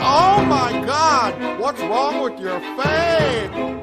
Oh my God! What's wrong with your face?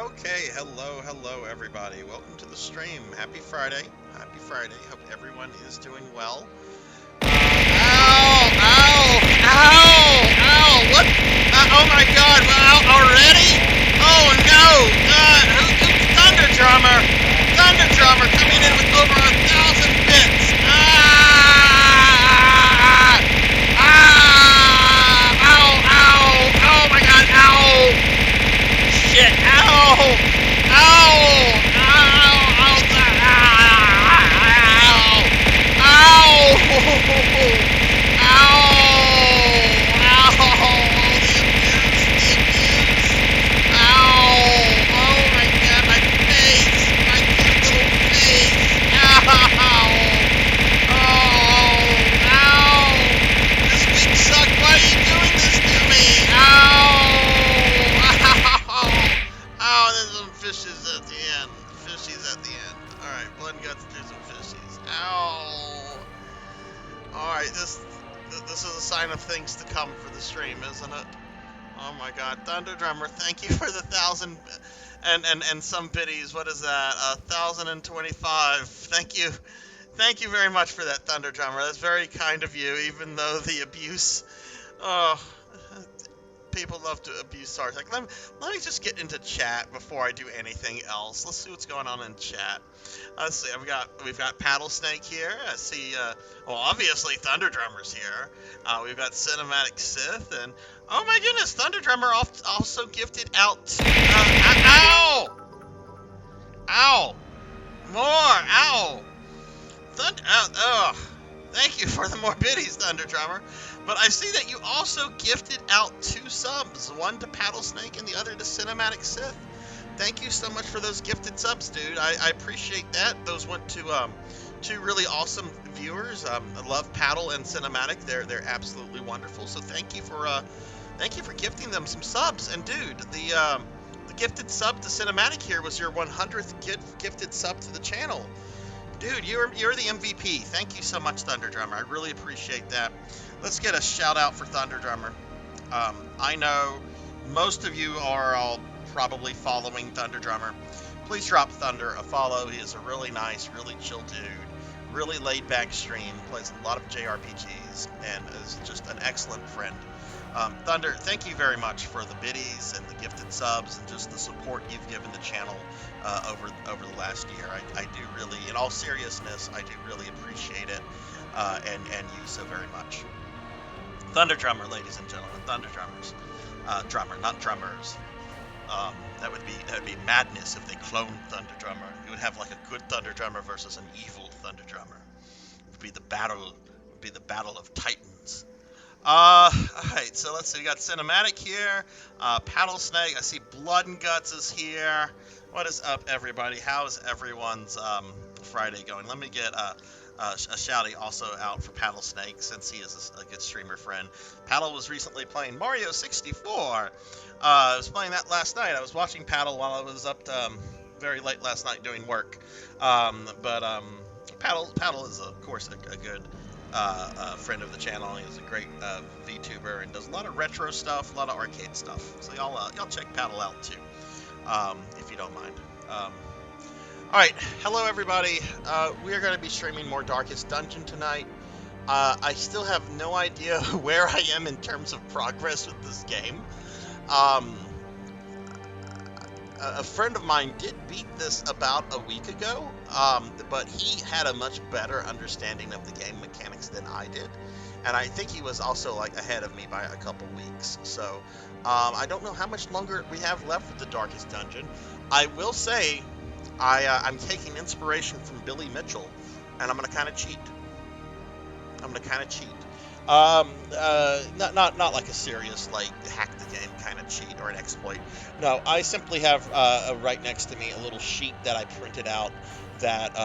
Okay, hello everybody. Welcome to the stream. Happy Friday. Happy Friday. Hope everyone is doing well. Ow! Ow! Ow! Ow! What? Oh my God! Already? Oh no! Thunder Drummer! Thunder Drummer coming in with over 1,000 bits! Ah! Ah! Ow! Ow! Oh my God! Ow! Shit! Ow! Ow! Ow! Ow! Ow! Ow! Ow! Ow! Oh my God! My face! My cute little face! Ow! Oh! Ow! This week sucked. Why are you doing this to me? Ow! Ow! Oh, there's some fishes at the end. Fishies at the end. Alright, blood and guts, do some fishies. Ow! Alright, this is a sign of things to come for the stream, isn't it? Oh my God, Thunder Drummer, thank you for the 1,000 and some biddies. What is that? 1,025. Thank you very much for that, Thunder Drummer. That's very kind of you, even though the abuse. Oh. People love to abuse Sarzac. Let me just get into chat before I do anything else. Let's see what's going on in chat. Let's see. We've got Paddle Snake here. I see. Well, obviously Thunder Drummer's here. We've got Cinematic Sith, and oh my goodness, Thunder Drummer also gifted out. Ow! Ow! More! Ow! Thunder. Ugh. Thank you for the more biddies, Thunder Drummer. But I see that you also gifted out 2 subs, one to Paddle Snake and the other to Cinematic Sith. Thank you so much for those gifted subs, dude. I appreciate that. Those went to 2 really awesome viewers. I love Paddle and Cinematic. They're absolutely wonderful. So thank you for gifting them some subs. And dude, the gifted sub to Cinematic here was your 100th gifted sub to the channel. Dude, you're the MVP. Thank you so much, Thunder Drummer. I really appreciate that. Let's get a shout out for Thunder Drummer. I know most of you are all probably following Thunder Drummer. Please drop Thunder a follow. He is a really nice, really chill dude. Really laid back stream. Plays a lot of JRPGs and is just an excellent friend. Thunder, thank you very much for the biddies and the gifted subs and just the support you've given the channel over the last year. I do really, in all seriousness, I do really appreciate it and you so very much. Thunder Drummer, ladies and gentlemen, Thunder Drummers, drummer, not drummers. That would be madness if they cloned Thunder Drummer. You would have like a good Thunder Drummer versus an evil Thunder Drummer. It would be the battle of Titans. Alright, so let's see, we got Cinematic here, Paddle Snake, I see Blood and Guts is here. What is up, everybody? How is everyone's Friday going? Let me get a shouty also out for Paddle Snake, since he is a good streamer friend. Paddle was recently playing Mario 64. I was playing that last night. I was watching Paddle while I was up very late last night doing work. Paddle is, of course, a good friend of the channel. He's a great VTuber and does a lot of retro stuff, a lot of arcade stuff. So y'all check Paddle out too, if you don't mind. Alright, hello everybody. We are going to be streaming more Darkest Dungeon tonight. I still have no idea where I am in terms of progress with this game. A friend of mine did beat this about a week ago, but he had a much better understanding of the game mechanics than I did. And I think he was also like ahead of me by a couple weeks. So I don't know how much longer we have left with the Darkest Dungeon. I will say I'm taking inspiration from Billy Mitchell, and I'm going to kind of cheat. Not like a serious, like, hack the game kind of cheat or an exploit. No, I simply have right next to me a little sheet that I printed out that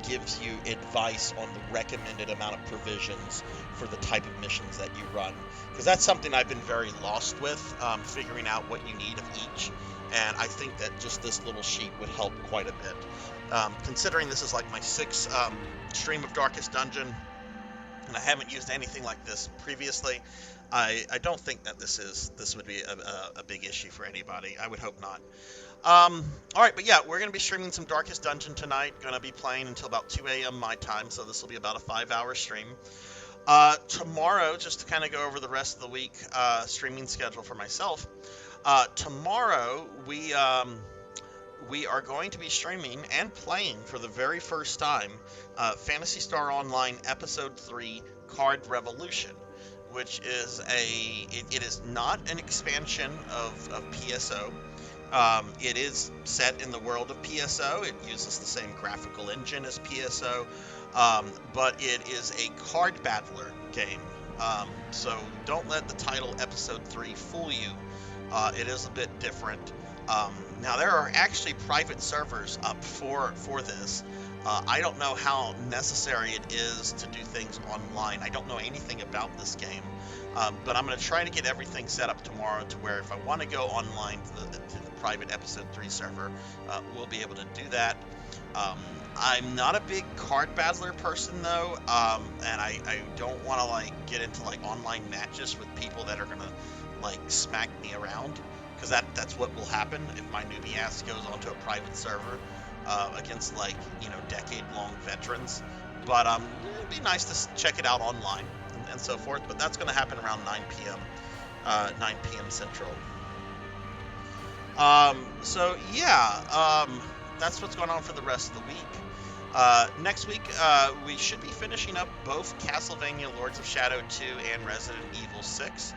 gives you advice on the recommended amount of provisions for the type of missions that you run. Because that's something I've been very lost with, figuring out what you need of each. And I think that just this little sheet would help quite a bit. Considering this is like my 6th stream of Darkest Dungeon, and I haven't used anything like this previously, I don't think that this would be a big issue for anybody. I would hope not. All right, but yeah, we're gonna be streaming some Darkest Dungeon tonight. Gonna be playing until about 2 a.m. my time, so this will be about a 5-hour stream. Tomorrow, just to kind of go over the rest of the week, streaming schedule for myself. Tomorrow we are going to be streaming and playing for the very first time Phantasy Star Online Episode 3 Card Revolution, which is it is not an expansion of PSO. It is set in the world of PSO. It uses the same graphical engine as PSO, but it is a card battler game. So don't let the title Episode 3 fool you. It is a bit different. Now there are actually private servers up for this. I don't know how necessary it is to do things online. I don't know anything about this game, but I'm going to try to get everything set up tomorrow to where if I want to go online to the private Episode 3 server, we'll be able to do that. I'm not a big card battler person though, and I don't want to like get into like online matches with people that are going to like smack me around. Because that's what will happen if my newbie ass goes onto a private server against like decade-long veterans. But it'd be nice to check it out online and so forth. But that's going to happen around 9 p.m. 9 p.m. Central. So yeah, that's what's going on for the rest of the week. Next week we should be finishing up both Castlevania Lords of Shadow 2 and Resident Evil 6.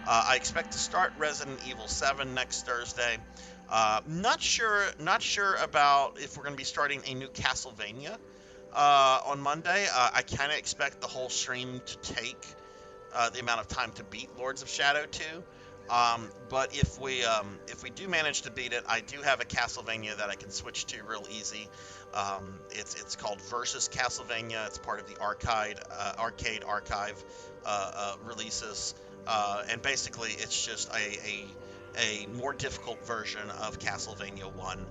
I expect to start Resident Evil 7 next Thursday. Not sure about if we're going to be starting a new Castlevania on Monday. I kind of expect the whole stream to take the amount of time to beat Lords of Shadow 2. But if we do manage to beat it, I do have a Castlevania that I can switch to real easy. It's called Versus Castlevania. It's part of the Arcade Archive releases. And basically, it's just a more difficult version of Castlevania 1.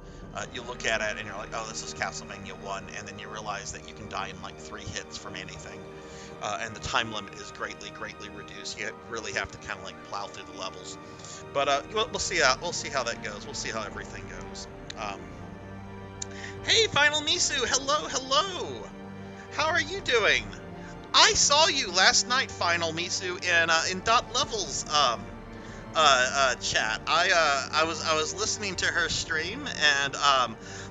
You look at it and you're like, oh, this is Castlevania 1, and then you realize that you can die in like 3 hits from anything. And the time limit is greatly reduced. You really have to kind of like plow through the levels. But we'll see how that goes. We'll see how everything goes. Hey, Final Misu, hello. How are you doing? I saw you last night, Final Misu, in Dot Level's chat. I was listening to her stream, and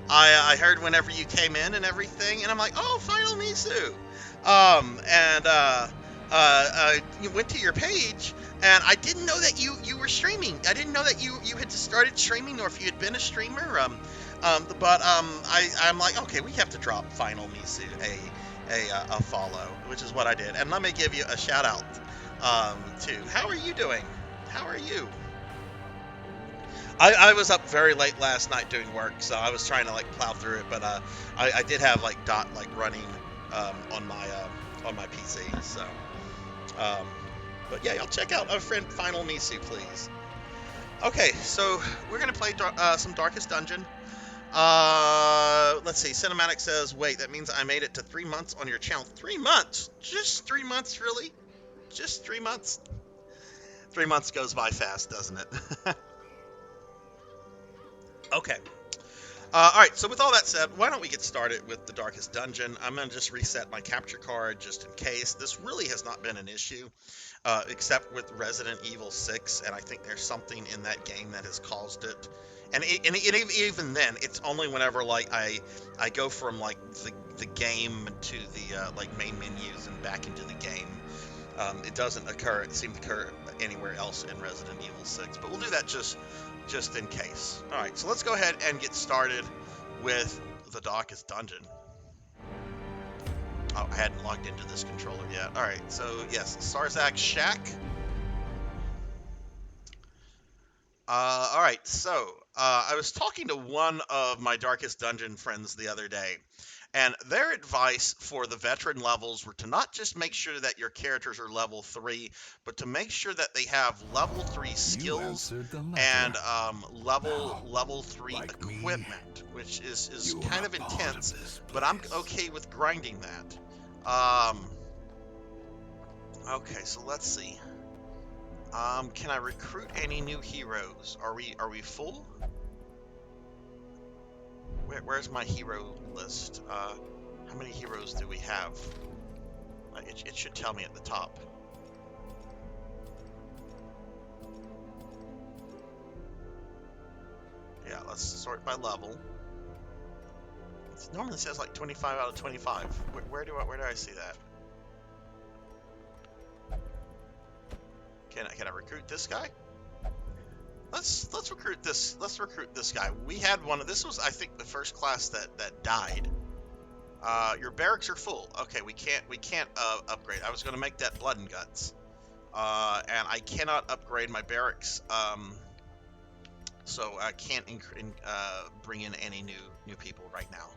I heard whenever you came in and everything, and I'm like, oh, Final Misu. You went to your page, and I didn't know that you were streaming. I didn't know that you had started streaming, or if you had been a streamer. I'm like, okay, we have to drop Final Misu a follow, which is what I did. And let me give you a shout out too. How are you doing? How are you? I was up very late last night doing work, so I was trying to like plow through it, but I did have like Dot like running on my PC. So but yeah, y'all check out our friend Final Misu, please. Okay, so we're gonna play some Darkest Dungeon. Let's see. Cinematic says, wait, that means I made it to 3 months on your channel. 3 months? Just 3 months, really? Just 3 months? 3 months goes by fast, doesn't it? Okay. Alright, so with all that said, why don't we get started with the Darkest Dungeon? I'm going to just reset my capture card just in case. This really has not been an issue, except with Resident Evil 6, and I think there's something in that game that has caused it. And even then, it's only whenever like I go from like the game to the like main menus and back into the game. It doesn't occur. It seems to occur anywhere else in Resident Evil 6. But we'll do that just in case. All right, so let's go ahead and get started with the Darkest Dungeon. Oh, I hadn't logged into this controller yet. All right, so yes, Sarzac Shack. All right, so I was talking to one of my Darkest Dungeon friends the other day, and their advice for the veteran levels were to not just make sure that your characters are level 3, but to make sure that they have level 3 skills and level 3 equipment, which is kind of intense, but I'm okay with grinding that. Okay, so let's see. Can I recruit any new heroes? Are we full? Where's my hero list? How many heroes do we have? It should tell me at the top. Yeah, let's sort by level. It normally says like 25 out of 25. Where do I see that? Can I recruit this guy? Let's recruit this. Let's recruit this guy. We had one of this was I think the first class that died. Your barracks are full. Okay, we can't upgrade. I was going to make that blood and guts. And I cannot upgrade my barracks. So I can't bring in any new people right now.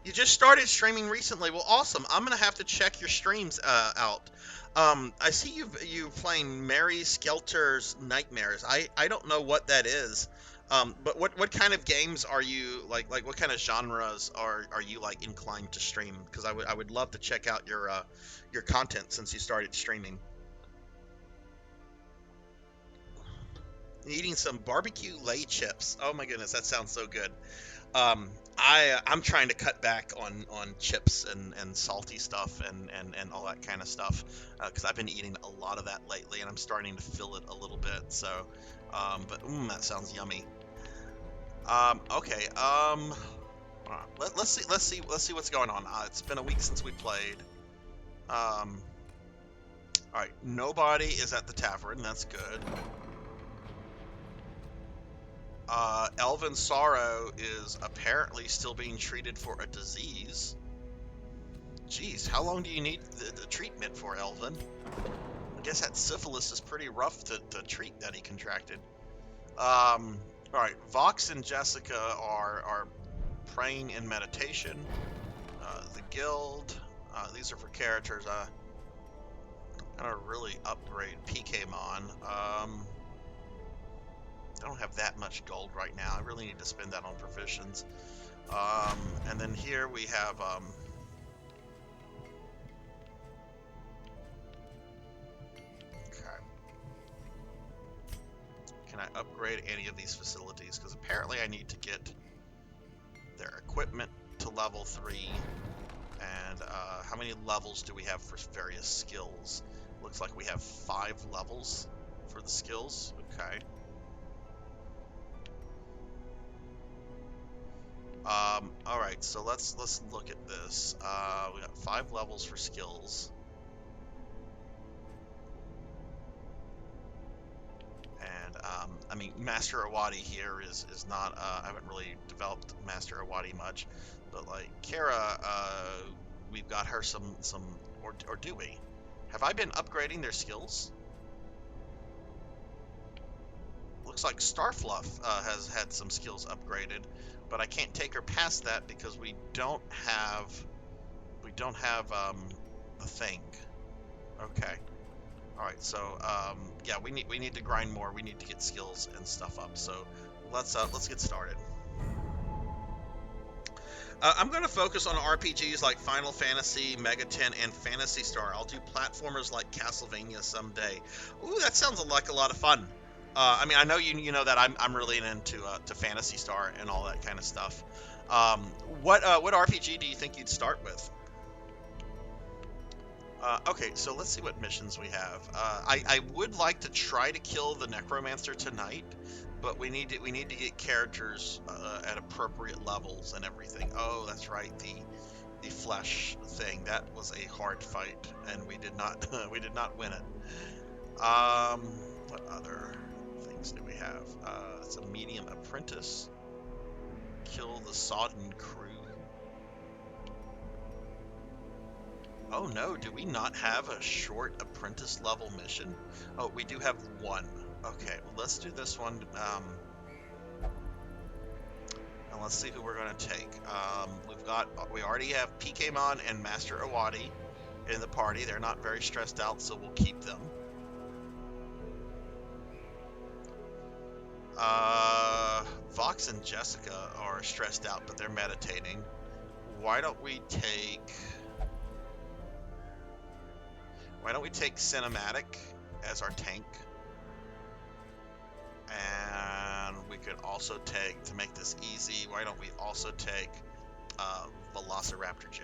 You just started streaming recently. Well, awesome. I'm gonna have to check your streams out. I see you playing Mary Skelter's Nightmares. I don't know what that is. But what kind of games are you like what kind of genres are you like inclined to stream? Because I would love to check out your content since you started streaming. Eating some barbecue lay chips. Oh my goodness, that sounds so good. I'm trying to cut back on chips and salty stuff and all that kind of stuff because I've been eating a lot of that lately and I'm starting to feel it a little bit. So, but that sounds yummy. Okay. Let's see what's going on. It's been a week since we played. All right. Nobody is at the tavern. That's good. Elven Sorrow is apparently still being treated for a disease. Jeez, how long do you need the treatment for, Elven? I guess that syphilis is pretty rough to treat that he contracted. Alright, Vox and Jessica are praying in meditation. The guild, these are for characters. I'm gonna really upgrade PKmon. I don't have that much gold right now. I really need to spend that on provisions. And then here we have okay. Can I upgrade any of these facilities? Because apparently I need to get their equipment to level 3. And how many levels do we have for various skills? Looks like we have 5 levels for the skills. Okay. All right, so let's look at this. We got 5 levels for skills, and I mean, Master Awadi here is not. I haven't really developed Master Awadi much, but like Kara, we've got her some, or do we? Have I been upgrading their skills? Looks like Starfluff has had some skills upgraded. But I can't take her past that because we don't have the thing. Okay. All right. So yeah, we need to grind more. We need to get skills and stuff up. So let's get started. I'm going to focus on RPGs like Final Fantasy, Megaten, and Phantasy Star. I'll do platformers like Castlevania someday. Ooh, that sounds like a lot of fun. I mean, I know you know that I'm really into to Phantasy Star and all that kind of stuff. What RPG do you think you'd start with? Okay, so let's see what missions we have. I would like to try to kill the Necromancer tonight, but we need to get characters at appropriate levels and everything. Oh, that's right, the flesh thing. That was a hard fight, and we did not win it. What other do we have? It's a medium apprentice. Kill the sodden crew. Oh no, do we not have a short apprentice level mission? Oh, we do have one. Okay, well let's do this one. And let's see who we're gonna take. We already have PKmon and Master Awadi in the party. They're not very stressed out, so we'll keep them. Vox and Jessica are stressed out, but they're meditating. Why don't we take Cinematic as our tank? could also take, to make this easy, why don't we also take Velociraptor J?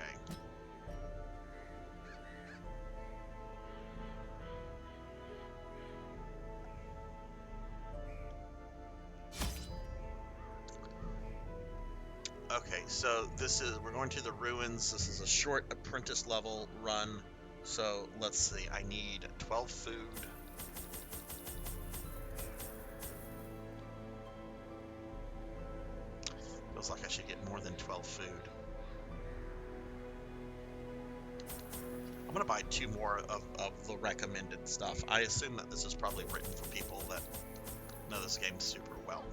Okay, so we're going to the ruins. This is a short apprentice level run. So let's see, I need 12 food. Feels like I should get more than 12 food. I'm gonna buy 2 more of the recommended stuff. I assume that this is probably written for people that know this game super well.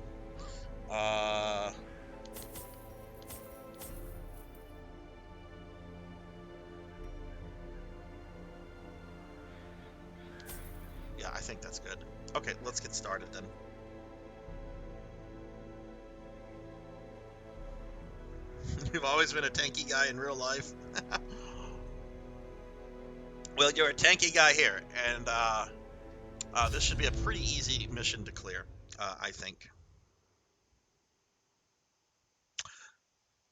Yeah, I think that's good. Okay, let's get started then. You've always been a tanky guy in real life. Well, you're a tanky guy here, and this should be a pretty easy mission to clear, I think.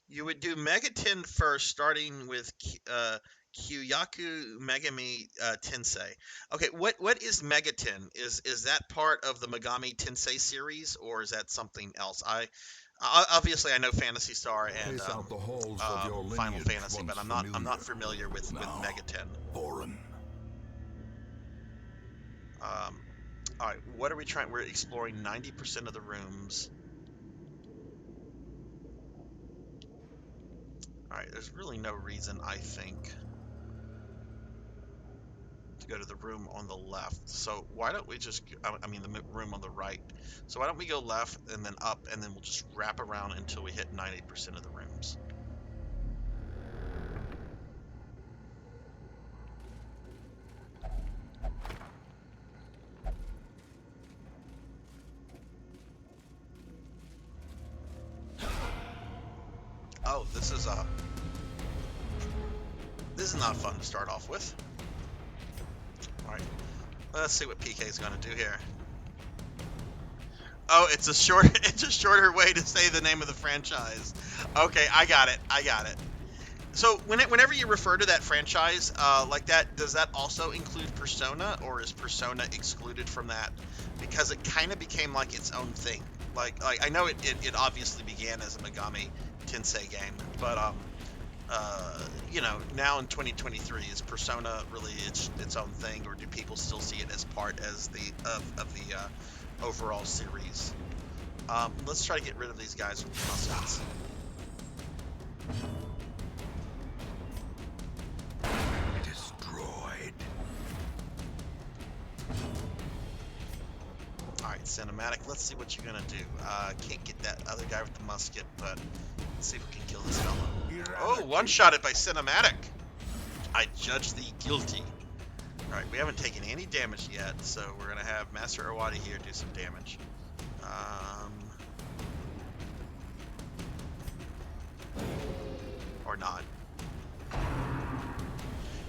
You would do Megaten first, starting with Kyoyaku Megami Tensei. Okay, what is Megaten? Is that part of the Megami Tensei series, or is that something else? Obviously I know Phantasy Star and Final Fantasy, but I'm not familiar with Megaten. Foreign. All right, what are we trying? We're exploring 90% of the rooms. All right, there's really no reason, I think, to go to the room on the left. So why don't we just, I mean the room on the right. So why don't we go left and then up, and then we'll just wrap around until we hit 90% of the rooms. Oh, this is not fun to start off with. All right, let's see what PK is going to do here. Oh, it's a shorter way to say the name of the franchise. Okay, I got it. So whenever you refer to that franchise like that, does that also include Persona, or is Persona excluded from that? Because it kind of became like its own thing. Like I know it obviously began as a Megami Tensei game, but you know, now in 2023, is Persona really its own thing, or do people still see it as part of the overall series? Let's try to get rid of these guys with muskets. Destroyed. Alright, cinematic. Let's see what you're gonna do. Can't get that other guy with the musket, but let's see if we can kill this fellow. Oh, one-shotted by cinematic. I judge thee guilty. Alright, we haven't taken any damage yet, so we're gonna have Master Owadi here do some damage. Or not.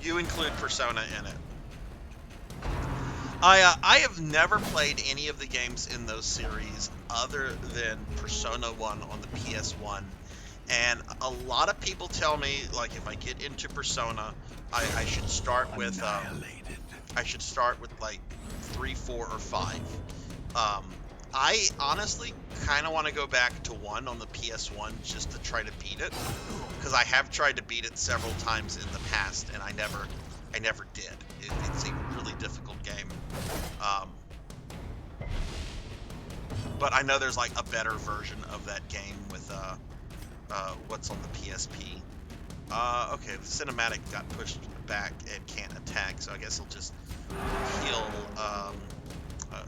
You include Persona in it. I have never played any of the games in those series other than Persona 1 on the PS1. And a lot of people tell me, like, if I get into Persona, I should start with like 3, 4, or 5. I honestly kind of want to go back to 1 on the PS1 just to try to beat it, because I have tried to beat it several times in the past, and I never did. It's a really difficult game. But I know there's like a better version of that game with what's on the PSP. Okay, the cinematic got pushed back and can't attack, so I guess he'll just heal.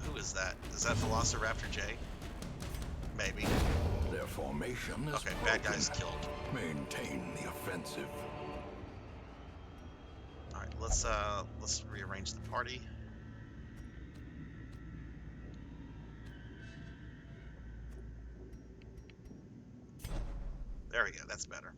Who is that? Is that Velociraptor J? Maybe. Their formation is okay, bad guy's killed. Maintain the offensive. All right, let's rearrange the party. There we go. That's better.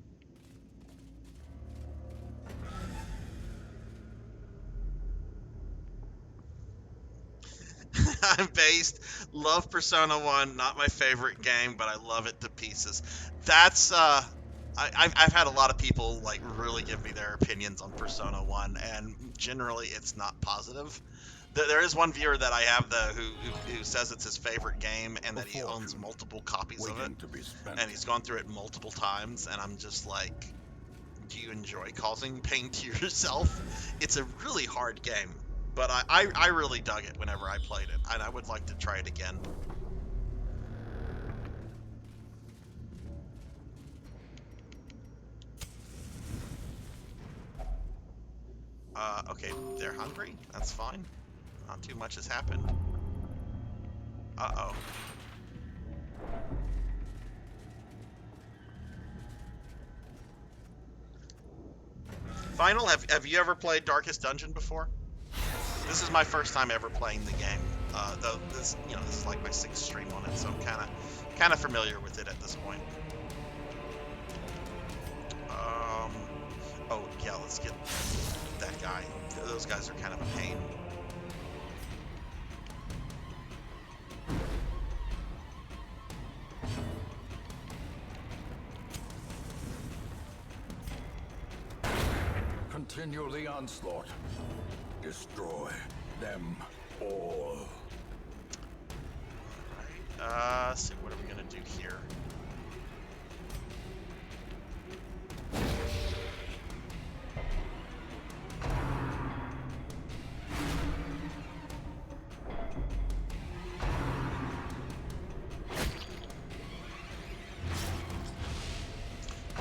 based. Love Persona 1. Not my favorite game, but I love it to pieces. That's I've had a lot of people like really give me their opinions on Persona 1, and generally it's not positive. There is one viewer that I have who says it's his favorite game and that he owns multiple copies of it, waiting to be spent. and he's gone through it multiple times, and I'm just like, do you enjoy causing pain to yourself? It's a really hard game, but I really dug it whenever I played it, and I would like to try it again. Okay, they're hungry. That's fine. Not too much has happened. Uh-oh. Final, have you ever played Darkest Dungeon before? This is my first time ever playing the game. Though this is like my 6th stream on it, so I'm kind of familiar with it at this point. Oh yeah, let's get that guy. Those guys are kind of a pain. Continue the onslaught. Destroy them all. Alright, so what are we gonna do here?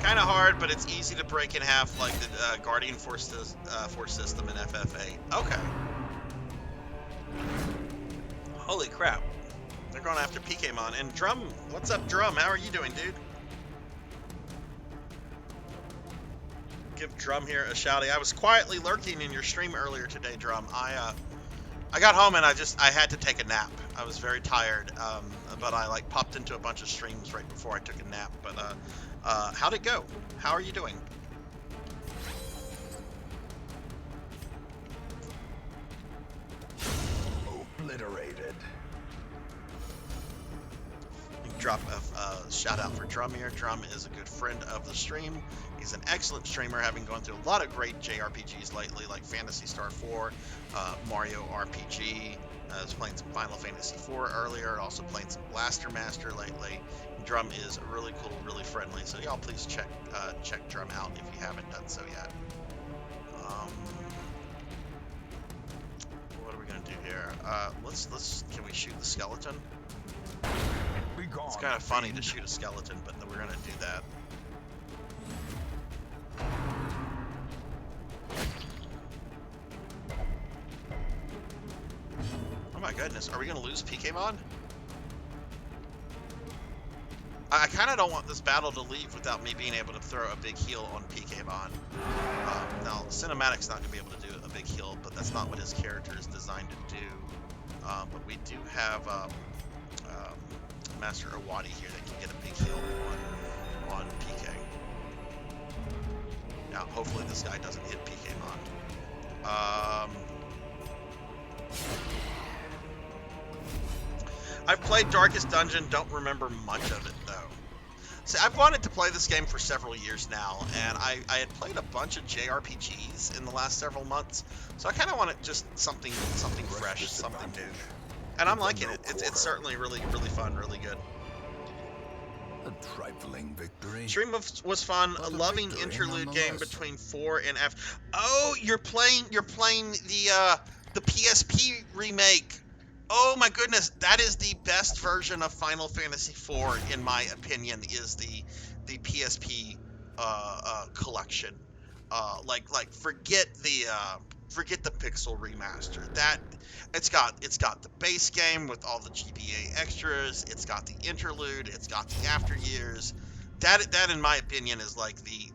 Kind of hard, but it's easy to break in half like the Guardian Force system in FF8. Okay. Holy crap. They're going after Pokemon. And Drum, what's up, Drum? How are you doing, dude? Give Drum here a shouty. I was quietly lurking in your stream earlier today, Drum. I got home and I had to take a nap. I was very tired, but I like popped into a bunch of streams right before I took a nap. But how'd it go? How are you doing? Obliterated. Drop a shout out for Drum here. Drum is a good friend of the stream. He's an excellent streamer, having gone through a lot of great JRPGs lately, like Phantasy Star 4, Mario RPG. I was playing some Final Fantasy 4 earlier, also playing some Blaster Master lately. Drum is really cool, really friendly, so y'all please check Drum out if you haven't done so yet. What are we gonna do here? Can we shoot the skeleton? It's kind of funny to shoot a skeleton, but we're gonna do that. Oh my goodness, are we gonna lose Pokemon? I kind of don't want this battle to leave without me being able to throw a big heal on Pokemon. Now, Cinematic's not going to be able to do a big heal, but that's not what his character is designed to do. But we do have Master Owadi here that can get a big heal on PK. Now, hopefully this guy doesn't hit Pokemon. I've played Darkest Dungeon, don't remember much of it though. See, I've wanted to play this game for several years now, and I had played a bunch of JRPGs in the last several months, so I kind of wanted just something fresh, something new. And I'm liking it. It's certainly really fun, really good. A trifling victory. Stream was fun. A loving interlude game between 4 and F. Oh, you're playing the PSP remake. Oh my goodness, that is the best version of Final Fantasy IV, in my opinion, is the PSP collection. Like forget the pixel remaster. That it's got the base game with all the GBA extras. It's got the interlude. It's got the after years. That in my opinion is like the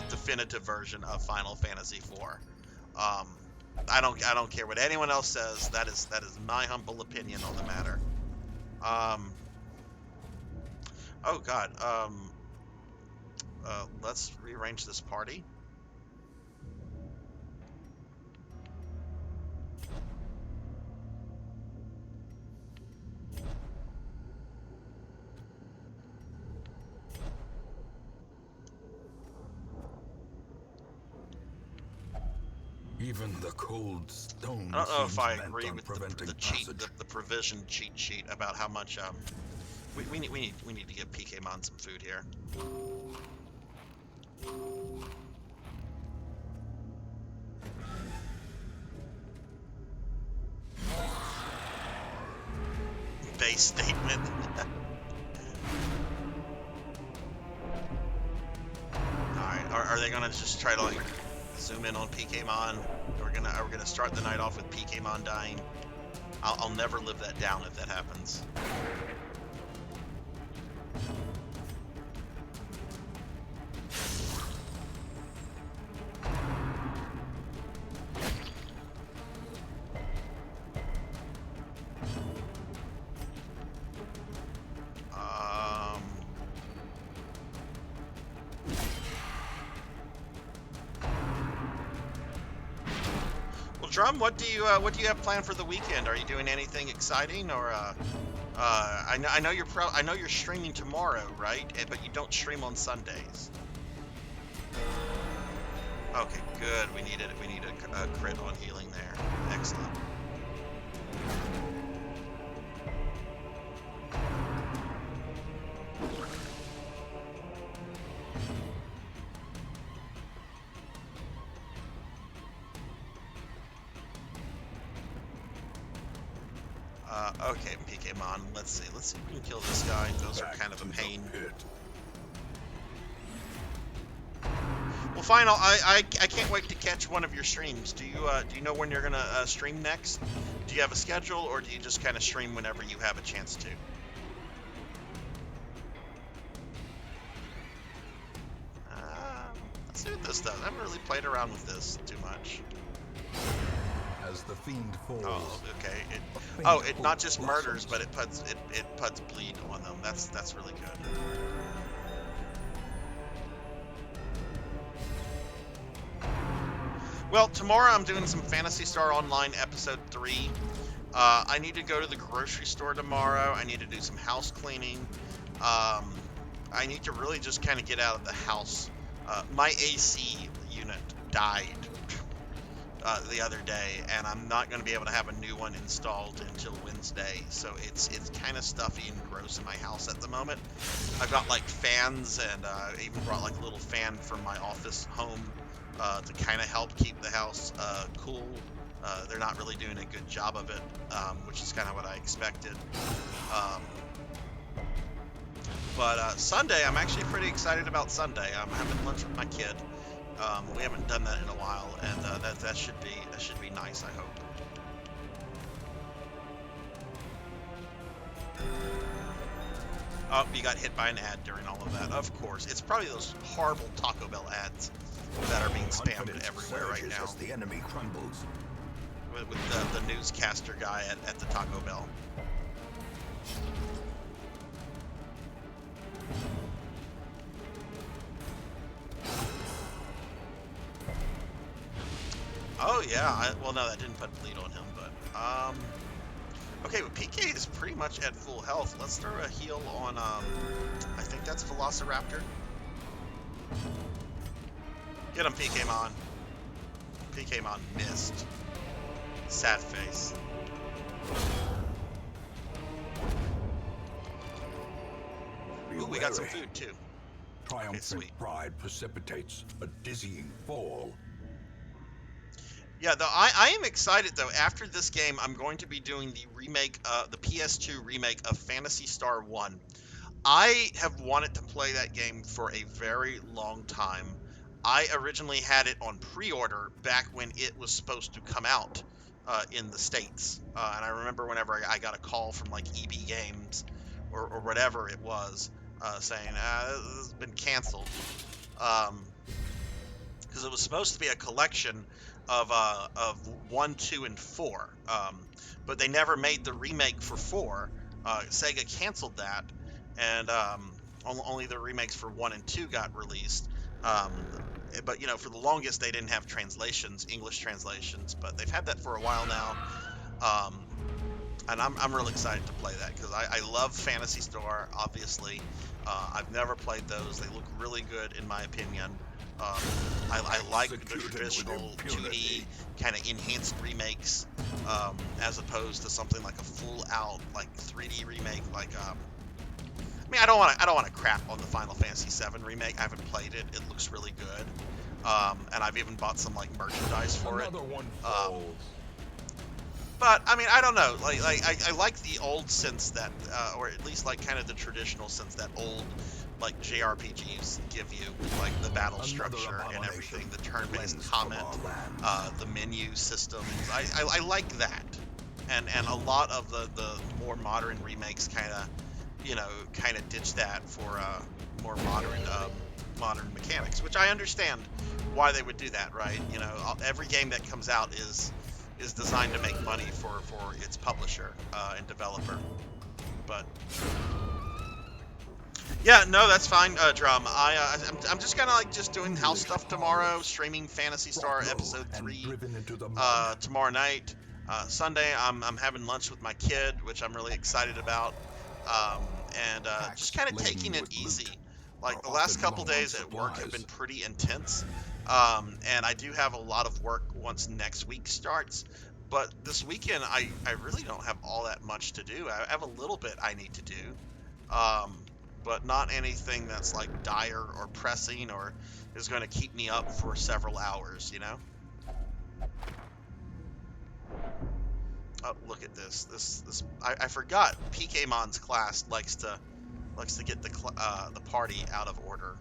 definitive version of Final Fantasy IV. I don't care what anyone else says. That is my humble opinion on the matter. Oh God. Let's rearrange this party. Even the cold stone. I don't know if seems I bent agree on with preventing the cheat, passage. the provision cheat sheet about how much we need to give PKmon some food here. Base statement. Alright, are they gonna just try to like zoom in on PKmon? Are we gonna start the night off with PKmon dying? I'll never live that down if that happens. Well, Drum, what do you have planned for the weekend? Are you doing anything exciting, or I know you're streaming tomorrow, right? But you don't stream on Sundays. Okay, good. We need a crit on healing there. Excellent. Okay, PKmon. Let's see if we can kill this guy. Those are kind of a pain. Well, fine. I can't wait to catch one of your streams. Do you know when you're gonna stream next? Do you have a schedule, or do you just kind of stream whenever you have a chance to? Let's see what this does. I haven't really played around with this too much. As the fiend falls. Oh, okay. It not just murders, but it puts bleed on them. That's really good. Well, tomorrow I'm doing some Phantasy Star Online Episode 3. I need to go to the grocery store tomorrow. I need to do some house cleaning. I need to really just kind of get out of the house. My AC unit died the other day, and I'm not going to be able to have a new one installed until Wednesday, so it's kind of stuffy and gross in my house at the moment. I've got like fans, and I even brought like a little fan from my office home to kind of help keep the house cool. They're not really doing a good job of it, which is kind of what I expected. But Sunday, I'm actually pretty excited about Sunday. I'm having lunch with my kid. We haven't done that in a while, and that should be nice, I hope. Oh, you got hit by an ad during all of that. Of course, it's probably those horrible Taco Bell ads that are being spammed everywhere right now. As the enemy crumbles. With the newscaster guy at the Taco Bell. Oh yeah, well no, that didn't put bleed on him, but okay, well PK is pretty much at full health. Let's throw a heal on I think that's Velociraptor. Get him, PKmon. PKmon missed. Sad face. Ooh, we got some food too. Triumphant pride precipitates a dizzying fall. Yeah, though I am excited though. After this game, I'm going to be doing the remake, the PS2 remake of Phantasy Star 1. I have wanted to play that game for a very long time. I originally had it on pre-order back when it was supposed to come out in the States. And I remember whenever I got a call from like EB Games or whatever it was saying, this has been canceled. Because it was supposed to be a collection of 1, 2, and 4. But they never made the remake for 4. Sega canceled that, and only the remakes for 1 and 2 got released. But, you know, for the longest, they didn't have translations, English translations, but they've had that for a while now. And I'm really excited to play that, because I love Phantasy Star, obviously. I've never played those. They look really good, in my opinion. I like the traditional 2D kind of enhanced remakes, as opposed to something like a full out like 3D remake. Like, I mean, I don't want to crap on the Final Fantasy VII remake. I haven't played it. It looks really good, and I've even bought some like merchandise for it. But I mean, I don't know. Like I like the old sense that, or at least like kind of the traditional sense that old like JRPGs give you, like the battle structure and everything, the turn-based comment, the menu system. I like that, and a lot of the more modern remakes kind of, you know, kind of ditch that for more modern mechanics, which I understand why they would do that, right? You know, every game that comes out is designed to make money for its publisher and developer. But yeah, no, that's fine, Drum. I'm just kind of like just doing house stuff tomorrow, streaming Phantasy Star Episode 3 tomorrow night. Sunday, I'm having lunch with my kid, which I'm really excited about, and just kind of taking it easy. Like the last couple days at work have been pretty intense, and I do have a lot of work once next week starts. But this weekend, I really don't have all that much to do. I have a little bit I need to do, but not anything that's like dire or pressing or is going to keep me up for several hours, you know? Oh, look at this. I forgot PKmon's class likes to get the party out of order.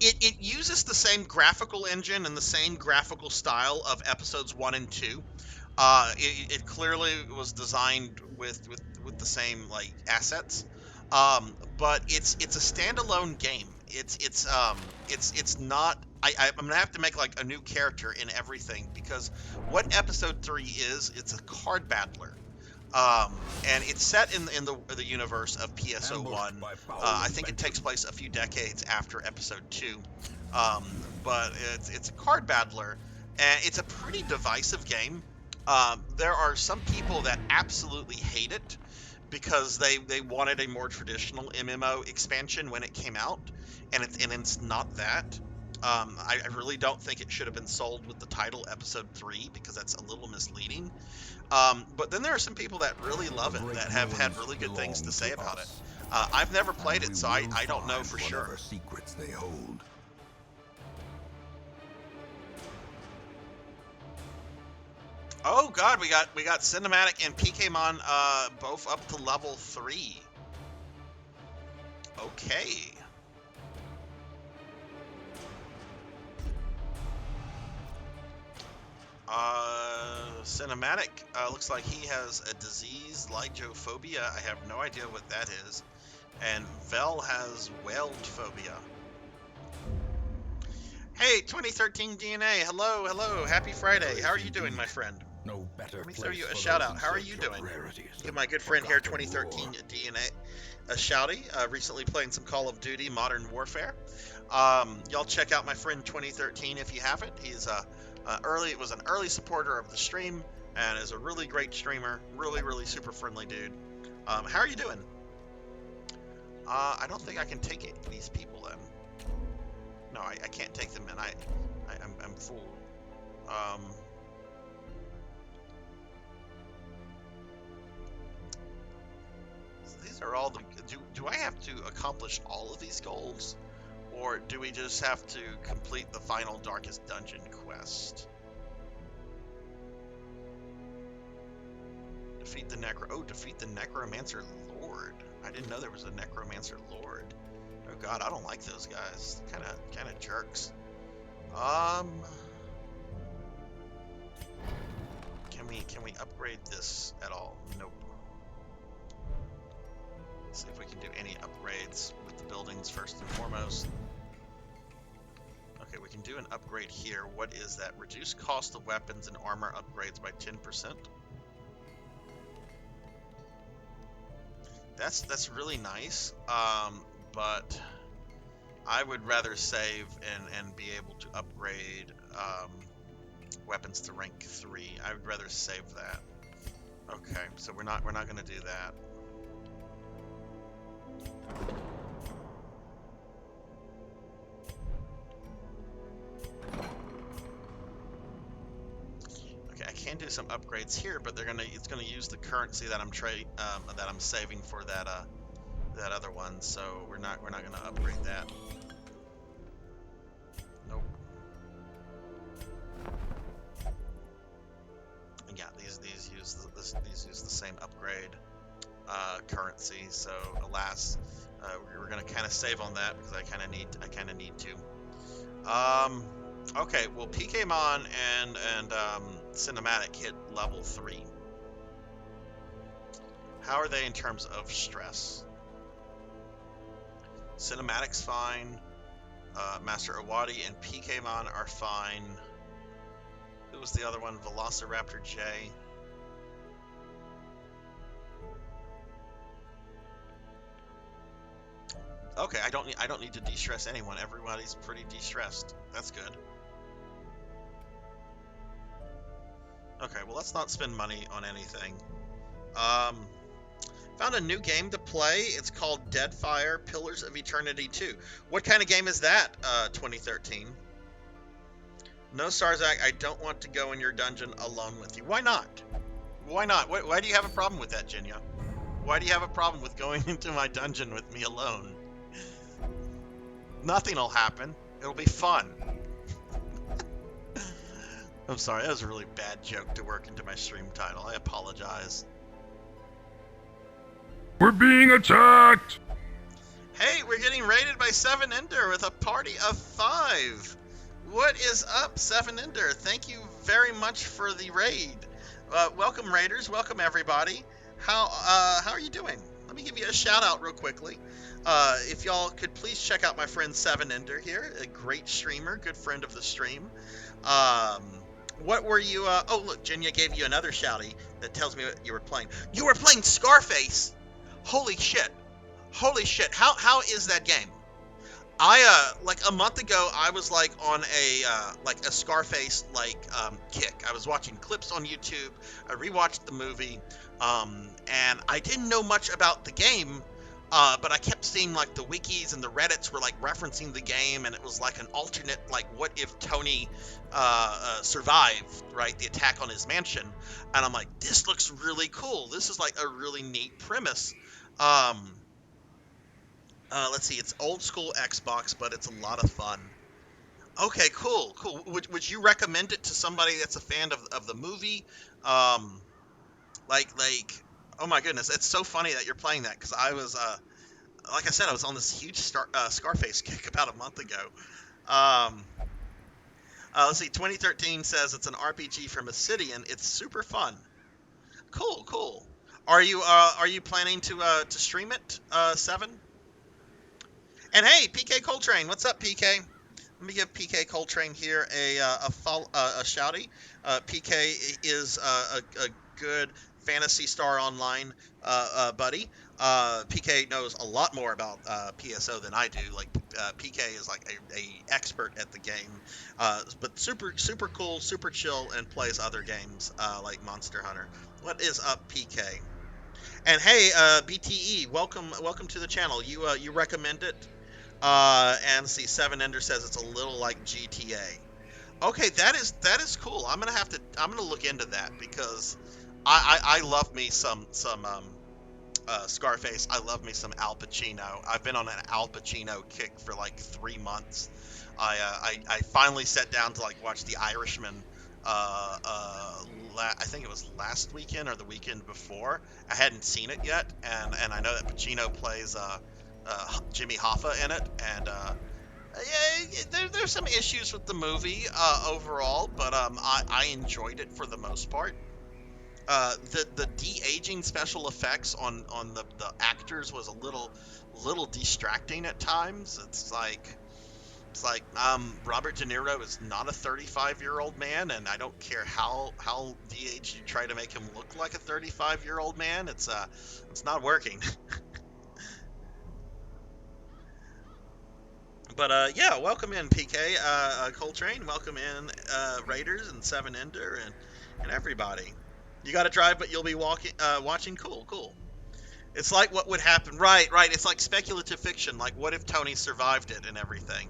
It uses the same graphical engine and the same graphical style of episodes 1 and 2. It clearly was designed with the same like assets, but it's a standalone game. It's not. I'm gonna have to make like a new character in everything, because what episode 3 is, it's a card battler. And it's set in the universe of PSO1. I think it takes place a few decades after episode 2. But it's a card battler, and it's a pretty divisive game. There are some people that absolutely hate it because they wanted a more traditional MMO expansion when it came out, and it's not that. I really don't think it should have been sold with the title Episode 3, because that's a little misleading. But then there are some people that really love it, that have had really good things to say about it. I've never played it, so I don't know for sure. Secrets they hold. Oh God, we got Cinematic and PKmon both up to level 3. Okay. Cinematic looks like he has a disease, lygophobia. I have no idea what that is. And Vel has weld phobia. Hey, 2013 DNA. Hello. Happy Friday. How are you doing, my friend? No better. Let me throw you a shout out. How are you doing? Give my good friend here, 2013 DNA, a shouty. Recently playing some Call of Duty Modern Warfare. Y'all check out my friend 2013 if you haven't. He's was an early supporter of the stream and is a really great streamer. Really super friendly dude. How are you doing? I don't think I can take these people in. No, I can't take them in. I'm full. These are all the. Do I have to accomplish all of these goals, or do we just have to complete the final Darkest Dungeon quest? Defeat the defeat the Necromancer Lord. I didn't know there was a Necromancer Lord. Oh God, I don't like those guys. Kind of jerks. Can we upgrade this at all? Nope. Let's see if we can do any upgrades with the buildings first and foremost. Okay, we can do an upgrade here. What is that? Reduce cost of weapons and armor upgrades by 10%. That's really nice. But I would rather save and be able to upgrade weapons to rank 3. I would rather save that. Okay, so we're not gonna do that. Okay, I can do some upgrades here, but it's gonna use the currency that I'm saving for that other one. So we're not gonna upgrade that. Nope. And yeah, these use the same upgrade currency. So alas, we're gonna kind of save on that because I kind of need to. Okay, well, PKmon and Cinematic hit level 3. How are they in terms of stress? Cinematic's fine. Master Awadi and PKmon are fine. Who was the other one? Velociraptor J. Okay, I don't need to de-stress anyone. Everybody's pretty de-stressed. That's good. Okay, well, let's not spend money on anything. Found a new game to play. It's called Deadfire Pillars of Eternity 2. What kind of game is that, 2013? No, Sarzac, I don't want to go in your dungeon alone with you. Why not? Why not? Why do you have a problem with that, Jinya? Why do you have a problem with going into my dungeon with me alone? Nothing will happen. It'll be fun. I'm sorry, that was a really bad joke to work into my stream title. I apologize. We're being attacked! Hey, we're getting raided by 7ender with a party of 5. What is up, 7ender? Thank you very much for the raid. Welcome, raiders. Welcome, everybody. How are you doing? Let me give you a shout out real quickly. If y'all could please check out my friend 7ender here, a great streamer, good friend of the stream. What were you? Oh, look, Jinya gave you another shouty that tells me what you were playing. You were playing Scarface. Holy shit! Holy shit! How is that game? Like a month ago, I was like on a Scarface kick. I was watching clips on YouTube. I rewatched the movie, and I didn't know much about the game, but I kept seeing like the wikis and the Reddits were like referencing the game, and it was like an alternate, like what if Tony survived, right, the attack on his mansion, and I'm like, this looks really cool. This is like a really neat premise. Let's see, it's old school Xbox, but it's a lot of fun. Okay, cool. Would you recommend it to somebody that's a fan of the movie? Like, oh my goodness, it's so funny that you're playing that, because I was, like I said, I was on this huge Scarface kick about a month ago. Let's see, 2013 says it's an RPG from Obsidian. It's super fun. Cool. Are you planning to stream it, 7? And hey, PK Coltrane, what's up, PK? Let me give PK Coltrane here a shouty. PK is a good Phantasy Star Online buddy. PK knows a lot more about PSO than I do. Like PK is like a expert at the game, but super cool, super chill, and plays other games like Monster Hunter. What is up, PK? And hey, BTE, welcome to the channel. You recommend it? And see, 7ender says it's a little like GTA. Okay, that is cool. I'm gonna look into that, because I love me some Scarface. I love me some Al Pacino. I've been on an Al Pacino kick for like 3 months. I finally sat down to like watch The Irishman. I think it was last weekend or the weekend before. I hadn't seen it yet, and I know that Pacino plays Jimmy Hoffa in it, and there's some issues with the movie overall, but I enjoyed it for the most part. The de-aging special effects on the actors was a little distracting at times. It's like Robert De Niro is not a 35-year-old man, and I don't care how de-aged you try to make him look like a 35-year-old man. It's not working. But yeah, welcome in PK, Coltrane. Welcome in Raiders and Seven Ender and everybody. You got to drive, but you'll be watching. Cool, cool. It's like what would happen. Right, right. It's like speculative fiction. Like what if Tony survived it and everything.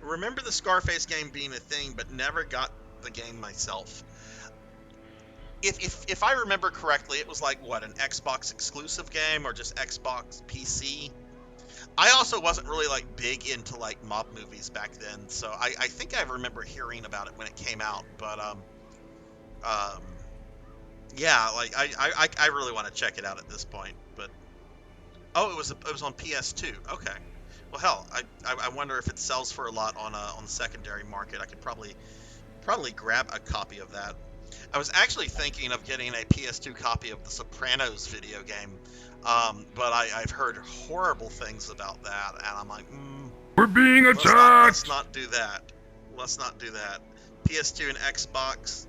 Remember the Scarface game being a thing, but never got the game myself. If I remember correctly, it was like what, an Xbox exclusive game or just Xbox PC. I also wasn't really like big into like mob movies back then, so I think I remember hearing about it when it came out, but yeah, like I really want to check it out at this point. But oh, it was on PS2. Okay. Well, hell, I wonder if it sells for a lot on the secondary market. I could probably grab a copy of that. I was actually thinking of getting a PS2 copy of the Sopranos video game, but I've heard horrible things about that, and I'm like, We're being let's attacked! not do that. Let's not do that. PS2 and Xbox.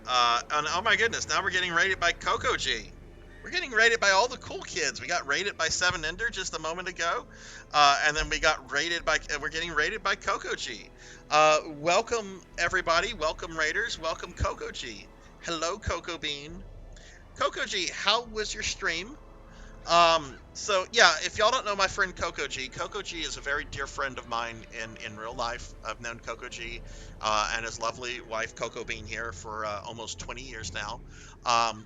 And oh my goodness, now we're getting rated by Coco G. We're getting rated by all the cool kids. We got rated by Seven Ender just a moment ago, and then we're getting rated by Coco G. Welcome everybody. Welcome Raiders. Welcome Coco G. Hello Coco Bean. Coco G, how was your stream? So yeah, if y'all don't know my friend Coco G is a very dear friend of mine in real life. I've known Coco G and his lovely wife Coco Bean here for almost 20 years now.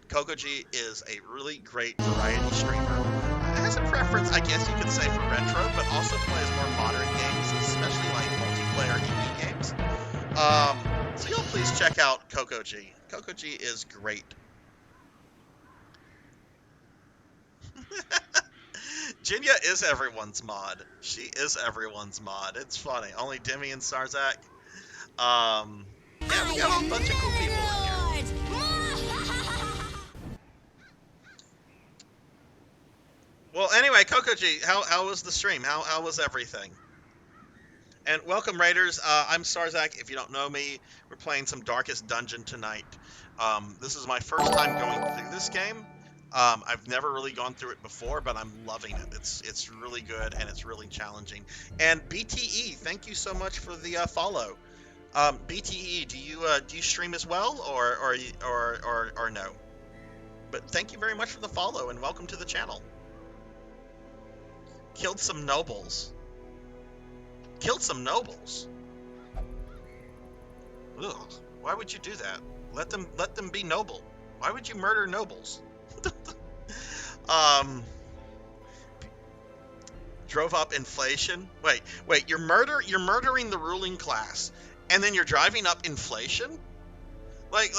Coco G is a really great variety streamer. Has a preference, I guess you could say, for retro, but also plays more modern games, especially like multiplayer indie games. So y'all please check out Coco G. Coco G is great. Jinya is everyone's mod. She is everyone's mod. It's funny. Only Demi and Sarzac. Yeah, we got a bunch of cool people in here. Well, anyway, Coco G, how was the stream? How was everything? And welcome, Raiders. I'm Sarzac. If you don't know me, we're playing some Darkest Dungeon tonight. This is my first time going through this game. I've never really gone through it before, but I'm loving it. It's really good and it's really challenging. And BTE, thank you so much for the follow. BTE, do you stream as well or no? But thank you very much for the follow and welcome to the channel. Killed some nobles. Killed some nobles. Ugh, why would you do that? Let them be noble. Why would you murder nobles? Drove up inflation. Wait, you're murdering the ruling class, and then you're driving up inflation? Like,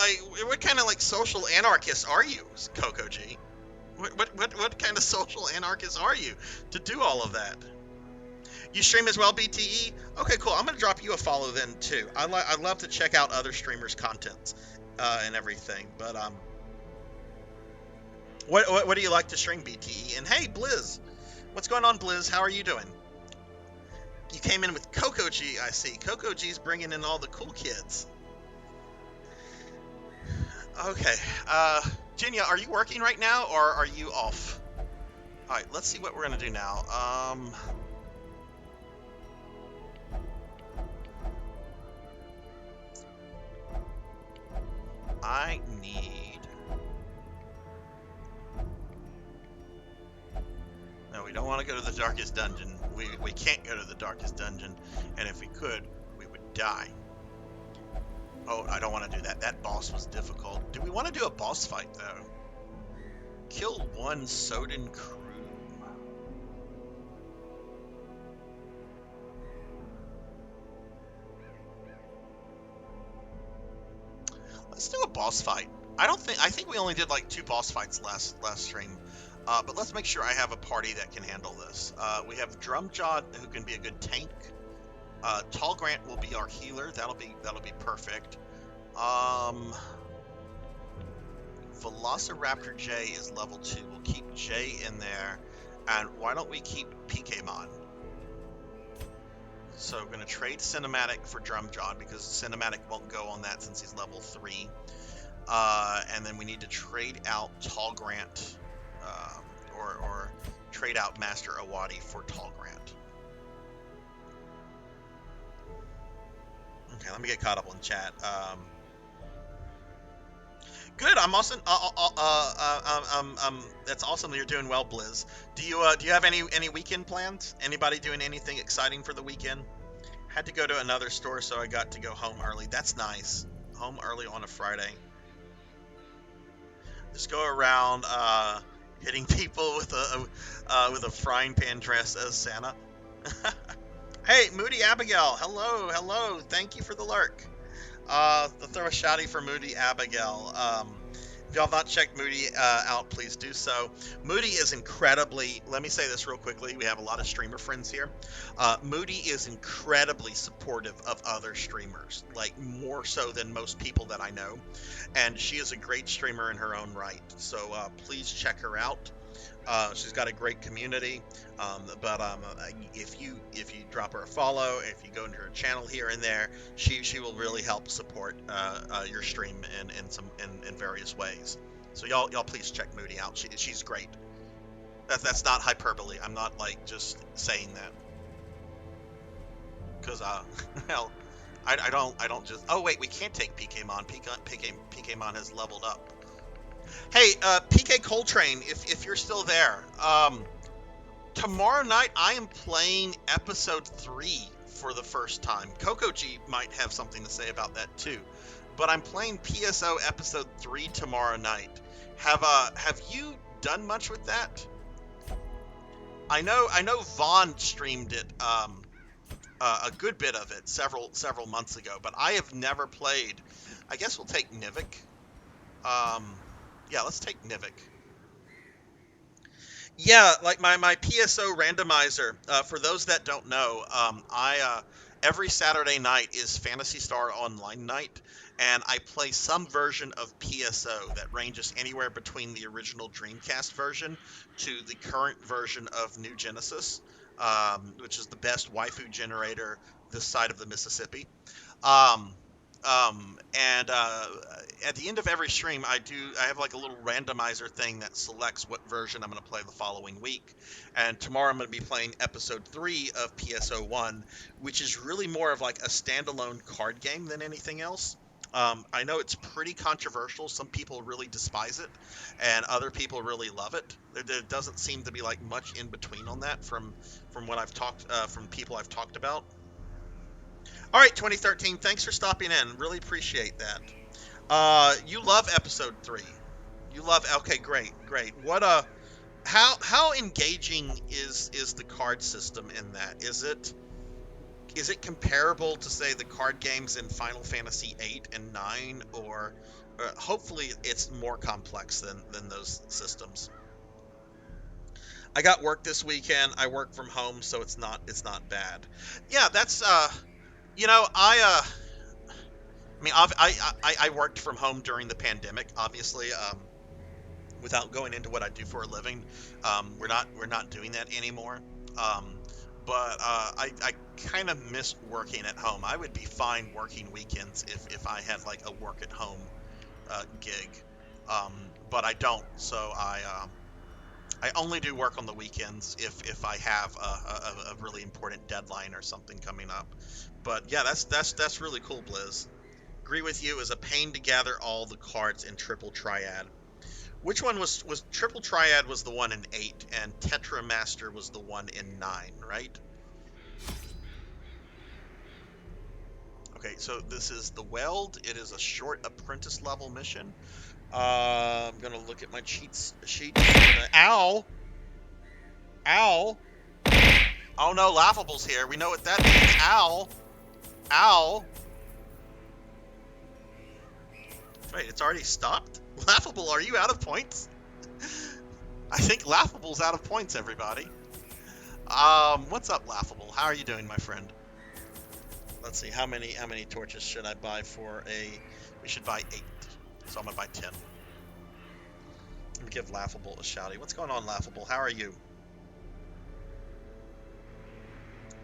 what kind of like social anarchist are you, Coco G? What kind of social anarchist are you to do all of that? You stream as well, BTE? Okay, cool. I'm gonna drop you a follow then too. I love to check out other streamers' contents and everything, but What do you like to stream, BTE? And hey, Blizz, what's going on, Blizz? How are you doing? You came in with Coco G, I see. Coco G's bringing in all the cool kids. Okay, Jinya, are you working right now, or are you off? All right, let's see what we're gonna do now. I need... No, we don't want to go to the darkest dungeon. We can't go to the darkest dungeon, and if we could, we would die. Oh, I don't want to do that. That boss was difficult. Do we want to do a boss fight, though? Kill one Soden crew. Let's do a boss fight. I think we only did like 2 boss fights last stream. But let's make sure I have a party that can handle this. We have Drumjaw, who can be a good tank. Tall Grant will be our healer. That'll be perfect. Velociraptor J is level 2. We'll keep J in there. And why don't we keep PKmon? So we're going to trade Cinematic for Drumjaw because Cinematic won't go on that since he's level 3. And then we need to trade out Tall Grant or trade out Master Awadi for Tall Grant. Okay, let me get caught up on chat. Good. I'm also. That's awesome that you're doing well, Blizz. Do you have any weekend plans? Anybody doing anything exciting for the weekend? Had to go to another store, so I got to go home early. That's nice. Home early on a Friday. Just go around hitting people with a frying pan dress as Santa. Hey, Moody Abigail. Hello. Thank you for the lurk. Throw a shouty for Moody Abigail. If y'all have not checked Moody out, please do so. Moody is incredibly, let me say this real quickly, we have a lot of streamer friends here. Moody is incredibly supportive of other streamers, like more so than most people that I know. And she is a great streamer in her own right. So please check her out. She's got a great community, but if you drop her a follow, if you go into her channel here and there, she will really help support your stream in various ways. So y'all please check Moody out. She's great. That's not hyperbole. I'm not like just saying that because well, I don't just. Oh wait, we can't take PKmon. PKmon has leveled up. Hey, PK Coltrane, if you're still there, tomorrow night I am playing episode 3 for the first time. Coco G might have something to say about that too, but I'm playing PSO episode 3 tomorrow night. Have you done much with that? I know Vaughn streamed it a good bit of it several months ago, but I have never played. I guess we'll take Nivik. Yeah, let's take Nivik. Yeah, like my PSO randomizer. For those that don't know, every Saturday night is Phantasy Star Online night, and I play some version of PSO that ranges anywhere between the original Dreamcast version to the current version of New Genesis, which is the best waifu generator this side of the Mississippi. And at the end of every stream, I have like a little randomizer thing that selects what version I'm going to play the following week. And tomorrow I'm going to be playing episode 3 of PSO1, which is really more of like a standalone card game than anything else. I know it's pretty controversial. Some people really despise it, and other people really love it. There doesn't seem to be like much in between on that from what I've talked from people I've talked about. All right, 2013, thanks for stopping in. Really appreciate that. You love episode 3. Okay, great. What how engaging is the card system in that? Is it comparable to say the card games in Final Fantasy 8 and 9, or hopefully it's more complex than those systems? I got work this weekend. I work from home, so it's not bad. Yeah, that's you know, I worked from home during the pandemic, obviously, without going into what I do for a living. We're not doing that anymore. But I kind of miss working at home. I would be fine working weekends if I had like a work at home gig. But I don't. So I only do work on the weekends if I have a really important deadline or something coming up. But yeah, that's really cool, Blizz. Agree with you. It was a pain to gather all the cards in Triple Triad. Which one was Triple Triad was the one in 8, and Tetra Master was the one in 9, right? Okay, so this is the Weld. It is a short apprentice level mission. I'm gonna look at my cheat sheet. Ow! Ow! Oh no, Laughable's here. We know what that means. Ow! Ow! Wait, it's already stopped? Laughable, are you out of points? I think Laughable's out of points, everybody. What's up, Laughable? How are you doing, my friend? Let's see, how many torches should I buy for we should buy 8. So I'm gonna buy 10. Let me give Laughable a shouty. What's going on, Laughable? How are you?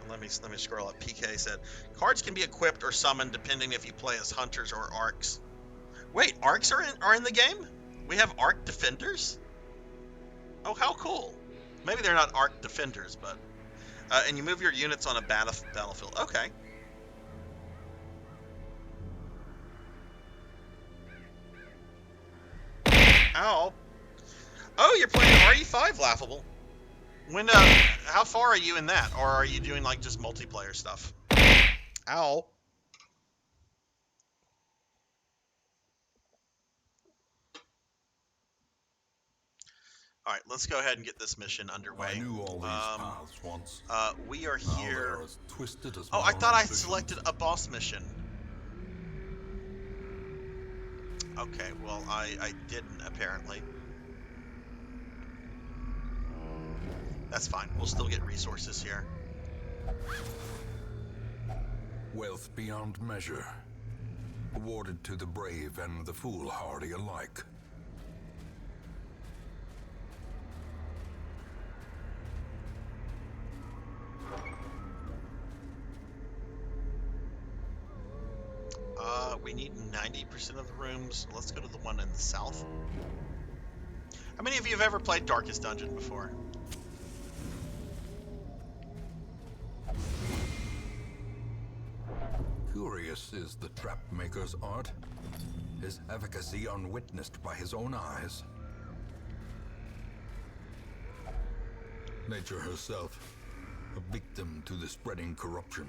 Let me scroll up. PK said, cards can be equipped or summoned depending if you play as hunters or arcs. Wait, arcs are in the game? We have arc defenders? Oh, how cool. Maybe they're not arc defenders, but... and you move your units on a battlefield. Okay. Ow. Oh, you're playing RE5, laughable. When, how far are you in that? Or are you doing, like, just multiplayer stuff? Ow. Alright, let's go ahead and get this mission underway. I knew all these paths once. We are Now here... they're as twisted as Oh, I my thought I ambitions. selected a boss mission. Okay, well, I didn't, apparently. That's fine. We'll still get resources here. Wealth beyond measure. Awarded to the brave and the foolhardy alike. We need 90% of the rooms. Let's go to the one in the south. How many of you have ever played Darkest Dungeon before? Curious is the trap maker's art. His efficacy unwitnessed by his own eyes. Nature herself, a victim to the spreading corruption.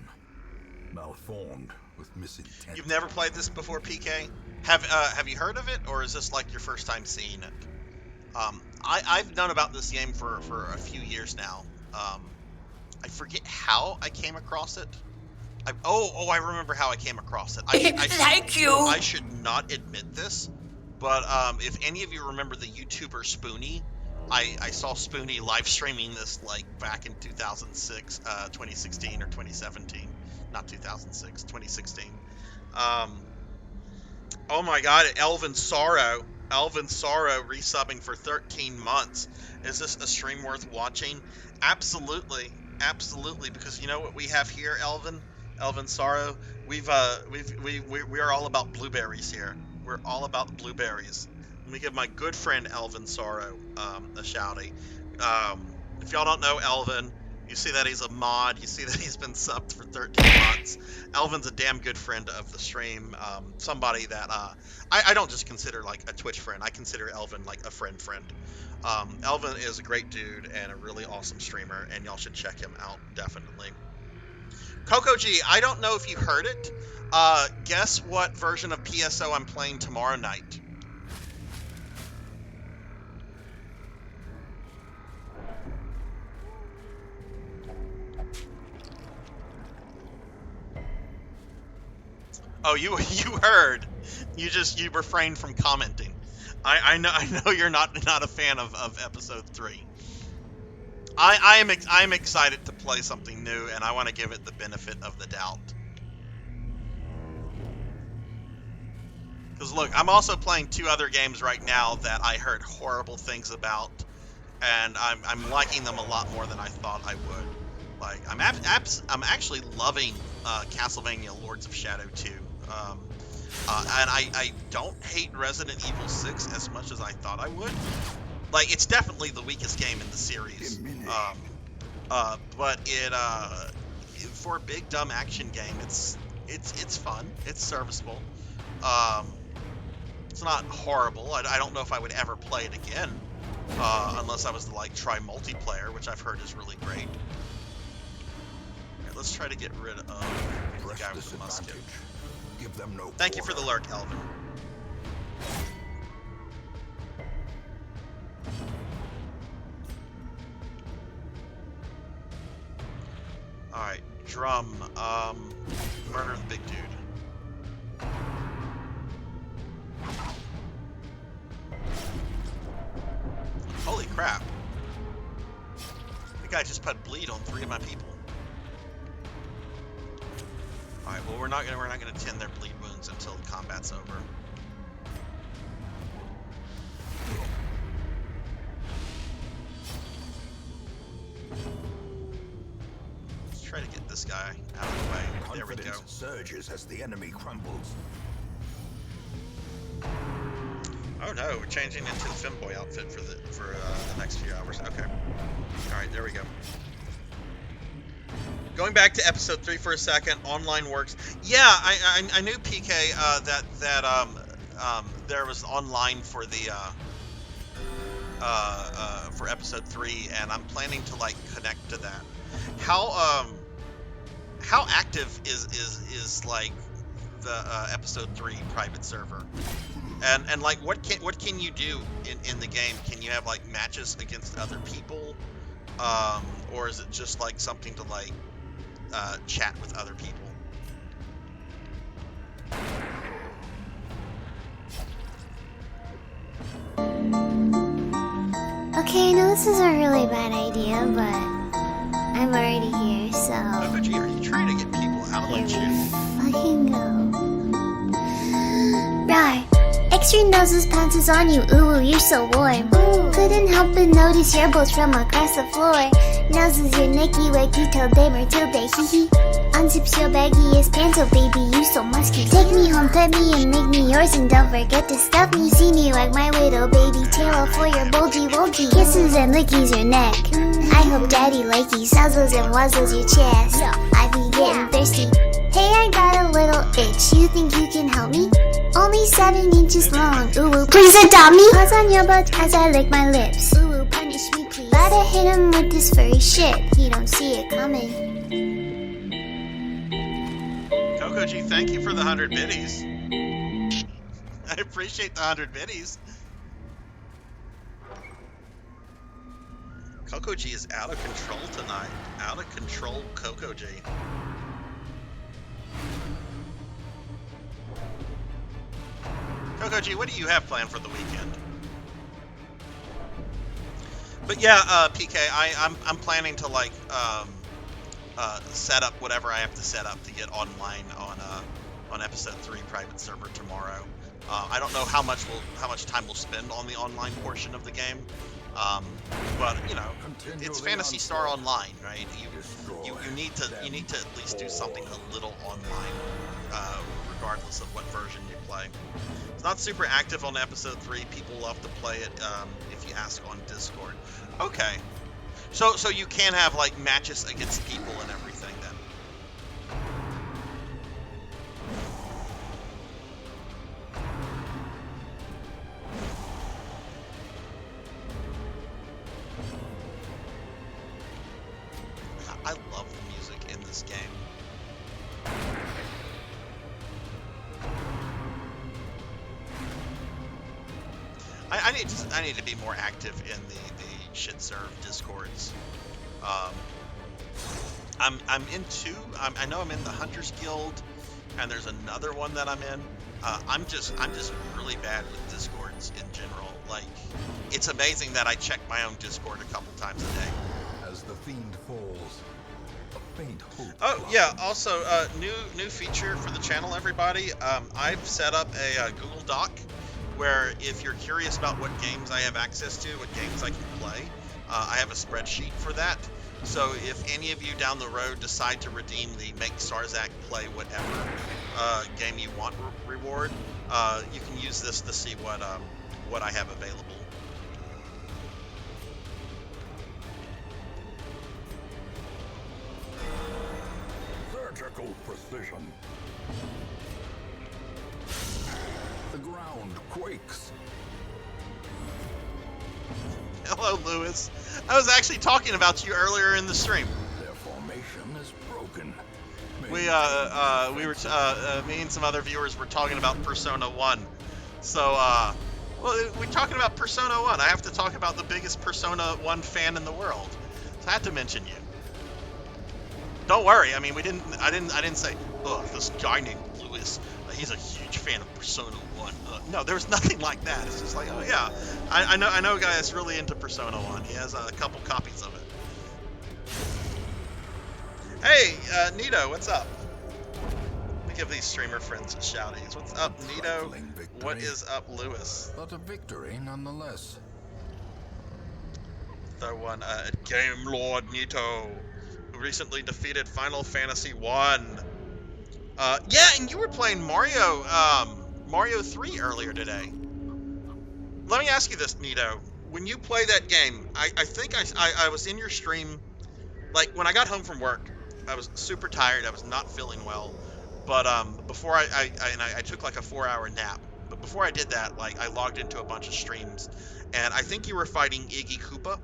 Malformed with misintent. You've never played this before, PK? Have you heard of it, or is this like your first time seeing it? I've known about this game for a few years now. I forget how I came across it. I remember how I came across it. Thank you. I should not admit this, but if any of you remember the YouTuber Spoonie, I saw Spoonie live streaming this like back in 2006, 2016 or 2017. Not 2006, 2016. Oh my god, Elvin Sorrow resubbing for 13 months. Is this a stream worth watching? Absolutely, because you know what we have here, Elvin Sorrow? We are all about blueberries here. We're all about blueberries. Let me give my good friend Elvin Sorrow a shouty. If y'all don't know Elvin, you see that he's a mod, you see that he's been subbed for 13 months. Elvin's a damn good friend of the stream. Somebody that I don't just consider like a Twitch friend, I consider Elvin like a friend. Elvin is a great dude and a really awesome streamer, and y'all should check him out, definitely. Coco G, I don't know if you heard it. Guess what version of PSO I'm playing tomorrow night? Oh, you heard. You refrained from commenting. I know you're not a fan of episode 3. I am excited to play something new, and I want to give it the benefit of the doubt. Because look, I'm also playing 2 other games right now that I heard horrible things about, and I'm liking them a lot more than I thought I would. Like I'm actually loving Castlevania Lords of Shadow 2. And I don't hate Resident Evil 6 as much as I thought I would. Like, it's definitely the weakest game in the series. But it for a big dumb action game, it's fun. It's serviceable. It's not horrible. I don't know if I would ever play it again, unless I was to like try multiplayer, which I've heard is really great. Alright, let's try to get rid of the guy with the musket. Give them no Thank you for the lurk, Elvin. Alright, drum, murder the big dude. Holy crap. The guy just put bleed on 3 of my people. Alright, well we're not gonna tend their bleed wounds until the combat's over. Let's try to get this guy out of the way. There we go. Confidence surges as the enemy crumbles. Oh no, we're changing into the femboy outfit for the next few hours. Okay. All right, there we go. Going back to episode 3 for a second, online works. Yeah, I knew PK that there was online for the for episode 3, and I'm planning to like connect to that. How active is like the episode 3 private server? And like what can you do in the game? Can you have like matches against other people? Or is it just like something to like chat with other people? Okay, I know this is a really bad idea, but I'm already here, so... Oh, but are you trying to get people out of like shit? Fucking go. Right. Extra noses pounces on you, ooh, you're so warm. Couldn't help but notice your bolts from across the floor. Noses your Nicky Wicky till day Matilda, hee hee. Unzips your baggiest pants, oh baby, you so musky. Take me home, pet me, and make me yours, and don't forget to stuff me. See me like my widow, baby, tail for your bulgy wulgy. Kisses and lickies your neck. I hope daddy likey, sazzles and wuzzles your chest. I be getting thirsty. Hey, I got a little itch, you think you can help me? Only 7 inches long, ooh, please adopt me. Pause on your butt as I lick my lips. Ooh, punish me please. Gotta hit him with this furry shit, he don't see it coming. Coco G, thank you for the 100 biddies. I appreciate the 100 biddies. Coco G is out of control tonight. Out of control, Coco G. Coco G, what do you have planned for the weekend? But yeah, PK, I'm planning to like set up whatever I have to set up to get online on episode 3 private server tomorrow. I don't know how much time we'll spend on the online portion of the game, but you know, it's Phantasy Star Online, right? You need to at least do something a little online, regardless of what version you play. It's not super active on episode 3. People love to play it if you ask on Discord. Okay, so you can have like matches against people and everything then. I love the music in this game. I need to be more active in the shit serve discords. I'm in 2. I know I'm in the Hunters Guild, and there's another one that I'm in. I'm just really bad with discords in general. Like, it's amazing that I check my own Discord a couple times a day. As the fiend falls, a faint hope. Oh yeah, also new feature for the channel, everybody. I've set up a Google Doc where if you're curious about what games I have access to, what games I can play, I have a spreadsheet for that. So if any of you down the road decide to redeem the Make Sarzac Play Whatever game you want reward, you can use this to see what I have available. Surgical precision. The ground quakes. Hello, Lewis. I was actually talking about you earlier in the stream. Their formation is broken. We were me and some other viewers were talking about Persona 1. So well, we're talking about Persona 1. I have to talk about the biggest Persona 1 fan in the world. So I had to mention you. Don't worry. I mean, I didn't say, oh, this guy named Lewis, he's a huge fan of Persona 1. No, there was nothing like that. It's just like, oh yeah, I know a guy that's really into Persona 1. He has a couple copies of it. Hey, Nito, what's up? Let me give these streamer friends shoutings. What's up, Nito? What is up, Lewis? But a victory nonetheless. Throw one at Game Lord Nito, who recently defeated Final Fantasy 1. Yeah, and you were playing Mario 3 earlier today. let me ask you this, Nito. When you play that game, I think I was in your stream, like when I got home from work, I was super tired. I was not feeling well. But before I took like a 4-hour nap. But before I did that, like I logged into a bunch of streams, and I think you were fighting Iggy Koopa.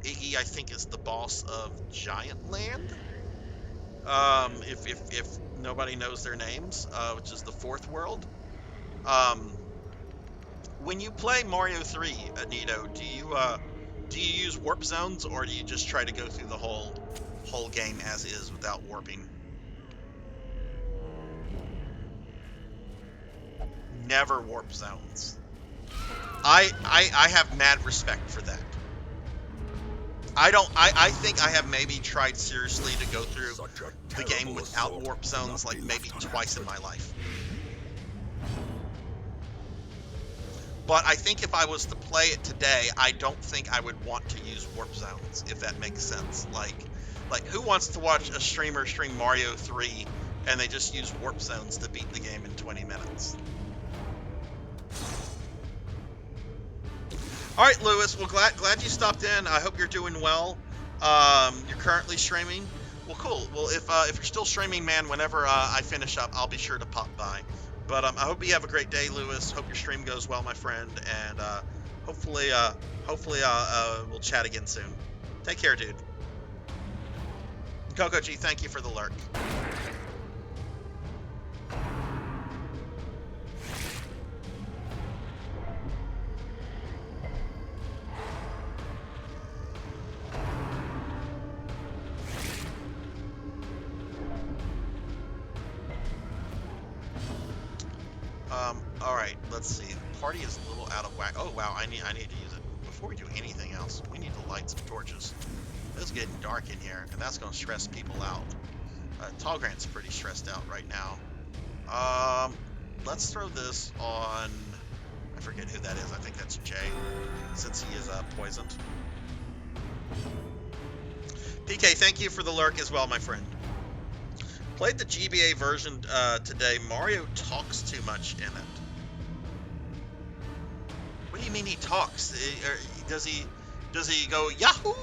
Iggy, I think, is the boss of Giant Land. If nobody knows their names, which is the fourth world. When you play Mario 3, Nito, do you use warp zones, or do you just try to go through the whole game as is without warping? Never warp zones. I have mad respect for that. I think I have maybe tried seriously to go through the game without warp zones like maybe twice in my life. But I think if I was to play it today, I don't think I would want to use warp zones, if that makes sense. Like who wants to watch a streamer stream Mario 3 and they just use warp zones to beat the game in 20 minutes? All right, Lewis. Well, glad you stopped in. I hope you're doing well. You're currently streaming. Well, cool. Well, if you're still streaming, man, whenever I finish up, I'll be sure to pop by. But I hope you have a great day, Lewis. Hope your stream goes well, my friend, and hopefully we'll chat again soon. Take care, dude. Coco G, thank you for the lurk. All right, let's see. The party is a little out of whack. Oh wow, I need to use it. Before we do anything else, we need to light some torches. It's getting dark in here, and that's gonna stress people out. Tallgrant's pretty stressed out right now. Let's throw this on. I forget who that is. I think that's Jay, since he is poisoned. PK, thank you for the lurk as well, my friend. Played the GBA version today. Mario talks too much in it. What do you mean he talks? Does he go Yahoo?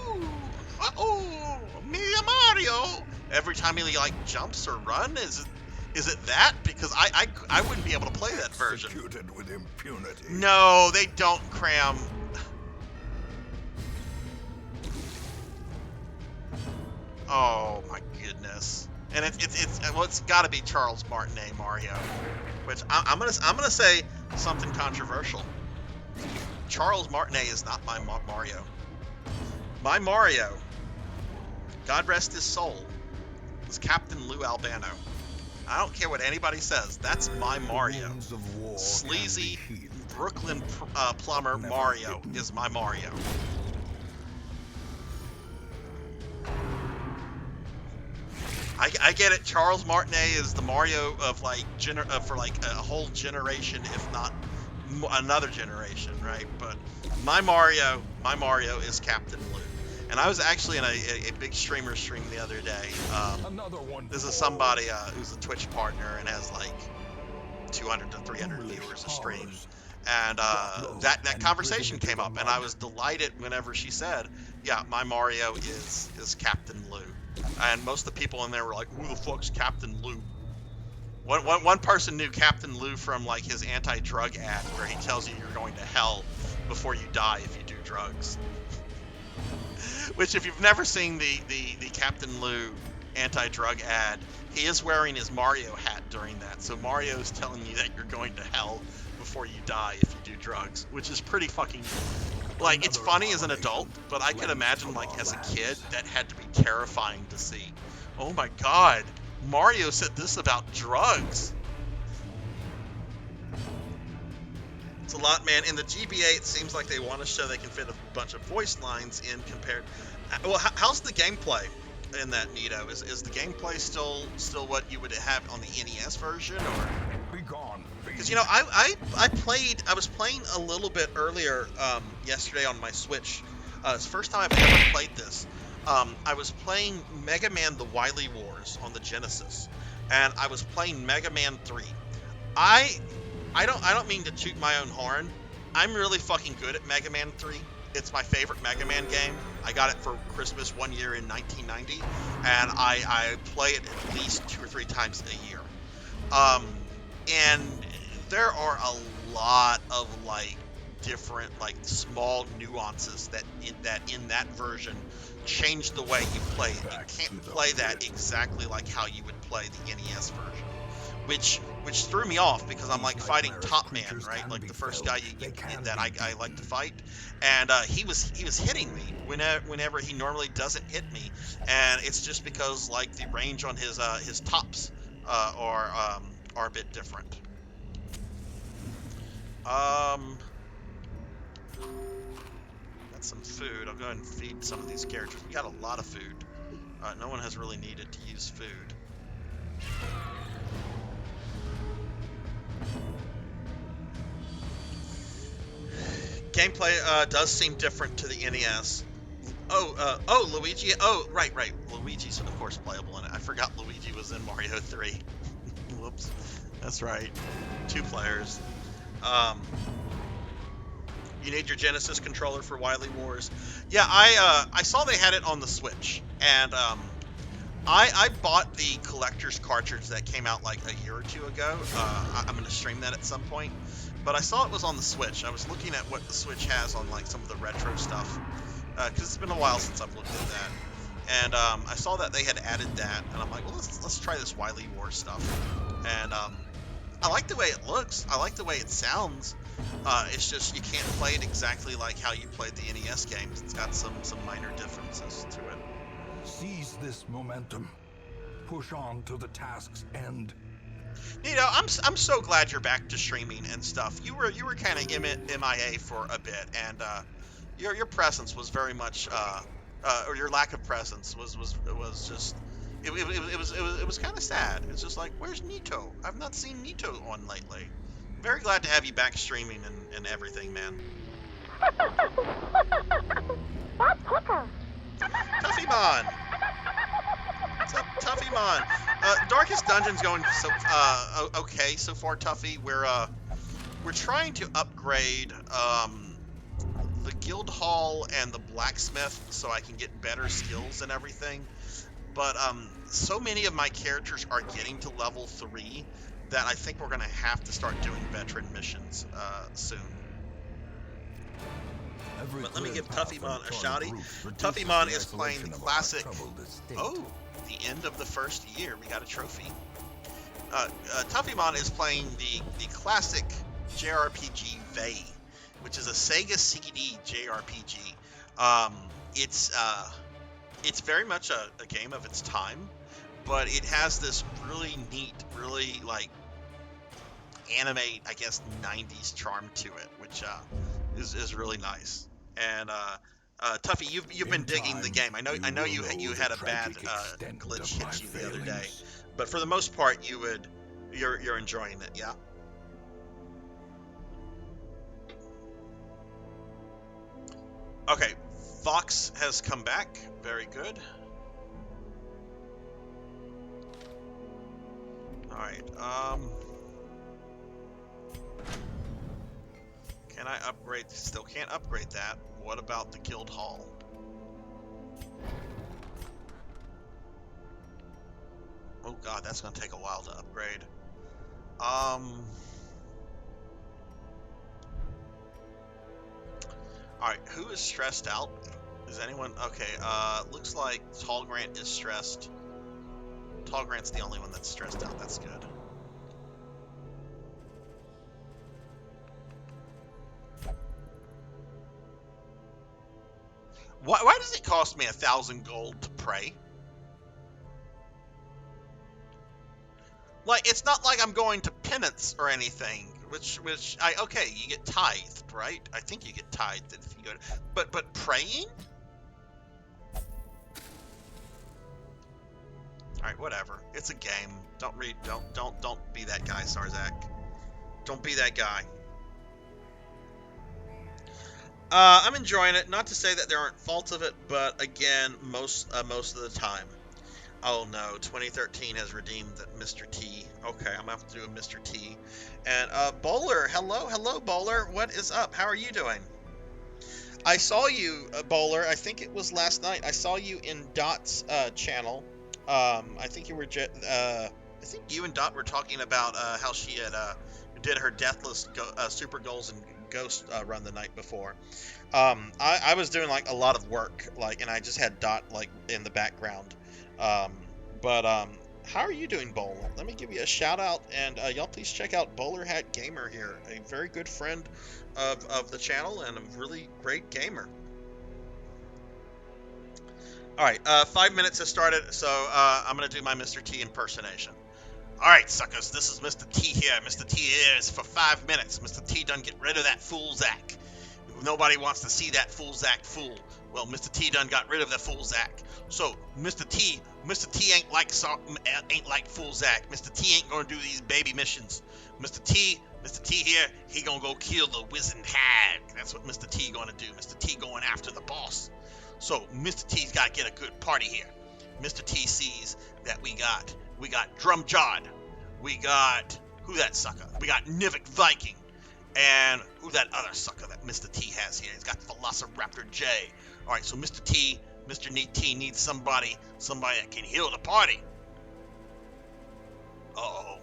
Uh-oh, me Mario? Every time he like jumps or run? Is it that? Because I wouldn't be able to play that version. Executed with impunity. No, they don't cram. Oh my goodness. And it's got to be Charles Martinet Mario, which I'm gonna say something controversial. Charles Martinet is not my Mario. My Mario, God rest his soul, was Captain Lou Albano. I don't care what anybody says. That's my Mario. Sleazy Brooklyn plumber Mario is my Mario. I get it. Charles Martinet is the Mario of like for like a whole generation, if not another generation, right? But my Mario is Captain Lou. And I was actually in a big streamer stream the other day. This is somebody who's a Twitch partner and has like 200 to 300 viewers a stream. And that conversation came up, and I was delighted whenever she said, "Yeah, my Mario is Captain Lou." And most of the people in there were like, "Who the fuck's Captain Lou?" One person knew Captain Lou from like his anti-drug ad, where he tells you you're going to hell before you die if you do drugs. Which, if you've never seen the Captain Lou anti-drug ad, he is wearing his Mario hat during that. So Mario's telling you that you're going to hell before you die if you do drugs, which is pretty fucking, like, it's funny as an adult, but I could imagine, like, as a kid, that had to be terrifying to see. Oh my god, Mario said this about drugs. It's a lot, man. In the GBA, it seems like they want to show they can fit a bunch of voice lines in compared. Well, how's the gameplay in that, Nito? Is the gameplay still what you would have on the NES version, or? Be gone. Because, you know, I was playing a little bit earlier yesterday on my Switch. It's the first time I've ever played this. I was playing Mega Man: The Wily Wars on the Genesis, and I was playing Mega Man 3. I I don't mean to toot my own horn. I'm really fucking good at Mega Man 3. It's my favorite Mega Man game. I got it for Christmas one year in 1990, and I play it at least 2 or 3 times a year. And there are a lot of like different like small nuances that in that version change the way you play it. You can't play that exactly like how you would play the NES version. Which threw me off because I'm like fighting Top Man, right? Like the first guy that I like to fight, and he was hitting me whenever he normally doesn't hit me, and it's just because like the range on his tops are a bit different. Got some food. I'll go ahead and feed some of these characters. We got a lot of food. No one has really needed to use food. Gameplay does seem different to the NES. Oh, Luigi. Oh, right. Luigi's of course playable in it. I forgot Luigi was in Mario 3. Whoops. That's right. 2 players. You need your Genesis controller for Wily Wars. Yeah, I saw they had it on the Switch, and I bought the collector's cartridge that came out like a year or 2 ago. I'm gonna stream that at some point. But I saw it was on the Switch. I was looking at what the Switch has on like some of the retro stuff, because it's been a while since I've looked at that. And I saw that they had added that, and I'm like, well, let's try this Wily War stuff. And I like the way it looks. I like the way it sounds. It's just you can't play it exactly like how you played the NES games. It's got some minor differences to it. Seize this momentum. Push on to the task's end. You know, I'm so glad you're back to streaming and stuff. You were kind of MIA for a bit, and your presence was very much, or your lack of presence was just it was kind of sad. It's just like, where's Nito? I've not seen Nito on lately. Very glad to have you back streaming and everything, man. Tuffymon! What's up, Tuffymon? Darkest Dungeon's going so okay so far, Tuffy. We're trying to upgrade the guild hall and the blacksmith so I can get better skills and everything. But so many of my characters are getting to level 3 that I think we're gonna have to start doing veteran missions soon. But let me give Tuffymon a shouty. Tuffymon is playing the classic. Oh, the end of the first year, we got a trophy. Tuffymon is playing the classic JRPG Vey, which is a Sega CD JRPG. It's very much a game of its time, but it has this really neat, really like anime, I guess, 90s charm to it, which is really nice. And Tuffy, you've been digging the game. I know you had a bad glitch hit you the other day, but for the most part you're enjoying it, yeah. Okay, Fox has come back. Very good. All right. Can I upgrade? Still can't upgrade that. What about the guild hall? Oh god, that's gonna take a while to upgrade. Alright, who is stressed out? Is anyone? Okay, looks like Tall Grant is stressed. Tall Grant's the only one that's stressed out. That's good. Why does it cost me 1,000 gold to pray? Like, it's not like I'm going to penance or anything, which okay, you get tithed, right? I think you get tithed if you go to, but praying? Alright, whatever. It's a game. Don't be that guy, Sarzac. Don't be that guy. I'm enjoying it. Not to say that there aren't faults of it, but again, most of the time. Oh no, 2013 has redeemed Mr. T. Okay, I'm gonna have to do a Mr. T. And Bowler, hello Bowler. What is up? How are you doing? I saw you, Bowler. I think it was last night. I saw you in Dot's channel. I think you were. I think you and Dot were talking about how she had did her deathless super goals and ghost run the night before. I was doing like a lot of work, like, and I just had Dot like in the background. But how are you doing, Bowler? Let me give you a shout out, and y'all please check out Bowler Hat Gamer here, a very good friend of the channel and a really great gamer. All right, 5 minutes has started, so I'm gonna do my Mr. T impersonation. All right, suckers, this is Mr. T here. Mr. T here is for 5 minutes. Mr. T done get rid of that fool Zach. Nobody wants to see that fool Zach fool. Well, Mr. T done got rid of the fool Zach. So Mr. T ain't like fool Zach. Mr. T ain't gonna do these baby missions. Mr. T here, he gonna go kill the wizened hag. That's what Mr. T gonna do. Mr. T going after the boss. So Mr. T's gotta get a good party here. Mr. T sees that we got Drumjod. We got who that sucker? We got Nivik Viking. And who that other sucker that Mr. T has here? He's got Velociraptor J. All right, so Mr. T needs somebody that can heal the party. Uh-oh.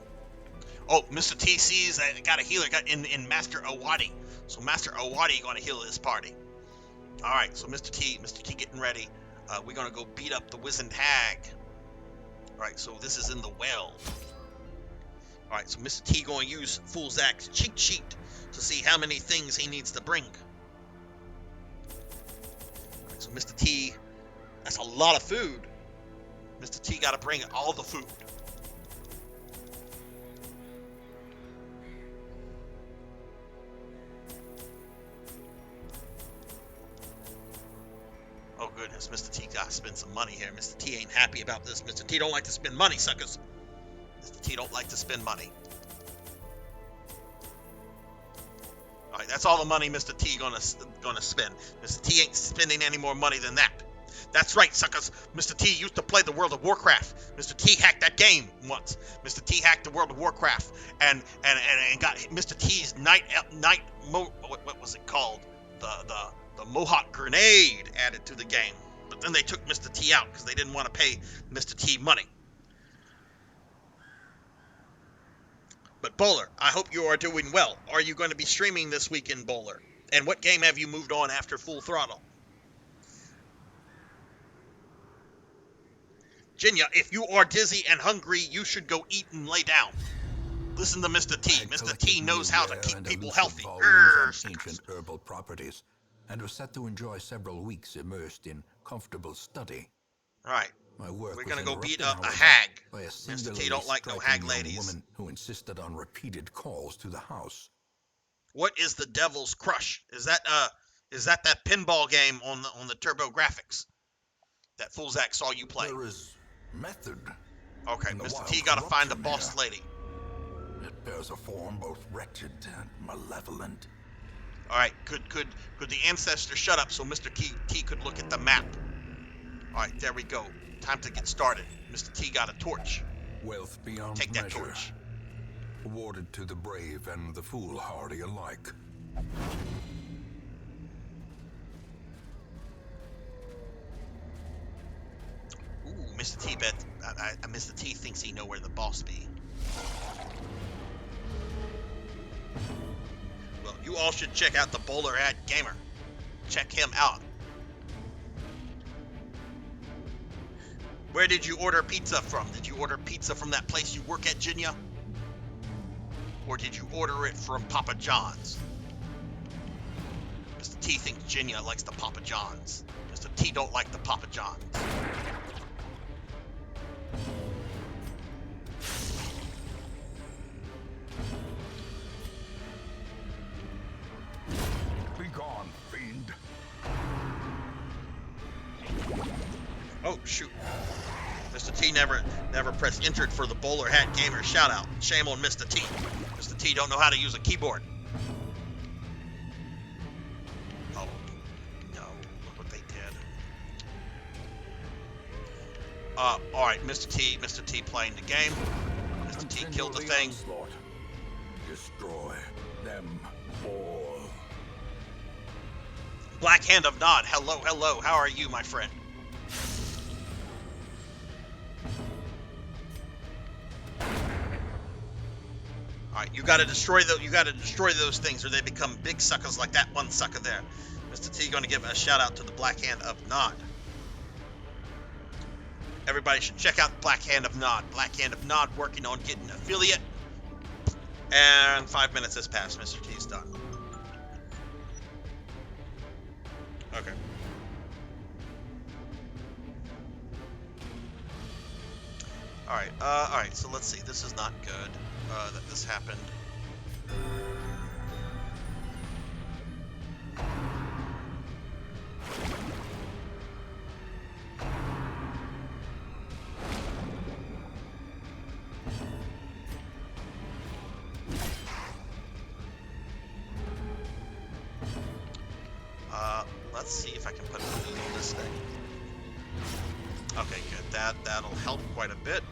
Oh, Mr. T sees that got a healer in Master Awadi. So Master Awadi going to heal this party. All right, so Mr. T getting ready. We're going to go beat up the wizened hag. All right, so this is in the well. All right, so Mr. T going to use Fool Zach's cheat sheet to see how many things he needs to bring. All right, so Mr. T, that's a lot of food. Mr. T got to bring all the food. Oh goodness, Mr. T got to spend some money here. Mr. T ain't happy about this. Mr. T don't like to spend money, suckers. Mr. T don't like to spend money. All right, that's all the money Mr. T gonna spend. Mr. T ain't spending any more money than that. That's right, suckers. Mr. T used to play the World of Warcraft. Mr. T hacked that game once. Mr. T hacked the World of Warcraft and got Mr. T's what was it called? The Mohawk grenade added to the game. But then they took Mr. T out because they didn't want to pay Mr. T money. But Bowler, I hope you are doing well. Are you going to be streaming this weekend, Bowler? And what game have you moved on after Full Throttle? Jinya, if you are dizzy and hungry, you should go eat and lay down. Listen to Mr. T. Mr. T knows how to keep people healthy. Ancient herbal properties, and was set to enjoy several weeks immersed in comfortable study. All right. We're gonna go beat up a hag. By a Mr. T don't like no hag ladies. Woman who insisted on repeated calls to the house. What is the Devil's Crush? Is that that pinball game on the Turbo Graphics that Fool Zach saw you play? There is method. Okay, Mr. T gotta find the boss lady. It bears a form both wretched and malevolent. All right, could the ancestor shut up so Mr. T could look at the map? All right, there we go. Time to get started. Mr. T got a torch. Wealth beyond Take that measure, torch. awarded to the brave and the foolhardy alike. Ooh, Mr. T Mr. T thinks he know where the boss be. Well, you all should check out the Bowler Hat Gamer. Check him out. Where did you order pizza from? Did you order pizza from that place you work at, Jinya? Or did you order it from Papa John's? Mr. T thinks Jinya likes the Papa John's. Mr. T don't like the Papa John's. Be gone, fiend. Oh, shoot. Mr. T never pressed entered for the Bowler Hat Gamer shout out. Shame on Mr. T. Mr. T don't know how to use a keyboard. Oh, no. Look what they did. Alright, Mr. T playing the game. Mr. T killed the thing. Onslaught. Destroy them all. Black Hand of Nod, hello, hello, how are you, my friend? Alright, you gotta destroy those things or they become big suckers like that one sucker there. Mr. T gonna give a shout out to the Black Hand of Nod. Everybody should check out Black Hand of Nod. Black Hand of Nod working on getting an affiliate. And 5 minutes has passed. Mr. T's done. Okay. Alright, so let's see. This is not good that this happened. Let's see if I can put food on this thing. Okay, good. That'll help quite a bit.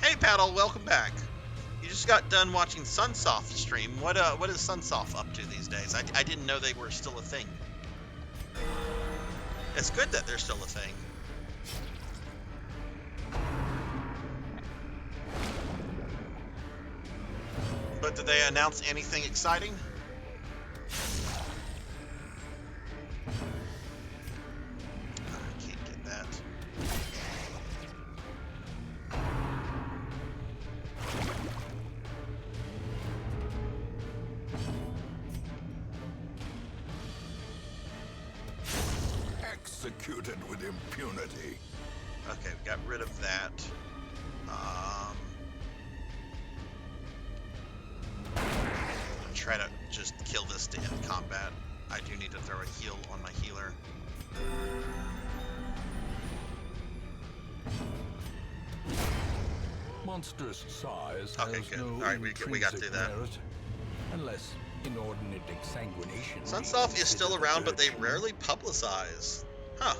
Hey, Paddle, welcome back. You just got done watching Sunsoft stream. What is Sunsoft up to these days? I didn't know they were still a thing. It's good that they're still a thing. But did they announce anything exciting? Executed with impunity. Okay, we got rid of that. I'm try to just kill this to end combat. I do need to throw a heal on my healer. Monstrous size Okay, has good. no Alright, we got to do that. merit, unless inordinate exsanguination. Sunsoft is still around, but they rarely publicize. Huh.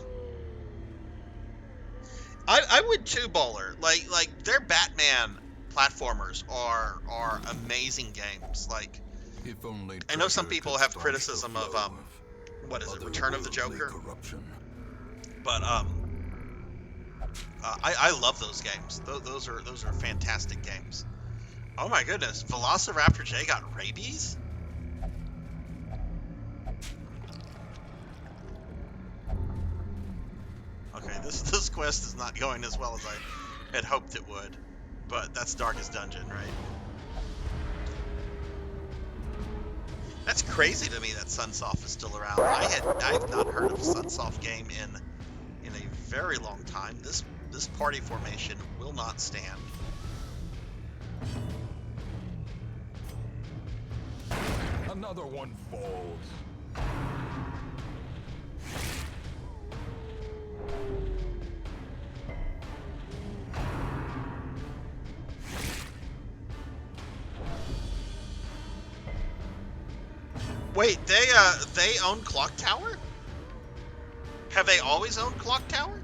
I would too, Bowler. Like their Batman platformers are amazing games. Like, If only I know some treasure people could have staunch criticism the of flow what is it, otherworldly Return of the Joker? corruption. But I love those games. Those are fantastic games. Oh my goodness, Velociraptor J got rabies? Okay, this quest is not going as well as I had hoped it would, but that's Darkest Dungeon, right? That's crazy to me that Sunsoft is still around. I've not heard of a Sunsoft game in a very long time. This party formation will not stand. Another one falls. Wait, they own Clock Tower? Have they always owned Clock Tower?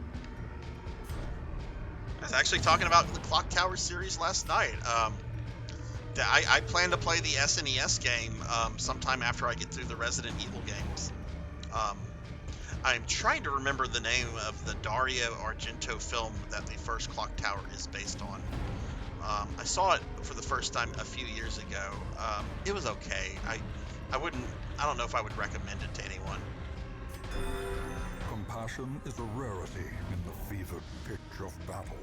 I was actually talking about the Clock Tower series last night. I plan to play the SNES game sometime after I get through the Resident Evil games. I'm trying to remember the name of the Dario Argento film that the first Clock Tower is based on. I saw it for the first time a few years ago. It was okay. I don't know if I would recommend it to anyone. Compassion is a rarity in the fevered pitch of battle.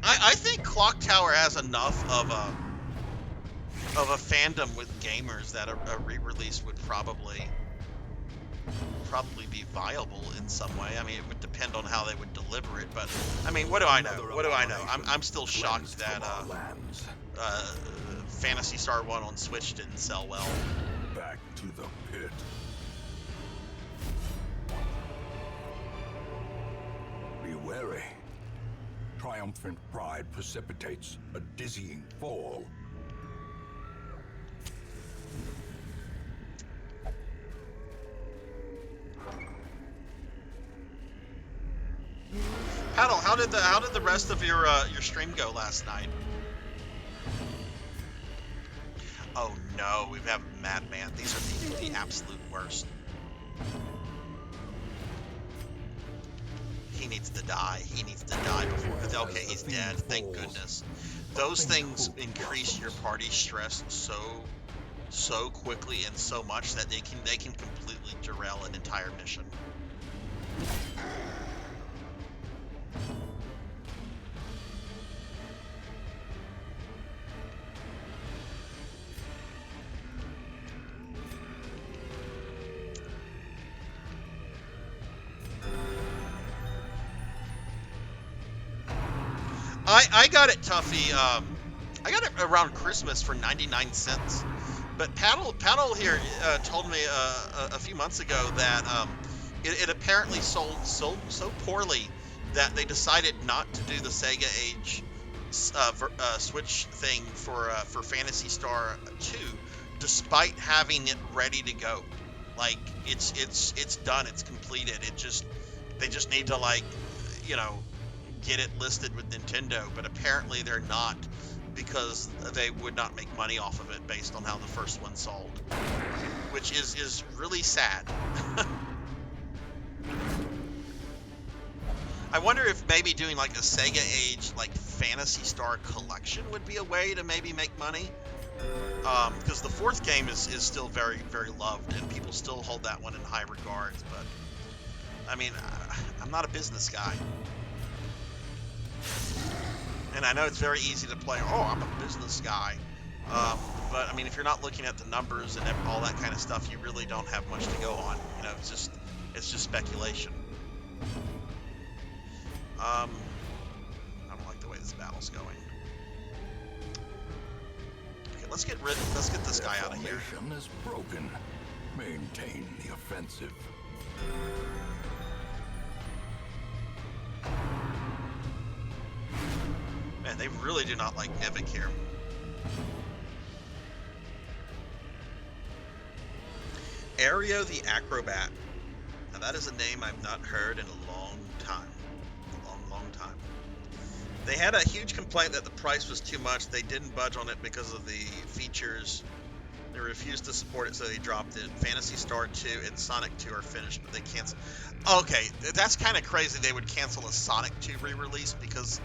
I think Clock Tower has enough of a fandom with gamers that a re-release would probably be viable in some way. I mean, it would depend on how they would deliver it, but I mean, what do I know? What do I know? I'm still shocked that Phantasy Star 1 on Switch didn't sell well. Back to the pit. Be wary. Triumphant pride precipitates a dizzying fall. how did the rest of your stream go last night? Oh no, we have Madman. These are the absolute worst. He needs to die. He needs to die before. Okay, he's dead. Thank goodness. Those things increase your party stress so quickly and so much that they can completely derail an entire mission. I got it, Tuffy. I got it around Christmas for 99 cents. But Paddle here told me a few months ago that it apparently sold so poorly that they decided not to do the Sega Age Switch thing for Phantasy Star 2, despite having it ready to go. Like it's done, it's completed. They just need to, like, you know, get it listed with Nintendo, but apparently they're not, because they would not make money off of it based on how the first one sold, which is really sad. I wonder if maybe doing like a Sega Age like Phantasy Star collection would be a way to maybe make money, because the fourth game is still very, very loved and people still hold that one in high regards. But I mean, I'm not a business guy. And I know it's very easy to play, oh, I'm a business guy. But, I mean, if you're not looking at the numbers and all that kind of stuff, you really don't have much to go on. You know, it's just speculation. I don't like the way this battle's going. Okay, let's get this guy out of here. Formation is broken. Maintain the offensive. Man, they really do not like Evic here. Aereo the Acrobat. Now that is a name I've not heard in a long time. A long time. They had a huge complaint that the price was too much. They didn't budge on it because of the features. They refused to support it, so they dropped it. Phantasy Star 2 and Sonic 2 are finished, but they canceled. Okay, that's kind of crazy they would cancel a Sonic 2 re-release, because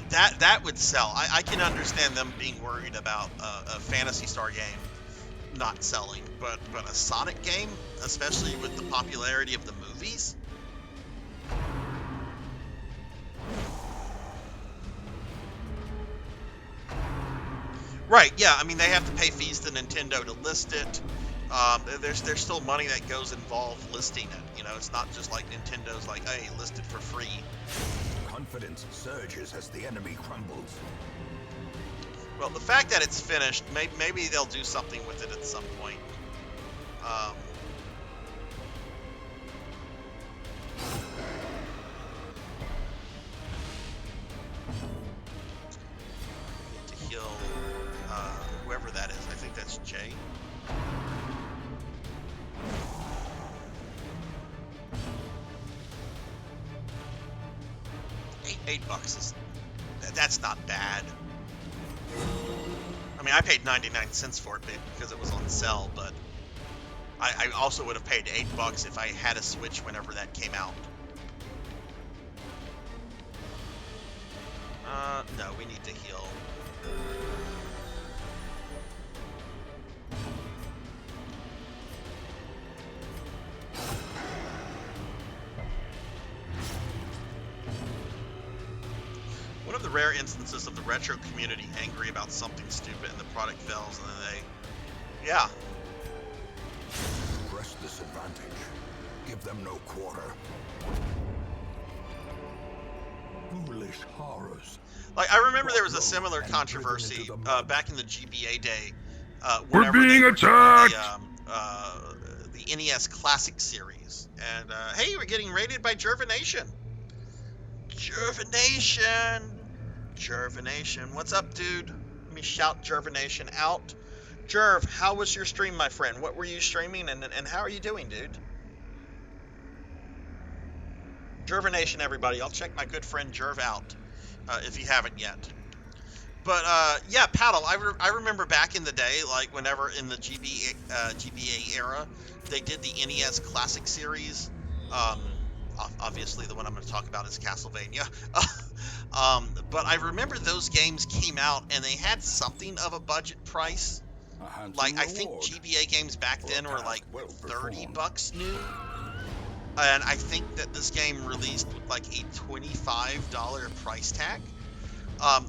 that would sell. I can understand them being worried about a Phantasy Star game not selling, but a Sonic game, especially with the popularity of the movies. Right, yeah, I mean, they have to pay fees to Nintendo to list it. There's still money that goes involved listing it. You know, it's not just like Nintendo's like, hey, list it for free. Confidence surges as the enemy crumbles. Well, the fact that it's finished, maybe they'll do something with it at some point. To heal whoever that is. I think that's Jay. $8 is, that's not bad. I mean, I paid 99 cents for it because it was on sale, but I also would have paid $8 if I had a Switch whenever that came out. No, we need to heal. One of the rare instances of the retro community angry about something stupid and the product fails, and then they... Yeah. Press this advantage. Give them no quarter. Foolish horrors. Like, I remember there was a similar controversy back in the GBA day. We're being attacked! The NES Classic series. And, hey, we're getting raided by Jervination. Jervination. What's up, dude? Let me shout Jervination out. Jerv, how was your stream, my friend? What were you streaming, and how are you doing, dude? Jervination, everybody. I'll check my good friend Jerv out if you haven't yet. But yeah, Paddle. I remember back in the day, like whenever in the GBA era, they did the NES Classic series. Um, Obviously, the one I'm going to talk about is Castlevania. But I remember those games came out and they had something of a budget price. Like I think GBA games back then were like $30 new. And I think that this game released with like a $25 price tag.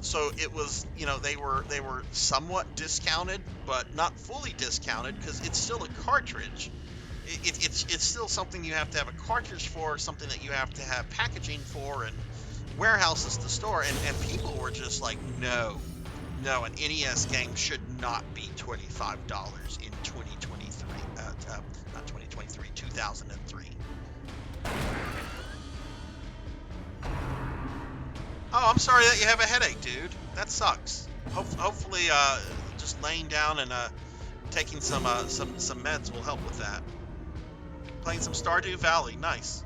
So it was, you know, they were somewhat discounted, but not fully discounted because it's still a cartridge. It's still something you have to have a cartridge for, something that you have to have packaging for, and warehouses to store. And people were just like, no, an NES game should not be $25 in 2023. Not 2023, 2003. Oh, I'm sorry that you have a headache, dude. That sucks. Hopefully, just laying down and taking some meds will help with that. Playing some Stardew Valley, nice.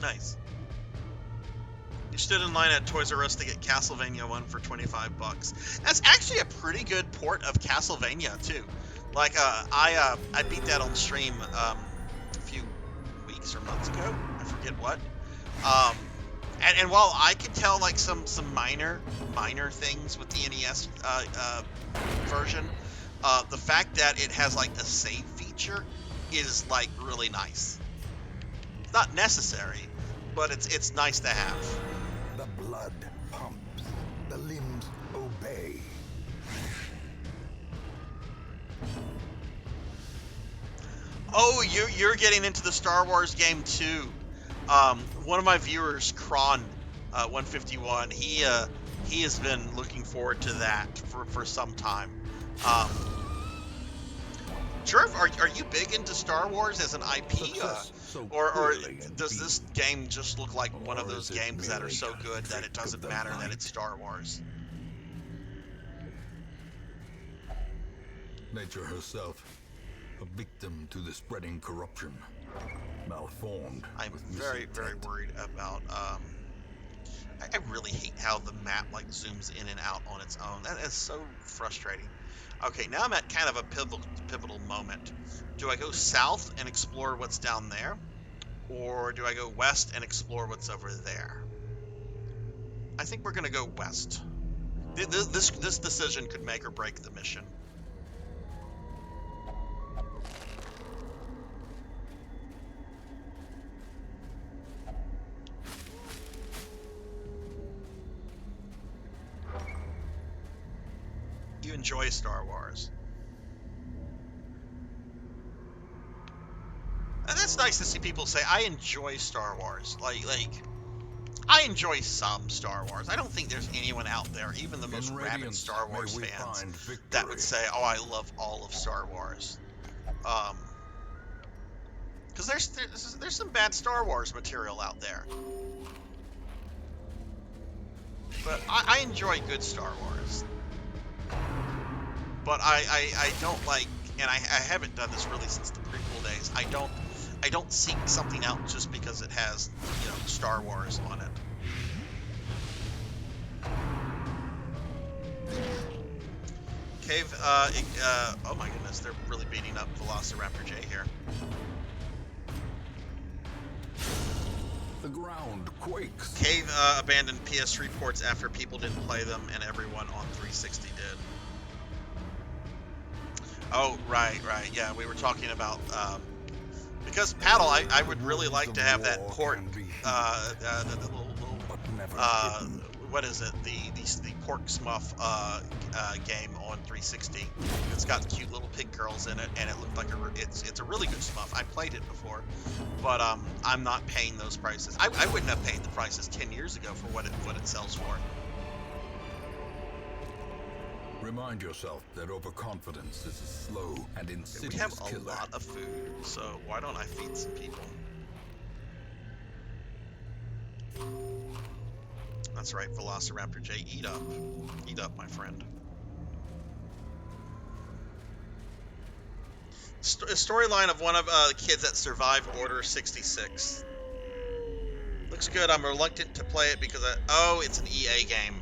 Nice. You stood in line at Toys R Us to get Castlevania 1 for $25. That's actually a pretty good port of Castlevania too. Like, I beat that on stream a few weeks or months ago. I forget what. And while I could tell like some minor things with the NES version, the fact that it has like a save feature is like really nice. It's not necessary, but it's nice to have. The blood pumps, the limbs obey. Oh, you're getting into the Star Wars game too. One of my viewers, Kron 151, he has been looking forward to that for some time. Jerv, are you big into Star Wars as an IP, or does this game just look like one of those games that are so good that it doesn't matter that it's Star Wars? Nature herself, a victim to the spreading corruption, malformed. I'm very worried about. I really hate how the map like zooms in and out on its own. That is so frustrating. Okay, now I'm at kind of a pivotal moment. Do I go south and explore what's down there, or do I go west and explore what's over there? I think we're gonna go west. This decision could make or break the mission. You enjoy Star Wars. And that's nice to see people say, I enjoy Star Wars. Like, I enjoy some Star Wars. I don't think there's anyone out there, even the most rabid Star Wars fans, that would say, oh, I love all of Star Wars. Because there's some bad Star Wars material out there. But I enjoy good Star Wars. But I don't like, and I haven't done this really since the prequel days. I don't seek something out just because it has, you know, Star Wars on it. Cave, oh my goodness, they're really beating up Velociraptor J here. The ground quakes. Cave abandoned PS3 ports after people didn't play them, and everyone on 360 did. Oh, right, yeah, we were talking about, because Paddle, I would really like to have that port, the little what is it, the Pork Smuff, game on 360. It's got cute little pig girls in it, and it looked like it's a really good Smuff. I played it before, but, I'm not paying those prices. I wouldn't have paid the prices 10 years ago for what it sells for. Remind yourself that overconfidence is a slow and insidious We have a killer. lot of food, so why don't I feed some people? That's right, Velociraptor J, eat up, my friend. Storyline of one of the kids that survived Order 66. looks good. I'm reluctant to play it because oh, it's an EA game.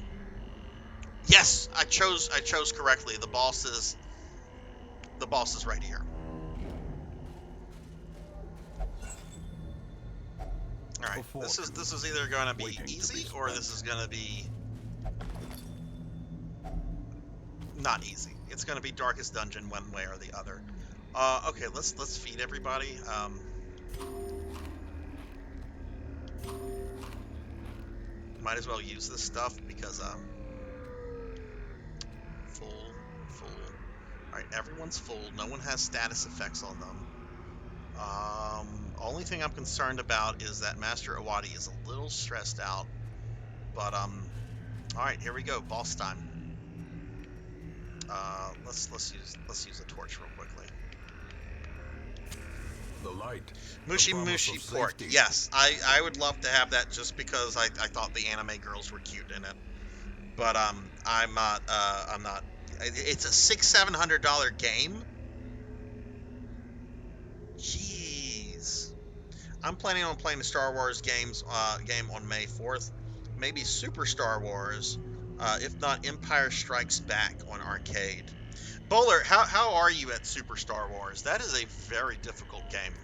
Yes, I chose correctly. The boss is right here. All right, this is either going to be easy or this is going to be not easy. It's going to be darkest dungeon one way or the other. Okay, let's feed everybody. Might as well use this stuff because full. All right, everyone's full. No one has status effects on them. Only thing I'm concerned about is that Master Awadi is a little stressed out. But all right, here we go. Boss time. Let's use a torch real quickly. The light. Mushy Mushy Pork. Yes, I would love to have that just because I thought the anime girls were cute in it. But I'm not. It's a $600-700 game. Jeez. I'm planning on playing the Star Wars game on May 4th. Maybe Super Star Wars. If not, Empire Strikes Back on arcade. Bowler, how are you at Super Star Wars? That is a very difficult game.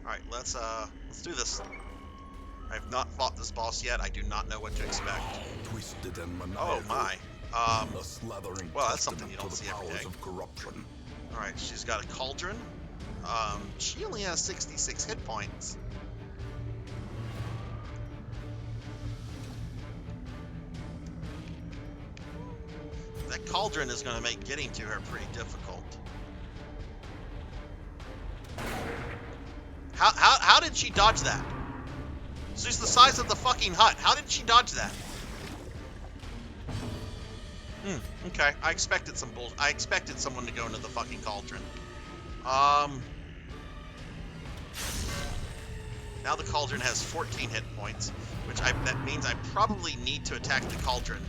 All right, let's do this. I have not fought this boss yet. I do not know what to expect. Twisted and Oh my. well, that's something you don't see every day. All right, she's got a cauldron. She only has 66 hit points. That cauldron is going to make getting to her pretty difficult. How did she dodge that? She's the size of the fucking hut. How did she dodge that? Okay. I expected I expected someone to go into the fucking cauldron. Now the cauldron has 14 hit points, which that means I probably need to attack the cauldron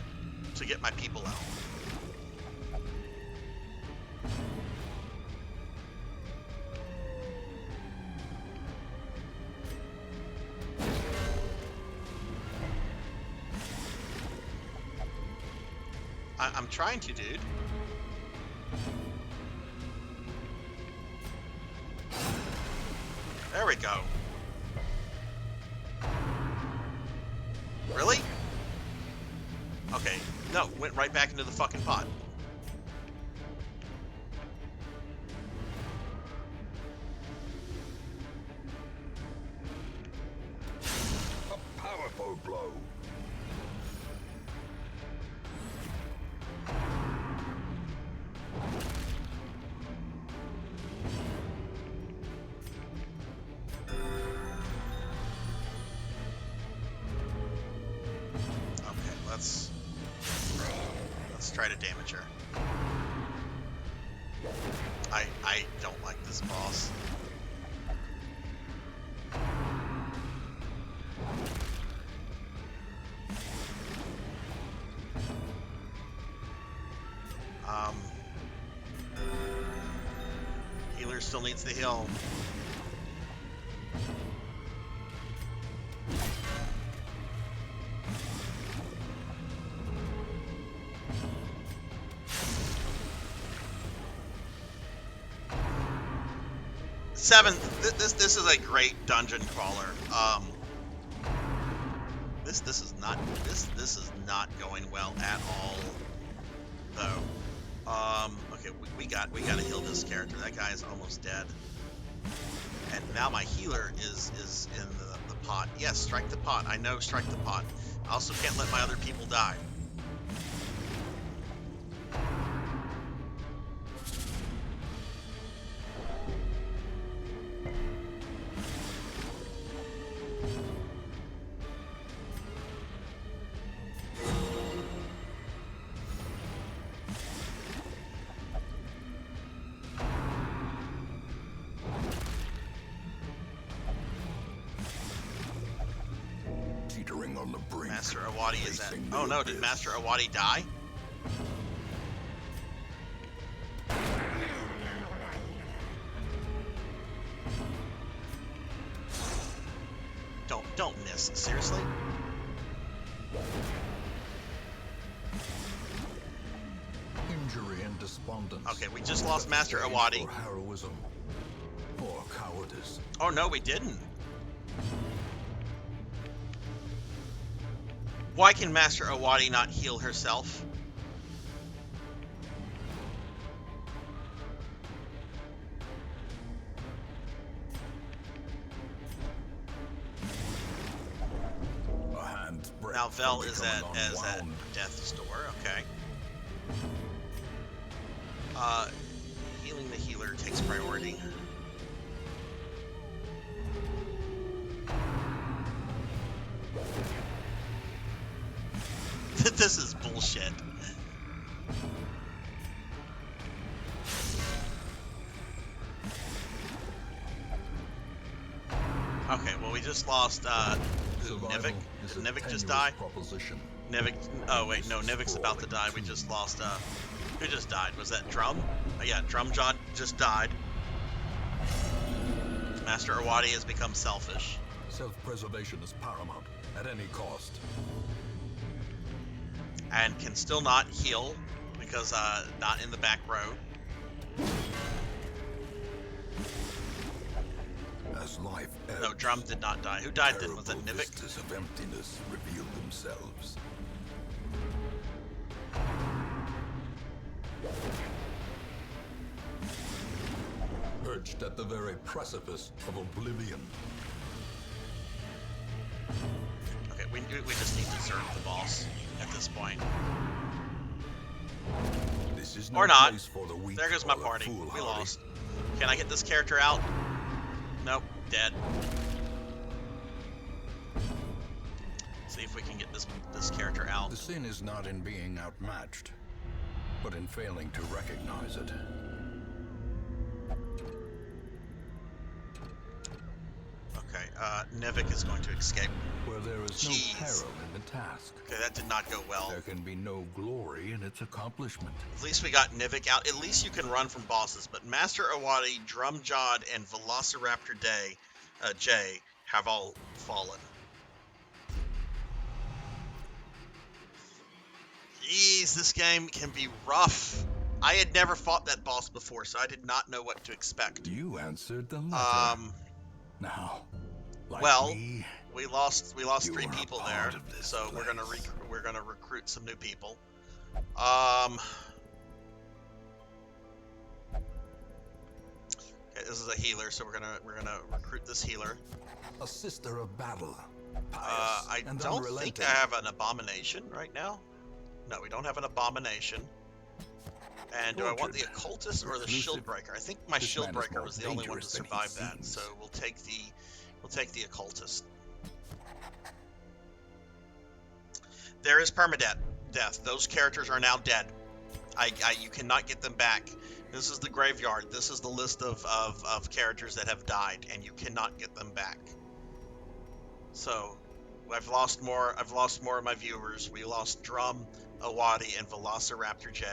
to get my people out. I'm trying to, dude. There we go. Really? Okay. No, went right back into the fucking pot. A powerful blow. Let's try to damage her. I don't like this boss. Healer still needs the heal. This is a great dungeon crawler. This is not going well at all, though. Okay, we gotta heal this character. That guy is almost dead. And now my healer is in the pot. Yes, strike the pot. I know, strike the pot. I also can't let my other people die. On the brink. Master Awadi is at... Oh no, did Master Awadi die? don't miss. Seriously? Injury and despondence. Okay, we just lost Master Awadi. Or heroism. Or cowardice. Oh no, we didn't. Why can Master Awadi not heal herself? Now Vel is at death's door. Okay. Healing the healer takes priority. This is bullshit. Okay, well we just lost Nivik. Did Nivik just die? Nivik. Oh wait, no, Nivik's about to die. We just lost. Who just died? Was that Drum? Yeah, Drumjaw just died. Master Awadi has become selfish. Self-preservation is paramount at any cost. And can still not heal because not in the back row. As life ebbs, no, Drum did not die. Who died then? Was that Nivik? Vistas of emptiness reveal themselves. Perched at the very precipice of oblivion. Okay, we just need to serve the boss at this point. This is or not. For the weak there goes my party. We lost. Can I get this character out? Nope, dead. See if we can get this character out. The sin is not in being outmatched, but in failing to recognize it. Okay, Nivik is going to escape. Where there is no peril in the task. Okay, that did not go well. There can be no glory in its accomplishment. At least we got Nivik out. At least you can run from bosses. But Master Awadi, Drumjawed, and Velociraptor J have all fallen. Jeez, this game can be rough. I had never fought that boss before, so I did not know what to expect. You answered the letter. Now, like well, me, we lost 3 people there, so we're gonna recruit some new people. Okay, this is a healer, so we're gonna recruit this healer. A sister of battle. I don't think I have an abomination right now. No, we don't have an abomination. And do I want the occultist or the shield breaker? I think my shield breaker was the only one to survive that, so we'll take the occultist. There is permadeath. Those characters are now dead. You cannot get them back. This is the graveyard. This is the list of characters that have died, and you cannot get them back. So I've lost more of my viewers. We lost Drum, Awadi, and Velociraptor J.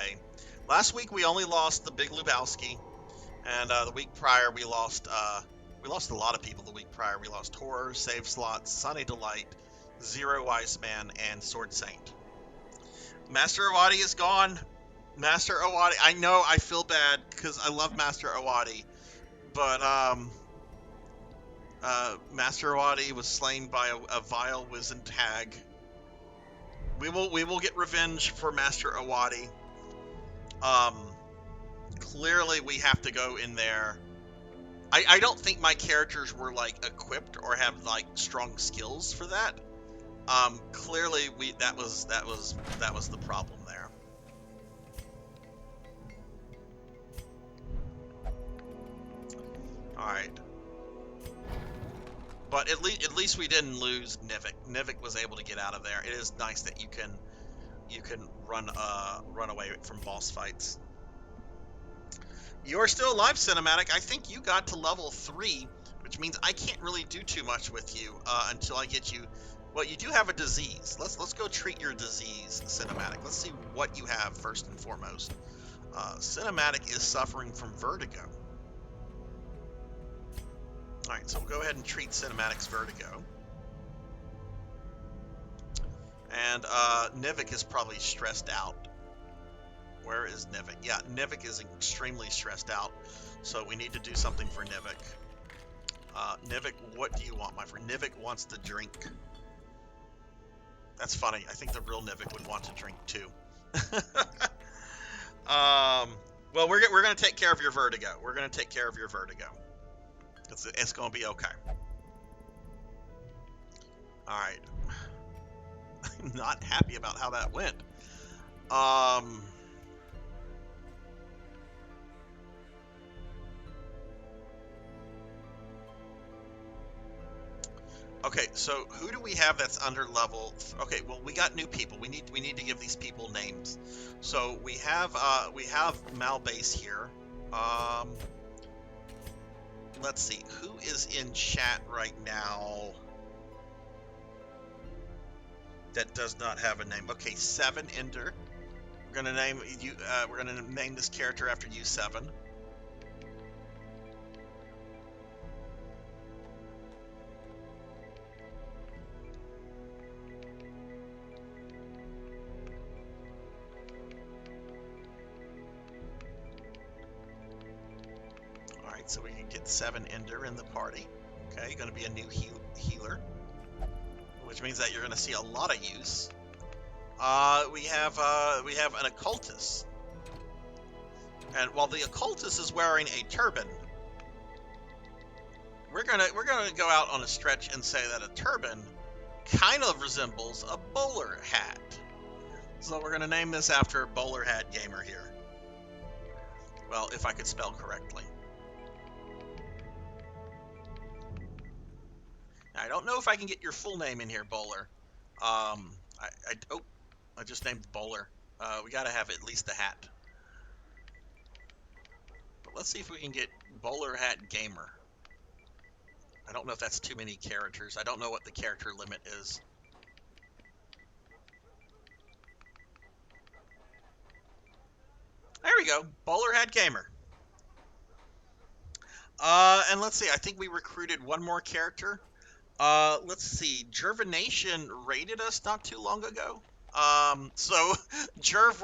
Last week we only lost the Big Lebowski, and the week prior we lost a lot of people. The week prior we lost Horror, Save Slots, Sunny Delight, Zero Iceman, and Sword Saint. Master Awadi is gone. Master Awadi, I know I feel bad because I love Master Awadi, but Master Awadi was slain by a vile wizened hag. We will get revenge for Master Awadi. Clearly we have to go in there. I don't think my characters were like equipped or have like strong skills for that. Clearly that was the problem there. All right. But at least we didn't lose Nivik. Nivik was able to get out of there. It is nice that you can run away from boss fights. You're still alive, Cinematic. I think you got to level 3, which means I can't really do too much with you until I get you. Well, you do have a disease. Let's go treat your disease, Cinematic. Let's see what you have first and foremost. Cinematic is suffering from vertigo. Alright, so we'll go ahead and treat Cinematic's vertigo. And Nivik is probably stressed out. Where is Nivik? Yeah, Nivik is extremely stressed out. So we need to do something for Nivik. Nivik, what do you want, my friend? Nivik wants to drink. That's funny. I think the real Nivik would want to drink too. Well, we're going to take care of your vertigo. We're going to take care of your vertigo. It's going to be okay. All right. I'm not happy about how that went. Okay, so who do we have that's under level? Okay, well, we got new people. We need to give these people names. So we have Malbase here. Let's see, who is in chat right now that does not have a name? Okay, 7 Ender. We're gonna name you. We're gonna name this character after you, 7. All right, so we can get 7 Ender in the party. Okay, going to be a new healer, which means that you're going to see a lot of use. We have an occultist, and while the occultist is wearing a turban, we're gonna go out on a stretch and say that a turban kind of resembles a bowler hat. So we're gonna name this after Bowler Hat Gamer here. Well, if I could spell correctly. I don't know if I can get your full name in here, Bowler. I just named Bowler. We gotta have at least the hat. But let's see if we can get Bowler Hat Gamer. I don't know if that's too many characters. I don't know what the character limit is. There we go, Bowler Hat Gamer. And let's see, I think we recruited one more character. Let's see, Jervination raided us not too long ago. So Jerv,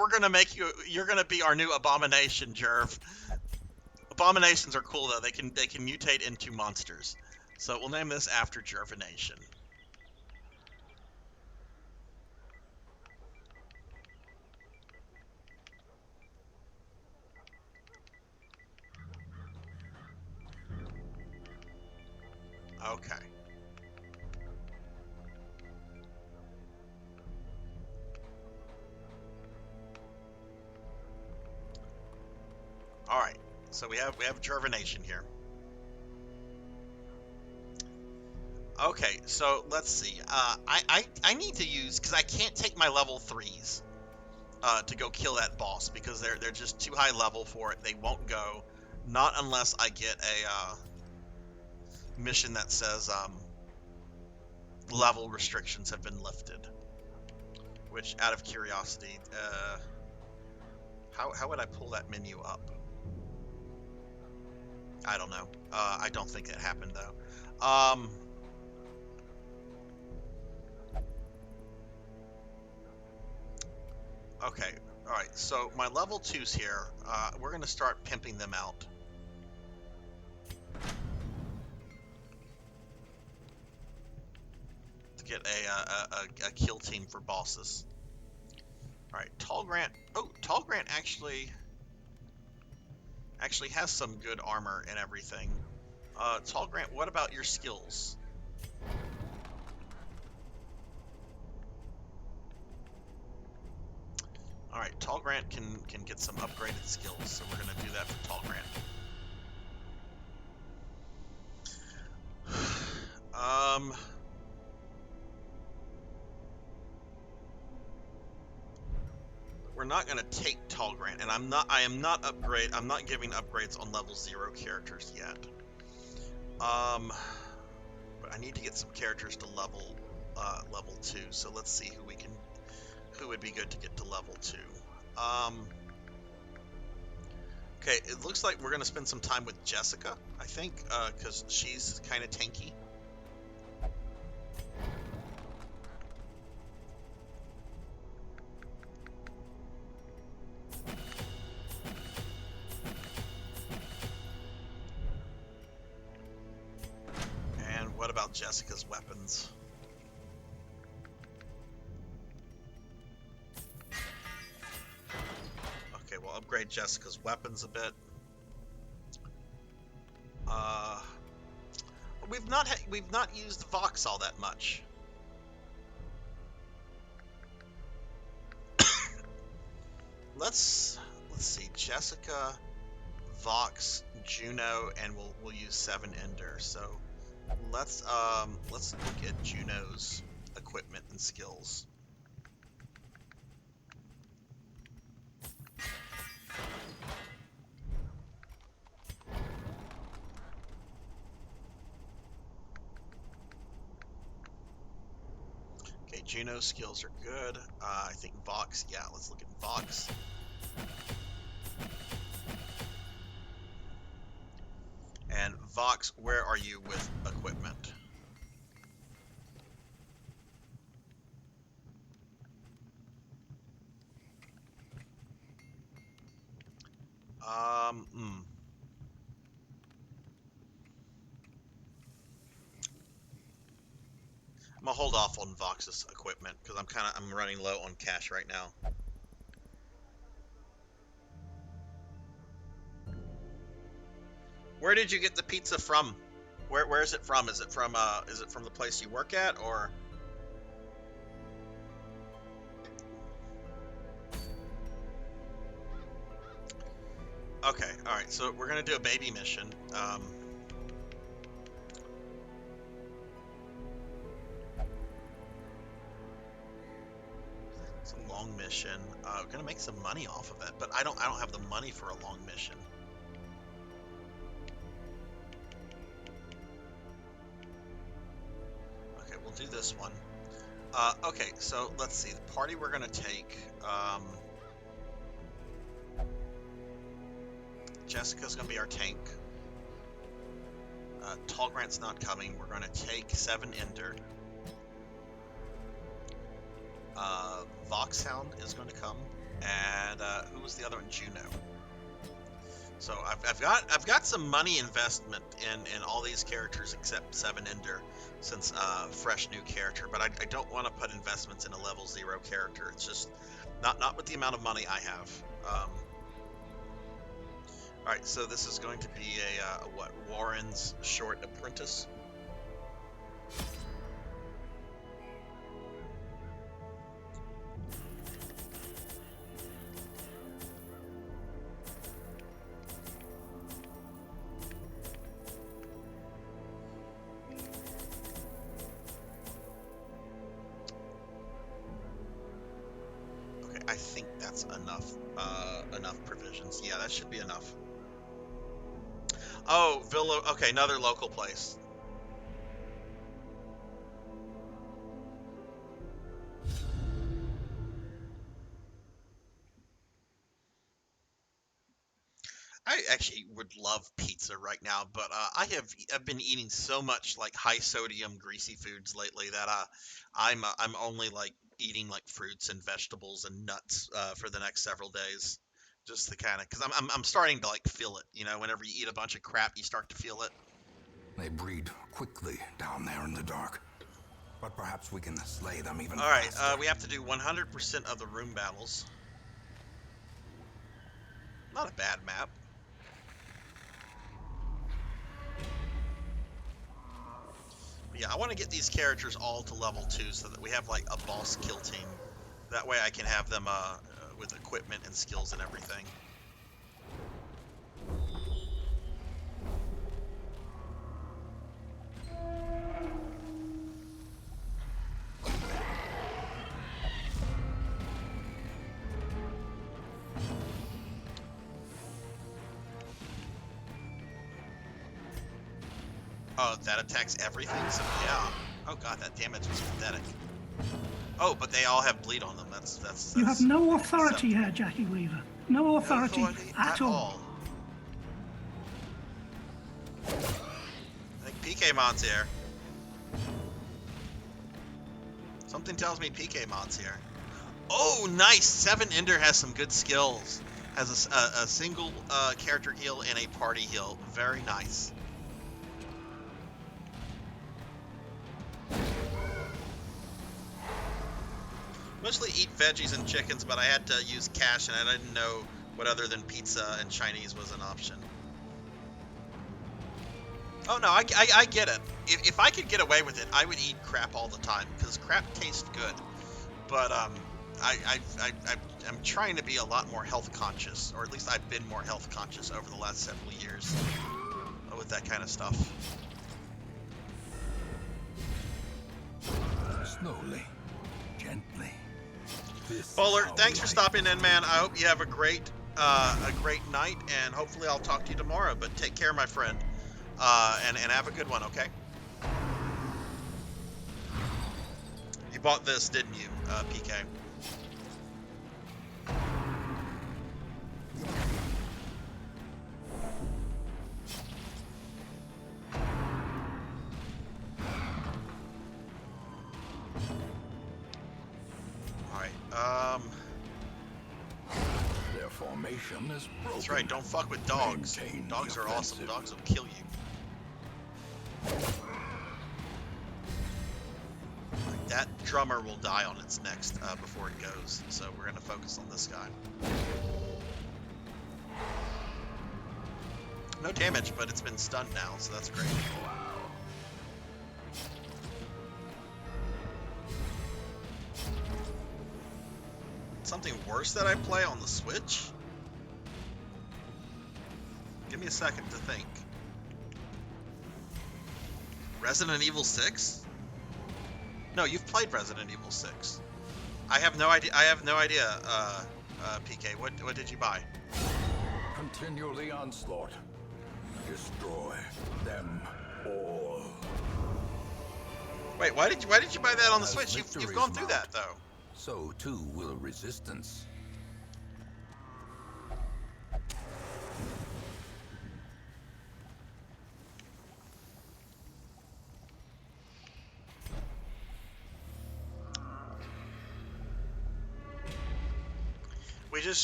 you're gonna be our new abomination, Jerv. Abominations are cool though, they can mutate into monsters. So we'll name this after Jervination. Okay. All right. So we have Jervination here. Okay, so let's see. I need to use, because I can't take my level 3s to go kill that boss because they're just too high level for it. They won't go, not unless I get a mission that says level restrictions have been lifted. Which, out of curiosity, how would I pull that menu up? I don't know. I don't think it happened though. Okay, alright, so my level 2s here, we're going to start pimping them out. To get a kill team for bosses. Alright, Tall Grant. Oh, Tall Grant actually has some good armor and everything. Tall Grant, what about your skills? Alright, Tall Grant can get some upgraded skills, so we're going to do that for Tall Grant. We're not going to take Tall Grant, and I'm not giving upgrades on level 0 characters yet. But I need to get some characters to level 2, so let's see who would be good to get to level 2. Okay, it looks like we're going to spend some time with Jessica, I think, because she's kind of tanky. about Jessica's weapons? Okay, we'll upgrade Jessica's weapons a bit. We've not used Vox all that much. Let's see, Jessica, Vox, Juno, and we'll use 7 Ender. So let's look at Juno's equipment and skills. Okay, Juno's skills are good. I think Vox, yeah, let's look at Vox. And Vox, where are you with equipment? I'm gonna hold off on Vox's equipment because I'm running low on cash right now. Where did you get the pizza from? Where is it from? Is it from the place you work at, or? Okay, all right. So we're gonna do a baby mission. It's a long mission. We're gonna make some money off of it, but I don't have the money for a long mission. Do this one. Okay, so let's see. The party we're gonna take. Jessica's gonna be our tank. Tall Grant's not coming. We're gonna take 7 Ender. Voxhound is gonna come, and who was the other one? Juno. So I've got some money investment in all these characters except 7 Ender, since fresh new character, but I don't want to put investments in a level 0 character. It's just not with the amount of money I have. All right, so this is going to be a what? Warren's short apprentice. I think that's enough provisions. Yeah, that should be enough. Oh, Villa. Okay, another local place. I actually would love pizza right now, but I've been eating so much like high sodium greasy foods lately that I'm only like eating like fruits and vegetables and nuts for the next several days, just to kind of, because I'm starting to like feel it. You know, whenever you eat a bunch of crap, you start to feel it. They breed quickly down there in the dark, but perhaps we can slay them even All right, faster. we have to do 100% of the room battles. Not a bad map. Yeah, I want to get these characters all to level 2 so that we have like a boss kill team. That way I can have them with equipment and skills and everything. Oh, that attacks everything? So, yeah. Oh god, that damage is pathetic. Oh, but they all have bleed on them. That's You have no authority here, Jackie Weaver. No authority, no authority at all. I think PKmon's here. Something tells me PKmon's here. Oh, nice! 7 Ender has some good skills. Has a single character heal and a party heal. Very nice. veggies and chickens, but I had to use cash, and I didn't know what other than pizza and Chinese was an option. Oh no, I get it. If I could get away with it, I would eat crap all the time, because crap tastes good. But I'm trying to be a lot more health conscious, or at least I've been more health conscious over the last several years with that kind of stuff. Slowly, gently. Bowler, thanks for stopping in, man. I hope you have a great night, and hopefully I'll talk to you tomorrow. But take care, my friend, and have a good one, okay? You bought this, didn't you, PK? Their formation is broken. That's right, don't fuck with dogs. Maintain Dogs the are awesome. offensive. Dogs will kill you. That drummer will die on its next before it goes, so we're going to focus on this guy. No damage, but it's been stunned now, so that's great. Something worse that I play on the Switch? Give me a second to think. Resident Evil 6? No, you've played Resident Evil 6. I have no idea. PK. What did you buy? Continue the onslaught. Destroy them all. Wait, why did you buy that on the As Switch? You've victories gone through mount, that though. So too will resistance.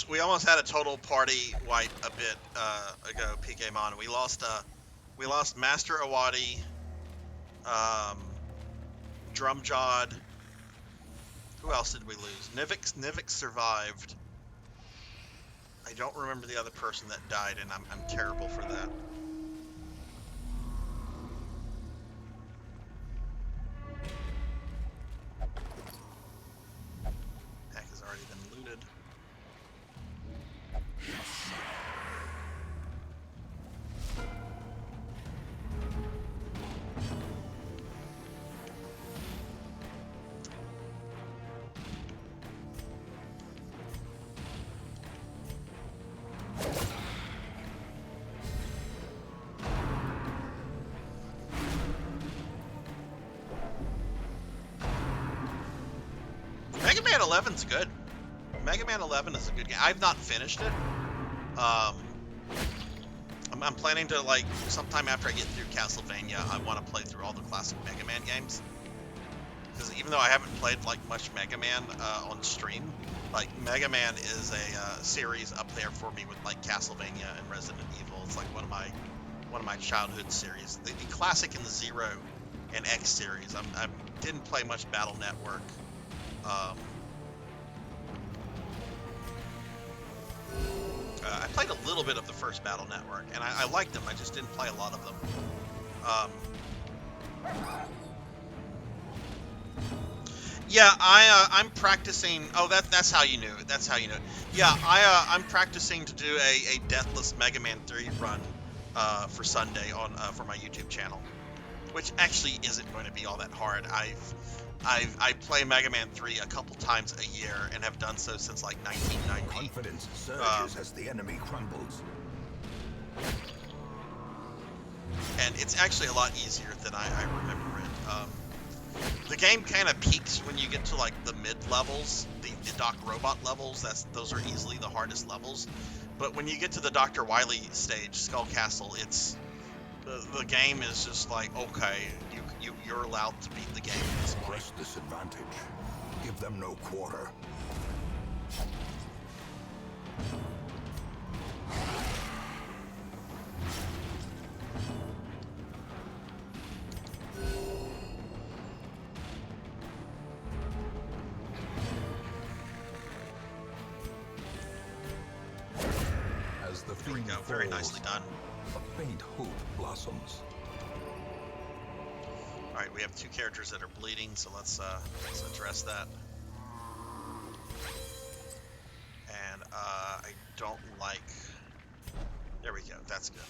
We almost had a total party wipe a bit ago, PK Mon. We lost Master Awadi, Drumjod. Who else did we lose? Nivix survived. I don't remember the other person that died, and I'm terrible for that. Pack has already been looted. Mega Man 11's good. Mega Man 11 is a good game. I've not finished it. I'm planning to, like, sometime after I get through Castlevania, I want to play through all the classic Mega Man games. Because even though I haven't played, like, much Mega Man on stream, like, Mega Man is a series up there for me with, like, Castlevania and Resident Evil. It's like one of my childhood series. The classic and the Zero and X series. I didn't play much Battle Network. I played a little bit of the first Battle Network, and I liked them. I just didn't play a lot of them. Yeah, I'm practicing. Oh, that's how you knew it. That's how you knew it. Yeah, I'm practicing to do a Deathless Mega Man 3 run for Sunday on for my YouTube channel, which actually isn't going to be all that hard. I play Mega Man 3 a couple times a year and have done so since like 1990. Confidence surges as the enemy crumbles. And it's actually a lot easier than I remember it. The game kind of peaks when you get to like the mid levels, the Doc Robot levels. Those are easily the hardest levels. But when you get to the Dr. Wily stage, Skull Castle, it's the game is just like, okay, you're allowed to beat the game at this point. Press disadvantage. Give them no quarter. There we go. Very nicely done. A faint hope blossoms. All right, we have 2 characters that are bleeding, so let's address that. And I don't like. There we go. That's good.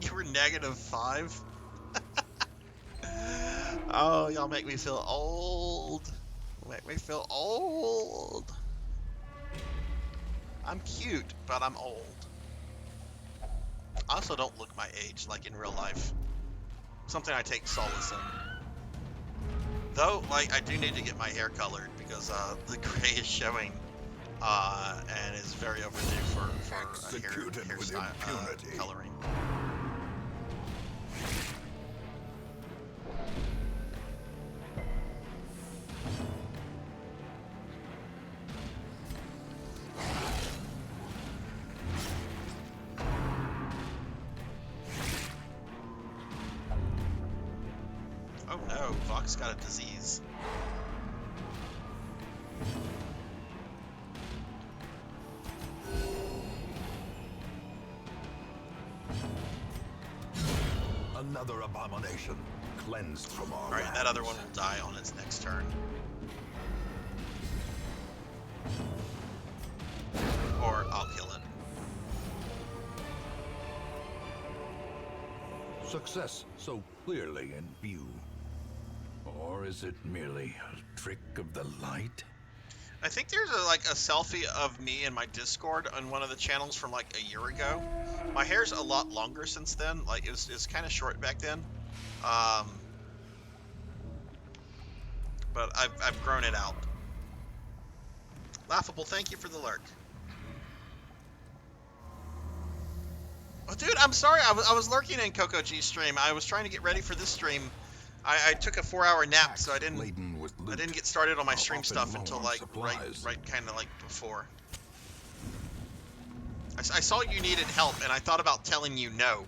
You were -5. Oh, y'all make me feel old. Make me feel old. I'm cute, but I'm old. I also don't look my age, like in real life. Something I take solace in. Though, like, I do need to get my hair colored because the gray is showing, and is very overdue for a hairstyle coloring. Oh no, Vox got a disease. Another abomination cleansed from our Alright, that lands. other one will die on its next turn. Or I'll kill it. Success so clearly in view. Or is it merely a trick of the light? I think there's a selfie of me in my Discord on one of the channels from like a year ago. My hair's a lot longer since then. Like it's kind of short back then. But I've grown it out. Laughable, thank you for the lurk. Oh, dude, I'm sorry. I was lurking in Coco G's stream. I was trying to get ready for this stream. I took a 4-hour nap, so I didn't get started on my stream stuff until like right kind of like before. I saw you needed help, and I thought about telling you no,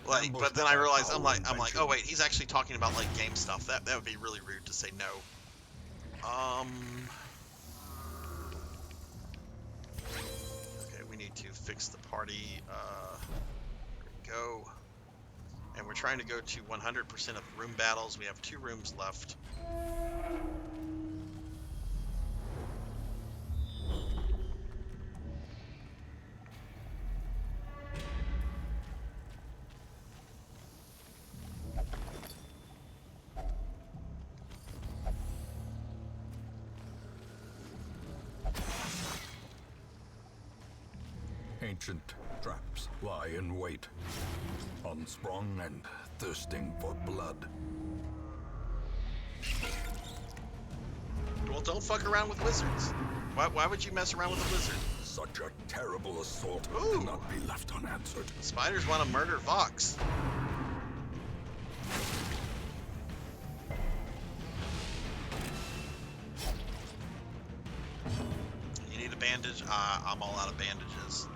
like, but then I realized I'm like, oh wait, he's actually talking about like game stuff. That would be really rude to say no. Okay, we need to fix the party. There we go. And we're trying to go to 100% of room battles. We have 2 rooms left. Ancient traps lie in wait, unsprung and thirsting for blood. Well, don't fuck around with wizards. Why would you mess around with a wizard? Such a terrible assault Ooh. cannot be left unanswered. Spiders want to murder Vox. You need a bandage? I'm all out of bandages.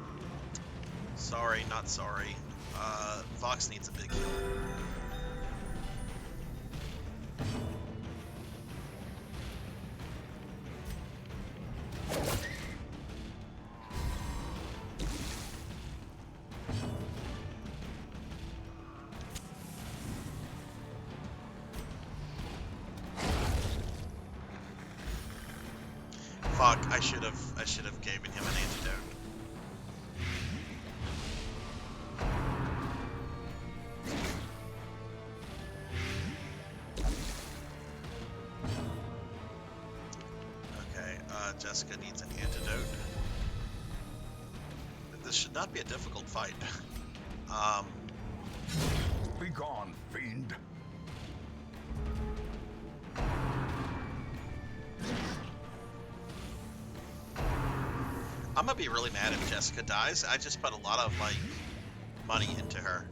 Sorry, not sorry. Vox needs a big heal. Fuck, I should have given him an antidote. Jessica needs an antidote. This should not be a difficult fight. Be gone, fiend. I'm gonna be really mad if Jessica dies. I just put a lot of like money into her.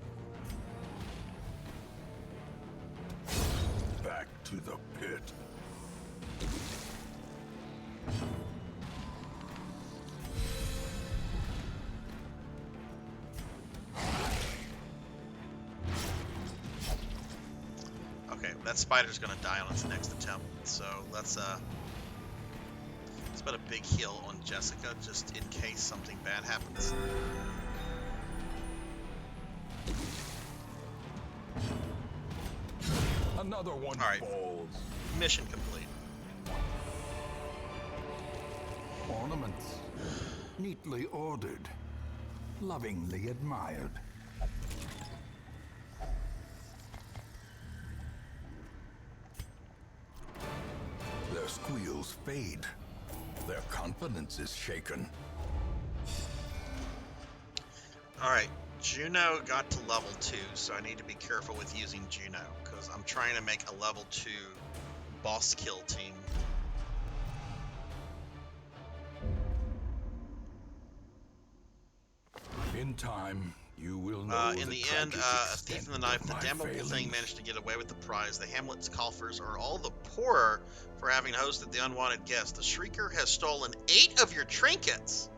Back to the pit. Okay, that spider's gonna die on its next attempt. So let's Let's put a big heal on Jessica, just in case something bad happens. Another one Alright. falls. Mission complete. Ornaments. Neatly ordered. Lovingly admired. Their squeals fade. Their confidence is shaken. Alright, Juno got to level 2, so I need to be careful with using Juno, because I'm trying to make a level 2 boss kill team. In time, you will know In the end, a thief in the knife, the damnable thing managed to get away with the prize. The Hamlet's coffers are all the poorer for having hosted the unwanted guest. The Shrieker has stolen 8 of your trinkets!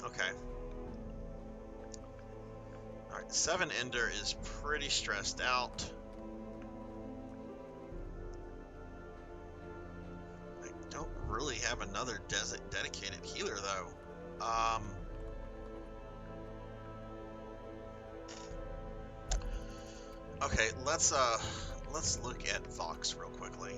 Okay. Alright, 7 Ender is pretty stressed out. I don't really have another dedicated healer though. Okay, let's look at Vox real quickly.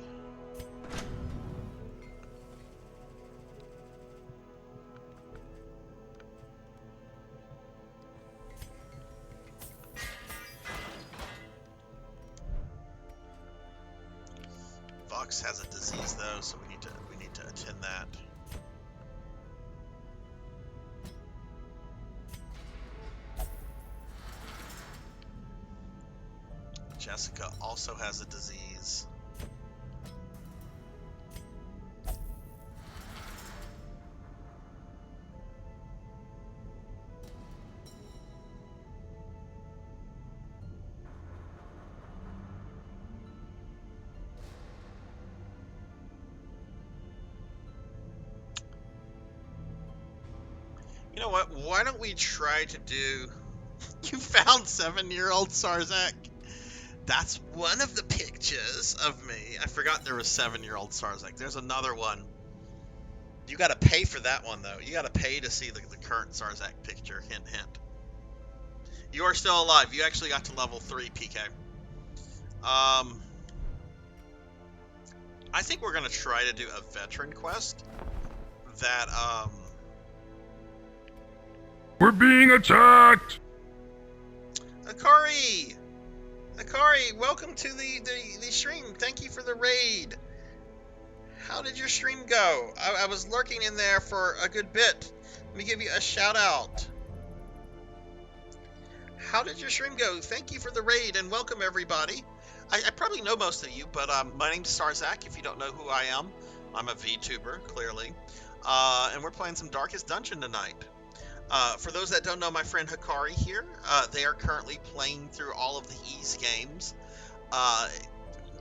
Vox has a disease though, so we need to attend that. Jessica also has a disease. You know what? Why don't we try to do... You found 7-year-old Sarzac? That's one of the pictures of me. I forgot there was 7-year-old Sarzac. There's another one. You gotta pay for that one, though. You gotta pay to see the current Sarzac picture. Hint, hint. You are still alive. You actually got to level 3, PK. I think we're gonna try to do a veteran quest that, We're being attacked! Akari! Akari, welcome to the stream. Thank you for the raid. How did your stream go? I was lurking in there for a good bit. Let me give you a shout out. How did your stream go? Thank you for the raid and welcome everybody. I probably know most of you, but my name's Sarzac, if you don't know who I am. I'm a VTuber, clearly. And we're playing some Darkest Dungeon tonight. For those that don't know my friend Hikari here, they are currently playing through all of the Ys games.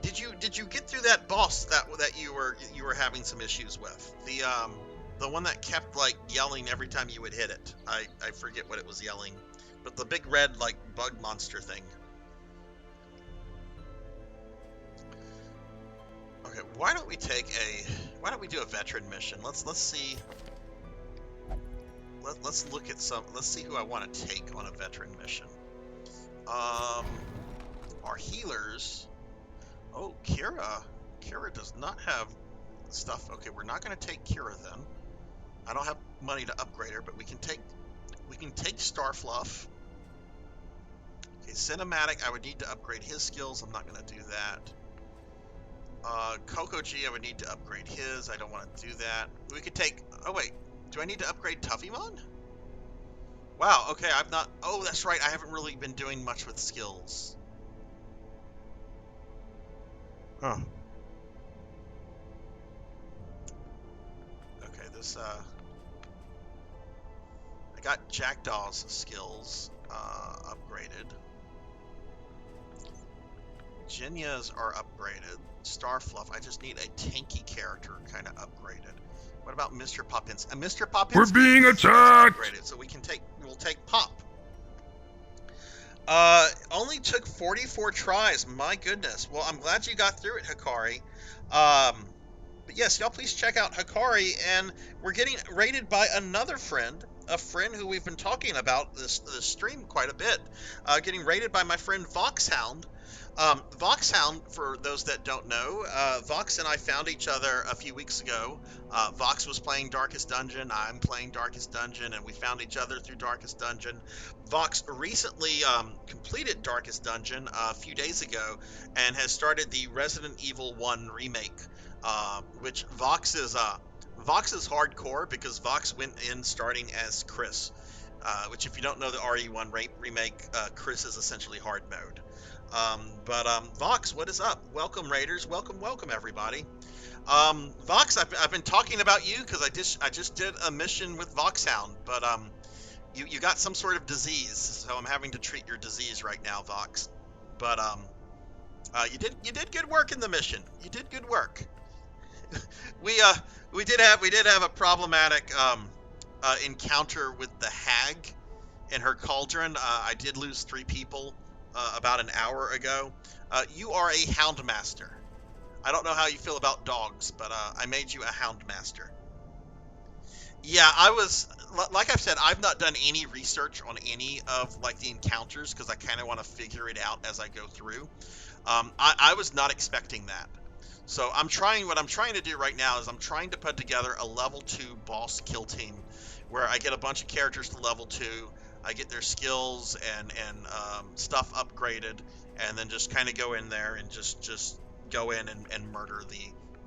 Did you get through that boss that you were having some issues with? The one that kept like yelling every time you would hit it. I forget what it was yelling, but the big red like bug monster thing. Okay, why don't we do a veteran mission? Let's see. Let's look at some. Let's see who I want to take on a veteran mission. Our healers. Oh, Kira. Kira does not have stuff. Okay, we're not going to take Kira then. I don't have money to upgrade her, but we can take Starfluff. Okay, Cinematic. I would need to upgrade his skills. I'm not going to do that. Coco G. I would need to upgrade his. I don't want to do that. We could take. Oh wait. Do I need to upgrade Tuffymon? Wow, okay, I've not... Oh, that's right, I haven't really been doing much with skills. Huh. Okay, this, I got Jackdaw's skills, upgraded. Jinya's are upgraded. Starfluff, I just need a tanky character kind of upgraded. What about Mr. Poppins? And Mr. Poppins We're being attacked! Upgraded, so we'll take Pop. Only took 44 tries. My goodness. Well, I'm glad you got through it, Hikari. But yes, y'all please check out Hikari, and we're getting raided by another friend, a friend who we've been talking about this stream quite a bit. Getting raided by my friend Voxhound. Voxhound, for those that don't know, Vox and I found each other a few weeks ago. Vox was playing Darkest Dungeon, I'm playing Darkest Dungeon, and we found each other through Darkest Dungeon. Vox recently completed Darkest Dungeon a few days ago and has started the Resident Evil 1 remake, which Vox is hardcore because Vox went in starting as Chris, which if you don't know the RE1 remake, Chris is essentially hard mode. Vox, what is up? Welcome, Raiders. Welcome everybody. Vox, I've been talking about you because I just did a mission with Voxhound, but you got some sort of disease, so I'm having to treat your disease right now, Vox. But you did good work in the mission. You did good work. we did have a problematic encounter with the hag in her cauldron. I did lose 3 people about an hour ago. You are a Houndmaster. I don't know how you feel about dogs, but I made you a Houndmaster. Yeah, I was, like I've said, I've not done any research on any of like the encounters because I kind of want to figure it out as I go through. I was not expecting that. So what I'm trying to do right now is I'm trying to put together a level 2 boss kill team where I get a bunch of characters to level 2, I get their skills and stuff upgraded, and then just kind of go in there and just go in and murder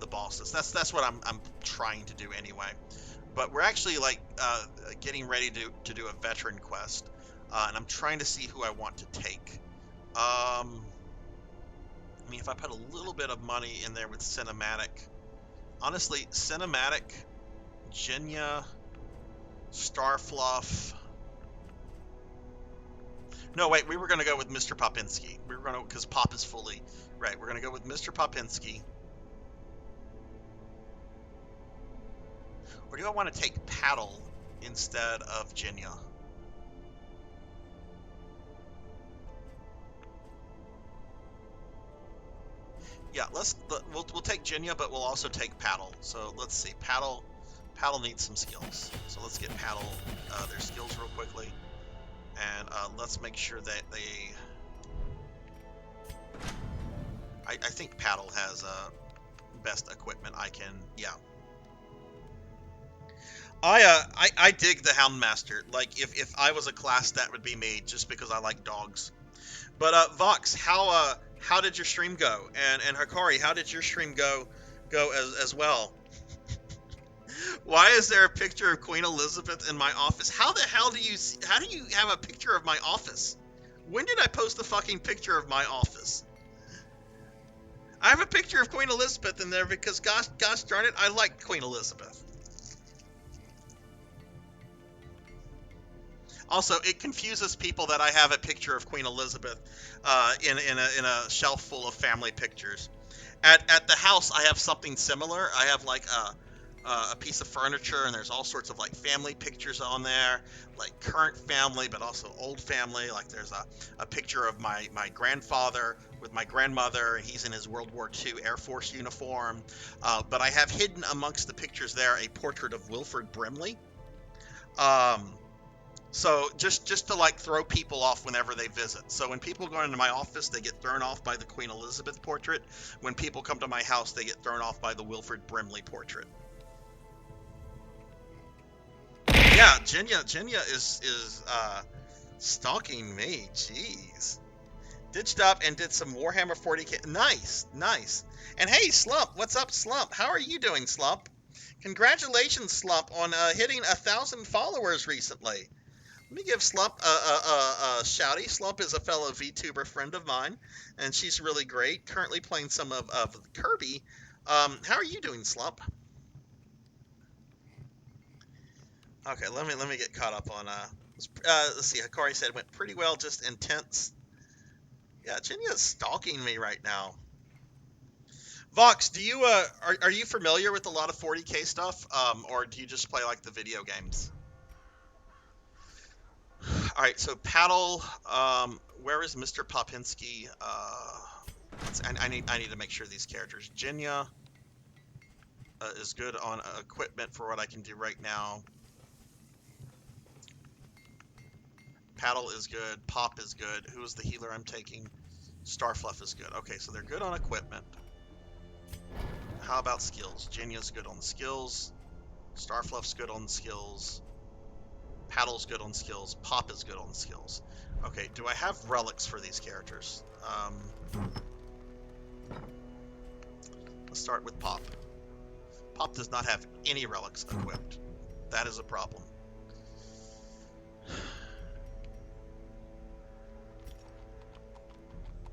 the bosses. That's what I'm trying to do anyway. But we're actually like getting ready to do a veteran quest, and I'm trying to see who I want to take. I mean, if I put a little bit of money in there with cinematic, honestly, cinematic, Jinya, Starfluff. No, wait, we were going to go with Mr. Popinski. We were going to, because Pop is fully, right, we're going to go with Mr. Popinski. Or do I want to take Paddle instead of Jinya? Yeah, we'll take Jinya, but we'll also take Paddle. So let's see, Paddle needs some skills. So let's get Paddle their skills real quickly. And let's make sure that they... I think Paddle has best equipment I can... Yeah. I dig the Houndmaster. Like, if I was a class, that would be me, just because I like dogs. But, Vox, how did your stream go? And Hikari, how did your stream go as well? Why is there a picture of Queen Elizabeth in my office? How do you have a picture of my office? When did I post the fucking picture of my office? I have a picture of Queen Elizabeth in there because gosh darn it, I like Queen Elizabeth. Also, it confuses people that I have a picture of Queen Elizabeth in a shelf full of family pictures. At the house, I have something similar. I have like a piece of furniture, and there's all sorts of like family pictures on there, like current family, but also old family. Like there's a picture of my grandfather with my grandmother. He's in his World War II Air Force uniform. But I have hidden amongst the pictures there a portrait of Wilford Brimley. So just to like throw people off whenever they visit. So when people go into my office, they get thrown off by the Queen Elizabeth portrait. When people come to my house, they get thrown off by the Wilford Brimley portrait. Yeah, Jinya is stalking me. Jeez. Ditched up and did some Warhammer 40k. Nice. And hey, Slump, what's up, Slump? How are you doing, Slump? Congratulations, Slump, on hitting 1,000 followers recently. Let me give Slump a shouty. Slump is a fellow VTuber friend of mine, and she's really great. Currently playing some of Kirby. How are you doing, Slump? Okay, let me get caught up on let's see. Hikari said it went pretty well, just intense. Yeah, Jinya's stalking me right now. Vox, do you are you familiar with a lot of 40k stuff, or do you just play like the video games? Alright, so Paddle, where is Mr. Popinski? I need to make sure these characters. Jinya is good on equipment for what I can do right now. Paddle is good. Pop is good. Who is the healer I'm taking? Starfluff is good. Okay, so they're good on equipment. How about skills? Jinya's good on skills. Starfluff's good on skills. Paddle's good on skills. Pop is good on skills. Okay, do I have relics for these characters? Let's start with Pop. Pop does not have any relics equipped. That is a problem.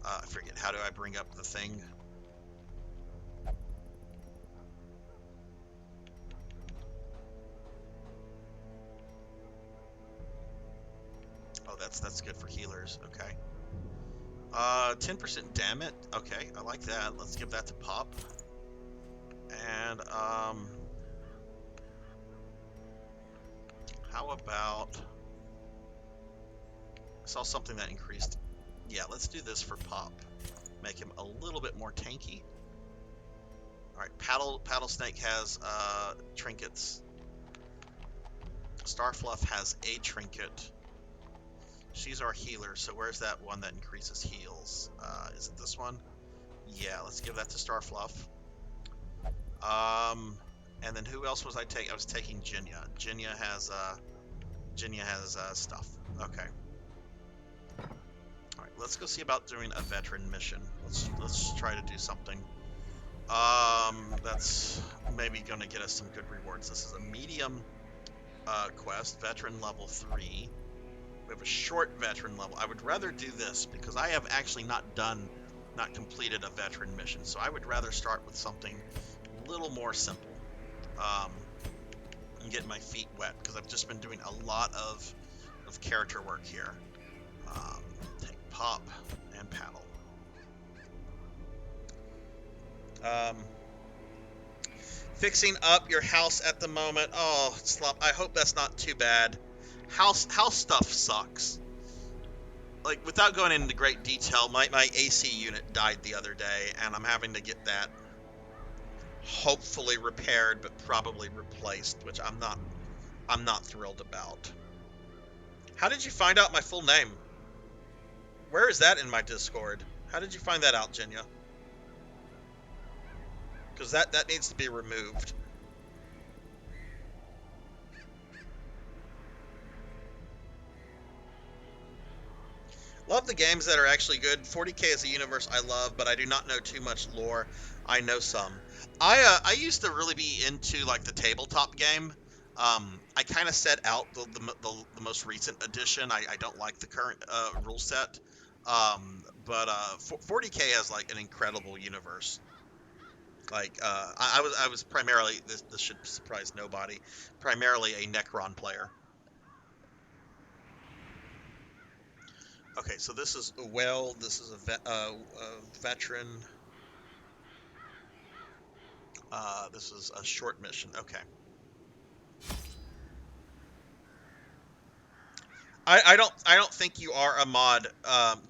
I forget, how do I bring up the thing? Oh, that's good for healers. Okay. 10% damage. Okay, I like that. Let's give that to Pop. And how about, I saw something that increased. Yeah, let's do this for Pop. Make him a little bit more tanky. All right, Paddle Snake has trinkets. Starfluff has a trinket. She's our healer, so where's that one that increases heals? Is it this one? Yeah, let's give that to Starfluff. And then who else was I taking? I was taking Jinya. Jinya has stuff. Okay. All right, let's go see about doing a veteran mission. Let's try to do something. That's maybe going to get us some good rewards. This is a medium quest, veteran level 3. We have a short veteran level. I would rather do this because I have actually not completed a veteran mission. So I would rather start with something a little more simple and get my feet wet because I've just been doing a lot of character work here. Take Pop and Paddle. Fixing up your house at the moment. Oh, Slump, I hope that's not too bad. House stuff sucks. Like, without going into great detail, my AC unit died the other day, and I'm having to get that hopefully repaired, but probably replaced, which I'm not thrilled about. How did you find out my full name? Where is that in my Discord? How did you find that out, Jinya? Because that needs to be removed. Love the games that are actually good. 40K is a universe I love, but I do not know too much lore. I know some. I used to really be into like the tabletop game. I kind of set out the most recent edition. I don't like the current rule set. But 40K has like an incredible universe. Like I was primarily, this should surprise nobody, primarily a Necron player. Okay, so this is a well. This is a veteran. This is a short mission. Okay. I don't think you are a mod,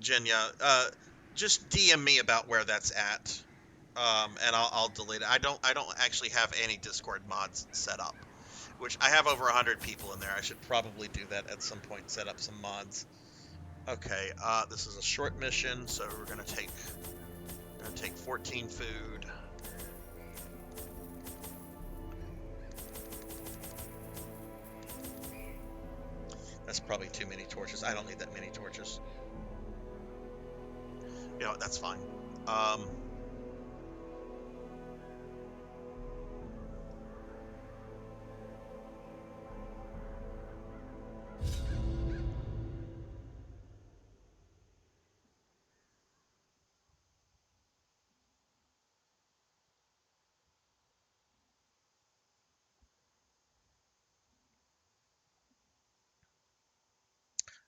Jinya. Just DM me about where that's at, and I'll delete it. I don't actually have any Discord mods set up, which I have over 100 people in there. I should probably do that at some point. Set up some mods. Okay, this is a short mission, so we're gonna take 14 food. That's probably too many torches. I don't need that many torches. You know what, that's fine.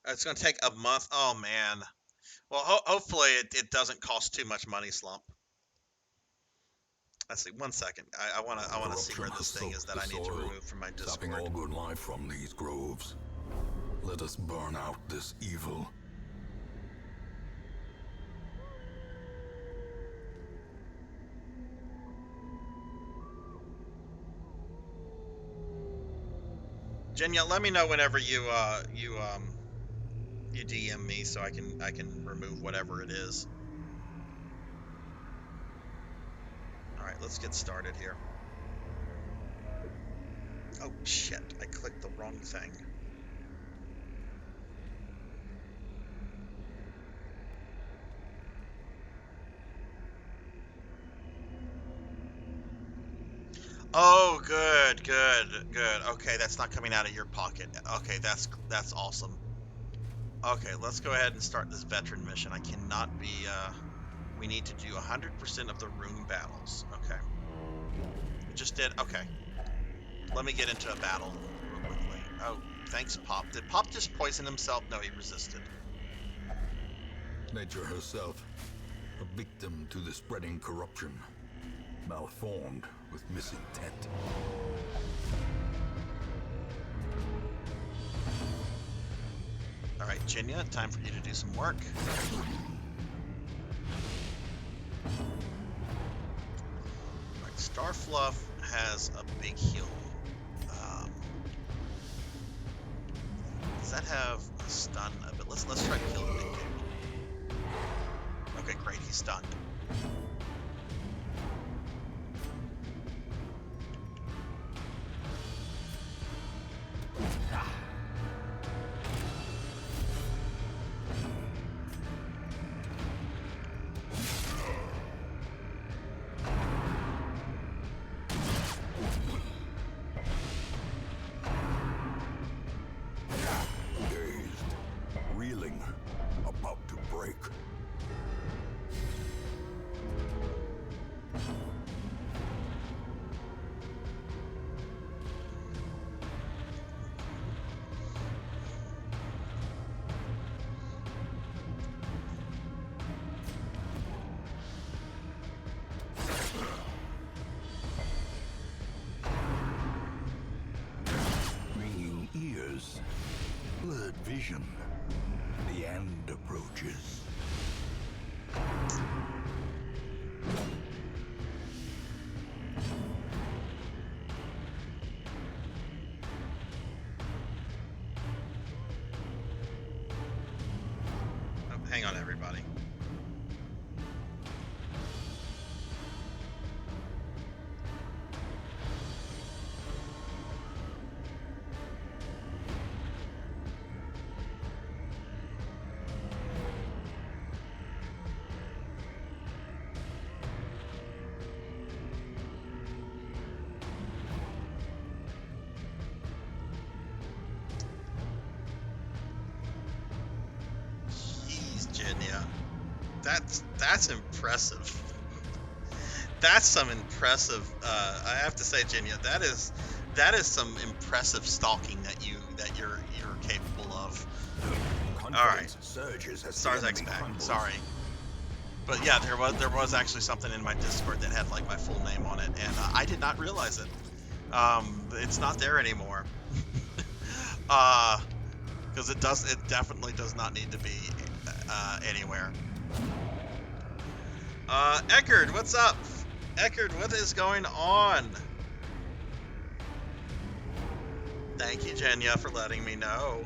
It's going to take a month. Oh, man. Well, hopefully it doesn't cost too much money, Slump. Let's see. 1 second. I want to see where this thing is that I need to remove from my Discord. Stopping all good life from these groves. Let Let us burn out this evil. Jenya, let me know whenever you DM me so I can remove whatever it is. All right, let's get started here. Oh shit, I clicked the wrong thing. Oh, good. Okay, that's not coming out of your pocket. Okay, that's awesome. Okay, let's go ahead and start this veteran mission. I cannot be, we need to do 100% of the room battles. Okay. We just did, okay. Let me get into a battle real quickly. Oh, thanks, Pop. Did Pop just poison himself? No, he resisted. Nature herself, a victim to the spreading corruption, malformed with misintent. All right, Jenya, time for you to do some work. All right, Starfluff has a big heal. Does that have a stun? But let's try to kill the big dude. Okay, great, he's stunned. Blurred vision. The end approaches. Oh, hang on, everybody. That's impressive. That's some impressive. I have to say, Jenya, that is some impressive stalking that you're capable of. All right, Sarzac's back. Sorry, but yeah, there was actually something in my Discord that had like my full name on it, and I did not realize it. It's not there anymore. Because it definitely does not need to be anywhere. Eckerd, what's up? Eckerd, what is going on? Thank you, Jenya, for letting me know.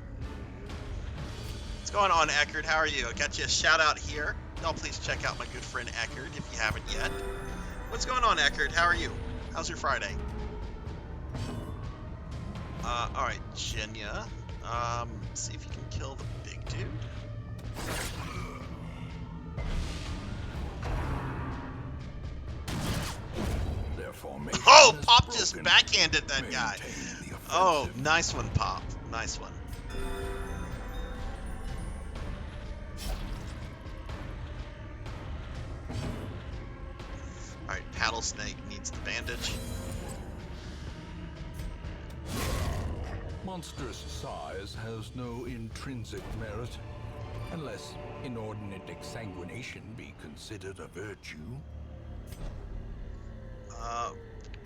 What's going on, Eckerd? How are you? I got you a shout out here. Y'all please check out my good friend Eckerd if you haven't yet. What's going on, Eckerd? How are you? How's your Friday? Alright, Jenya. See if you can kill the big dude. Oh, Pop just backhanded that guy. Oh, nice one, Pop. Nice one. Alright, Paddlesnake needs the bandage. Monstrous size has no intrinsic merit, unless inordinate exsanguination be considered a virtue.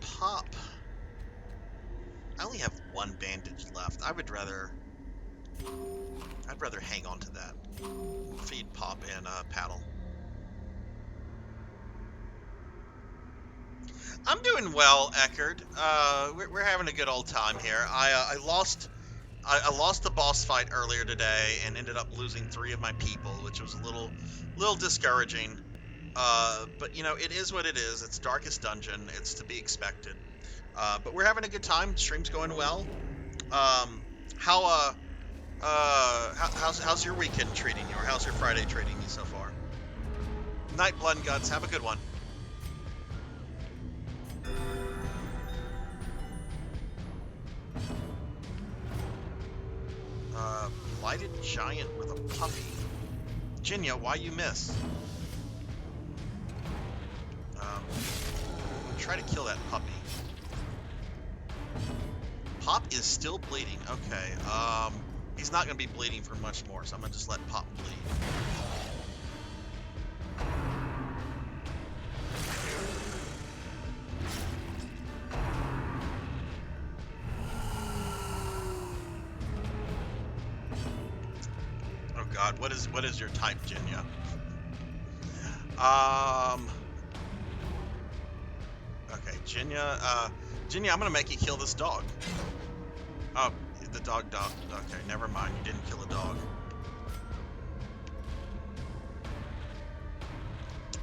Pop. I only have one bandage left. I would rather I'd rather hang on to that. Feed Pop and Paddle. I'm doing well, Eckerd. We're having a good old time here. I lost the boss fight earlier today and ended up losing 3 of my people, which was a little discouraging. But you know, it is what it is. It's Darkest Dungeon. It's to be expected. But we're having a good time. Stream's going well. How's your weekend treating you, or how's your Friday treating you so far? Night, Blood and Guts. Have a good one. Blighted giant with a puppy. Jinya, why you miss? I'm gonna try to kill that puppy. Pop is still bleeding. Okay. He's not gonna be bleeding for much more, so I'm gonna just let Pop bleed. God, what is your type, Jinya? Okay, Jinya, I'm gonna make you kill this dog. Oh, the dog. Okay, never mind. You didn't kill a dog.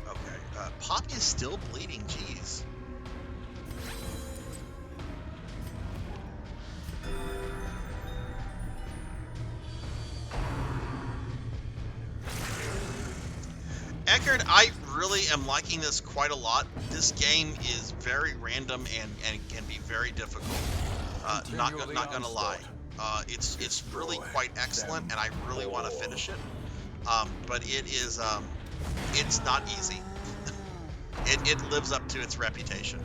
Okay, Pop is still bleeding. Jeez. Eckerd, I really am liking this quite a lot. This game is very random and can be very difficult. Not gonna lie. It's really quite excellent, and I really want to finish it. But it is it's not easy. It lives up to its reputation.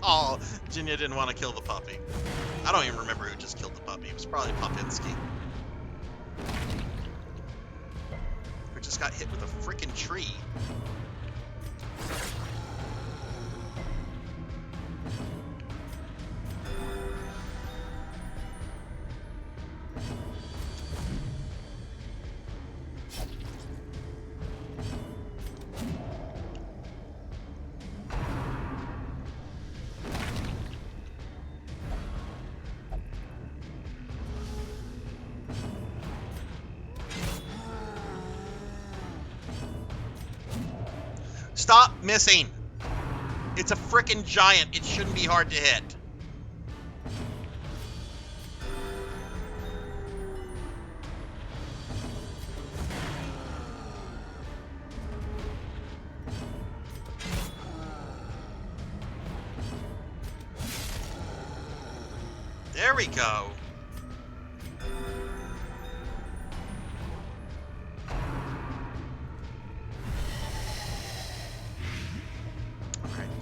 Oh, Jinya didn't want to kill the puppy. I don't even remember who just killed the puppy. It was probably Popinski. Who just got hit with a freaking tree. Stop missing! It's a frickin' giant. It shouldn't be hard to hit. There we go.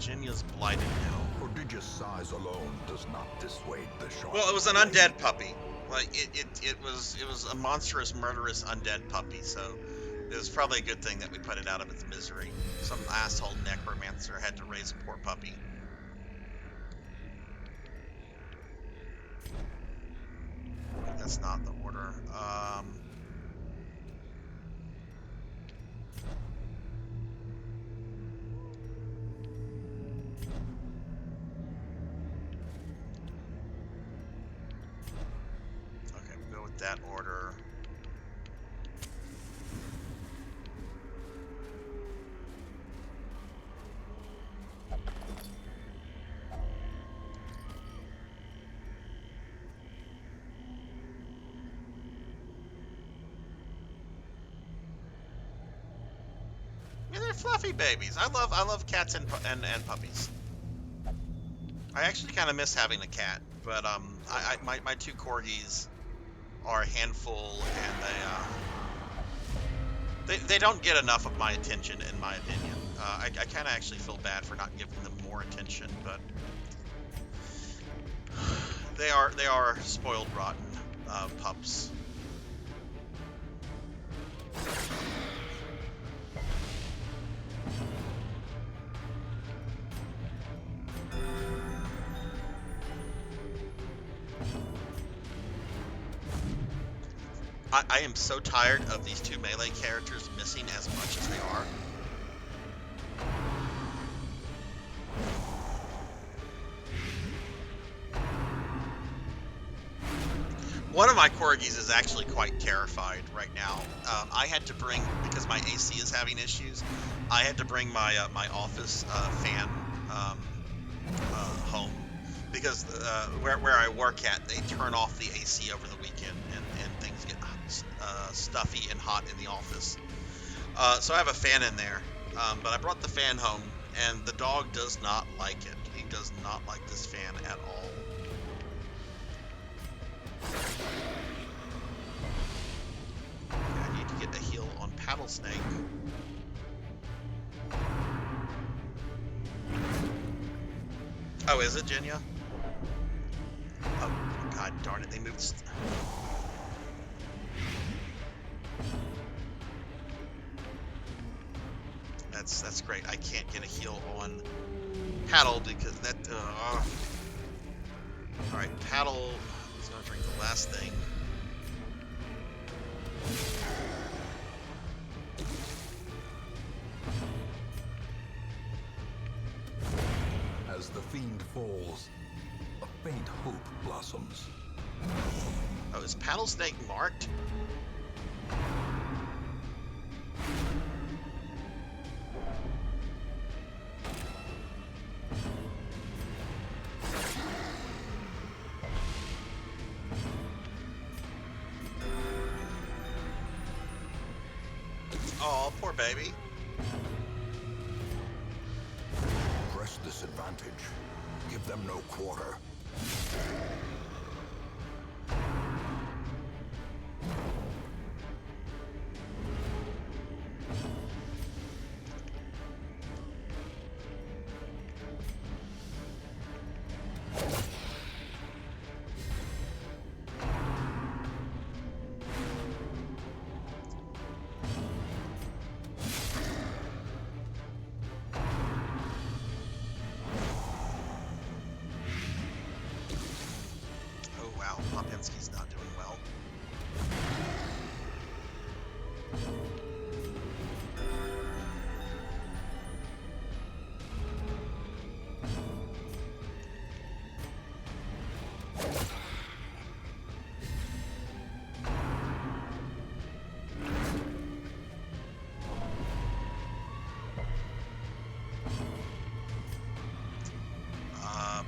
Jinya's blighted now. Prodigious size alone does not dissuade the shark. Well, it was an undead puppy. Like it was a monstrous, murderous undead puppy. So it was probably a good thing that we put it out of its misery. Some asshole necromancer had to raise a poor puppy. That's not the order. That order. Yeah, they're fluffy babies. I love cats and puppies. I actually kind of miss having a cat, but my 2 corgis are a handful, and They don't get enough of my attention, in my opinion. I kind of actually feel bad for not giving them more attention, but they are spoiled rotten pups. I am so tired of these two melee characters missing as much as they are. One of my corgis is actually quite terrified right now. I had to bring, because my AC is having issues, I had to bring my my office fan home, because where I work at, they turn off the AC over the weekend, and things get stuffy and hot in the office. So I have a fan in there, but I brought the fan home, and the dog does not like it. He does not like this fan at all. Okay, I need to get a heal on Paddlesnake. Oh, is it, Jenya? Oh, god darn it, they moved. That's great. I can't get a heal on Paddle because that. Alright, Paddle is going to drink the last thing. As the fiend falls, a faint hope blossoms. Oh, is Paddlesnake marked? Oh, poor baby. Press this advantage. Give them no quarter. Popinski's not doing well.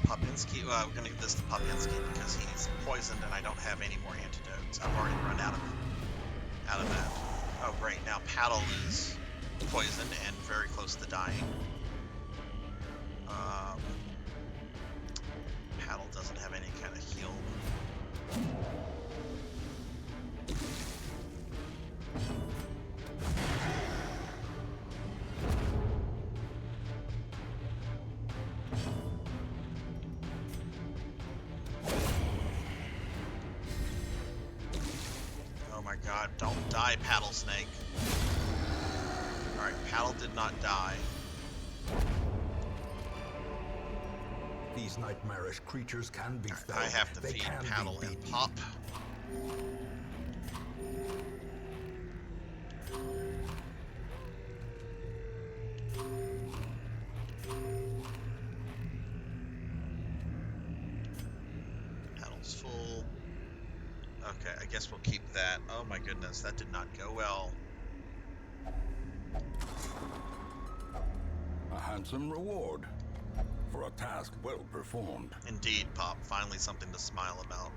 Popinski, we're going to give this to Popinski because he's poisoned and I don't have any more antidotes. I've already run out of that. Oh great, now Paddle is poisoned and very close to dying. Paddle doesn't have any kind of heal. God, don't die, Paddlesnake. Alright, Paddle did not die. These nightmarish creatures can be felt. I have to feed Paddle and Pop. Paddle's full. Okay, I guess we'll keep that. Oh my goodness, that did not go well. A handsome reward for a task well performed. Indeed, Pop. Finally something to smile about.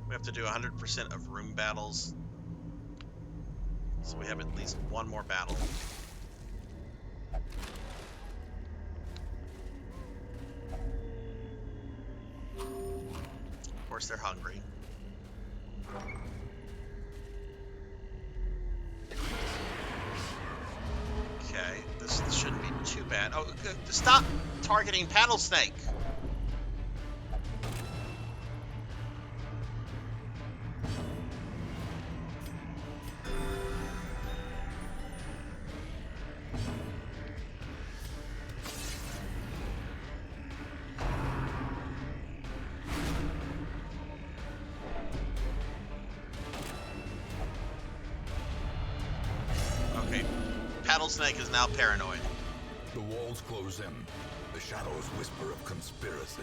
We have to do 100% of room battles. So we have at least one more battle. course, they're hungry. Okay, this shouldn't be too bad. Oh, stop targeting Paddle Snake. Snake is now paranoid. The walls close in. The shadows whisper of conspiracy.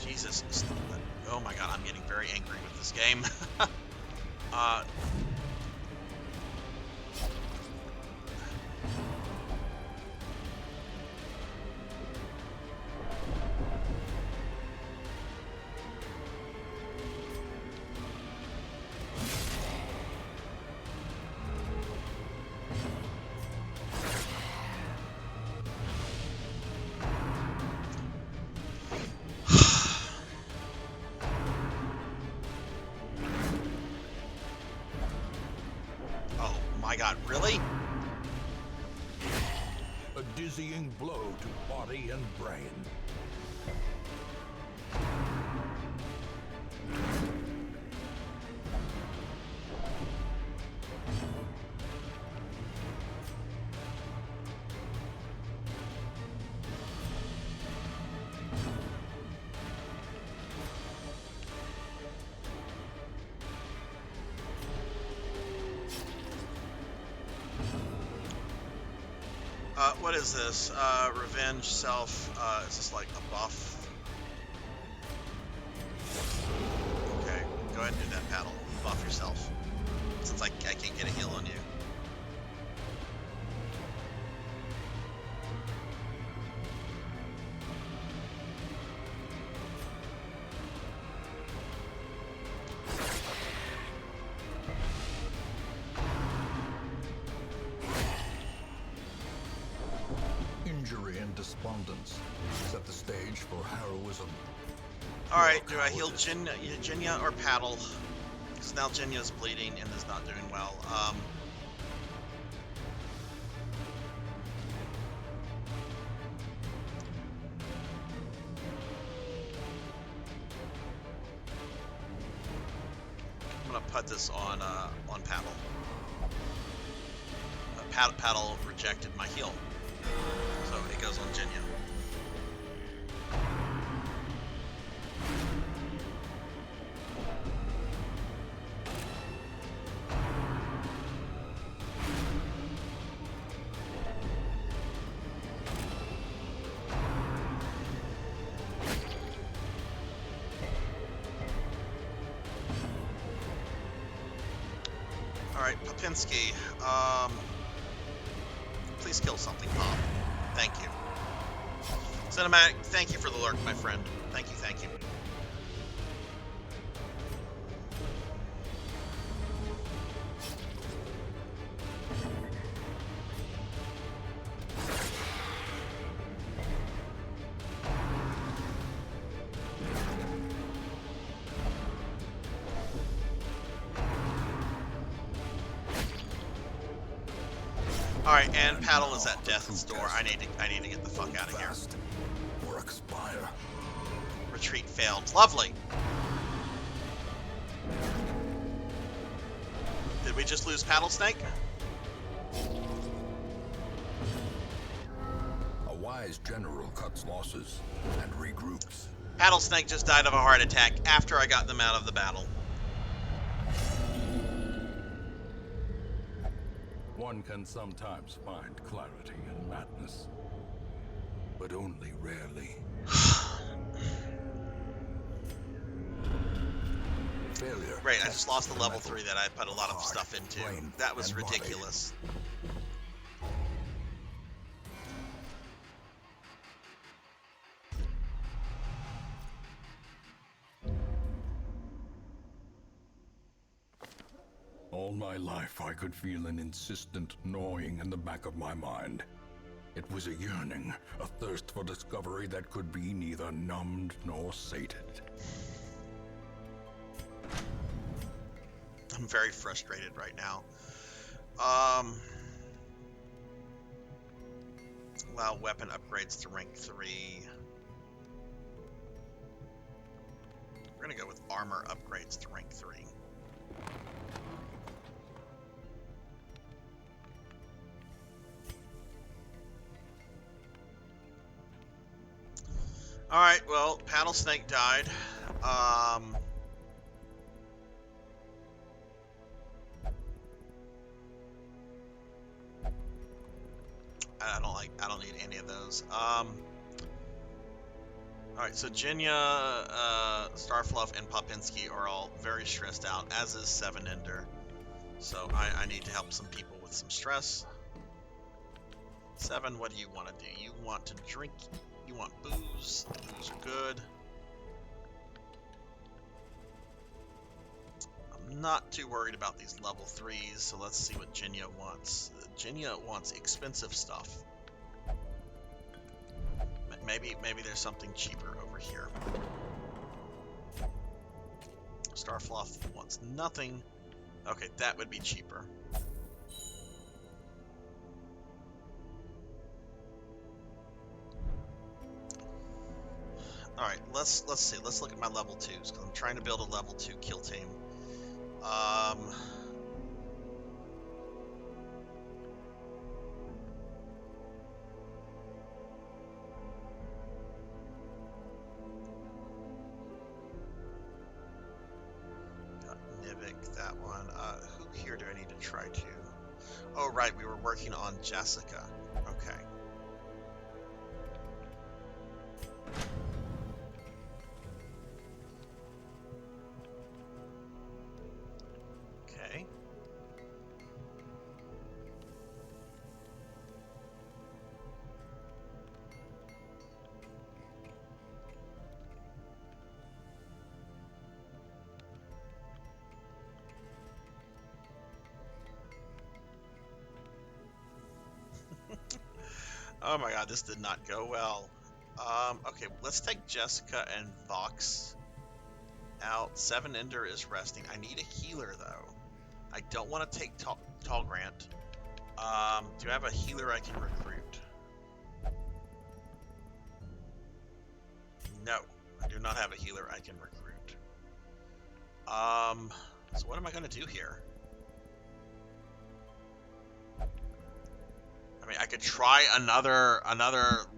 Jesus. Oh my god, I'm getting very angry with this game. My god, really? A dizzying blow to body and brain. What is this? Revenge, self, is this like a buff? Okay, go ahead and do that, Paddle. Buff yourself. Since I can't get a heal on you. Injury and despondence set the stage for heroism. Alright, do I heal Jinya or Paddle? Because now Jinya's bleeding and is not doing well. I'm gonna put this on Paddle. Paddle rejected my heal. So it goes on Jinya. Alright, Popinski, please kill something, Pop. Thank you. Cinematic, thank you for the lurk, my friend. Thank you, thank you. Alright, and Paddle is at death's door. I need to get the fuck out of here. Or expire. Retreat failed. Lovely. Did we just lose Paddle Snake? A wise general cuts losses and regroups. Paddle Snake just died of a heart attack after I got them out of the battle. One can sometimes find clarity in madness, but only rarely. Failure. Right, I just lost the level 3 that I put a lot of stuff into. That was ridiculous. All my life I could feel an insistent gnawing in the back of my mind. It was a yearning, a thirst for discovery that could be neither numbed nor sated. I'm very frustrated right now. Allow weapon upgrades to rank 3. We're gonna go with armor upgrades to rank 3. Alright, well, Paddlesnake died. I don't need any of those. Alright, so Jinya, Starfluff, and Popinski are all very stressed out, as is Seven Ender. So I need to help some people with some stress. Seven, what do you want to do? You want to drink? You want booze? Booze are good. I'm not too worried about these level 3s, so let's see what Jinya wants. Jinya wants expensive stuff. Maybe there's something cheaper over here. Starfluff wants nothing. Okay, that would be cheaper. All right, let's see. Let's look at my level 2s because I'm trying to build a level 2 kill team. Got Nivik, that one. Who here do I need to try to? Oh, right, we were working on Jessica. Okay. Okay. Oh my god, this did not go well. Okay, let's take Jessica and Vox out. Seven Ender is resting. I need a healer though. I don't want to take Tall Grant. Do I have a healer I can recruit? No, I do not have a healer I can recruit. So what am I going to do here? I mean, I could try another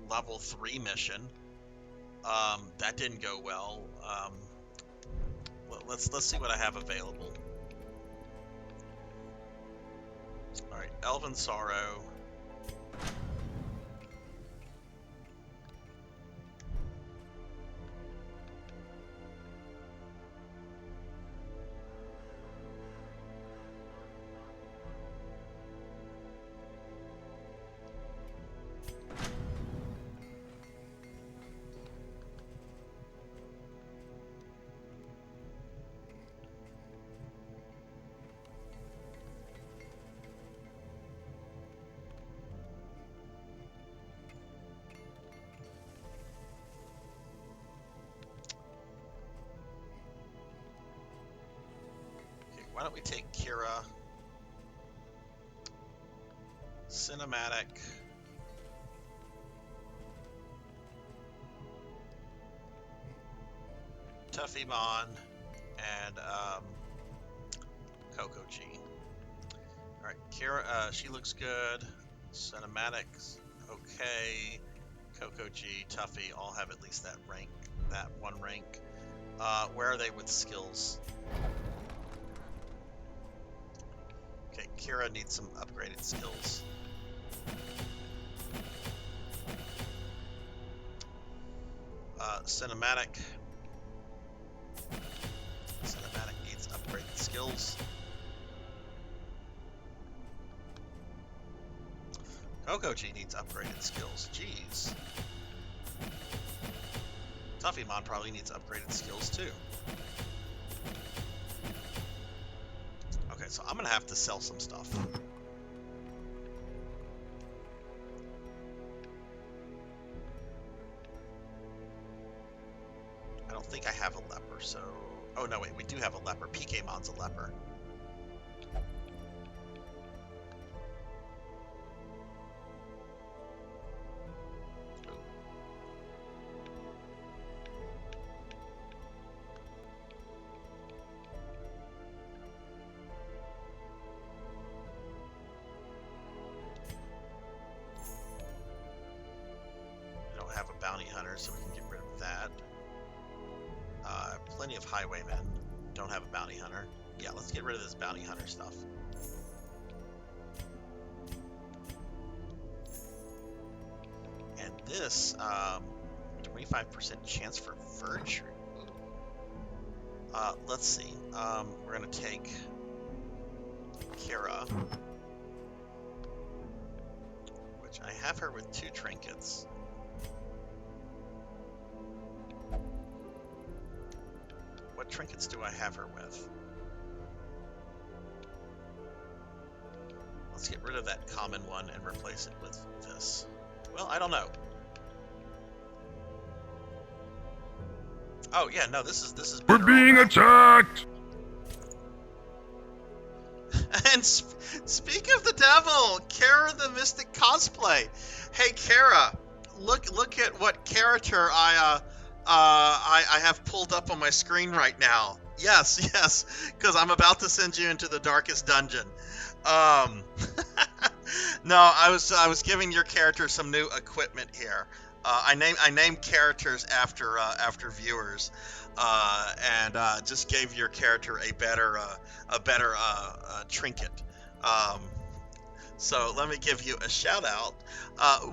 level 3 mission. That didn't go well. Let's see what I have available. All right, Elven Sorrow. Why don't we take Kira, Cinematic, Tuffymon, and Coco G. Alright, Kira, she looks good. Cinematics, okay. Coco G, Tuffy all have at least that rank, that one rank. Where are they with skills? Okay, Kira needs some upgraded skills. Cinematic needs upgraded skills. Coco-G needs upgraded skills. Jeez. Tuffymon probably needs upgraded skills too. Okay, so I'm gonna have to sell some stuff. think I have a leper, so... Oh, no, wait, we do have a leper. PKmon's a leper. We don't have a bounty hunter, so we can get rid of that. Plenty of highwaymen. Don't have a bounty hunter. Yeah, let's get rid of this bounty hunter stuff. And this, 25% chance for virtue. Let's see. We're gonna take Kara, which I have her with 2 trinkets. What trinkets do I have her with? Let's get rid of that common one and replace it with this. Well, I don't know. Oh yeah, no, this is We're better being all around. attacked! And speak of the devil, Kara the Mystic cosplay. Hey Kara, look at what character I have pulled up on my screen right now. Yes, because I'm about to send you into the darkest dungeon. No, I was giving your character some new equipment here. I named characters after viewers, and just gave your character a better trinket. So let me give you a shout out.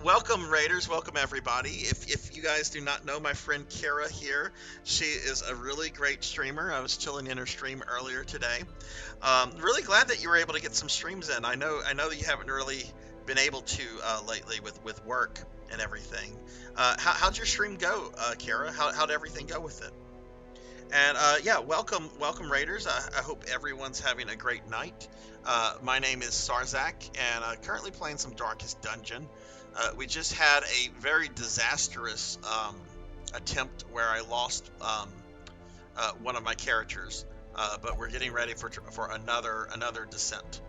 Welcome Raiders, welcome everybody. If you guys do not know my friend Kara here, she is a really great streamer. I was chilling in her stream earlier today. Really glad that you were able to get some streams in. I know that you haven't really been able to lately with work and everything. How'd your stream go, Kara? How'd everything go with it? And yeah, welcome Raiders. I hope everyone's having a great night. My name is Sarzac, and currently playing some Darkest Dungeon. We just had a very disastrous attempt where I lost one of my characters, but we're getting ready for another descent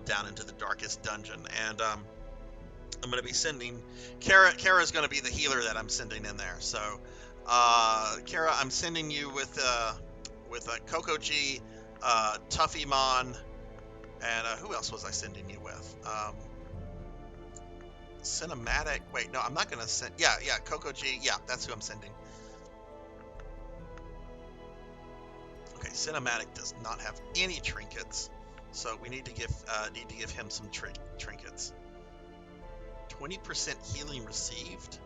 down into the Darkest Dungeon, and I'm going to be sending Kara's going to be the healer that I'm sending in there. So Kara, I'm sending you with Coco G, Tuffymon, and who else was I sending you with? Cinematic. Wait, no, I'm not gonna send. Yeah, Coco G. Yeah, that's who I'm sending. Okay, Cinematic does not have any trinkets, so we need to give him some trinkets. 20% healing received.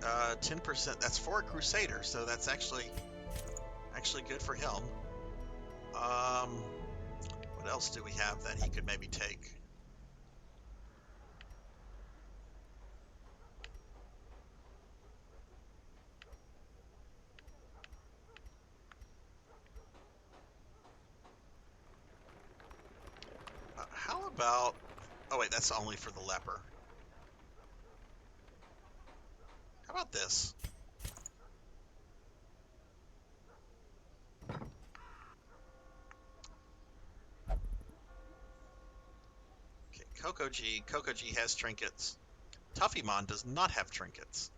10%. That's for a Crusader, so that's actually good for him. What else do we have that he could maybe take? How about... Oh wait, that's only for the leper. How about this? Coco G has trinkets. Tuffymon does not have trinkets.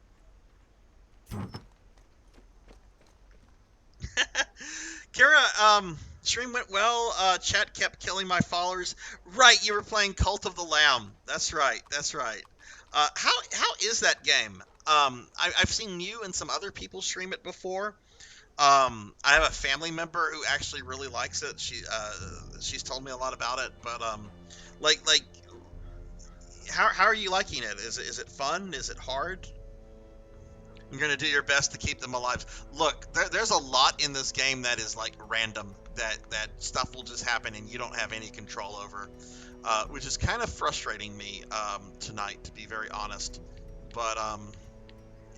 Kara, stream went well. Chat kept killing my followers. Right, you were playing Cult of the Lamb. That's right. How is that game? I've seen you and some other people stream it before. I have a family member who actually really likes it. She's told me a lot about it, but like how are you liking it? Is it fun? Is it hard? You're gonna do your best to keep them alive. Look, there's a lot in this game that is like random. That stuff will just happen and you don't have any control over, which is kind of frustrating me tonight, to be very honest. But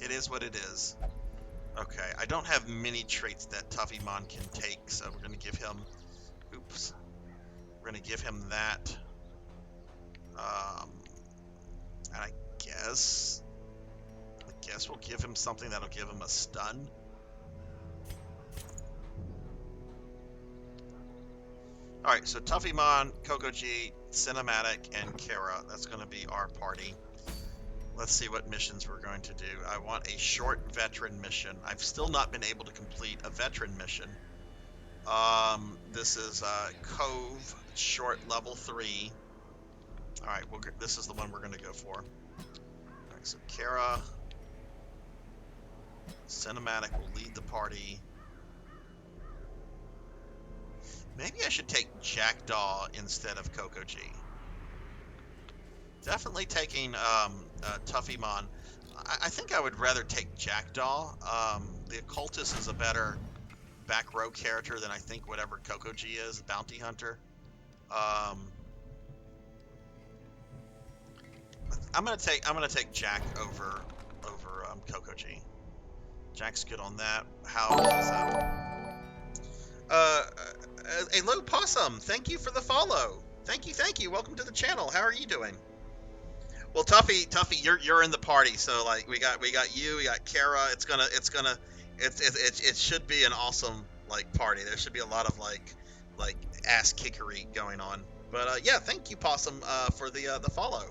it is what it is. Okay, I don't have many traits that Tuffymon can take, so we're gonna give him. Oops. We're gonna give him that. And I guess we'll give him something that'll give him a stun. Alright, so Tuffymon, Coco G, Cinematic, and Kara. That's going to be our party. Let's see what missions we're going to do. I want a short veteran mission. I've still not been able to complete a veteran mission. This is Cove, short level 3. Alright, this is the one we're going to go for. Alright, so Kara, Cinematic will lead the party. Maybe I should take Jackdaw instead of Coco G. Definitely taking Tuffymon. I think I would rather take Jackdaw. The Occultist is a better back row character than I think whatever Coco G is, Bounty Hunter. I'm gonna take Jack over Coco G. Jack's good on that. How is that? Hello Possum, thank you for the follow. Thank you. Welcome to the channel. How are you doing? Well, Tuffy, you're in the party. So like we got you, we got Kara. It should be an awesome like party. There should be a lot of like ass kickery going on. But yeah, thank you Possum for the follow.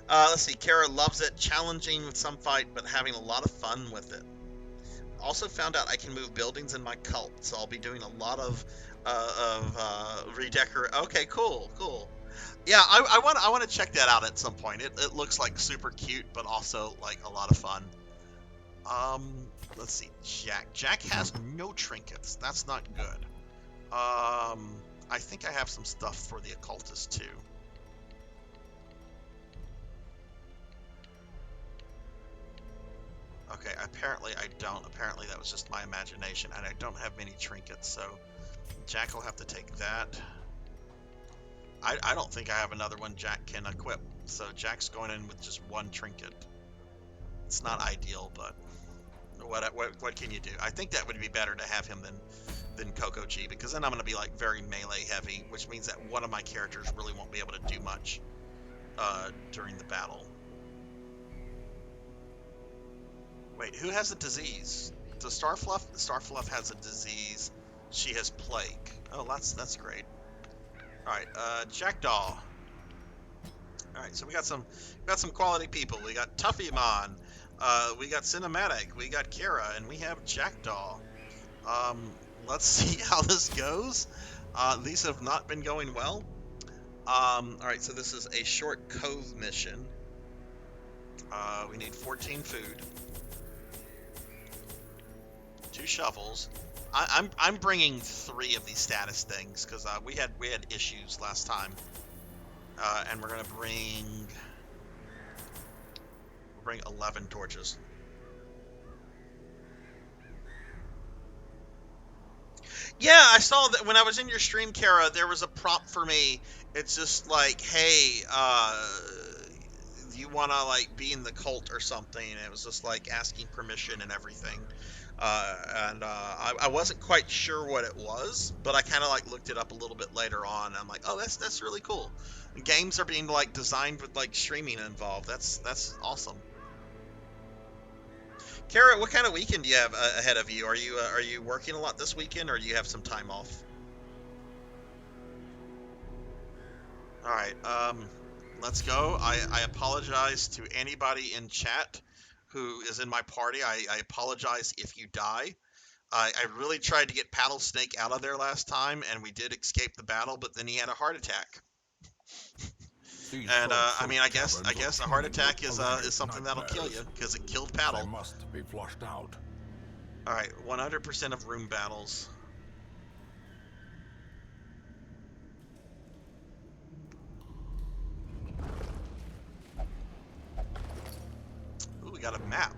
Let's see. Kara loves it, challenging with some fight, but having a lot of fun with it. Also found out I can move buildings in my cult, so I'll be doing a lot of redecorate. Okay, cool. Yeah, I want to check that out at some point. It looks like super cute, but also like a lot of fun. Let's see, Jack has no trinkets. That's not good. I think I have some stuff for the Occultist too. Okay, apparently I don't. Apparently that was just my imagination, and I don't have many trinkets, so Jack will have to take that. I don't think I have another one Jack can equip, so Jack's going in with just one trinket. It's not ideal, but what can you do? I think that would be better to have him than Coco G, because then I'm going to be like very melee heavy, which means that one of my characters really won't be able to do much during the battle. Wait, who has a disease? Does Starfluff? Starfluff has a disease. She has plague. Oh, that's great. All right, Jackdaw. All right, so we got some quality people. We got Tuffymon, we got Cinematic, we got Kara, and we have Jackdaw. Let's see how this goes. These have not been going well. All right, so this is a short cove mission. We need 14 food. 2 shovels. I'm bringing 3 of these status things because we had issues last time, and we're gonna bring 11 torches. Yeah, I saw that when I was in your stream, Kara. There was a prompt for me. It's just like, hey, do you want to like be in the cult or something? And it was just like asking permission and everything. I wasn't quite sure what it was, but I kind of like looked it up a little bit later on. I'm like, oh, that's really cool. Games are being like designed with like streaming involved. That's awesome. Kara, what kind of weekend do you have ahead of you? Are you working a lot this weekend, or do you have some time off? All right, let's go. I apologize to anybody in chat who is in my party. I apologize if you die. I really tried to get Paddle Snake out of there last time, and we did escape the battle, but then he had a heart attack. And I mean, I guess a heart attack is something that'll kill you because it killed Paddle. They must be flushed out. All right, 100% of room battles. Ooh, we got a map.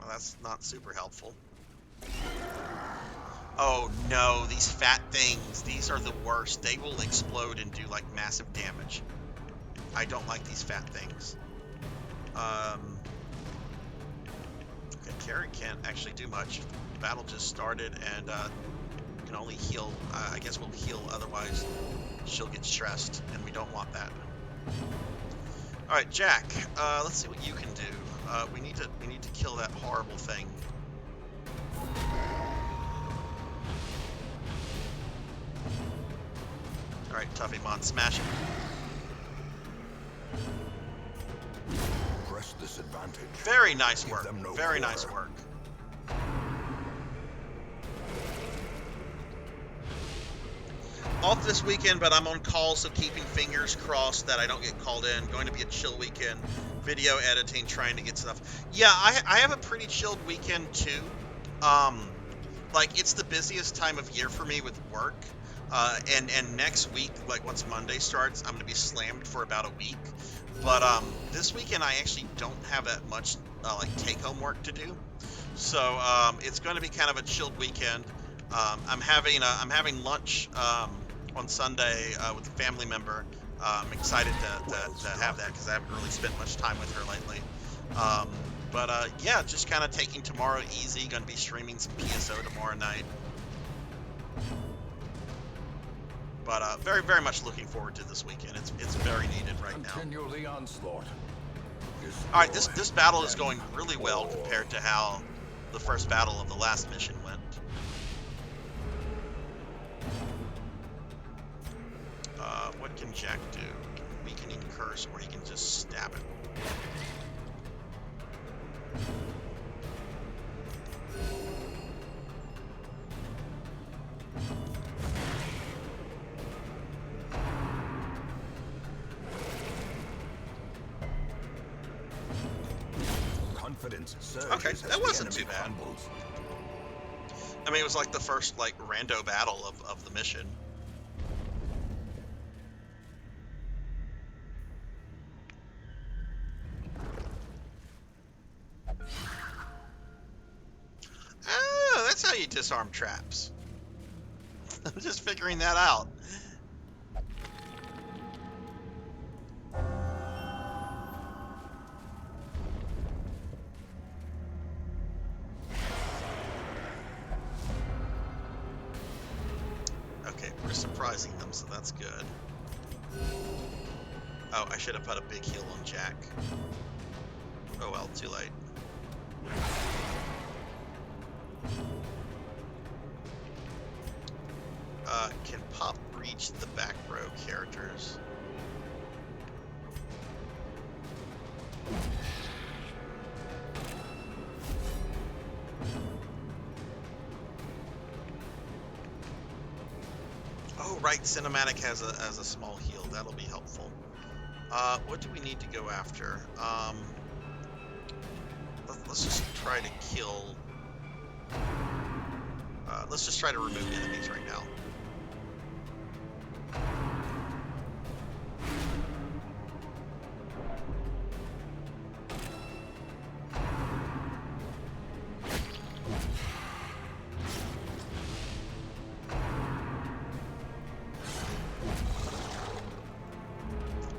Well, that's not super helpful. Oh no, these fat things, these are the worst. They will explode and do like massive damage. I don't like these fat things. Okay, Karen can't actually do much. The battle just started and can only heal. I guess we'll heal, otherwise she'll get stressed, and we don't want that. Alright, Jack, let's see what you can do. We need to kill that horrible thing. Alright, Tuffymon, smash it. Press this advantage. Very nice Give work. them no Very quarter. nice work. Off this weekend, but I'm on call, so keeping fingers crossed that I don't get called in. Going to be a chill weekend. Video editing, trying to get stuff. Yeah, I have a pretty chilled weekend too. Like, it's the busiest time of year for me with work. And next week, like once Monday starts, I'm going to be slammed for about a week. But this weekend I actually don't have that much like take-home work to do. So it's going to be kind of a chilled weekend. I'm having lunch on Sunday with a family member. I'm excited to have that because I haven't really spent much time with her lately. But yeah, just kind of taking tomorrow easy. Going to be streaming some PSO tomorrow night. But very, very much looking forward to this weekend. It's very needed right now. Continue the onslaught. All right, this battle is going really well compared to how the first battle of the last mission went. What can Jack do? Weakening curse, or he can just stab it. Confidence surges Okay, as that the wasn't enemy too bad. crumbles. I mean, it was like the first like rando battle of the mission. Oh, that's how you disarm traps. I'm just figuring that out. Okay, we're surprising them, so that's good. Oh, I should have put a big heal on Jack. Oh well, too late. Can Pop reach the back row characters? Oh, right, Cinematic has a small heal. That'll be helpful. What do we need to go after? Let's just try to kill... let's just try to remove enemies right now.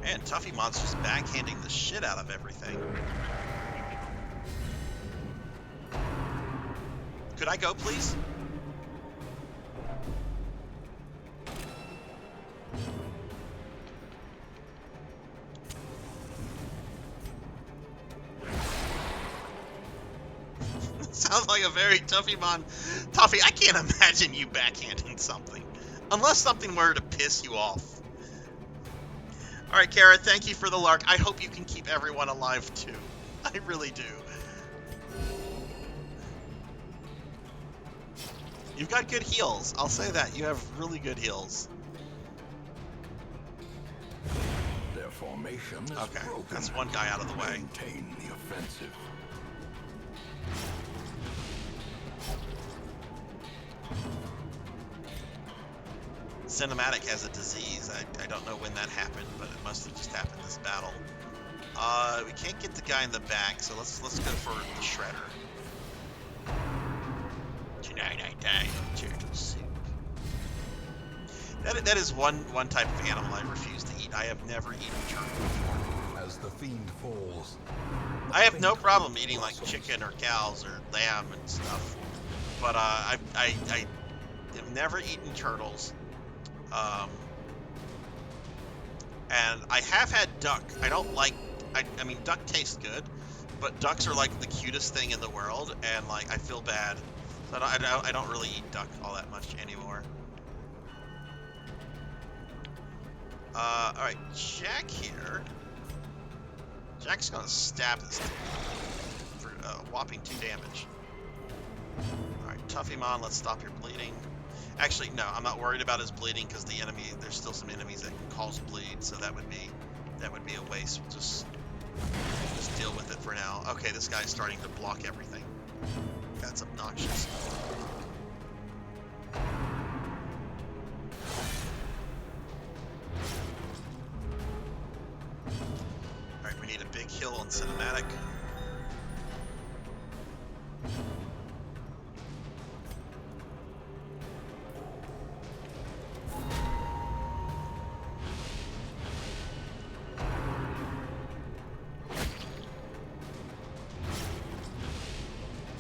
Man, Tuffymon's just backhanding the shit out of everything. Could I go, please? Sounds like a very Tuffymon. Tuffy, I can't imagine you backhanding something. Unless something were to piss you off. Alright, Kara, thank you for the lark. I hope you can keep everyone alive, too. I really do. You've got good heals. I'll say that. You have really good heals. Their formation is Okay, broken. that's one guy out of the way. Maintain the offensive. Cinematic has a disease. I don't know when that happened, but it must have just happened this battle. We can't get the guy in the back, so let's go for the Shredder. Tonight I die on turtle soup. That is one type of animal I refuse to eat. I have never eaten turtle before. As the fiend falls, I have no problem eating like chicken or cows or lamb and stuff, but I have never eaten turtles. And I have had duck. I don't like. I mean, duck tastes good, but ducks are like the cutest thing in the world, and like I feel bad. So I don't really eat duck all that much anymore. Alright, Jack here. Jack's gonna stab this dude for whopping 2 damage. Alright, Tuffymon, let's stop your bleeding. Actually, no, I'm not worried about his bleeding because the enemy, there's still some enemies that can cause bleed, so that would be a waste. We'll just deal with it for now. Okay, this guy's starting to block everything. That's obnoxious. Alright, we need a big heal on cinematic.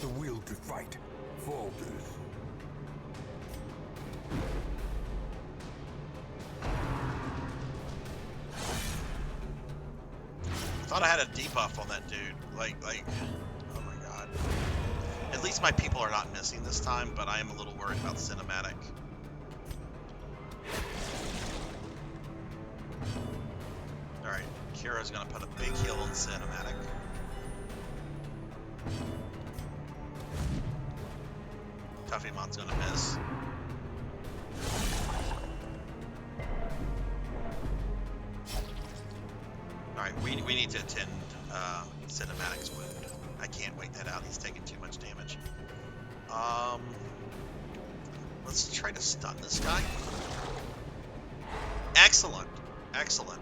The will to fight falters. Thought I had a debuff on that dude. Like, oh my god. At least my people are not missing this time, but I am a little worried about cinematic. Alright, Kira's gonna put a big heal on cinematic. Tuffymon's gonna miss. Alright, we need to attend Cinematic's wound. I can't wait that out. He's taking too much damage. Let's try to stun this guy. Excellent. Excellent.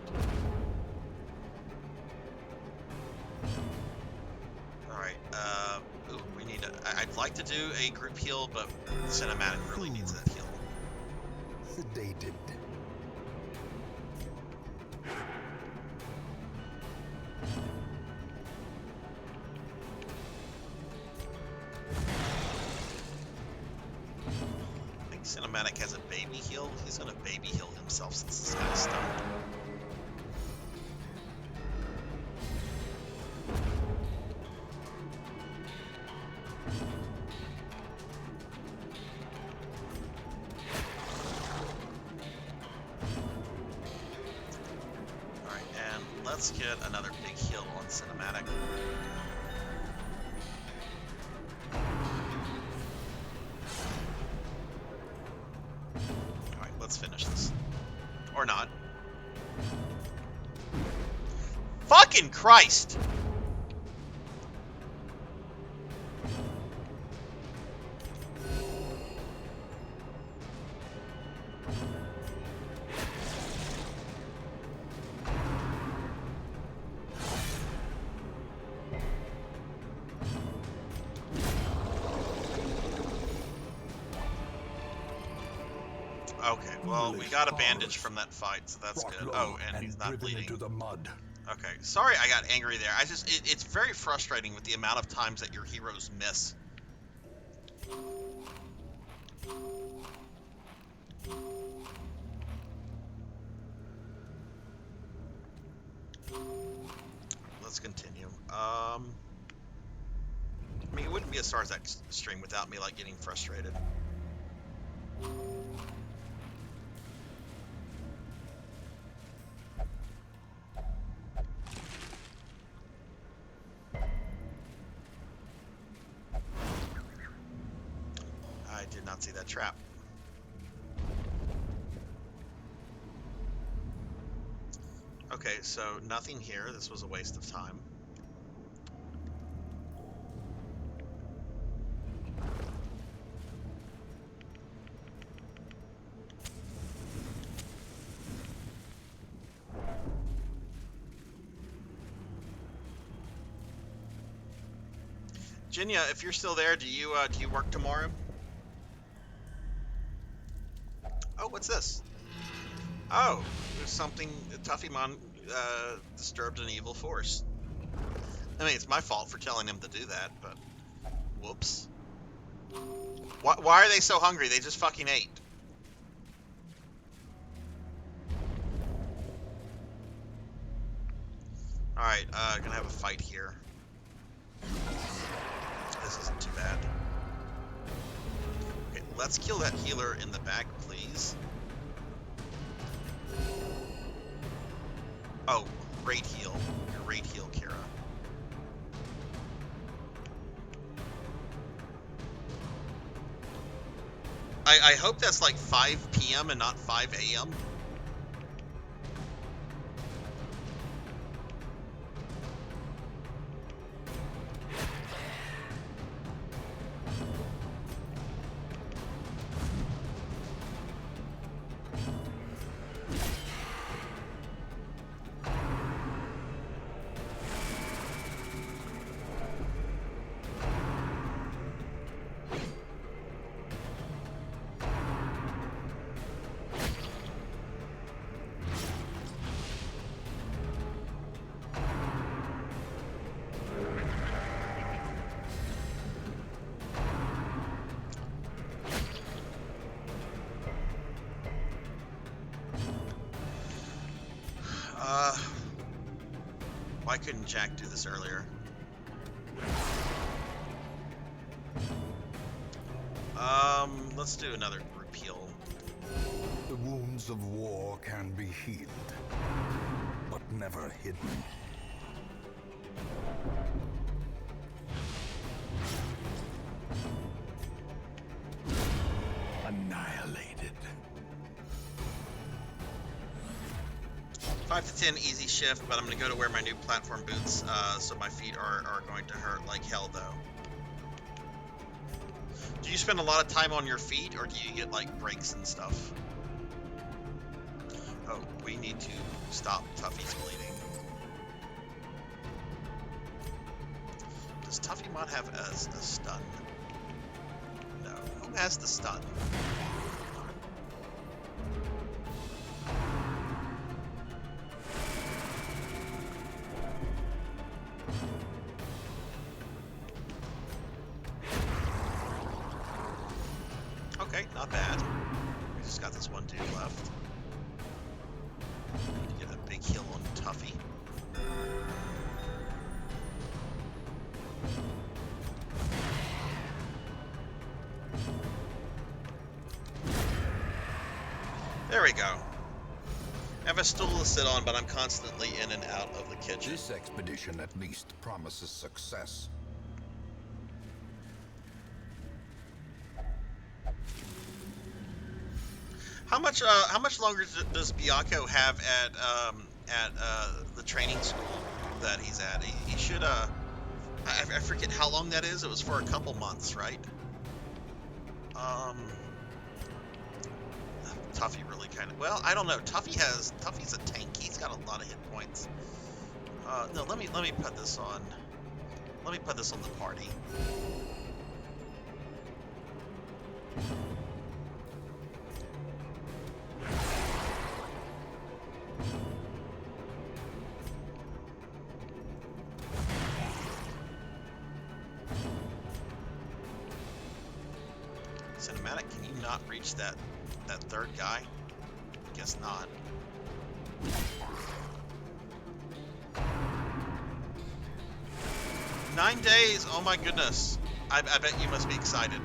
Alright, ooh, we need a... I'd like to do a group heal, but Cinematic really needs that heal. Sedated. I think Cinematic has a baby heal. He's gonna baby heal himself since this guy's stunned. Alright, and let's get another big heal on Cinematic. Alright, let's finish this. Or not. Fucking Christ! Okay, well, we got a bandage from that fight, so that's good. Oh, and he's not bleeding. Into the mud. Okay, sorry I got angry there. It's very frustrating with the amount of times that your heroes miss. Let's continue. I mean, it wouldn't be a Sarzac stream without me, like, getting frustrated. I did not see that trap. Okay, so nothing here. This was a waste of time. Jinya, if you're still there, do you work tomorrow? Oh, what's this? Oh, there's something. Tuffymon disturbed an evil force. I mean, it's my fault for telling him to do that, but whoops. Why are they so hungry? They just fucking ate. Alright, gonna have a fight here. This isn't too bad. Okay, let's kill that healer in the back, please. Oh, rate heal. Your rate heal, Kira. I hope that's like 5 p.m. and not 5 a.m. Why couldn't Jack do this earlier? Let's do another group heal. The wounds of war can be healed, but never hidden. Annihilated. 5 to 10 easy shift, but I'm going to go to wear my new platform boots, so my feet are going to hurt like hell, though. Do you spend a lot of time on your feet, or do you get, like, breaks and stuff? Oh, we need to stop Tuffy's bleeding. Does Tuffy Mod have a stun? No. Who has the stun? Okay, not bad. We just got this one dude left. Need to get a big heal on Tuffy. There we go. I have a stool to sit on, but I'm constantly in and out of the kitchen. This expedition at least promises success. How much longer does Bianco have at the training school that he's at? He should I forget how long that is. It was for a couple months, right? Tuffy really kind of, well, I don't know. Tuffy's a tank. He's got a lot of hit points. No, let me put this on. Let me put this on the party. Cinematic, can you not reach that third guy? Guess not. Nine days! Oh my goodness. I bet you must be excited.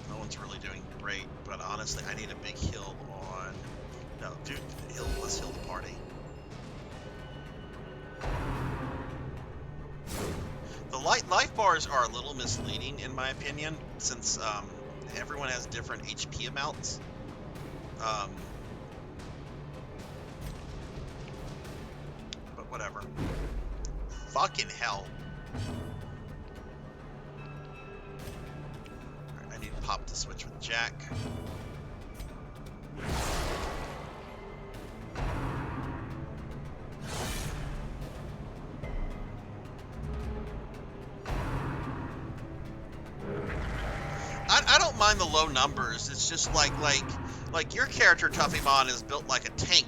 No one's really doing great, but honestly, I need a big heal on... No, dude, let's heal the party. The life bars are a little misleading, in my opinion, since everyone has different HP amounts. But whatever. Fucking hell. I need to pop the switch with Jack. I don't mind the low numbers. It's just like your character Tuffymon is built like a tank,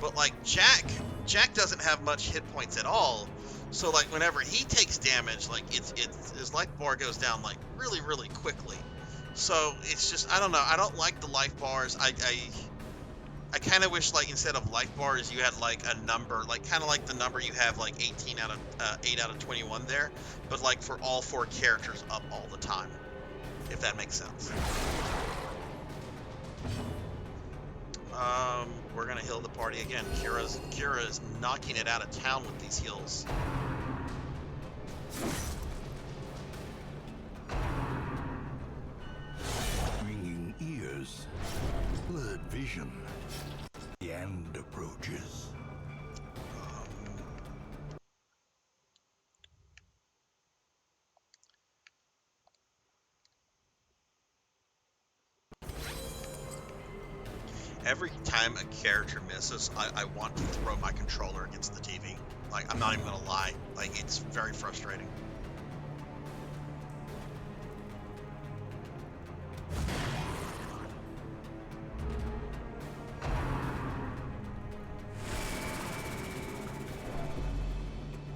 but like Jack doesn't have much hit points at all. So like whenever he takes damage, like it's his life bar goes down like really quickly. So it's just, I don't know. I don't like the life bars. I kind of wish, like, instead of life bars, you had like a number, like kind of like the number you have, like 18 out of 8 out of 21 there, but like for all 4 characters up all the time, if that makes sense. We're gonna heal the party again. Kira's knocking it out of town with these heals. Ringing ears, blurred vision. The end approaches. Every time a character misses, I want to throw my controller against the TV. Like, I'm not even gonna lie. Like, it's very frustrating.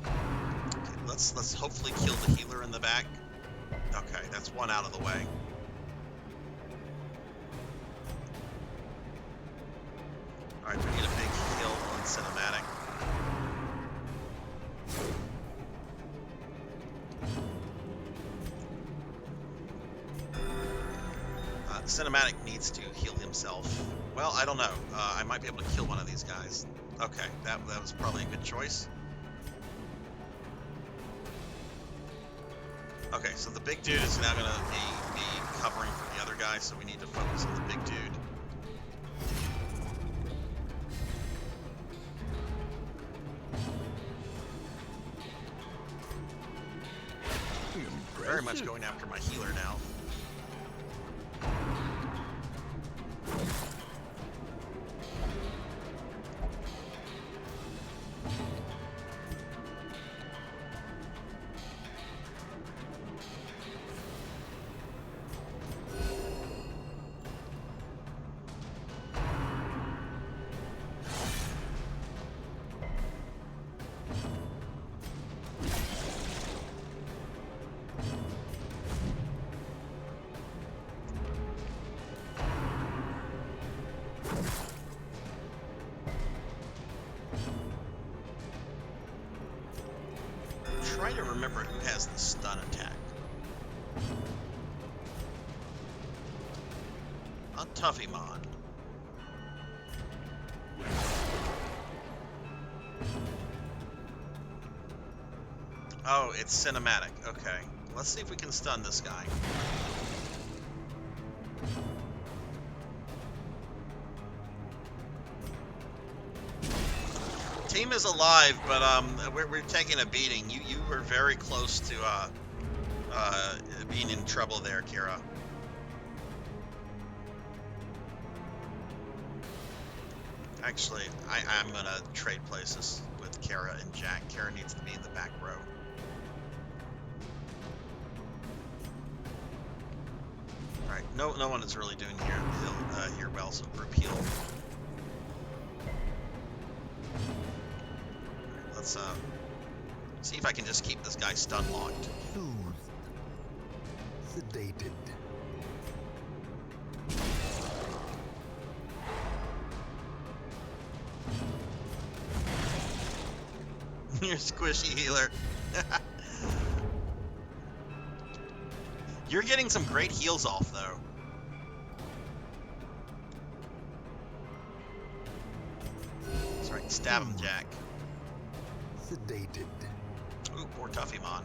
Okay, let's hopefully kill the healer in the back. Okay, that's one out of the way. Alright, we need a big heal on cinematic. Cinematic needs to heal himself. Well, I don't know. I might be able to kill one of these guys. Okay, that was probably a good choice. Okay, so the big dude is now going to be covering for the other guy, so we need to focus on the big dude. Very much going after my healer now. Try to remember who has the stun attack. Not Tuffymon. Oh, it's cinematic. Okay. Let's see if we can stun this guy. Team is alive, but we're taking a beating. You were very close to being in trouble there, Kira. Actually, I'm gonna trade places with Kara and Jack. Kara needs to be in the back row. All right, no one is really doing here well, so group heal. Let's see if I can just keep this guy stun locked. Soothed. Sedated. You're squishy healer. You're getting some great heals off though. That's right, stab him, Jack. Sedated. Ooh, poor Tuffymon.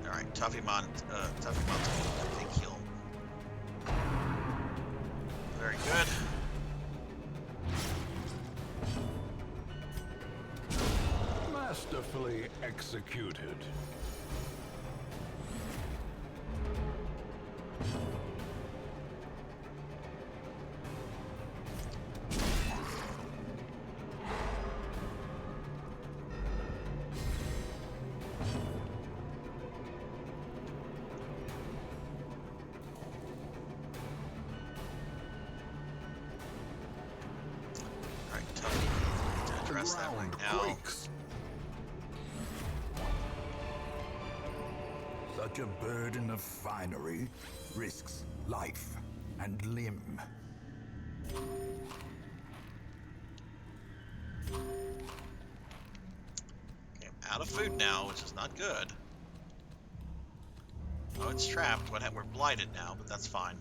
Alright, Tuffymon's a big heal. Very good. Masterfully executed. address that right now. Quakes. Such a burden of finery risks life and limb. Okay, I'm out of food now, which is not good. Oh, it's trapped. We're blighted now, but that's fine.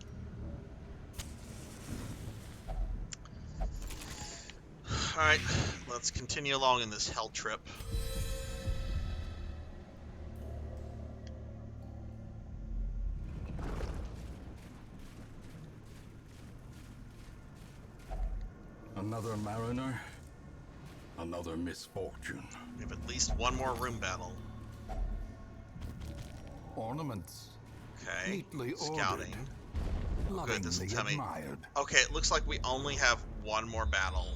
Alright, let's continue along in this hell trip. Another mariner, another misfortune. We have at least one more room battle. Ornaments, Okay, neatly scouting. ordered, Good, this will lovingly tell me. admired. Okay, it looks like we only have one more battle.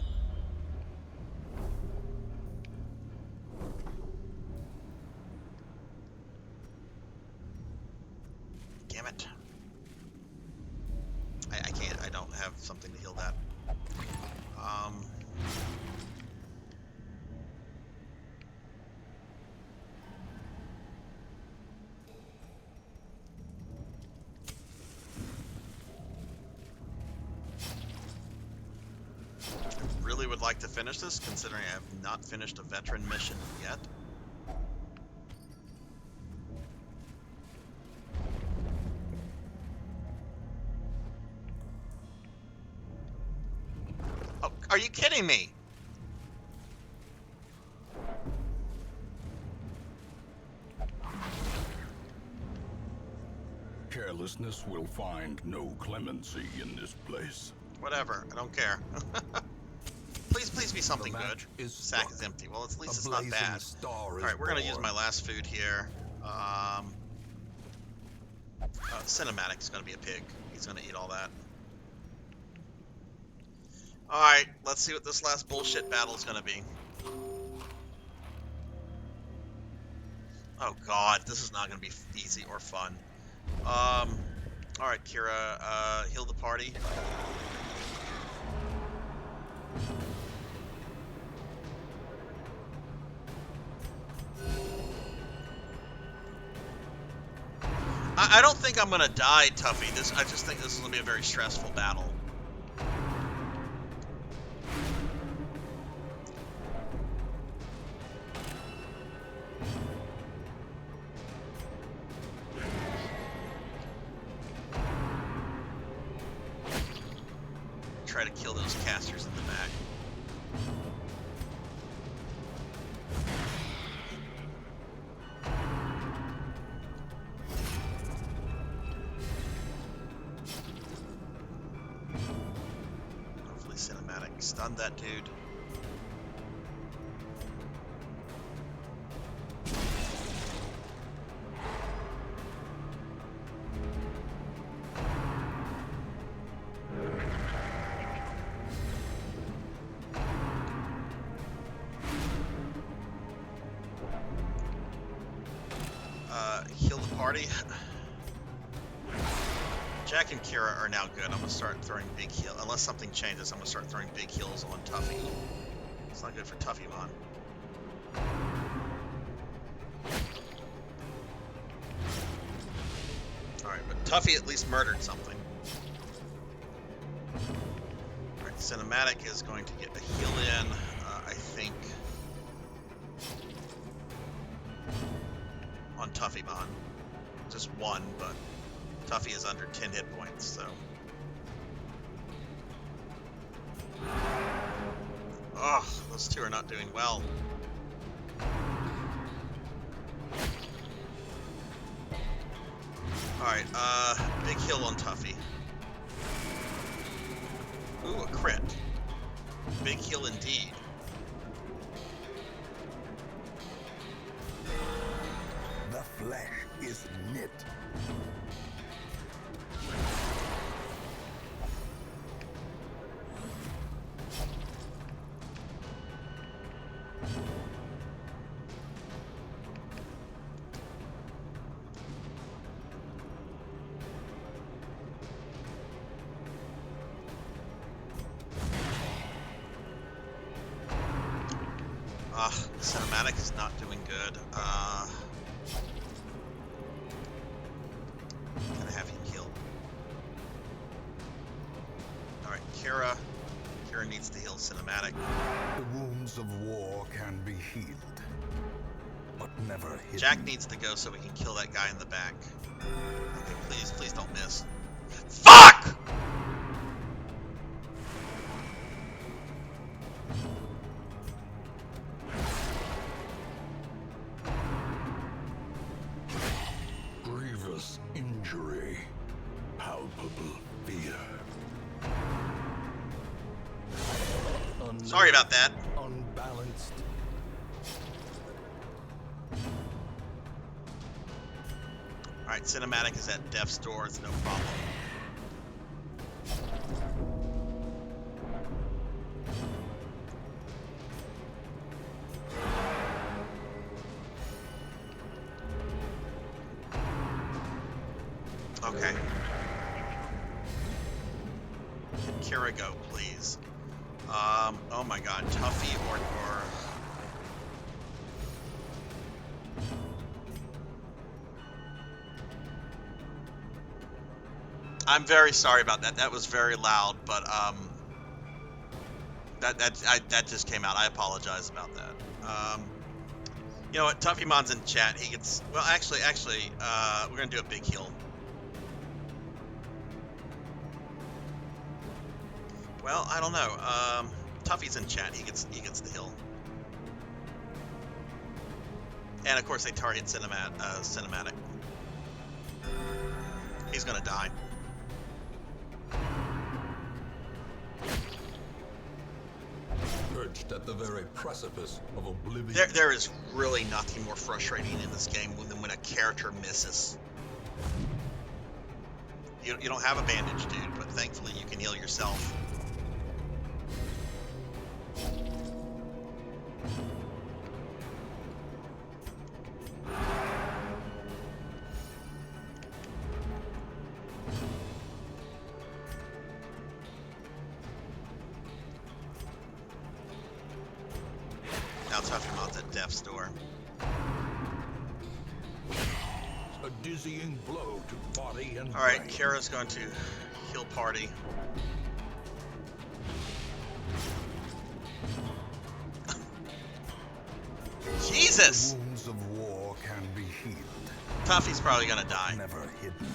Damn it. I can't, I don't have something to heal that. Really would like to finish this, considering I have not finished a veteran mission yet. Oh, are you kidding me? Carelessness will find no clemency in this place. Whatever, I don't care. Please be something The good. match is Sack struck. is empty. Well, at least A it's not blazing bad. star is Alright, we're gonna use born. my last food here. Cinematic is gonna be a pig. He's gonna eat all that. Alright, let's see what this last bullshit battle is gonna be. Oh god, this is not gonna be easy or fun. Alright, Kira, heal the party. I don't think I'm gonna die, Tuffy. I just think this is gonna be a very stressful battle. Try to kill those casters in the back. Hopefully cinematic stun that dude. Heal the party. Jack and Kira are now good. I'm gonna start throwing big heal. Unless something changes, I'm gonna start throwing big heals on Tuffy. It's not good for Tuffy, man. Alright, but Tuffy at least murdered something. Alright, Cinematic is going to get a heal in, I think. On Tuffy Mon. Just one, but Tuffy is under 10 hit points, so. Ugh, those two are not doing well. Alright, big heal on Tuffy. Ooh, a crit. Big heal indeed. The flesh is knit. Cinematic is not doing good. Can I have him heal? Alright, Kira. Kira needs to heal Cinematic. The wounds of war can be healed, but never hidden. Jack needs to go so we can kill that guy in the back. Okay, please, please don't miss. Fuck! Grievous injury, palpable fear. Sorry about that. Unbalanced. Alright, Cinematic is at Death's door, it's no problem. Okay. Can Kira go, please? Oh my god, Tuffy or... I'm very sorry about that. That was very loud, but that just came out. I apologize about that. You know what? Tuffymon's in chat. He gets... Well, actually, we're gonna do a big heal. Well, I don't know. Tuffy's in chat. He gets the heal. And of course, they target Cinematic. He's gonna die. Perched at the very precipice of oblivion. There is really nothing more frustrating in this game than when a character misses. You don't have a bandage, dude, but thankfully you can heal yourself. Now Tuffymon's at Death's door. A dizzying blow to body and Alright, brain. Kara's going to heal party. Jesus! The wounds of war can be healed, Tuffy's probably gonna die. never hidden.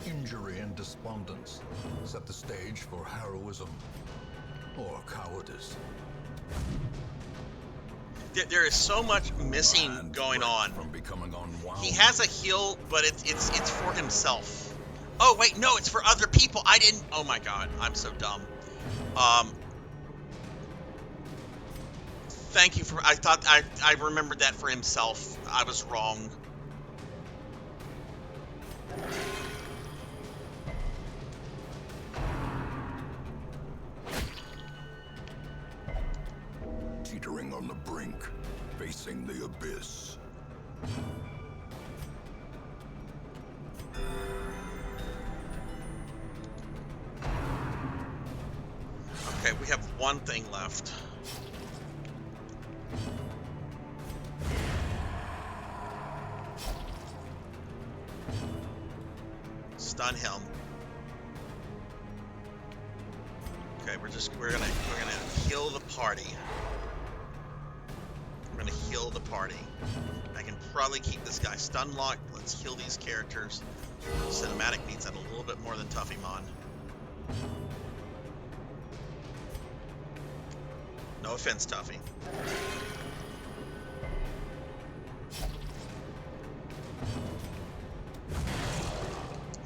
Injury and despondence set the stage for heroism or cowardice. There is so much missing And going break on. from becoming unwound. He has a heal, but it's for himself. Oh wait, no, it's for other people. I didn't. Oh my god, I'm so dumb. Thank you for. I thought I remembered that for himself. I was wrong. teetering on the brink, facing the abyss. Okay, we have one thing left. Stun him. Okay, we're gonna heal the party. We're gonna heal the party. I can probably keep this guy stun locked. Let's heal these characters. Cinematic needs that a little bit more than Tuffymon. No offense, Tuffy.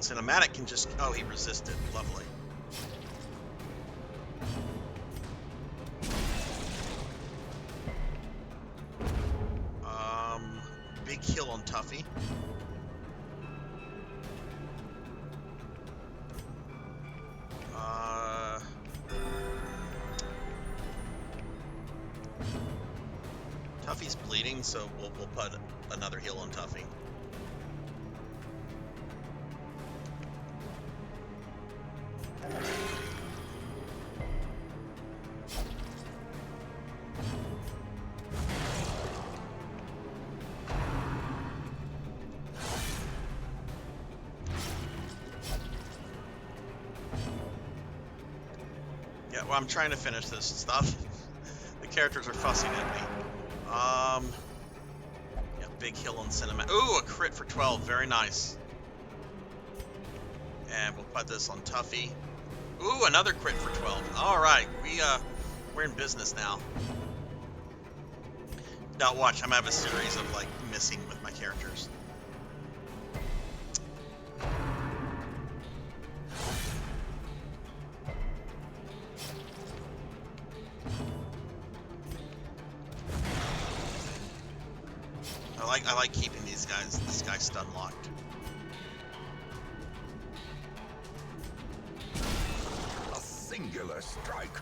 Cinematic can just... Oh, he resisted. Lovely. Big kill on Tuffy. Tuffy's bleeding, so we'll put another heal on Tuffy. well, I'm trying to finish this stuff. The characters are fussing at me. Yeah, big hill and cinema. Ooh, a crit for 12. Very nice. And we'll put this on Tuffy. Ooh, another crit for 12. All right, we're in business now. Now watch, I'm gonna have a series of like missing with my characters. I like keeping this guy stun locked. A singular strike.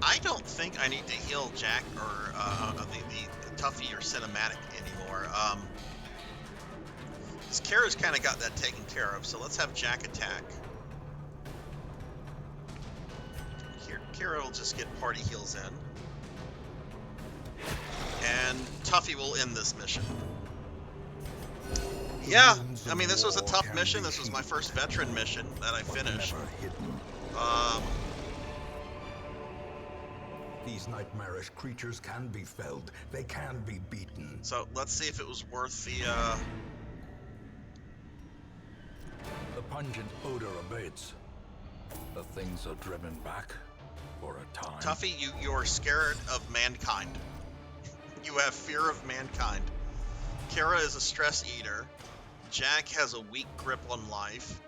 I don't think I need to heal Jack or the Tuffy or Cinematic anymore. Because Kara's kind of got that taken care of, so let's have Jack attack. Kara will just get party heals in. And Tuffy will end this mission. Yeah, I mean, this was a tough mission. This was my first veteran mission that I finished. These nightmarish creatures can be felled. They can be beaten. So let's see if it was worth the. The pungent odor abates. The things are driven back for a time. Tuffy, you're scared of mankind. You have fear of mankind. Kara is a stress eater. Jack has a weak grip on life.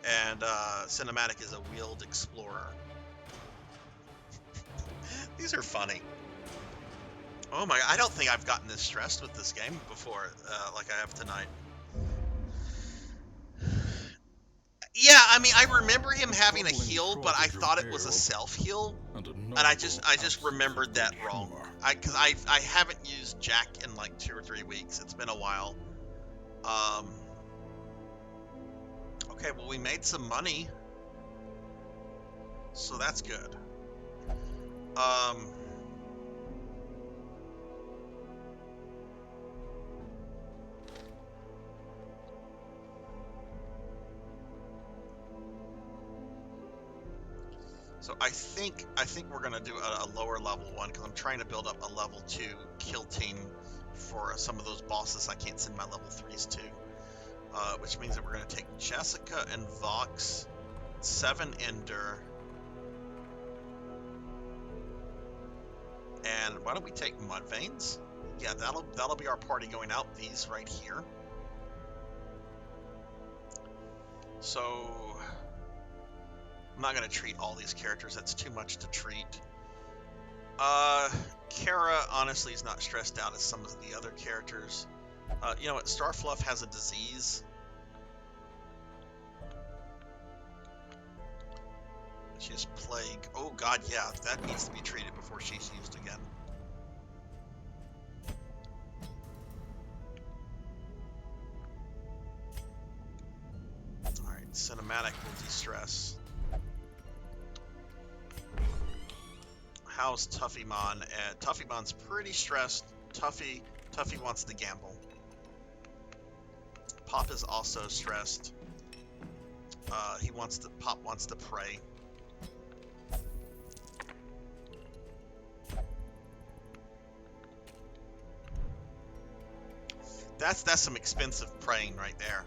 And Cinematic is a wheeled explorer. These are funny. Oh my, I don't think I've gotten this stressed with this game before, like I have tonight. Yeah, I mean, I remember him having a heal, but I thought it was a self-heal. And I just remembered that wrong. Because I haven't used Jack in like 2 or 3 weeks. It's been a while. Okay, well, we made some money. So that's good. So I think we're gonna do a lower level one because I'm trying to build up a level 2 kill team for some of those bosses I can't send my level 3s to. Which means that we're gonna take Jessica and Vox, 7 Ender, and why don't we take Mudveins? Yeah, that'll be our party going out. These right here. So I'm not going to treat all these characters. That's too much to treat. Kara, honestly, is not stressed out as some of the other characters. You know what? Starfluff has a disease. She has plague. Oh, God, yeah. That needs to be treated before she's used again. Alright, Cinematic will de-stress. How's Tuffymon? Tuffymon's pretty stressed. Tuffy wants to gamble. Pop is also stressed. Pop wants to pray. That's some expensive praying right there.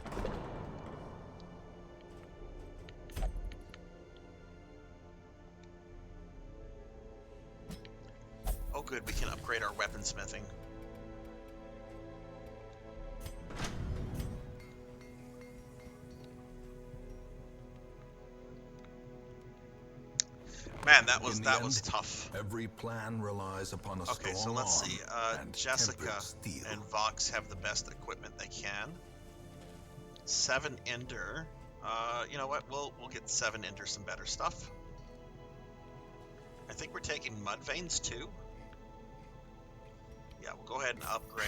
Oh good, we can upgrade our weaponsmithing. Man, that was tough. Every plan relies upon a okay, so let's see. Jessica and Vox have the best equipment they can. 7 Ender. You know what? We'll get 7 Ender some better stuff. I think we're taking Mudveins too. Yeah, we'll go ahead and upgrade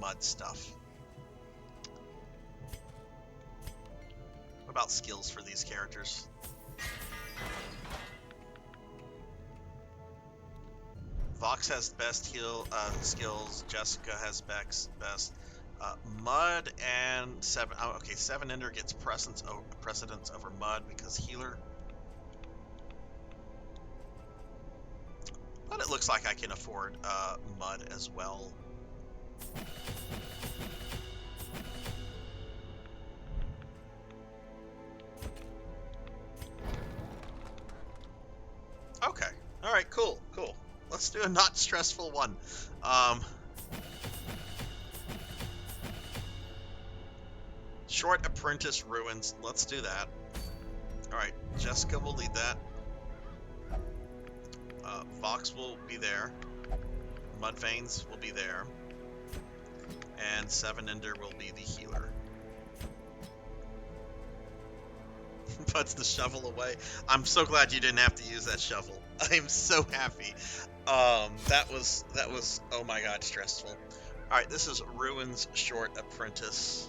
mud stuff. What about skills for these characters? Vox has the best heal skills. Jessica has best. Mud and 7. Oh, okay, 7 Ender gets precedence over Mud because healer. But it looks like I can afford Mud as well. Okay. All right. Cool. Cool. Let's do a not stressful one. Short Apprentice Ruins. Let's do that. All right. Jessica will lead that. Vox will be there. Mudveins will be there. And 7 Ender will be the healer. Puts the shovel away. I'm so glad you didn't have to use that shovel. I am so happy. That was oh my god, stressful. All right, this is Ruins Short Apprentice.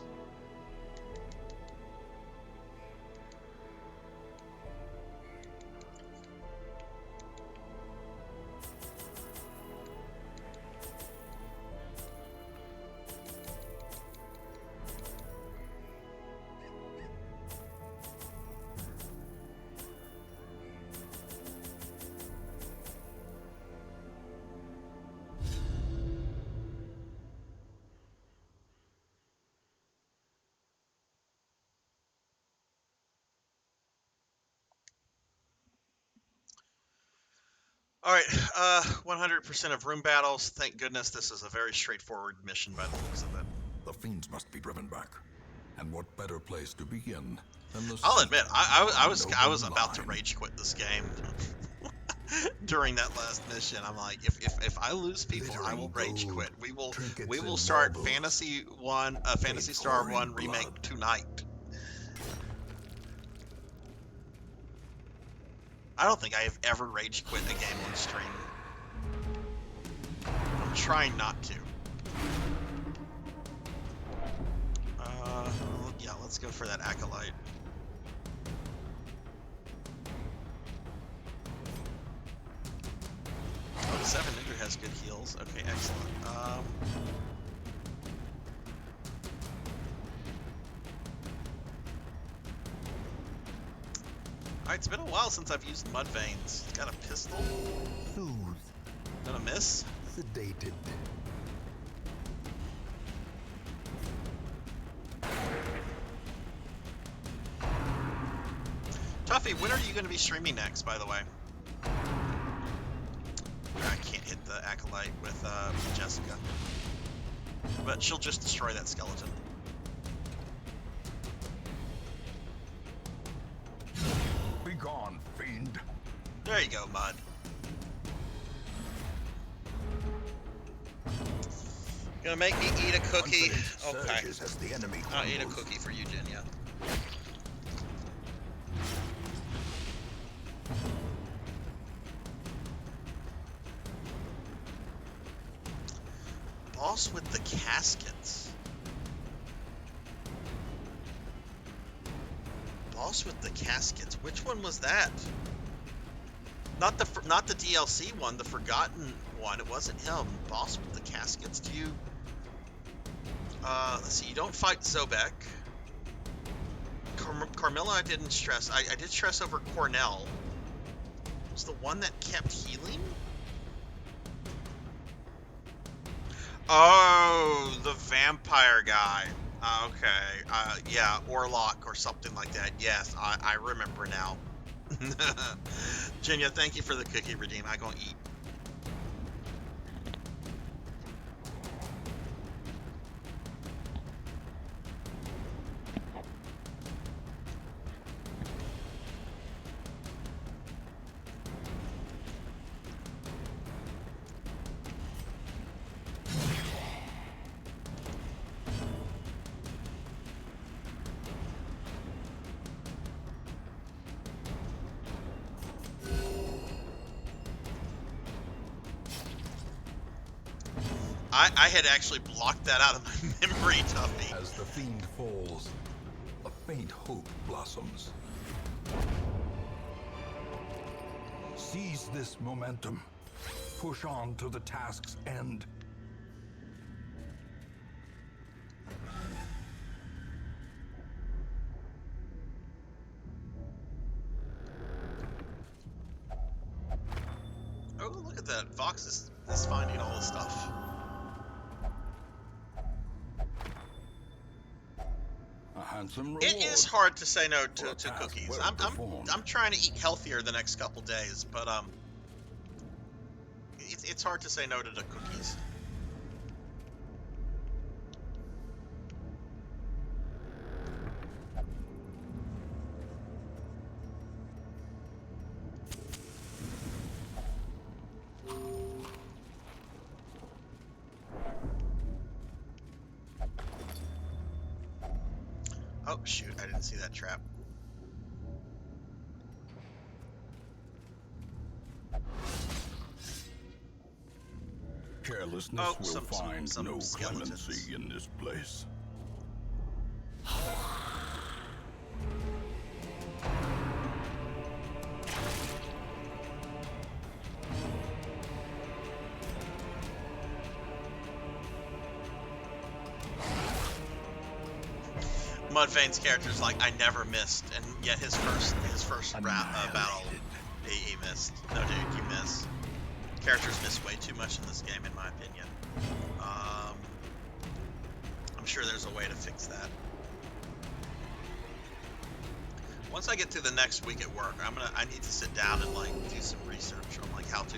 All right, 100% of room battles. Thank goodness this is a very straightforward mission by the looks of it. The fiends must be driven back. And what better place to begin than the I'll admit, I was noble about to line. rage quit this game during that last mission. I'm like, if I lose people, I will rage quit. We will start Fantasy Star 1 remake tonight. I don't think I have ever rage quit a game on stream. I'm trying not to. Yeah, let's go for that Acolyte. Oh, 7 Ender has good heals. Okay, excellent. Alright, it's been a while since I've used Mudveins. He's got a pistol. Soothed, Gonna miss. sedated. Tuffy, when are you going to be streaming next, by the way? I can't hit the Acolyte with Jessica. But she'll just destroy that skeleton. Be gone, fiend. There you go, Mud. Gonna make me eat a cookie? Okay. As the enemy I'll eat a crumbles. cookie for you, Jenya. Boss with the caskets. Boss with the caskets. Which one was that? Not the DLC one, the Forgotten one. It wasn't him. Boss with the caskets. Do you? Let's see. You don't fight Zobek. Carmilla, I didn't stress. I did stress over Cornell. Was the one that kept healing? Oh, the vampire guy. Okay. Yeah, Orlok or something like that. Yes, I remember now. Jenya, thank you for the cookie redeem. I gonna eat. I had actually blocked that out of my memory, Tuffy. As the fiend falls, a faint hope blossoms. Seize this momentum. Push on to the task's end. box is finding all this stuff. A handsome reward. It is hard to say no For a to task cookies. well performed. I'm trying to eat healthier the next couple days, but it's hard to say no to the cookies. Oh shoot, I didn't see that trap. Carelessness Oh, will some find no skeletons. clemency in this place. Mudvane's character's like, I never missed, and yet his first battle, he missed. No, dude, you miss. Characters miss way too much in this game, in my opinion. I'm sure there's a way to fix that. Once I get to the next week at work, I need to sit down and like do some research on like how to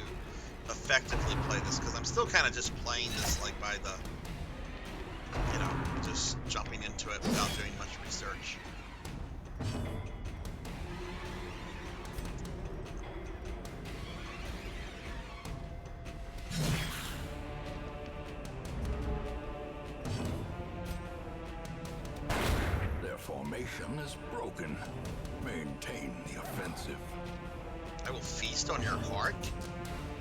effectively play this, because I'm still kind of just playing this like by the, you know, just jumping into it without doing much research. Their formation is broken. Maintain the offensive. I will feast on your heart?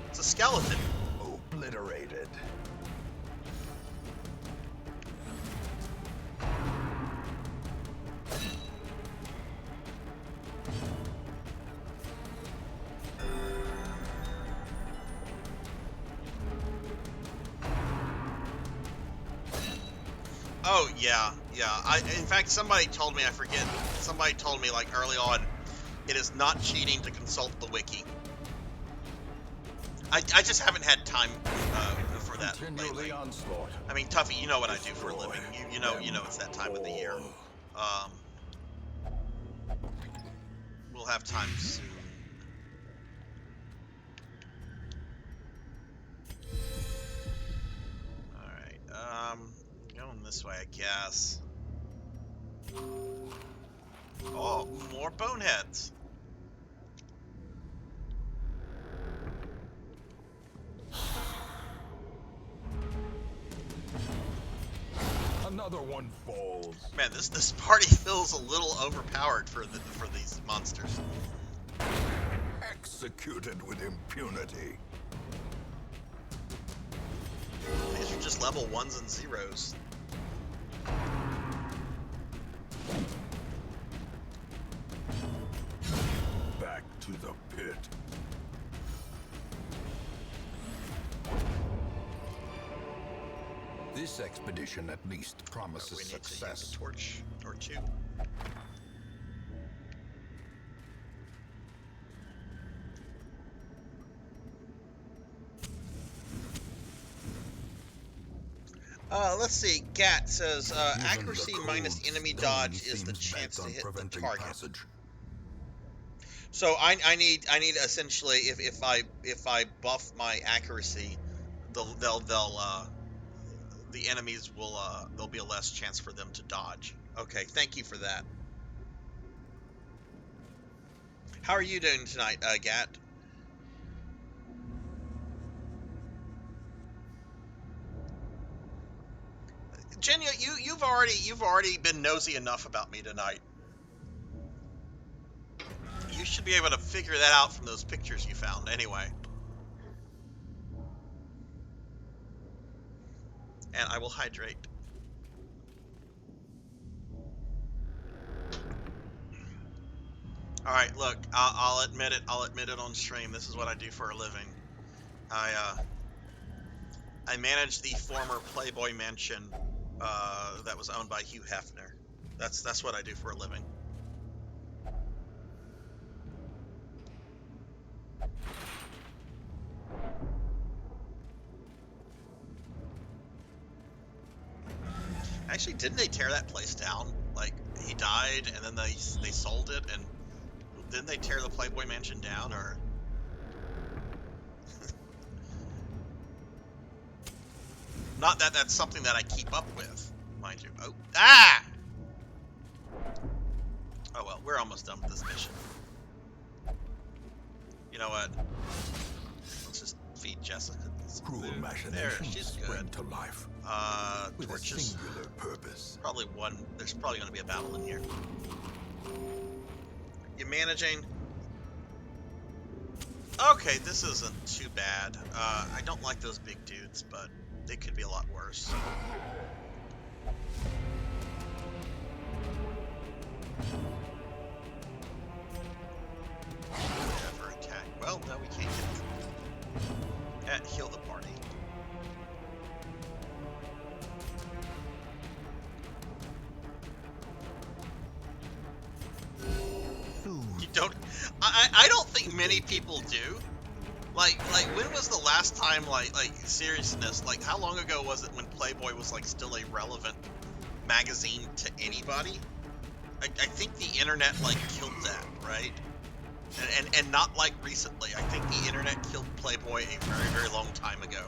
It's a skeleton. Obliterated. Oh, yeah. In fact, somebody told me, I forget, somebody told me, like, early on, it is not cheating to consult the wiki. I just haven't had time for that lately. Onslaught. I mean, Tuffy, you know what I do for a living. You know it's that time of the year. We'll have time soon. Alright, going this way, I guess. Oh, more boneheads. Another one falls. Man, this party feels a little overpowered for these monsters. Executed with impunity. These are just level 1s and 0s. Back to the pit. This expedition at least promises We need to use success. a torch or two. Let's see. Gat says accuracy minus enemy dodge is the chance to hit the target. Passage. So I need essentially if I buff my accuracy, the enemies will there'll be a less chance for them to dodge. Okay, thank you for that. How are you doing tonight, Gat? Genya, you've already been nosy enough about me tonight. You should be able to figure that out from those pictures you found anyway. And I will hydrate. Alright, look, I'll admit it on stream. This is what I do for a living. I manage the former Playboy mansion that was owned by Hugh Hefner. That's what I do for a living. Actually, didn't they tear that place down? Like, he died, and then they sold it, and didn't they tear the Playboy Mansion down, or? Not that that's something that I keep up with, mind you. Oh, ah! Oh well, we're almost done with this mission. You know what? Let's just feed Jessica some Cruel food. There, machinations she's spring good. to life with a Torches. singular purpose. Probably one. There's probably going to be a battle in here. You managing? Okay, this isn't too bad. I don't like those big dudes, but they could be a lot worse. Ever attack? Well, no, we can't get heal the party. You don't. I don't think many people do. Like when was the last time, like seriousness, like how long ago was it when Playboy was like still a relevant magazine to anybody? I think the internet like killed that, right? And not like recently. I think the internet killed Playboy a very, very long time ago.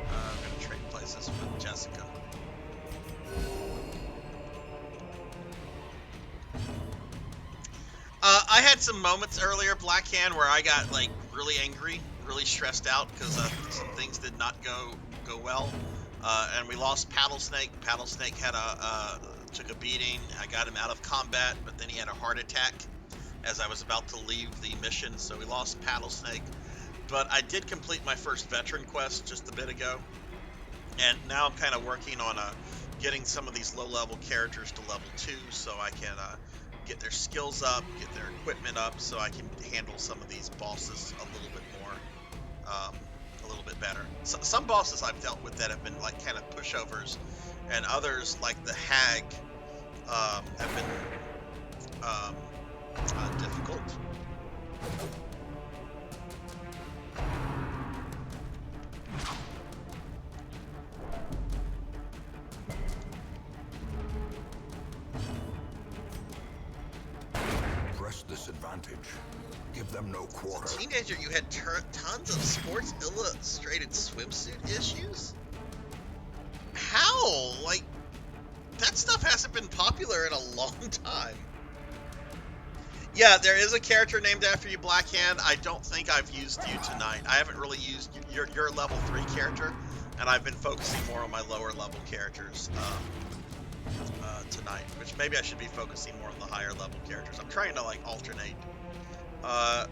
I'm gonna trade places with Jessica. I had some moments earlier, Blackhand, where I got like really angry, really stressed out because some things did not go well, and we lost Paddlesnake. Paddlesnake had took a beating. I got him out of combat, but then he had a heart attack as I was about to leave the mission, so we lost Paddlesnake. But I did complete my first veteran quest just a bit ago, and now I'm kind of working on getting some of these low-level characters to level 2, so I can get their skills up, get their equipment up, so I can handle some of these bosses a little bit more, a little bit better. So, some bosses I've dealt with that have been like kind of pushovers, and others like the Hag have been difficult. Press this advantage. Give them no quarter. As a teenager, you had tons of Sports Illustrated swimsuit issues? How? Like, that stuff hasn't been popular in a long time. Yeah, there is a character named after you, Blackhand. I don't think I've used you tonight. I haven't really used your level 3 character, and I've been focusing more on my lower level characters tonight, which maybe I should be focusing more on the higher level characters. I'm trying to like alternate.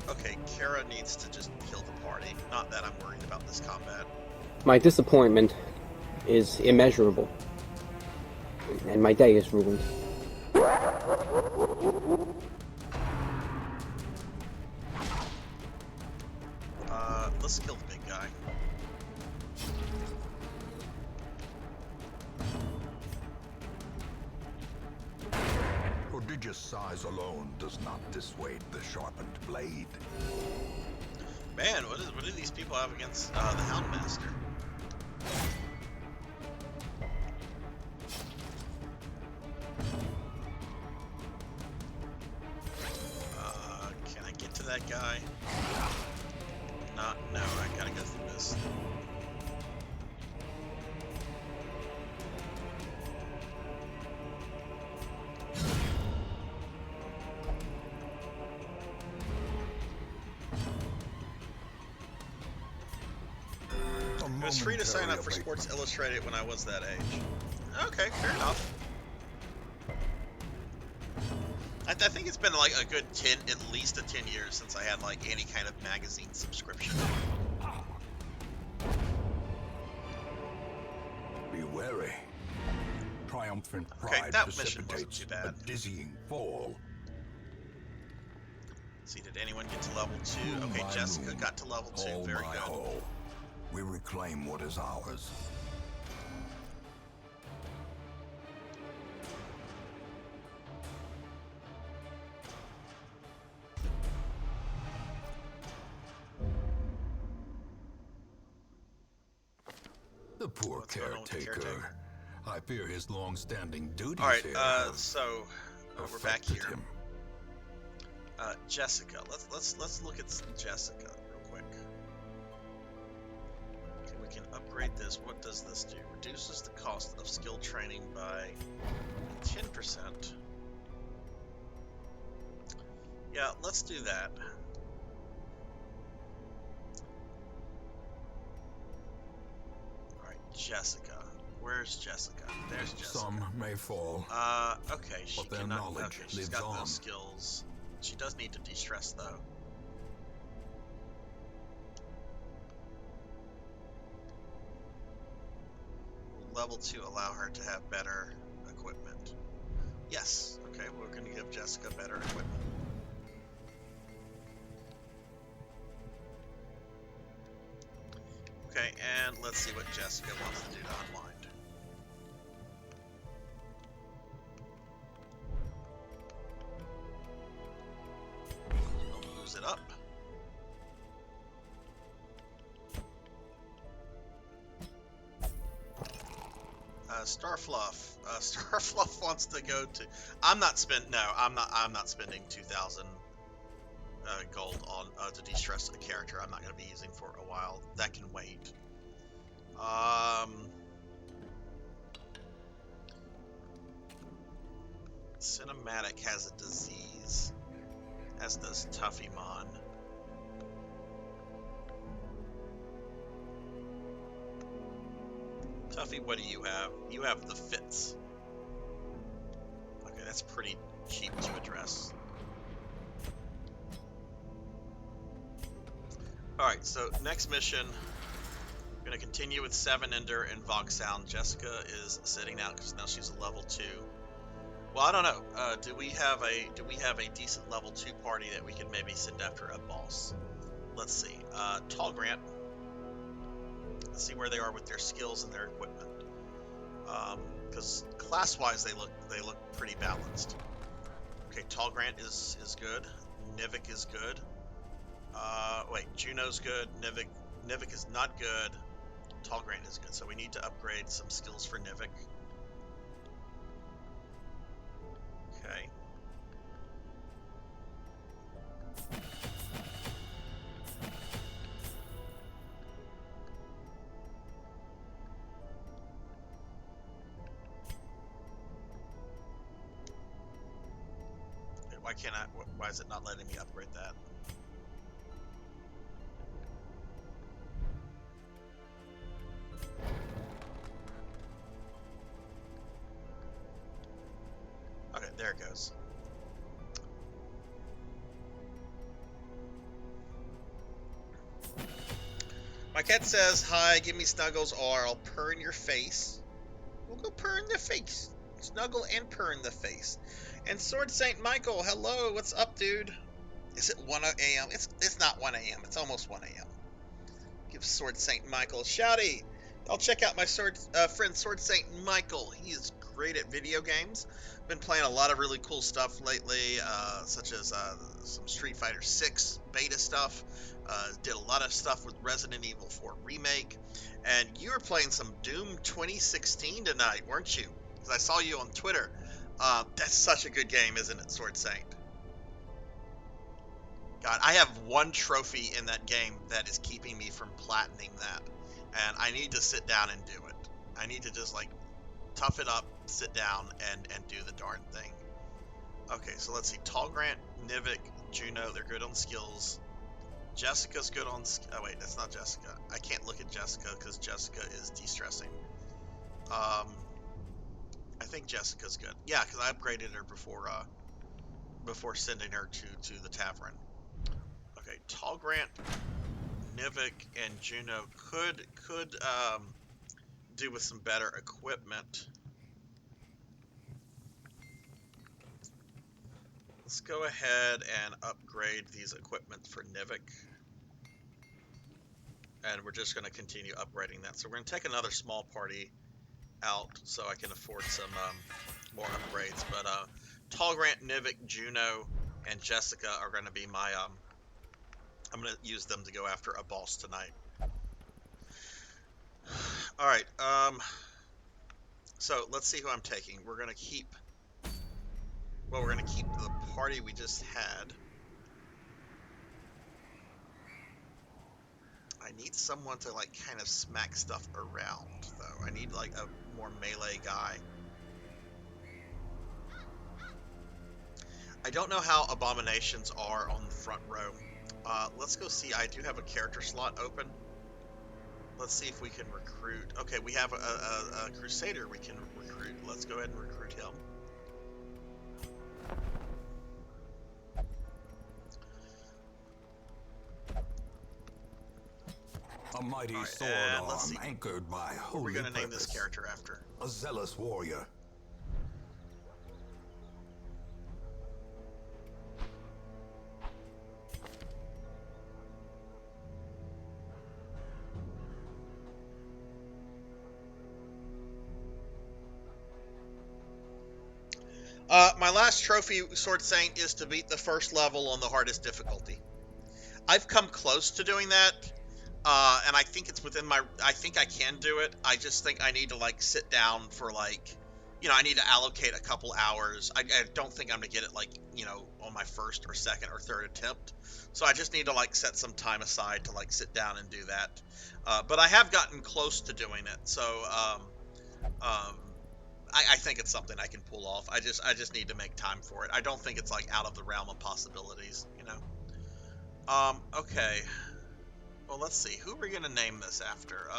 Okay, Kara needs to just kill the party. Not that I'm worried about this combat. My disappointment is immeasurable, and my day is ruined. Let's kill the big guy. Prodigious size alone does not dissuade the sharpened blade. Man, what do these people have against the Houndmaster? Can I get to that guy? No, I gotta go through this. It was free to sign up for Sports Illustrated when I was that age. Okay, fair enough. I think it's been like a good 10, at least 10 years since I had like any kind of magazine subscription. Be wary. Triumphant pride that mission wasn't precipitates too bad. a dizzying fall. See, did anyone get to level 2? Okay, Jessica got to level 2. Very good. we reclaim what is ours. The poor What's going on with the caretaker. caretaker? I fear his long-standing duties All right, here have so we're back affected here. him. Jessica, let's look at Jessica real quick. Okay, we can upgrade this. What does this do? Reduces the cost of skill training by 10%. Yeah, let's do that. All right, Jessica. Where's Jessica? There's Jessica. Some may fall, Okay, she but their cannot. knowledge Okay, she's lives got on. those skills. She does need to de-stress though. Level 2 allow her to have better equipment. Yes. Okay, we're going to give Jessica better equipment. Okay, and let's see what Jessica wants to do to unwind. Don't lose it up. Starfluff. Starfluff wants to go to. I'm not spending 2,000 gold on to de-stress a character. I'm not going to be using for a while. That can wait. Cinematic has a disease, as does Tuffymon. Tuffy, what do you have? You have the fits. Okay, that's pretty cheap to address. Alright, so next mission, we're going to continue with 7 Ender and Vogsound. Jessica is sitting out because now she's a level 2. Well, I don't know. Do we have a decent level 2 party that we can maybe send after a boss? Let's see. Tall Grant. Let's see where they are with their skills and their equipment. Because class-wise, they look pretty balanced. Okay, Tall Grant is good. Nivik is good. Wait, Juno's good. Nivik is not good. Tall Grant is good. So we need to upgrade some skills for Nivik. Okay. Why can't I? Why is it not letting me upgrade that? Okay, there it goes. My cat says, "Hi, give me snuggles, or I'll purr in your face." We'll go purr in the face. Snuggle and purr in the face. And Sword Saint Michael, hello, what's up, dude? Is it 1 a.m.? It's not 1 a.m. It's almost 1 a.m. Give Sword Saint Michael a shouty. I'll check out my friend Sword Saint Michael. He is great at video games. Been playing a lot of really cool stuff lately, such as some Street Fighter 6 beta stuff. Did a lot of stuff with Resident Evil 4 Remake. And you were playing some Doom 2016 tonight, weren't you? Because I saw you on Twitter. That's such a good game, isn't it, Sword Saint? God, I have one trophy in that game that is keeping me from platining that. And I need to sit down and do it. I need to just, like, tough it up, sit down, and do the darn thing. Okay, so let's see. Tall Grant, Nivik, Juno, they're good on skills. Jessica's good on... Oh, wait, that's not Jessica. I can't look at Jessica because Jessica is de-stressing. I think Jessica's good. Yeah, because I upgraded her before sending her to the tavern. Okay, Tall Grant, Nivik, and Juno could do with some better equipment. Let's go ahead and upgrade these equipment for Nivik. and we're just going to continue upgrading that. So we're going to take another small party out so I can afford some more upgrades. But Tall Grant, Nivik, Juno, and Jessica are going to be my I'm going to use them to go after a boss tonight. All right. So let's see who I'm taking. We're going to keep. Well, we're going to keep the party we just had. I need someone to like kind of smack stuff around, though. I need like a more melee guy. I don't know how abominations are on the front row. Let's go see. I do have a character slot open. Let's see if we can recruit. Okay, we have a crusader we can recruit. Let's go ahead and recruit him. A mighty Right, sword arm anchored by holy We're going to name this purpose. character after. A zealous warrior. My last trophy, Sword Saint, is to beat the first level on the hardest difficulty. I've come close to doing that, and I think it's within my. I think I can do it. I just think I need to like sit down for like, I need to allocate a couple hours. I don't think I'm gonna get it like on my first or second or third attempt. So I just need to like set some time aside to like sit down and do that. But I have gotten close to doing it. So I think it's something I can pull off. I just need to make time for it. I don't think it's like out of the realm of possibilities, Okay. Well, let's see. Who are we gonna name this after?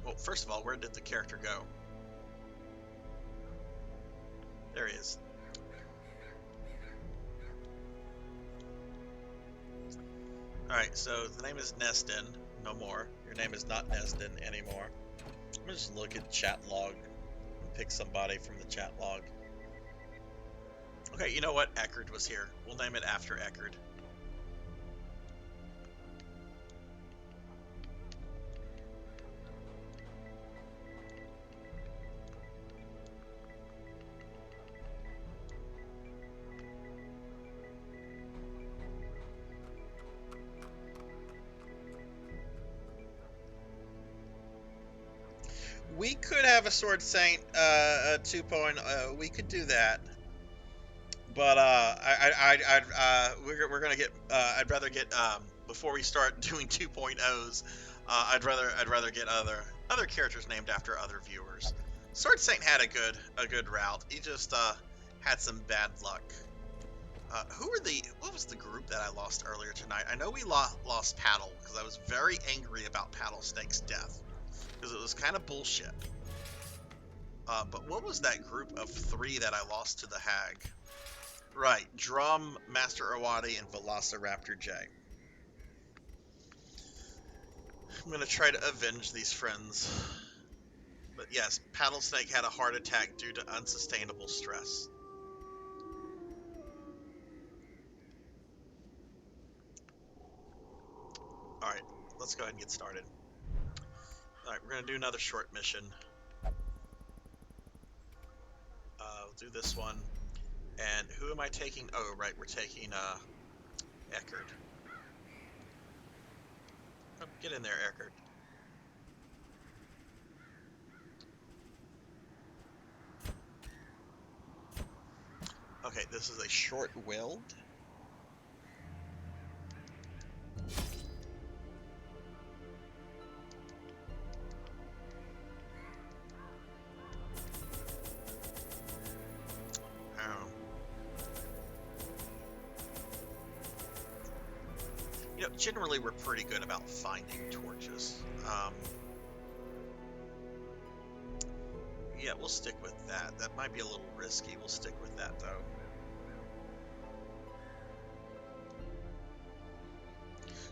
Well, first of all, where did the character go? There he is. Alright, so the name is Nestin. No more. Your name is not Nestin anymore. I'm gonna just look at the chat log and pick somebody from the chat log. Okay, you know what? Eckerd was here. We'll name it after Eckerd. We could have a Sword Saint 2.0. We could do that. But we're gonna get. I'd rather get before we start doing 2.0s. I'd rather get other characters named after other viewers. Sword Saint had a good route. He just had some bad luck. What was the group that I lost earlier tonight? I know we lost Paddle because I was very angry about Paddle Snake's death because it was kind of bullshit. But what was that group of 3 that I lost to the Hag? Right, Drum, Master Awadi, and Velociraptor J. I'm gonna try to avenge these friends. But yes, Paddlesnake had a heart attack due to unsustainable stress. Alright, let's go ahead and get started. Alright, we're gonna do another short mission. We'll do this one. And who am I taking? Oh, right, we're taking Eckerd. Oh, get in there, Eckerd. Okay, this is a short-willed. Generally, we're pretty good about finding torches. Yeah, we'll stick with that. That might be a little risky. We'll stick with that, though.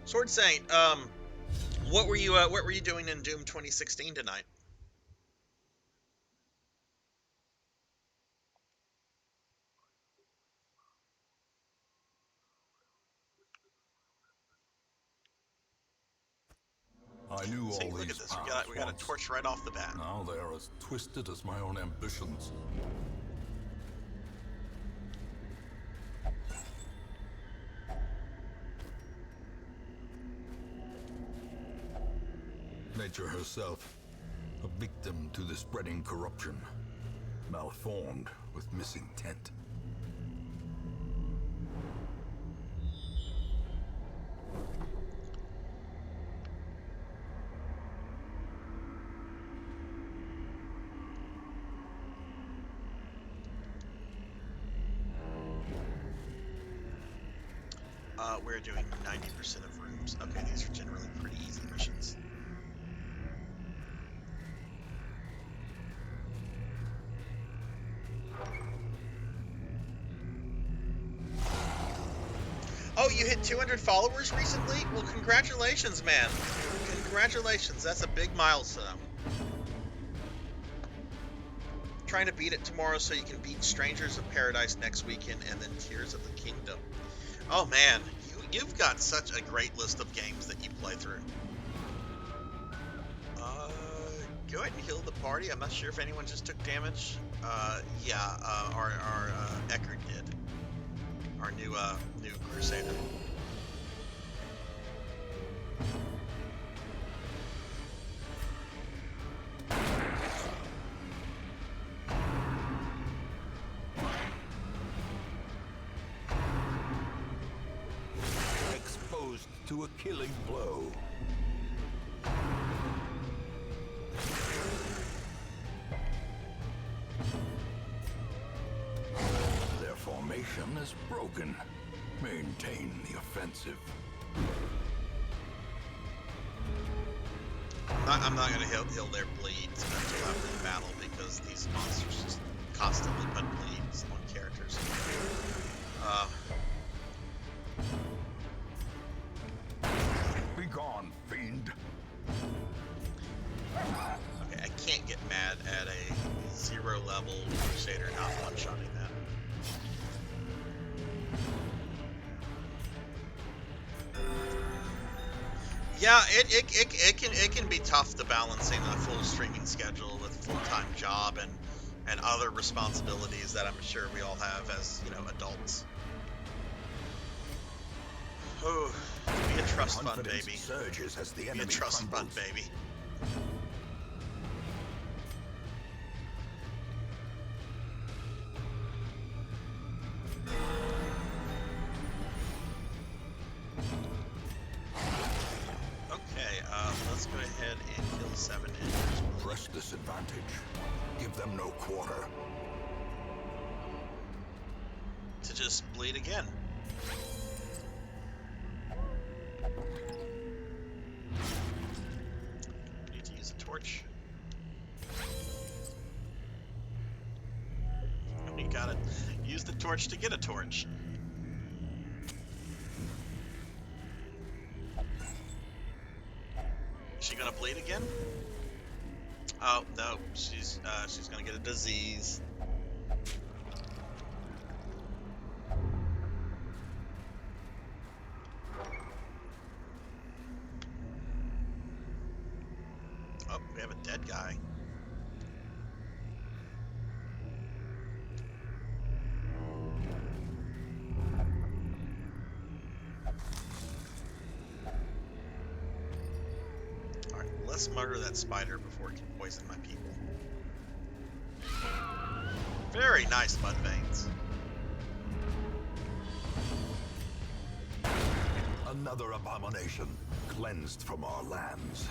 Sword Saint, what were you doing in Doom 2016 tonight? I knew See, all look these at this. paths We got a once. torch right off the bat. Now they are as twisted as my own ambitions. Nature herself, a victim to the spreading corruption, malformed with missing tent. We're doing 90% of rooms. Okay, these are generally pretty easy missions. Oh, you hit 200 followers recently? Well, congratulations, man. Congratulations. That's a big milestone. Trying to beat it tomorrow so you can beat Strangers of Paradise next weekend and then Tears of the Kingdom. Oh, man. You've got such a great list of games that you play through. Go ahead and heal the party. I'm not sure if anyone just took damage. Yeah, our Eckert did. Our new Crusader. Exposed to a killing blow. Their formation is broken. Maintain the offensive. I'm not going to heal their bleeds until after the battle because these monsters just constantly put bleeds on characters. Be gone, fiend. Okay, I can't get mad at a 0 level Crusader not one-shotting that. Yeah, it can be tough to balancing a full streaming schedule with a full-time job and other responsibilities that I'm sure we all have as, you know, adults. Oh, be a trust fund baby. Surges as the Be a enemy trust fund crumbles. baby. Let's go ahead and kill 7 enemies. Press this advantage. Give them no quarter. To just bleed again. Need to use a torch. You gotta use the torch to get a torch. Is she gonna bleed again? Oh no, she's gonna get a disease. Oh, we have a dead guy. Let's murder that spider before it can poison my people. Very nice mud veins. Another abomination cleansed from our lands.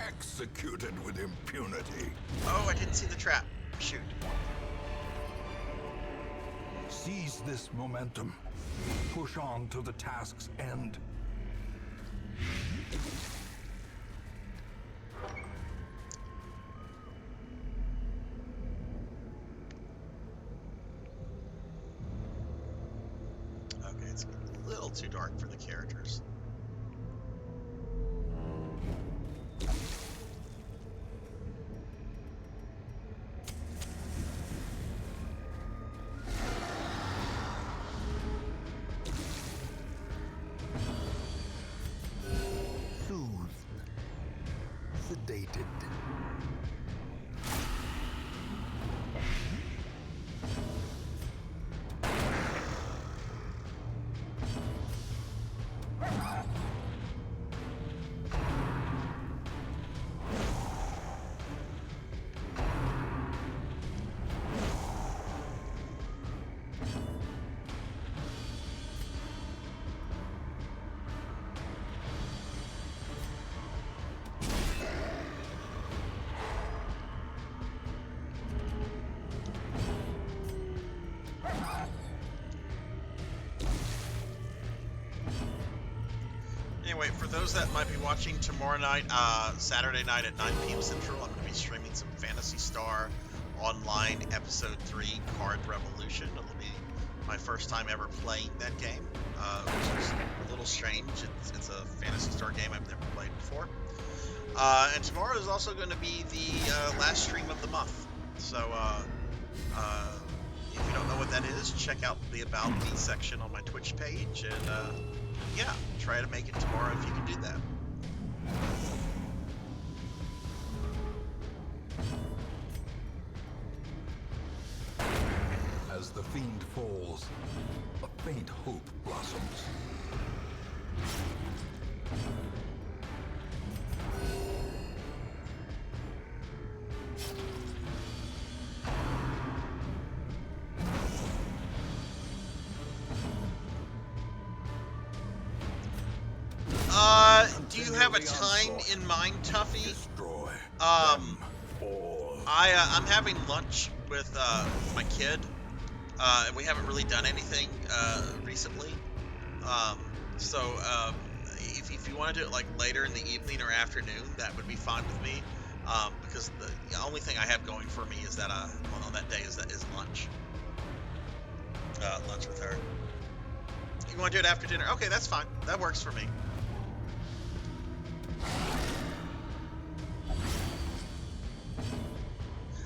Executed with impunity. Oh, I didn't see the trap. Shoot. Seize this momentum. Push on to the task's end. Okay, it's a little too dark for the characters. Sedated. Anyway, for those that might be watching tomorrow night, Saturday night at 9 p.m. Central, I'm going to be streaming some Phantasy Star Online Episode 3 Card Revolution. It'll be my first time ever playing that game, which is a little strange. It's a Phantasy Star game I've never played before. And tomorrow is also going to be the last stream of the month. So, if you don't know what that is, check out the About Me section on my Twitch page, and yeah, try to make it tomorrow if you can do that. As the fiend falls, a faint hope blossoms. Do you have a time in mind, Tuffy? Destroy I'm having lunch with my kid, and we haven't really done anything recently. If you want to do it like later in the evening or afternoon, that would be fine with me. Because the only thing I have going for me is that on that day is lunch. Lunch with her. You want to do it after dinner? Okay, that's fine. That works for me.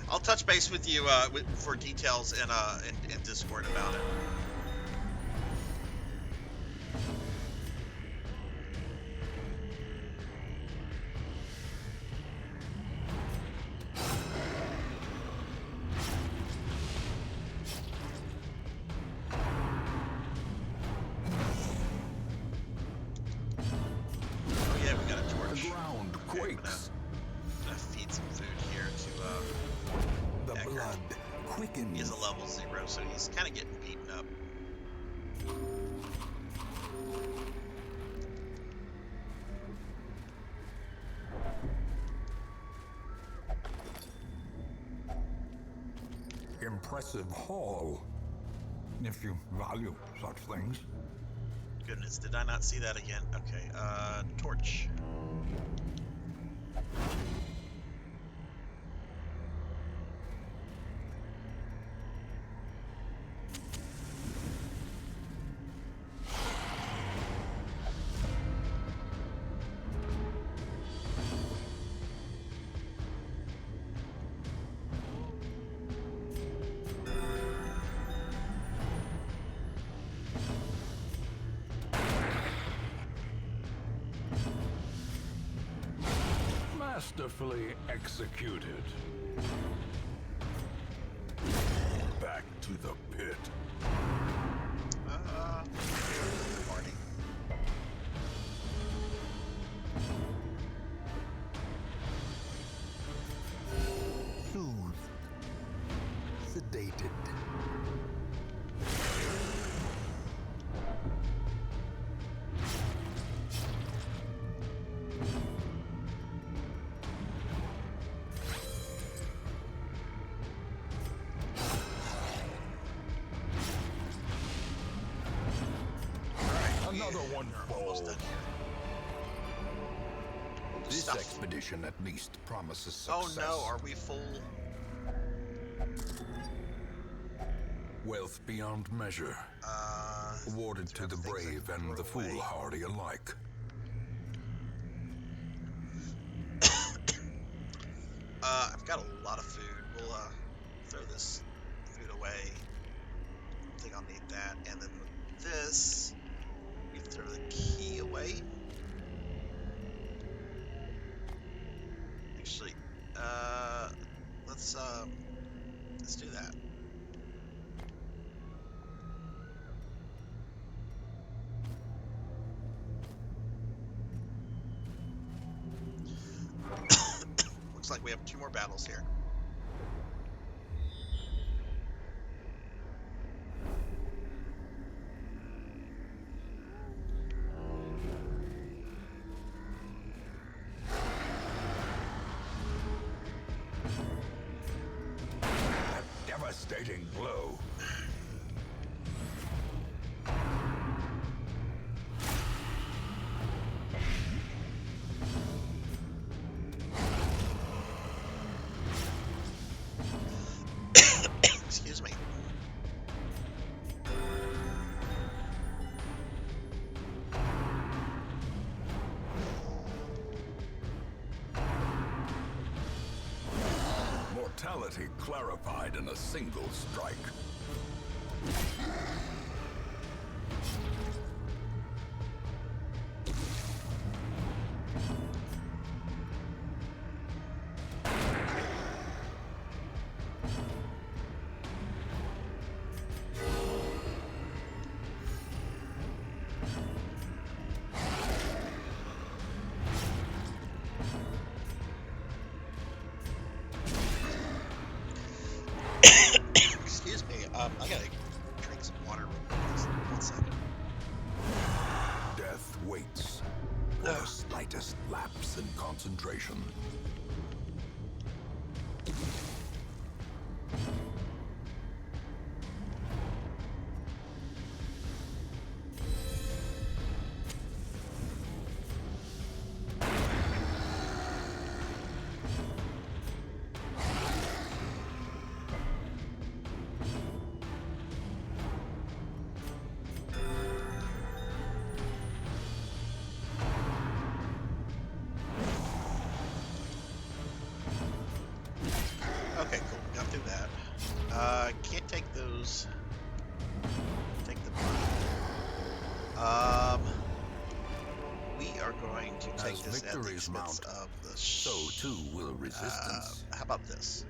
I'll touch base with you for details in Discord about it. Oh yeah, we got a torch. the ground quakes. I'm gonna feed some food here to The Ecker. blood He quickens. is a level 0, so he's kind of getting beaten up. Impressive haul, if you value such things. Goodness, did I not see that again? Okay, torch. Masterfully executed. Back to the pit. Morning. Soothed. Sedated. Another one Almost done falls. here. This Stuff. expedition at least promises Oh success. no, are we full? Wealth beyond measure, awarded to the brave and the foolhardy alike. I've got a lot of food. We'll throw this food away. I don't think I'll need that. And then with this, we throw the key away. Actually, let's do that. Looks like we have 2 more battles here. Devastating blow. Excuse me. Mortality clarified in a single strike. Excuse me. I gotta drink some water real quick. 1 second. Death waits for the slightest lapse in concentration. Okay, cool. Got through that. Can't take those. Take the. We are going to take As this at the victories expense mount, of the. So too will resistance. How about this?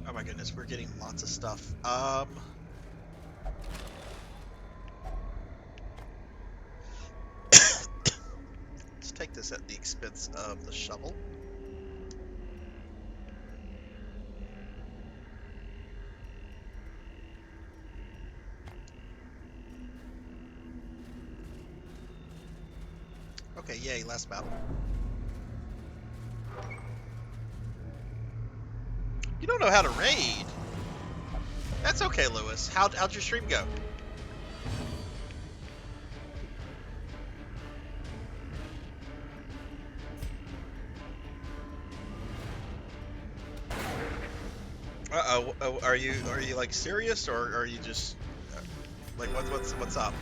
Oh my goodness, we're getting lots of stuff. Let's take this at the expense of the shovel. Okay, yay, last battle. You don't know how to raid. That's okay, Lewis. How'd your stream go? Uh-oh. Are you like serious, or are you just like what's up?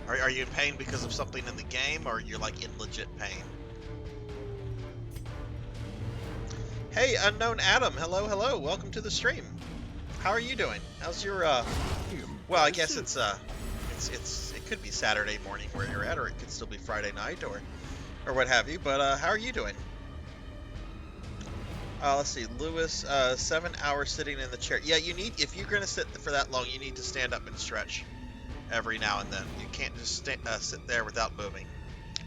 Are you in pain because of something in the game, or you're like in legit pain? Hey, unknown Adam. Hello. Welcome to the stream. How are you doing? How's your well, I guess it could be Saturday morning where you're at, or it could still be Friday night, or what have you. But how are you doing? Let's see, Lewis. 7 hours sitting in the chair. Yeah, you need, if you're gonna sit for that long, you need to stand up and stretch every now and then. You can't just sit there without moving.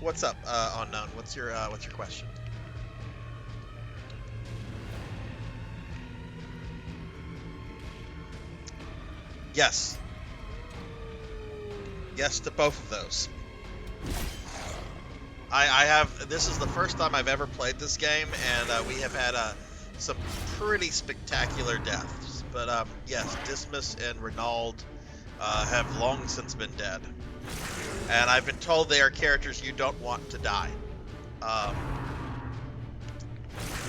What's up, unknown? What's your question? Yes. Yes to both of those. I have. This is the first time I've ever played this game, and we have had some pretty spectacular deaths. But yes, Dismas and Renaud have long since been dead, and I've been told they are characters you don't want to die.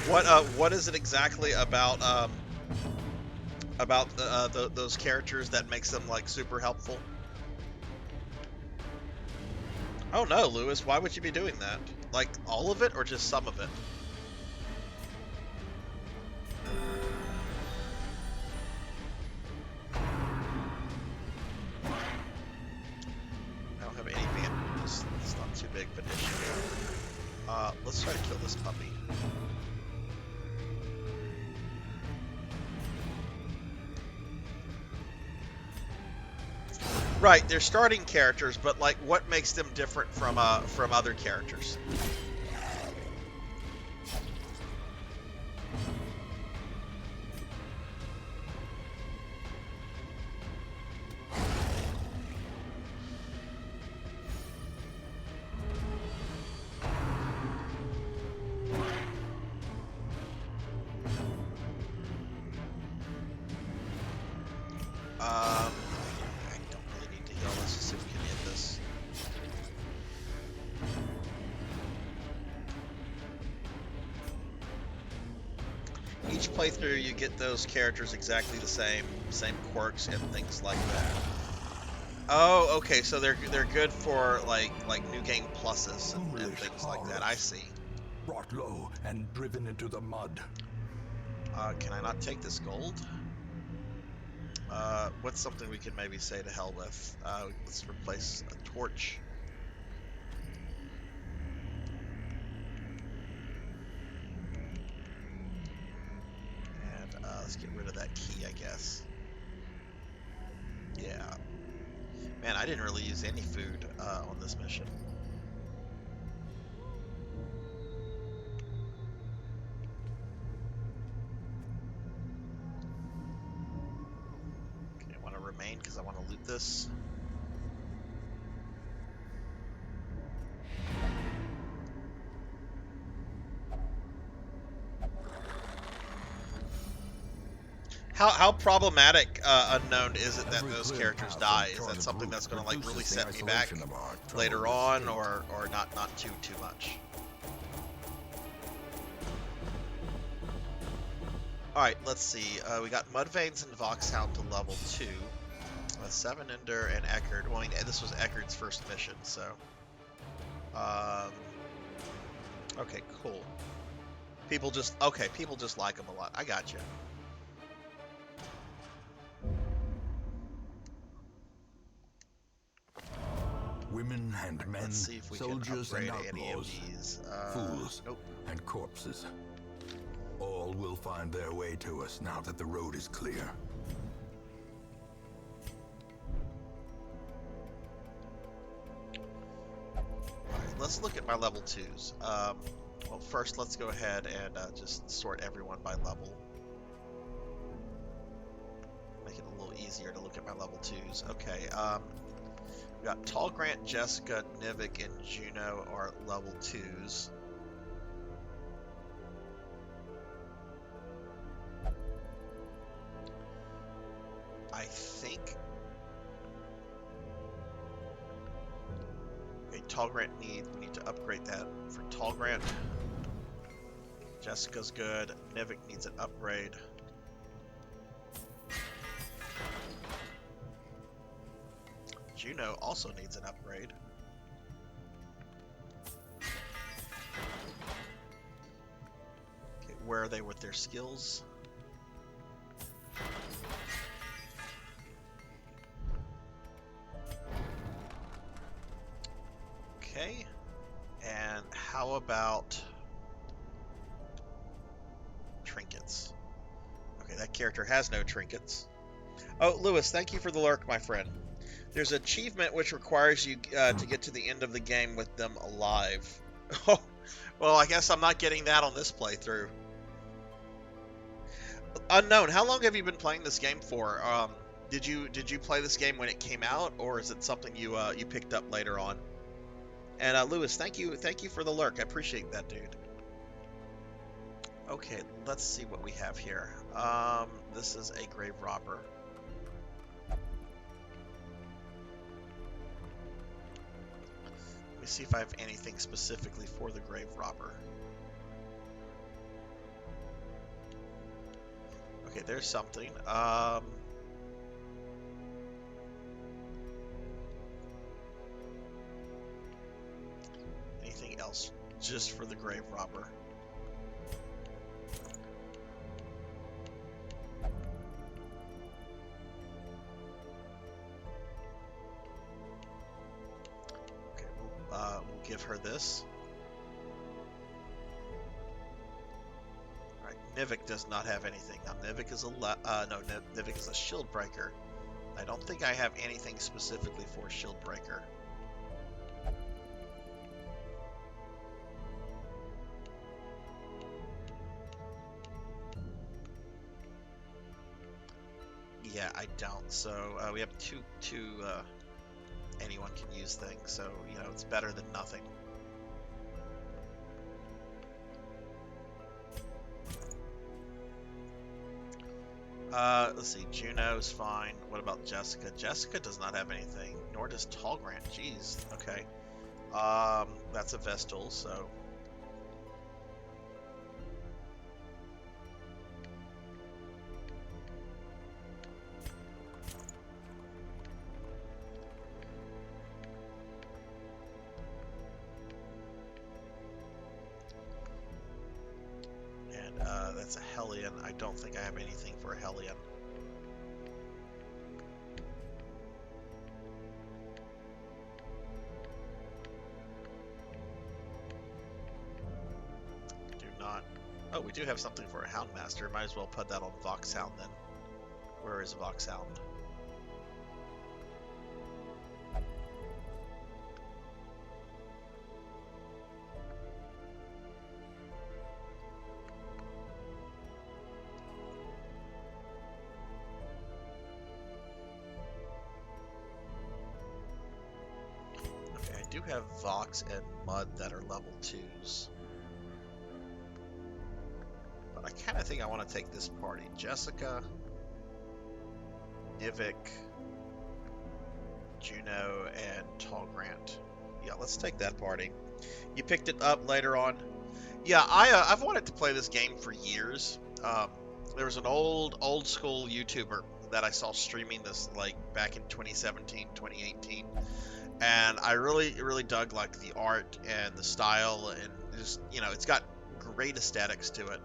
What is it exactly about those characters that makes them like super helpful? Oh no, Lewis, why would you be doing that? Like all of it or just some of it? initiative. Let's try to kill this puppy. Right, they're starting characters, but like, what makes them different from other characters? I don't really need to heal. Let's just see if we can hit this. Each playthrough, you get those characters exactly the same quirks and things like that. Oh, okay, so they're good for like new game pluses and things like that. I see. Brought low and driven into the mud. Can I not take this gold? What's something we can maybe say to hell with? Let's replace a torch. And let's get rid of that key, I guess. Yeah. Man, I didn't really use any food on this mission. Okay, I want to remain because I want to loot this. How problematic unknown is it that those characters die? Is that something that's going to like really set me back later on, or not too much? All right, let's see. We got Mudveins and Voxhound to level 2. 7 Ender and Eckerd. Well, I mean, this was Eckerd's first mission, so. Okay, cool. People just like him a lot. I got you. Women and men, Let's see if we soldiers can and upgrade any of outlaws, these. fools Nope. and corpses. All will find their way to us now that the road is clear. Alright, let's look at my level 2s. Well, first let's go ahead and just sort everyone by level. Make it a little easier to look at my level 2s. Okay, we got Tall Grant, Jessica, Nivik, and Juno are level 2s. I think. Okay, Tall Grant we need to upgrade that for Tall Grant. Jessica's good. Nivik needs an upgrade. Juno also needs an upgrade. Okay, where are they with their skills? Okay, and how about trinkets? Okay, that character has no trinkets. Oh, Lewis, thank you for the lurk, my friend. There's an achievement which requires you to get to the end of the game with them alive. Oh, well, I guess I'm not getting that on this playthrough. Unknown, how long have you been playing this game for? Did you play this game when it came out, or is it something you picked up later on? And Lewis, thank you for the lurk. I appreciate that, dude. Okay, let's see what we have here. This is a grave robber. Let me see if I have anything specifically for the grave robber. Okay, there's something. Anything else just for the grave robber? give her this. Alright, Nivik does not have anything. Now, Nivik is a Nivik is a shield breaker. I don't think I have anything specifically for shield breaker. Yeah, I don't. So we have two anyone can use things. So you know it's better than nothing. Let's see. Juno's fine. What about Jessica? Jessica does not have anything. Nor does Tallgrant. Jeez. Okay. That's a Vestal. So. That's a Hellion. I don't think I have anything for a Hellion. Do not. Oh, we do have something for a Houndmaster. Might as well put that on Voxhound then. Where is Voxhound? I do have Vox and Mud that are level 2s. But I kind of think I want to take this party. Jessica, Nivik, Juno, and Tallgrant. Yeah, let's take that party. You picked it up later on. Yeah, I've wanted to play this game for years. There was an old school YouTuber that I saw streaming this like back in 2017, 2018. And I really dug like the art and the style, and just, you know, it's got great aesthetics to it.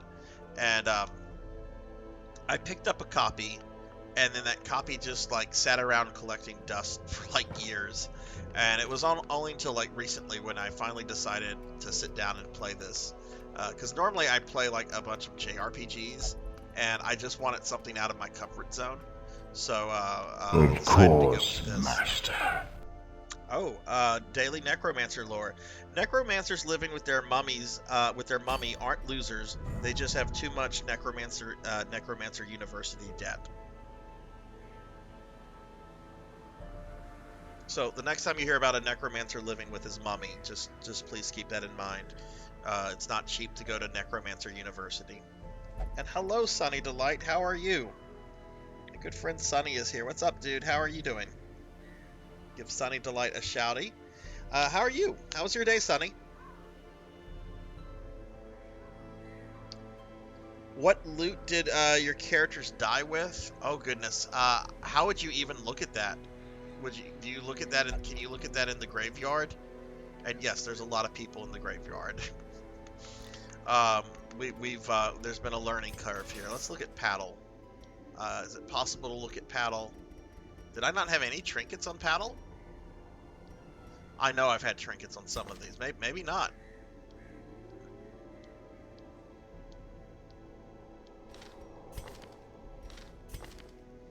And I picked up a copy, and then that copy just like sat around collecting dust for like years. And it was only until like recently when I finally decided to sit down and play this, because normally I play like a bunch of JRPGs, and I just wanted something out of my comfort zone. So Of course, Master. Oh, daily necromancer lore. Necromancers living with their mummies, with their mummy, aren't losers. They just have too much necromancer university debt. So the next time you hear about a necromancer living with his mummy, just please keep that in mind. It's not cheap to go to necromancer university. And hello, Sunny Delight. How are you? My good friend Sunny is here. What's up, dude? How are you doing? Give Sunny Delight a shouty. How are you? How was your day, Sunny? What loot did your characters die with? Oh goodness. How would you even look at that? Do you look at that can you look at that in the graveyard? And yes, there's a lot of people in the graveyard. There's been a learning curve here. Let's look at Paddle. Is it possible to look at Paddle? Did I not have any trinkets on Paddle? I know I've had trinkets on some of these. Maybe not.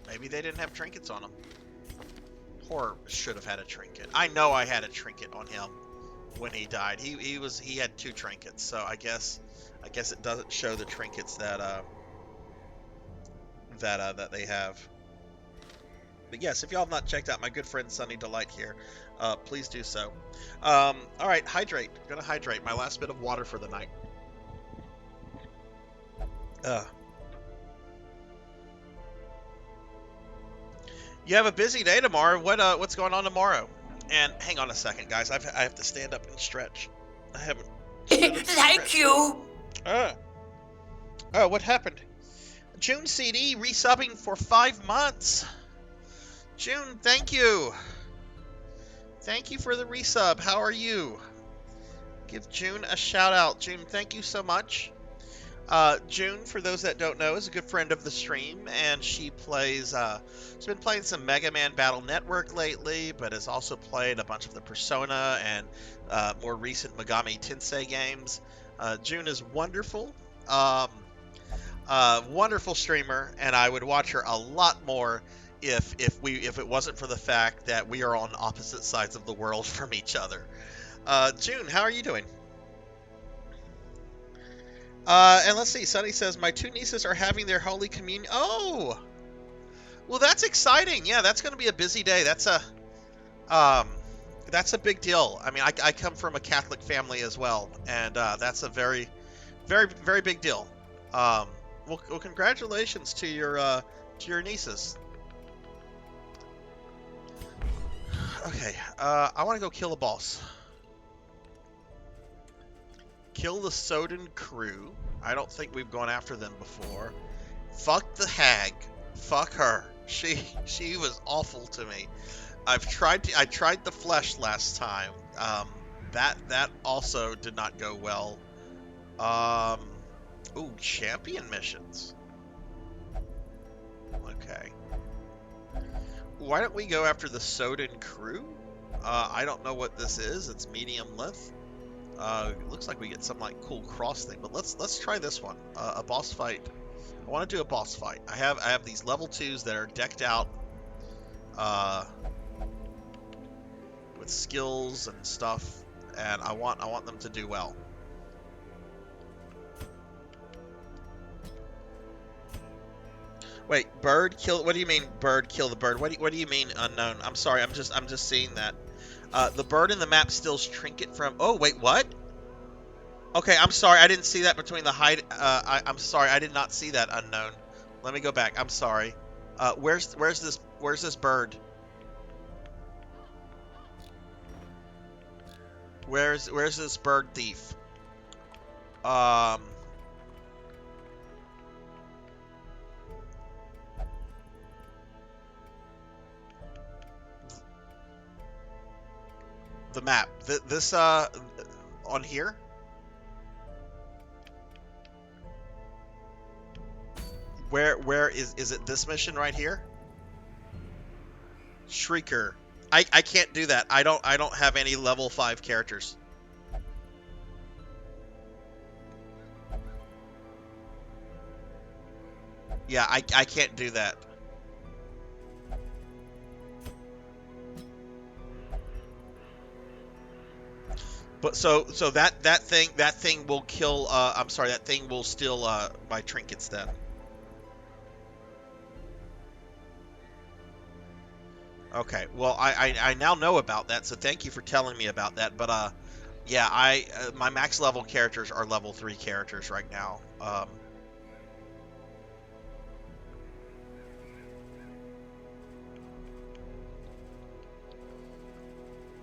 Maybe they didn't have trinkets on them. Or should have had a trinket. I know I had a trinket on him when he died. He had 2 trinkets, so I guess it doesn't show the trinkets that they have. But yes, if y'all have not checked out my good friend Sunny Delight here, please do so. Alright, hydrate. I'm gonna hydrate. My last bit of water for the night. You have a busy day tomorrow. What's going on tomorrow? And hang on a second, guys. I have to stand up and stretch. I haven't. Thank you. Oh, what happened? June CD resubbing for 5 months. June, thank you. Thank you for the resub. How are you? Give June a shout out. June, thank you so much. June, for those that don't know, is a good friend of the stream, and she plays, she's been playing some Mega Man Battle Network lately, but has also played a bunch of the Persona and more recent Megami Tensei games. June is wonderful, wonderful streamer, and I would watch her a lot more if it wasn't for the fact that we are on opposite sides of the world from each other. June, how are you doing? And let's see, Sunny says, my 2 nieces are having their Holy Communion. Oh! Well, that's exciting. Yeah, that's going to be a busy day. That's a big deal. I mean, I come from a Catholic family as well, and that's a very, very, very big deal. Well, congratulations to your nieces. Okay, I want to go kill a boss. Kill the Soden crew. I don't think we've gone after them before. Fuck the hag. Fuck her. She was awful to me. I tried the flesh last time. That also did not go well. Ooh, champion missions. Okay. Why don't we go after the Soden crew? I don't know what this is. It's medium length. It looks like we get some like cool cross thing, but let's try this one. A boss fight. I want to do a boss fight. I have these level 2s that are decked out with skills and stuff, and I want them to do well. Wait, bird kill? What do you mean bird kill the bird? What do you mean unknown? I'm sorry. I'm just seeing that. The bird in the map steals trinket from... Oh, wait, what? Okay, I'm sorry. I didn't see that between the hide... I'm sorry. I did not see that unknown. Let me go back. I'm sorry. Where's this bird? Where's this bird thief? The map. This on here. Where is it? This mission right here. Shrieker. I can't do that. I don't have any level 5 characters. Yeah, I can't do that. But so that thing will kill. I'm sorry, that thing will steal my trinkets then. Okay, well I now know about that, so thank you for telling me about that. But yeah, my max level characters are level 3 characters right now.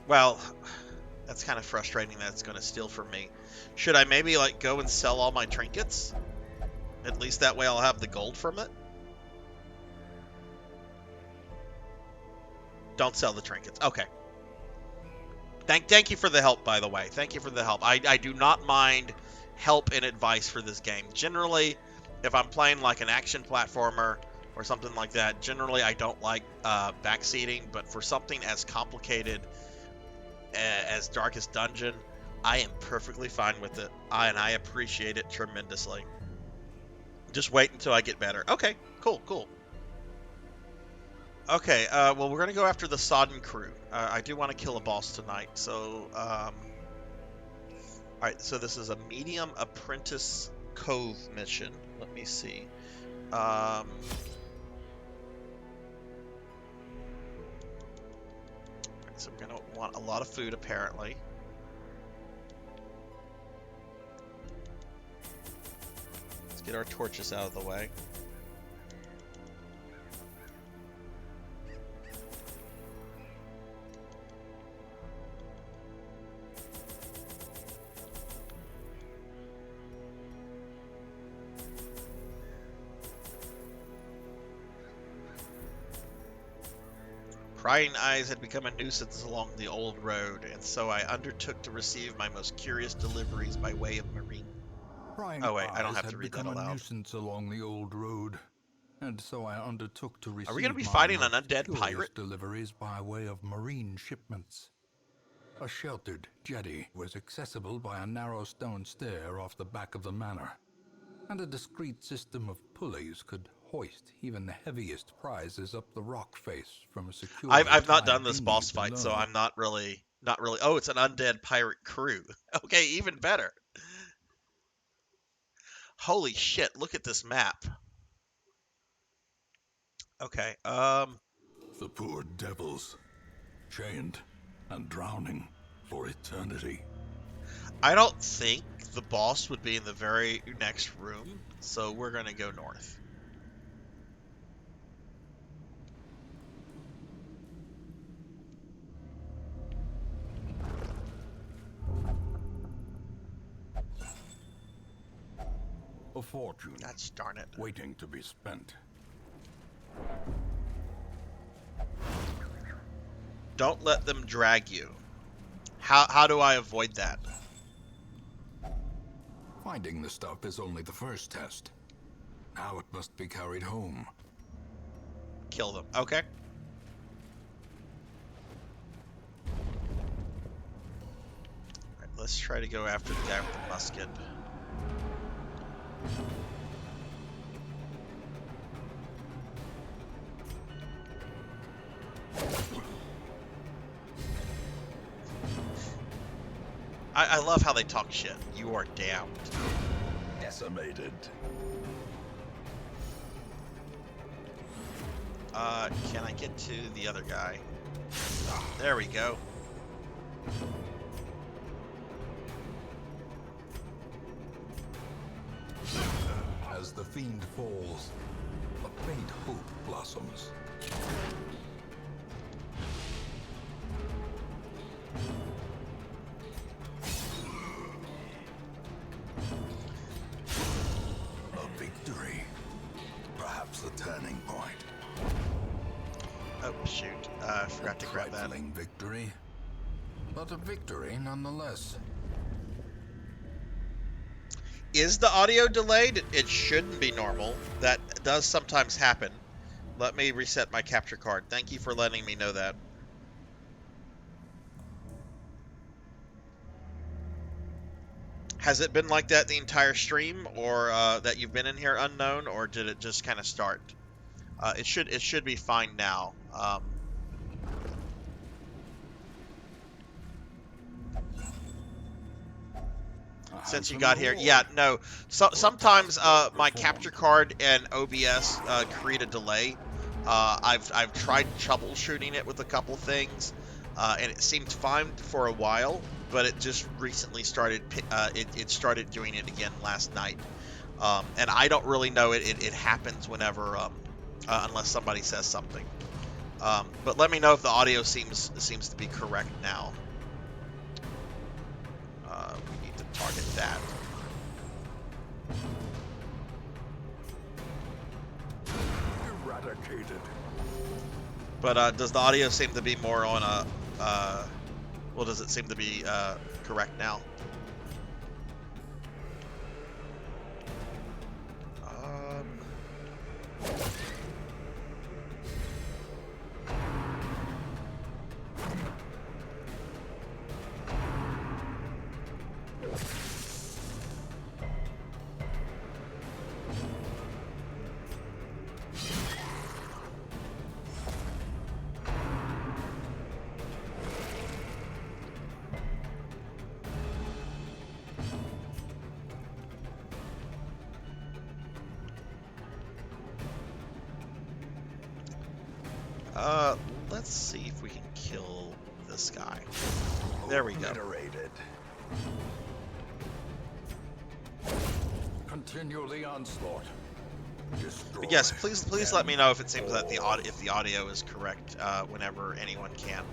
Well, that's kind of frustrating that it's going to steal from me. Should I maybe like go and sell all my trinkets? At least that way I'll have the gold from it. Don't sell the trinkets. Okay. Thank you for the help, by the way. Thank you for the help. I do not mind help and advice for this game. Generally, if I'm playing like an action platformer or something like that, generally I don't like backseating, but for something as complicated as Darkest Dungeon, I am perfectly fine with it, and I appreciate it tremendously. Just wait until I get better. Okay, cool. Okay, well, we're going to go after the Sodden crew. I do want to kill a boss tonight, so... Alright, so this is a medium apprentice cove mission. Let me see. So we're going to want a lot of food, apparently. Let's get our torches out of the way. Prying eyes had become a nuisance along the old road, and so I undertook to receive my most curious deliveries by way of marine. Prying Oh wait, I don't eyes have to had read that become a aloud. nuisance along the old road, and so I undertook to receive Are we gonna be my fighting an most undead curious pirate? deliveries by way of marine shipments. A sheltered jetty was accessible by a narrow stone stair off the back of the manor, and a discreet system of pulleys could hoist even the heaviest prizes up the rock face from a securely I've not tied done this dinghy boss fight, so below. I'm not really. Oh, it's an undead pirate crew. Okay, even better. Holy shit! Look at this map. Okay. The poor devils, chained and drowning for eternity. I don't think the boss would be in the very next room, so we're gonna go north. A fortune That's darn it. waiting to be spent. Don't let them drag you. How do I avoid that? Finding the stuff is only the first test. Now it must be carried home. Kill them. Okay. Alright, let's try to go after the guy with the musket. I love how they talk shit. You are damned. Decimated. Can I get to the other guy? There we go. As the fiend falls, a faint hope blossoms. A victory. Perhaps a turning point. Oh, shoot. I forgot to grab that. Trifling victory, but a victory nonetheless. Is the audio delayed? It shouldn't be normal. That does sometimes happen. Let me reset my capture card. Thank you for letting me know that. Has it been like that the entire stream, or that you've been in here unknown, or did it just kind of start? It should be fine now. Since you got here, yeah, no. So sometimes my capture card and OBS create a delay. I've tried troubleshooting it with a couple things, and it seemed fine for a while, but it just recently started. It started doing it again last night, and I don't really know it. It happens whenever, unless somebody says something. But let me know if the audio seems to be correct now. We need to target that. Eradicated. But does the audio seem to be more on a? Well, does it seem to be correct now? Let's see if we can kill this guy. There we go. Obliterated. Continue the onslaught. Destroy. But yes, please let me know if it seems that the audio is correct whenever anyone can.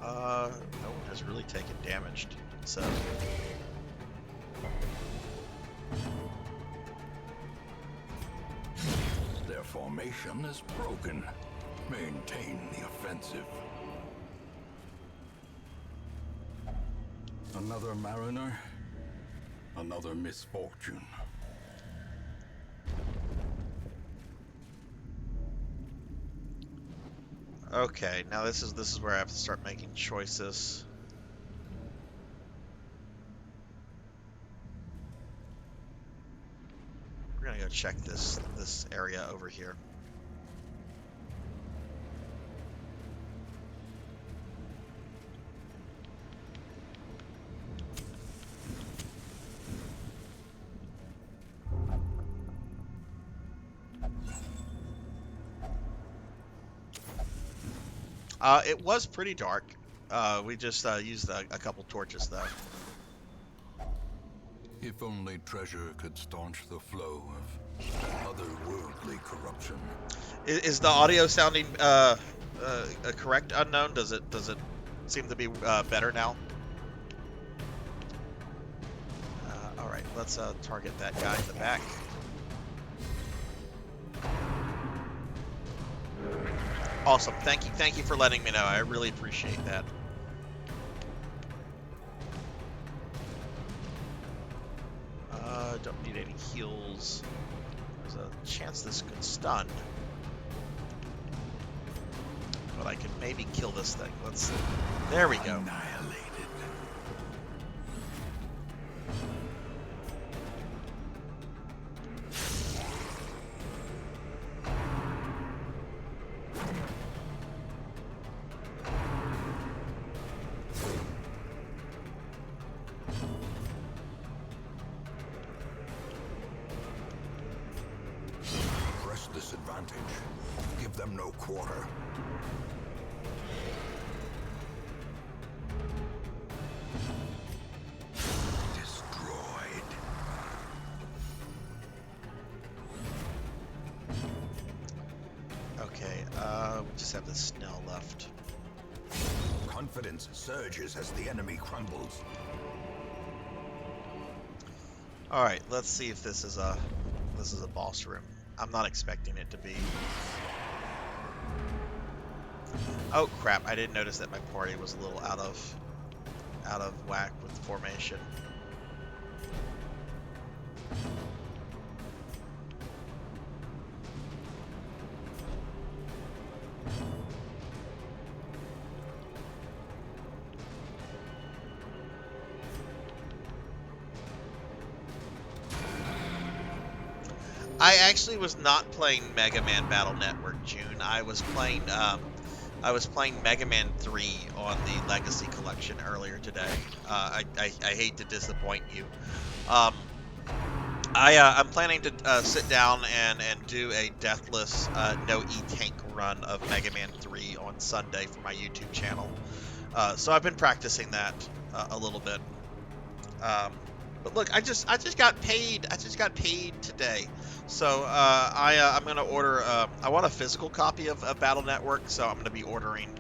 No one has really taken damage, so. Their formation is broken. Maintain the offensive. Another mariner? Another misfortune. Okay, now this is where I have to start making choices. We're gonna go check this area over here. It was pretty dark. We just used a couple torches, though. If only treasure could staunch the flow of otherworldly corruption. Is the audio sounding correct, Unknown? Does it seem to be better now? All right, let's target that guy in the back. Awesome. Thank you for letting me know. I really appreciate that. Don't need any heals. There's a chance this could stun. But I can maybe kill this thing. Let's see. There we go. Annihilated. Press disadvantage. Give them no quarter. Destroyed. Okay, we just have the Snell left. Confidence surges as the enemy crumbles. All right, let's see if this is a boss room. I'm not expecting it to be. Oh crap! I didn't notice that my party was a little out of whack with formation. I actually was not playing Mega Man Battle Network, June. I was playing Mega Man 3 on the Legacy Collection earlier today. I hate to disappoint you. I'm planning to sit down and do a deathless no E-Tank run of Mega Man 3 on Sunday for my YouTube channel. So I've been practicing that a little bit. But look, I just got paid. I just got paid today. So I'm gonna order. I want a physical copy of Battle Network, so I'm gonna be ordering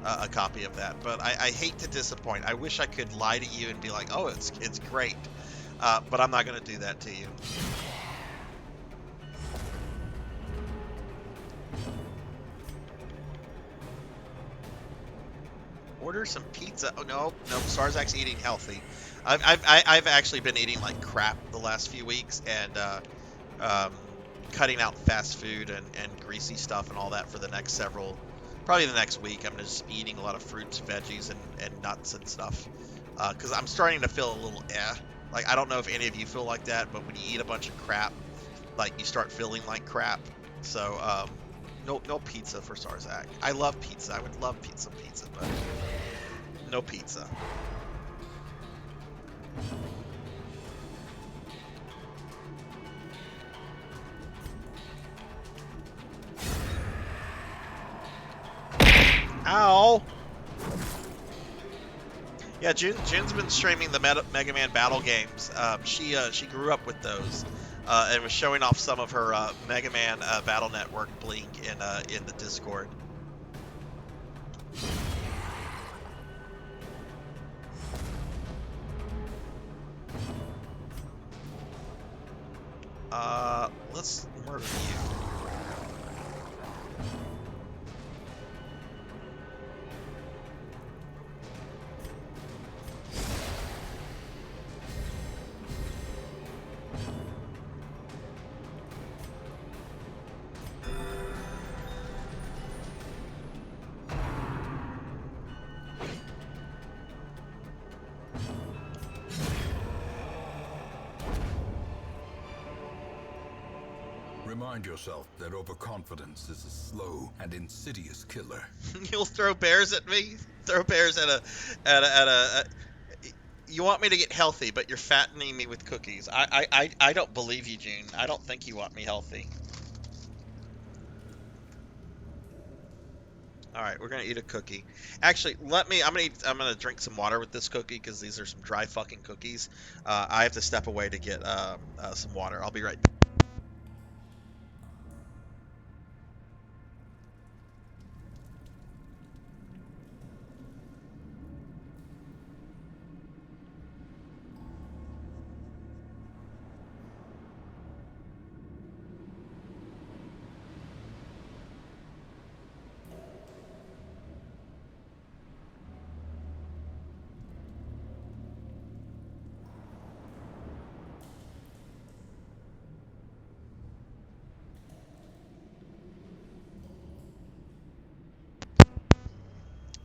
a copy of that. But I hate to disappoint. I wish I could lie to you and be like, oh, it's great. But I'm not gonna do that to you. Order some pizza. Oh no, Sarzac's eating healthy. I've actually been eating like crap the last few weeks and cutting out fast food and greasy stuff and all that for the next probably the next week. I'm just eating a lot of fruits, veggies, and nuts and stuff because I'm starting to feel a little Like I don't know if any of you feel like that, but when you eat a bunch of crap, like you start feeling like crap. So no pizza for Sarzac. I love pizza. I would love pizza, but no pizza. Ow! Yeah, June's been streaming the Mega Man Battle games. She grew up with those, and was showing off some of her Mega Man Battle Network bling in the Discord. Let's murder you. Remind yourself that overconfidence is a slow and insidious killer. You'll throw bears at me? Throw bears at a you want me to get healthy, but you're fattening me with cookies. I don't believe you, June. I don't think you want me healthy. All right, we're gonna eat a cookie. Actually, I'm gonna drink some water with this cookie because these are some dry fucking cookies. I have to step away to get some water. I'll be right back.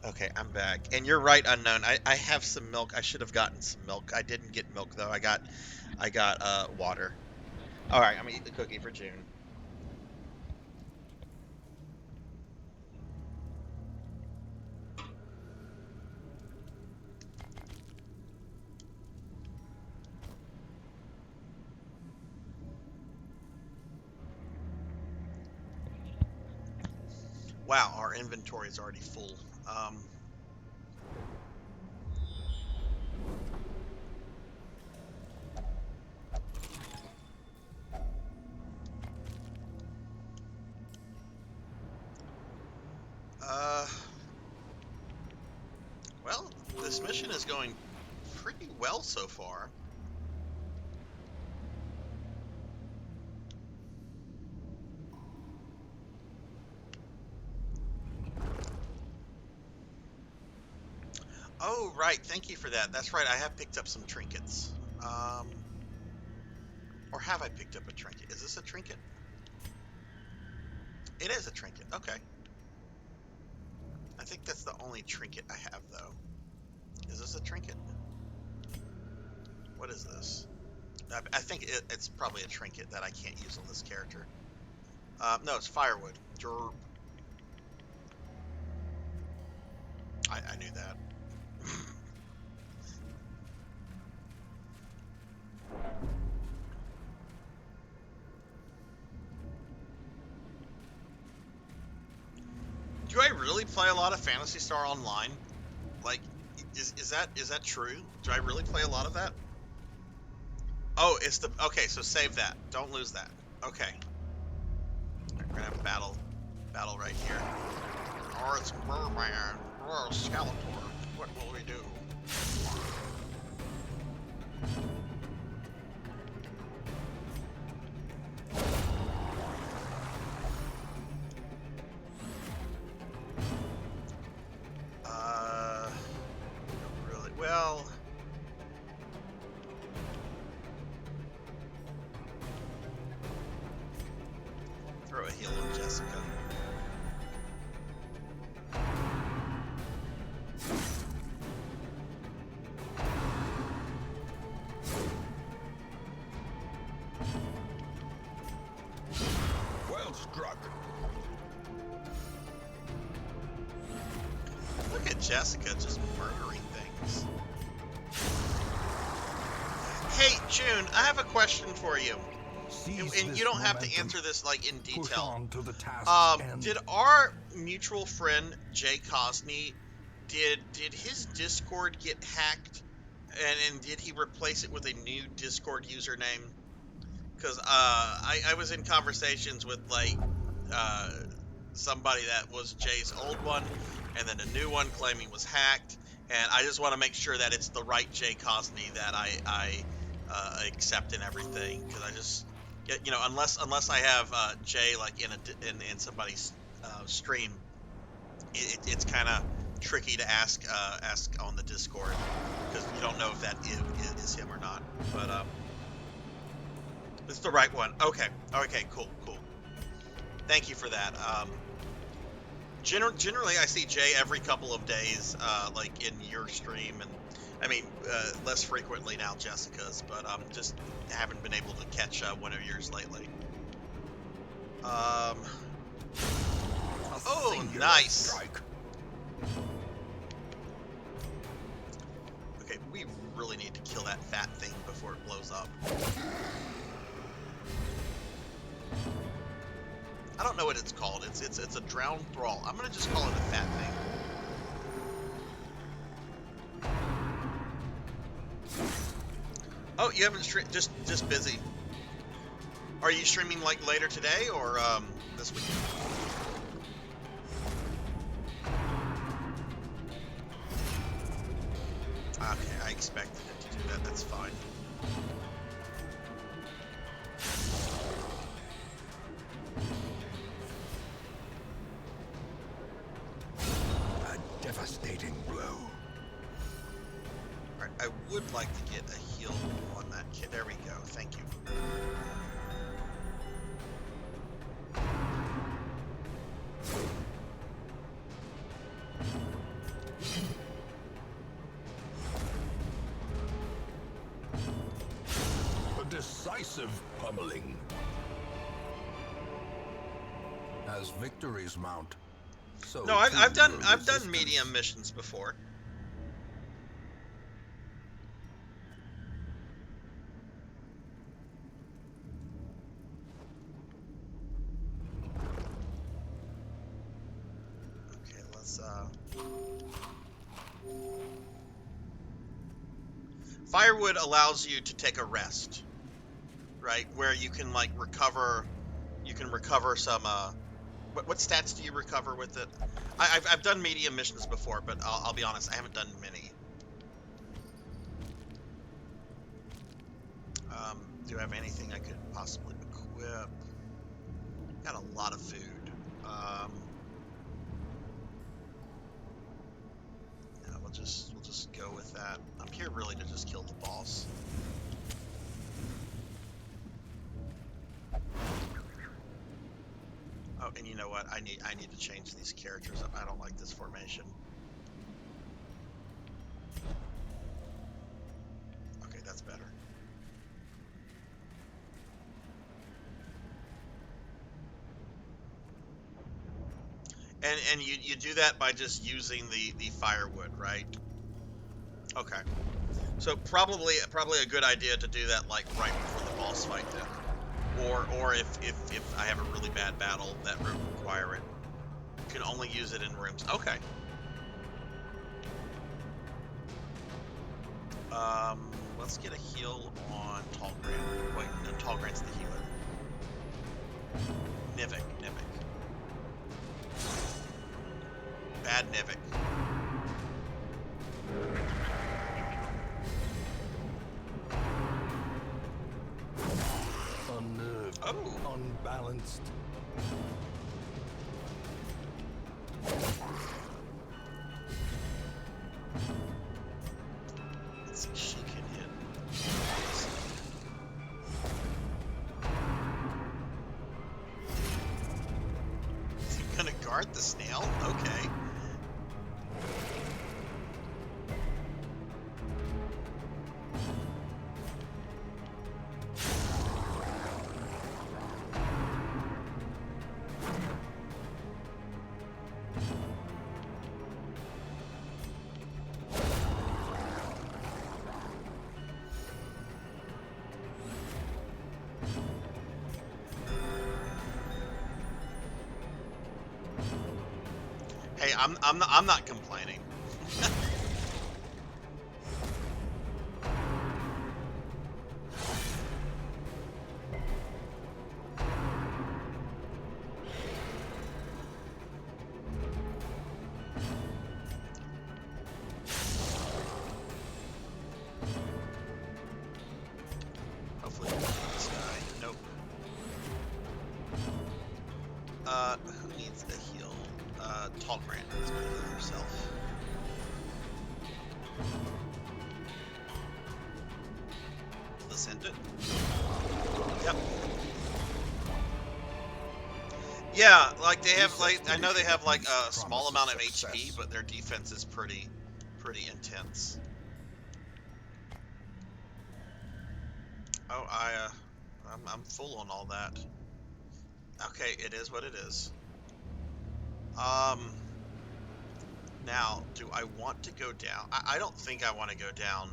Okay, I'm back. And you're right, Unknown. I have some milk. I should have gotten some milk. I didn't get milk though. I got water. All right, I'm gonna eat the cookie for June. Wow, our inventory is already full. Well, this mission is going pretty well so far. Oh, right. Thank you for that. That's right. I have picked up some trinkets. Or have I picked up a trinket? Is this a trinket? It is a trinket. Okay. I think that's the only trinket I have, though. Is this a trinket? What is this? I think it's probably a trinket that I can't use on this character. No, it's firewood. Derp. I knew that. Do I really play a lot of Phantasy Star Online? Like, is that true? Do I really play a lot of that? Oh, it's the okay. So save that. Don't lose that. Okay. We're gonna have a battle right here. Or it's Merman or Skeletor. What will we do? Really well. Throw a heal on Jessica. Well struck. Look at Jessica just murdering things. Hey, June, I have a question for you. And you don't have to answer this like in detail. Did our mutual friend Jay Cosney, did his Discord get hacked, and did he replace it with a new Discord username? Because I was in conversations with like somebody that was Jay's old one, and then a new one claiming was hacked, and I just want to make sure that it's the right Jay Cosney that I accept and everything, because I just, you know, unless I have Jay like in somebody's stream, it's kind of tricky to ask on the Discord, because you don't know if that is him or not. But it's the right one. Okay, cool. Thank you for that. Generally, I see Jay every couple of days, like in your stream, and I mean, less frequently now Jessica's, but just haven't been able to catch one of yours lately. Oh, nice. Strike. Okay, we really need to kill that fat thing before it blows up. I don't know what it's called. It's a drowned thrall. I'm gonna just call it a fat thing. Oh, you haven't streamed? Just busy. Are you streaming like later today or this weekend? Okay, I expected it to do that. That's fine. A devastating blow. Alright, I would like to get a heal on that kid. There we go. Thank you. A decisive pummeling. As victories mount, so No, I've too will done resistance. medium missions before. Okay, let's Firewood allows you to take a rest, right? Where you can like recover, you can recover some. What stats do you recover with it? I've done medium missions before, but I'll be honest, I haven't done many. Do I have anything I could possibly equip? Got a lot of food. Yeah, we'll just go with that. I'm here really to just kill the boss. Oh, and you know what? I need to change these characters up. I don't like this formation. Okay, that's better. And you do that by just using the firewood, right? Okay. So probably a good idea to do that like right before the boss fight then. Or if I have a really bad battle that would require it. You can only use it in rooms. Okay. Let's get a heal on Tallgrant. Wait, no, Tallgrant's the healer. Nivik. Bad Nivik. Unnerved, unbalanced. Let's see if she can hit. Is he gonna guard the snail? Okay. Hey, I'm not complaining. Hopefully we'll get this guy. Nope. Who needs a heal? Tallgrant is going to heal herself. Let's end it. Yep. Yeah, like they have like I know they have like a small amount of HP, but their defense is pretty intense. Oh, I'm full on all that. Okay, it is what it is. Now, do I want to go down? I don't think I want to go down.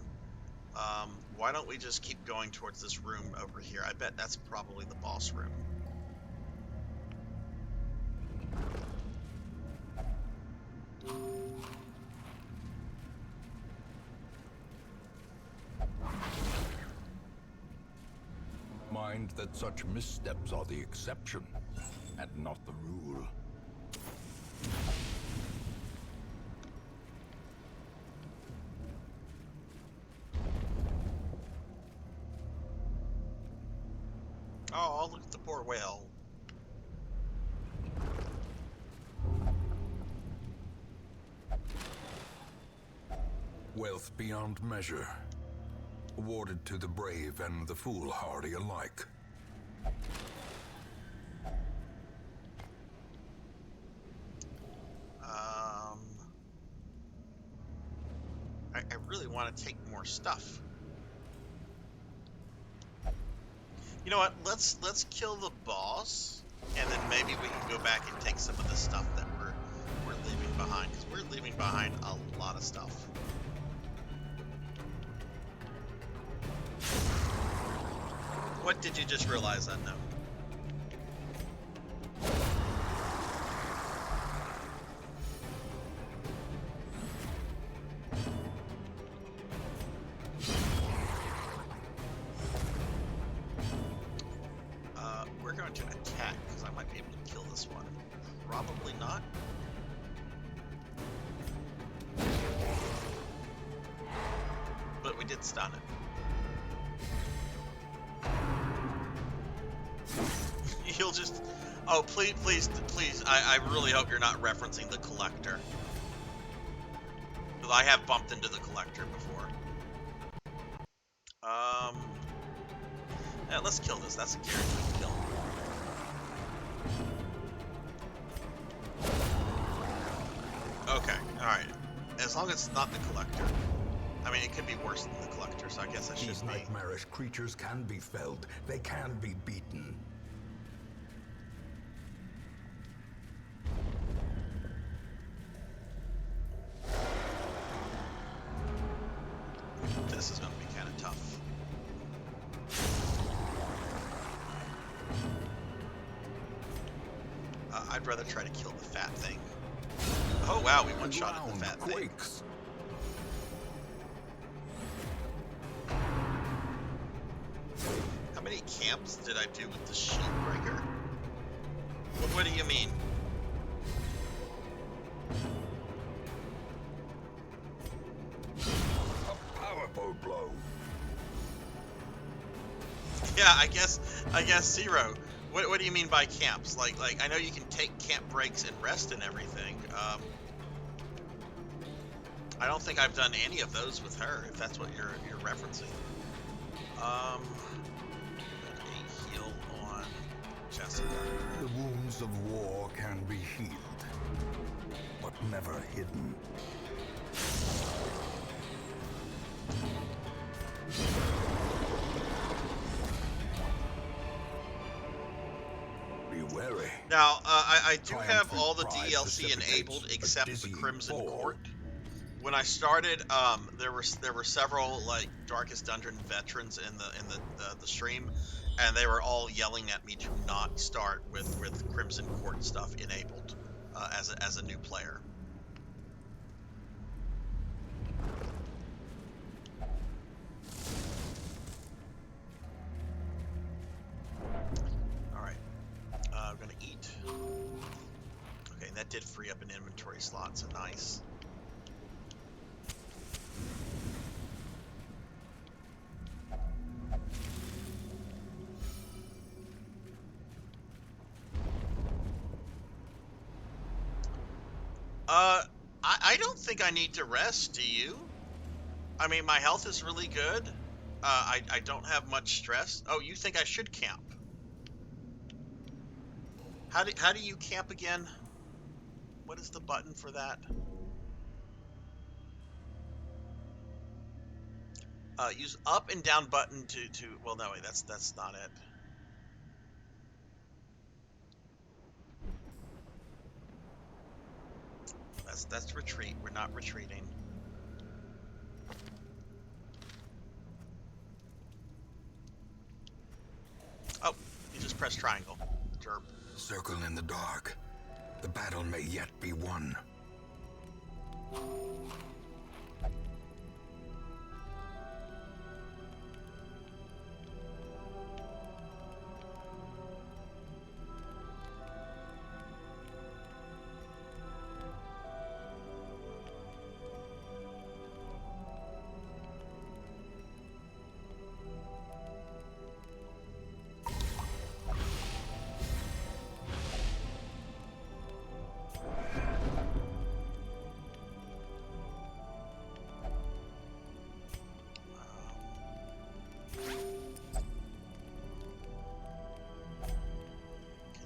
Why don't we just keep going towards this room over here? I bet that's probably the boss room. Mind that such missteps are the exception, and not the rule. Oh, look at the poor whale. Wealth beyond measure, awarded to the brave and the foolhardy alike. I really want to take more stuff. You know what? Let's kill the boss, and then maybe we can go back and take some of the stuff that we're leaving behind, because we're leaving behind a lot of stuff. What did you just realize, Unknown? We're going to attack, because I might be able to kill this one. Probably not. But we did stun it. He'll just... Oh, please, please, please. I really hope you're not referencing the collector. Because I have bumped into the collector before. Yeah, let's kill this. That's a guaranteed kill. Okay, alright. As long as it's not the collector. I mean, it could be worse than the collector, so I guess that should These be... nightmarish creatures can be felled. They can be beaten. This is going to be kind of tough. I'd rather try to kill the fat thing. Oh wow, we one-shotted the fat thing. How many camps did I do with the shield breaker? What do you mean? A powerful blow. Yeah, I guess Zero. What do you mean by camps? Like I know you can take camp breaks and rest and everything. I don't think I've done any of those with her, if that's what you're referencing. A heal on Jessica. The wounds of war can be healed, but never hidden. Be wary. Now, I do have Triumphant all the pride DLC enabled precipitates a except the dizzy Crimson fall. Court. When I started, there were several like Darkest Dungeon veterans in the stream, and they were all yelling at me to not start with Crimson Court stuff enabled as a new player. All right, I'm gonna eat. Okay, and that did free up an inventory slot, so nice. I don't think I need to rest, do you? I mean, my health is really good. I don't have much stress. Oh, you think I should camp? How do you camp again? What is the button for that? Use up and down button to well, no, wait, that's not it. That's retreat. We're not retreating. Oh, you just press triangle. Derp. Circle in the dark. The battle may yet be won.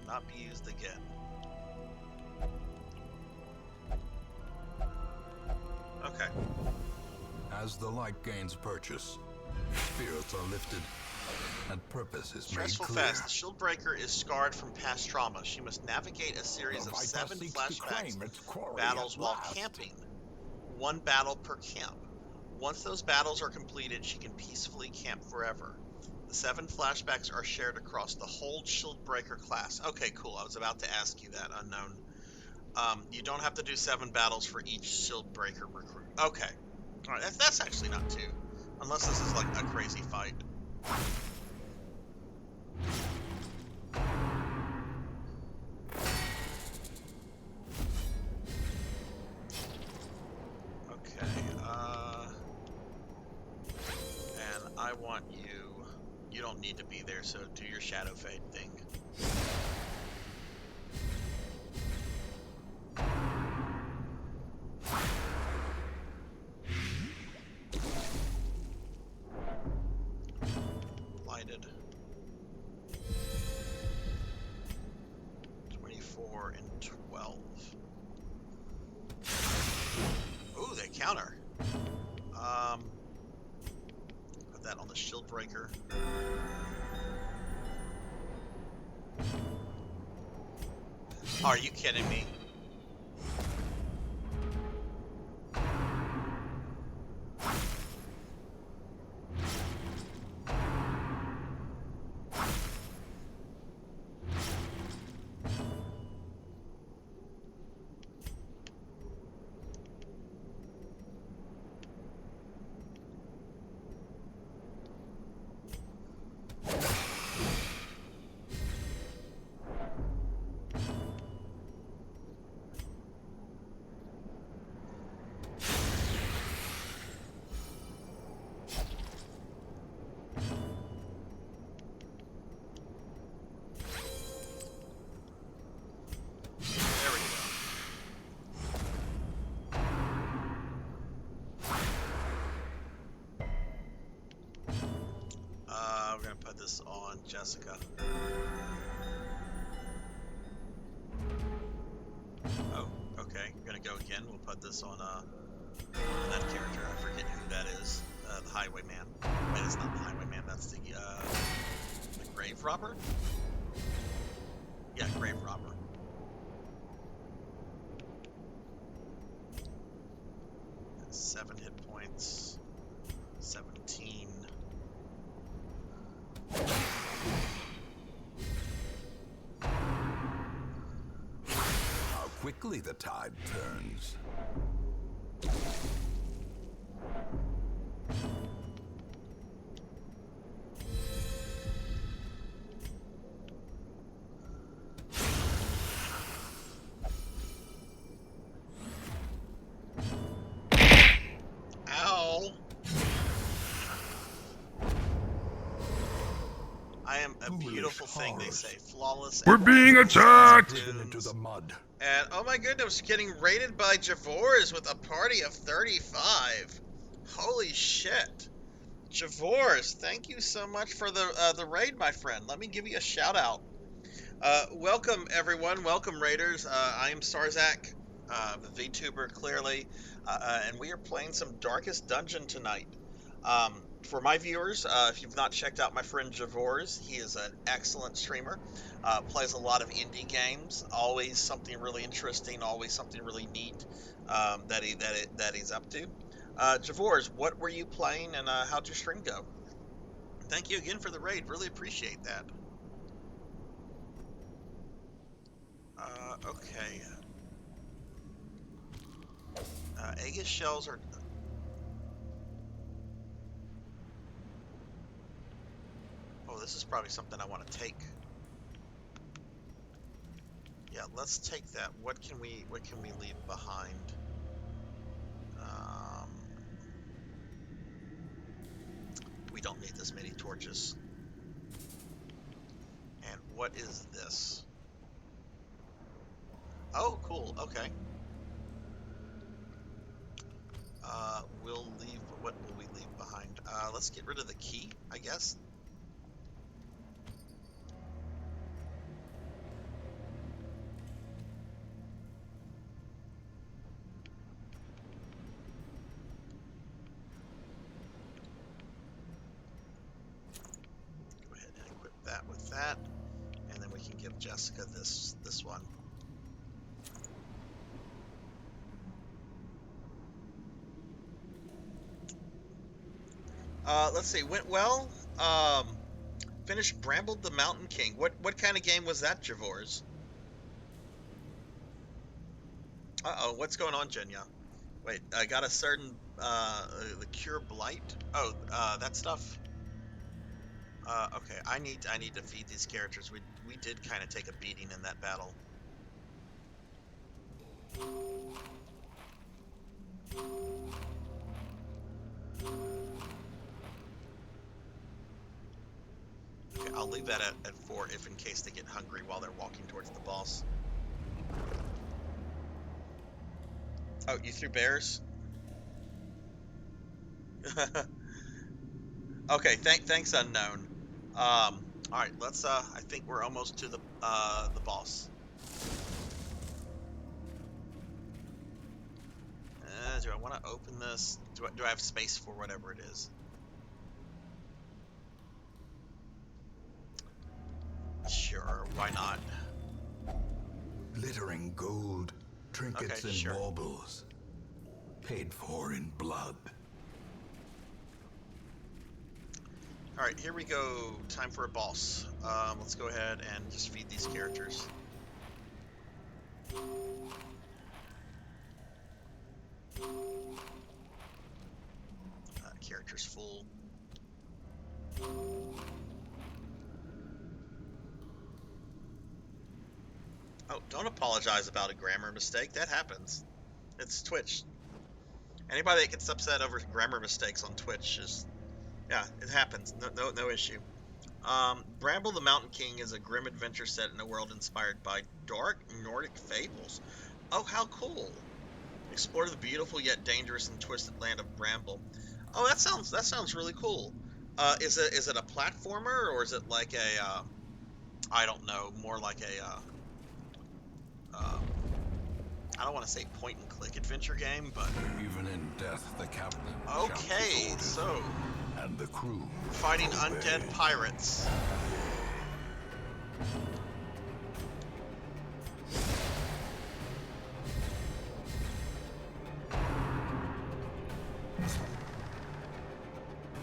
Cannot be used again. Okay. As the light gains purchase, spirits are lifted, and purpose is Stressful made clear. fast. The shield breaker is scarred from past trauma. She must navigate a series of 7 flashbacks battles while camping. 1 battle per camp. Once those battles are completed, she can peacefully camp forever. The 7 flashbacks are shared across the whole shield breaker class. Okay, cool. I was about to ask you that, unknown. You don't have to do 7 battles for each shield breaker recruit. Okay. Alright, that's actually not too. Unless this is like a crazy fight. And I want you... You don't need to be there, so do your Shadow Fade thing. Lighted. 24 and 12. Ooh, they counter. Put that on the shield breaker. Are you kidding me? We're gonna put this on Jessica. Oh, okay. We're gonna go again. We'll put this on that character. I forget who that is. The Highwayman. Wait, it's not the Highwayman. That's the Grave Robber. Yeah, Grave Robber. And 7 hit points. 17. How quickly the tide turns. Ow! I am a beautiful thing, they say. Flawless. We're being attacked! Into the mud. And oh my goodness, getting raided by Javors with a party of 35. Holy shit. Javors, thank you so much for the raid, my friend. Let me give you a shout out. Welcome everyone, welcome raiders. I am Sarzac, the VTuber clearly, and we are playing some Darkest Dungeon tonight. For my viewers, if you've not checked out my friend Javors, he is an excellent streamer, plays a lot of indie games, always something really interesting, always something really neat. that he's up to. Javors, what were you playing, and how'd your stream go? Thank you again for the raid. Really appreciate that. Okay. Aegis shells are... Oh, this is probably something I want to take. Yeah, let's take that. What can we leave behind? We don't need this many torches. And what is this? Oh, cool. Okay. We'll leave. What will we leave behind? Let's get rid of the key, I guess. Go ahead and equip that with that, and then we can give Jessica this one. Let's see, went well. Finished Bramble the Mountain King. What kind of game was that, Javors? Uh-oh, what's going on, Jenya? Wait, I got a certain, the Cure Blight? Oh, that stuff? Okay, I need to feed these characters. We did kind of take a beating in that battle. Okay, I'll leave that at 4 if in case they get hungry while they're walking towards the boss. Oh, you threw bears? Okay, thanks unknown. Alright, let's I think we're almost to the boss. Do I want to open this? Do I have space for whatever it is? Sure, why not? Glittering gold, trinkets Okay, and sure. baubles, paid for in blood. Alright, here we go. Time for a boss. Let's go ahead and just feed these characters. Character's full. Oh, don't apologize about a grammar mistake. That happens. It's Twitch. Anybody that gets upset over grammar mistakes on Twitch is... Yeah, it happens. No issue. Bramble the Mountain King is a grim adventure set in a world inspired by dark Nordic fables. Oh, how cool. Explore the beautiful yet dangerous and twisted land of Bramble. Oh, that sounds really cool. Is it a platformer, or is it like a I don't know, more like a I don't want to say point and click adventure game, but Even in death, the captain. okay, shouts his so orders, and the crew fighting obey. undead pirates.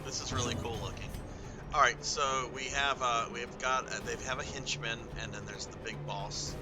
This is really cool looking. All right, so we have they have a henchman, and then there's the big boss.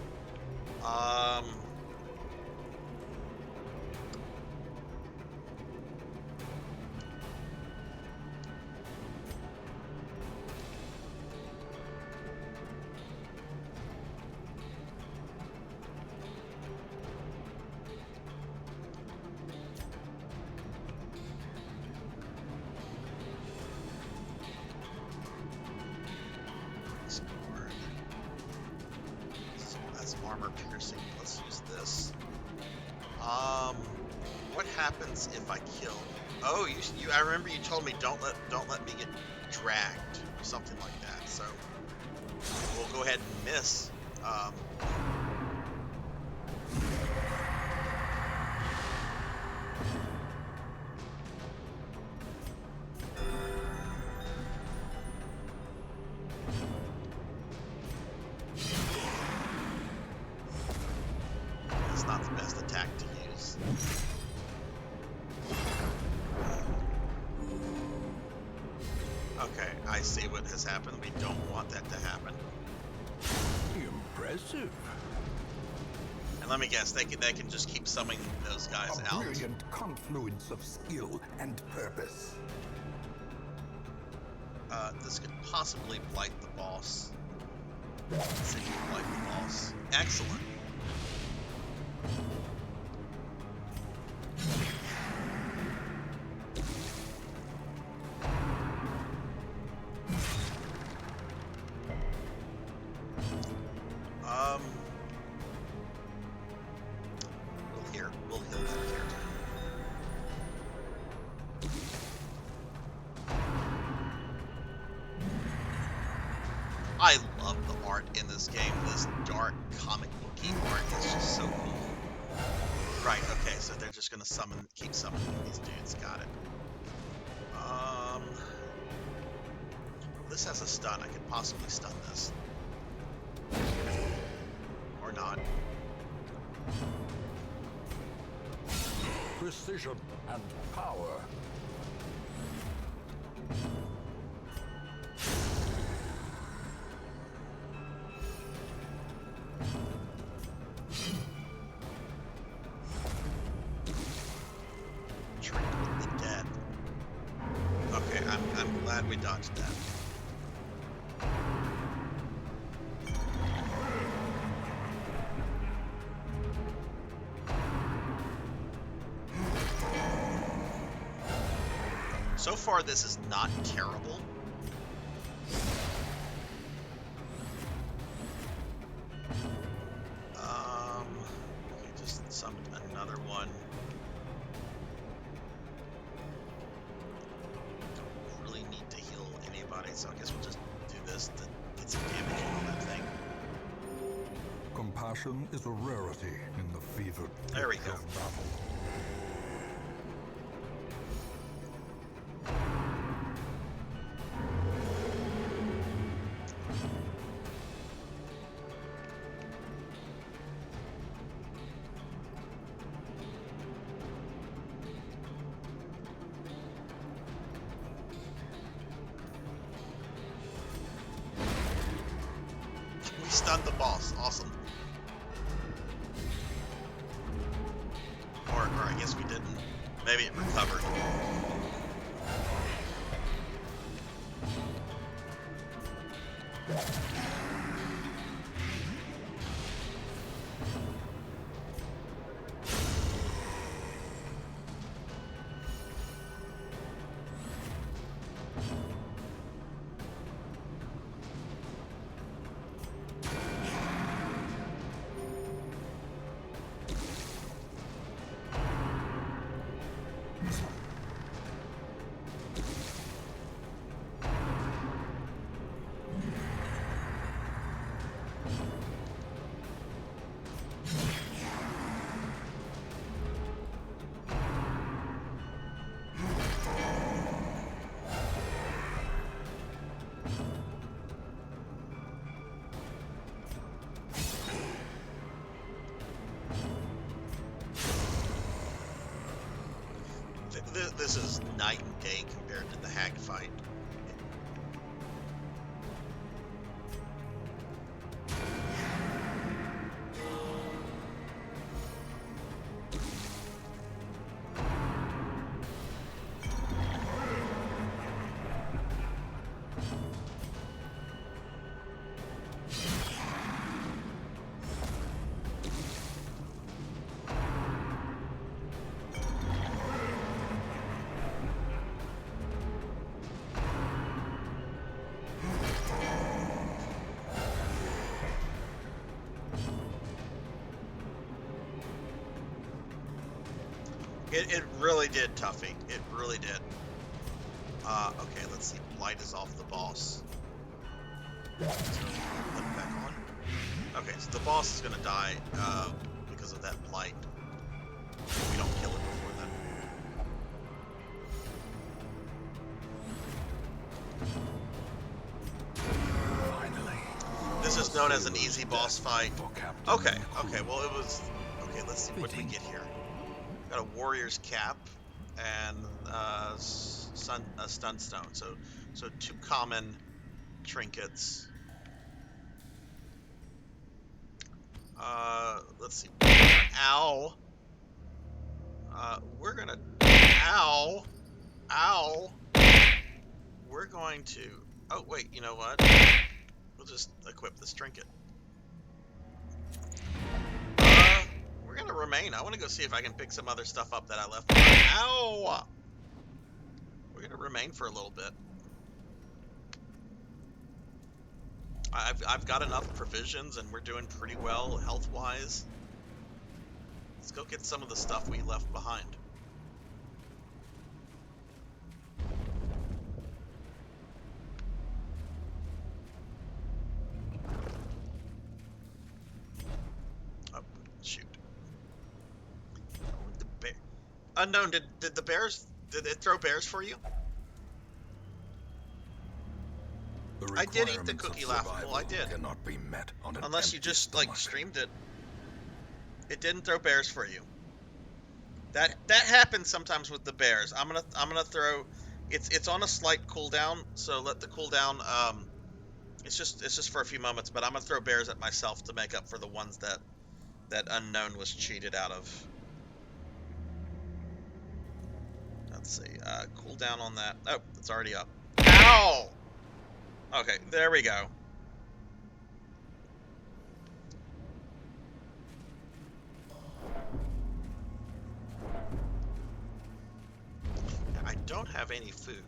That's armor piercing. Let's use this. What happens if I kill? Oh, you I remember you told me don't let me get dragged or something like that. So we'll go ahead and miss. It's not the best attack to use. Okay, I see what has happened. We don't want that to happen. Impressive. And let me guess, they can just keep summoning those guys A out. brilliant confluence of skill and purpose. This could possibly blight the boss. Let's see, blight the boss. Excellent. We'll heal that character. I love the art in this game. This dark comic booky art is just so cool. Right, okay, so they're just gonna keep summoning these dudes, got it. This has a stun, I could possibly stun this. Or not. Precision and power. Treat with the dead. Okay, I'm glad we dodged that. So far, this is not terrible. We just summoned another one. Don't really need to heal anybody, so I guess we'll just do this to get some damage on that thing. Compassion is a rarity in the fevered There we pitch go. of battle. We stunned the boss. Awesome. Or I guess we didn't. Maybe it recovered. This is night and day compared to the hag fight. It really did, Tuffy. It really did. Okay, let's see. Blight is off the boss. So, put it back on. Okay, so the boss is gonna die because of that blight. We don't kill it before then. Finally. This is known as an easy boss fight. Okay, well it was... Okay, let's see what we get here. Got a warrior's cap. and stun stone. So 2 common trinkets. Let's see. Ow. We're gonna. Ow. Ow. We're going to. Oh wait, you know what? We'll just equip this trinket. We're gonna remain. I want to go see if I can pick some other stuff up that I left behind. Ow! We're gonna remain for a little bit. I've got enough provisions, and we're doing pretty well health-wise. Let's go get some of the stuff we left behind. Unknown, did the bears, did it throw bears for you? I did eat the cookie laughable, I did. Cannot be met on an Unless you just like streamed it. It didn't throw bears for you. That happens sometimes with the bears. I'm gonna throw, it's on a slight cooldown, so let the cooldown, it's just for a few moments, but I'm gonna throw bears at myself to make up for the ones that Unknown was cheated out of. Let's see, cooldown on that. Oh, it's already up. Ow! Okay, there we go. I don't have any food.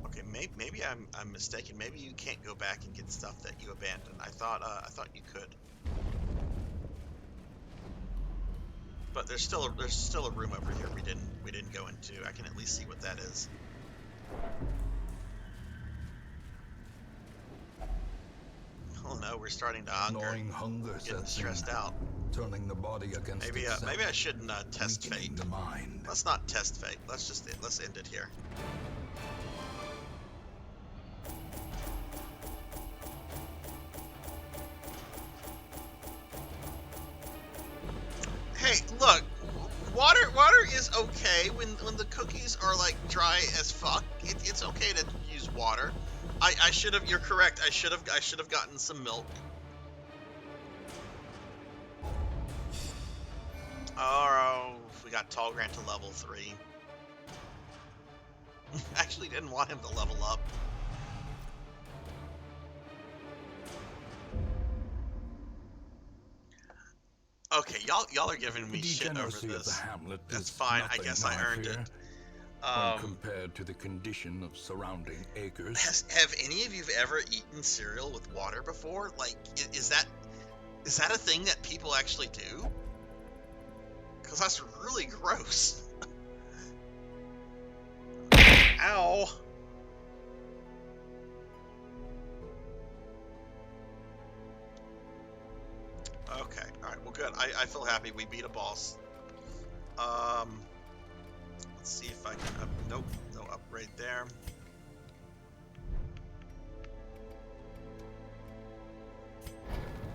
Okay, maybe I'm mistaken. Maybe you can't go back and get stuff that you abandoned. I thought you could. But there's still a room over here we didn't go into. I can at least see what that is. Oh no, we're starting to hunger. Gnawing hunger, getting stressed out. Turning the body against itself. Maybe I shouldn't test fate. The mind. Let's not test fate. Let's end it here. Hey, look, water is okay when the cookies are like dry as fuck. It's okay to use water. I should have. You're correct. I should have gotten some milk. Oh, we got Tall Grant to level 3. Actually, didn't want him to level up. Okay, y'all are giving me shit over this. That's fine. I guess I earned it. When compared to the condition of surrounding acres. Have any of you ever eaten cereal with water before? Like, is that a thing that people actually do? Because that's really gross. Ow. Okay, alright, well good. I feel happy we beat a boss. Let's see if I can nope, no upgrade there.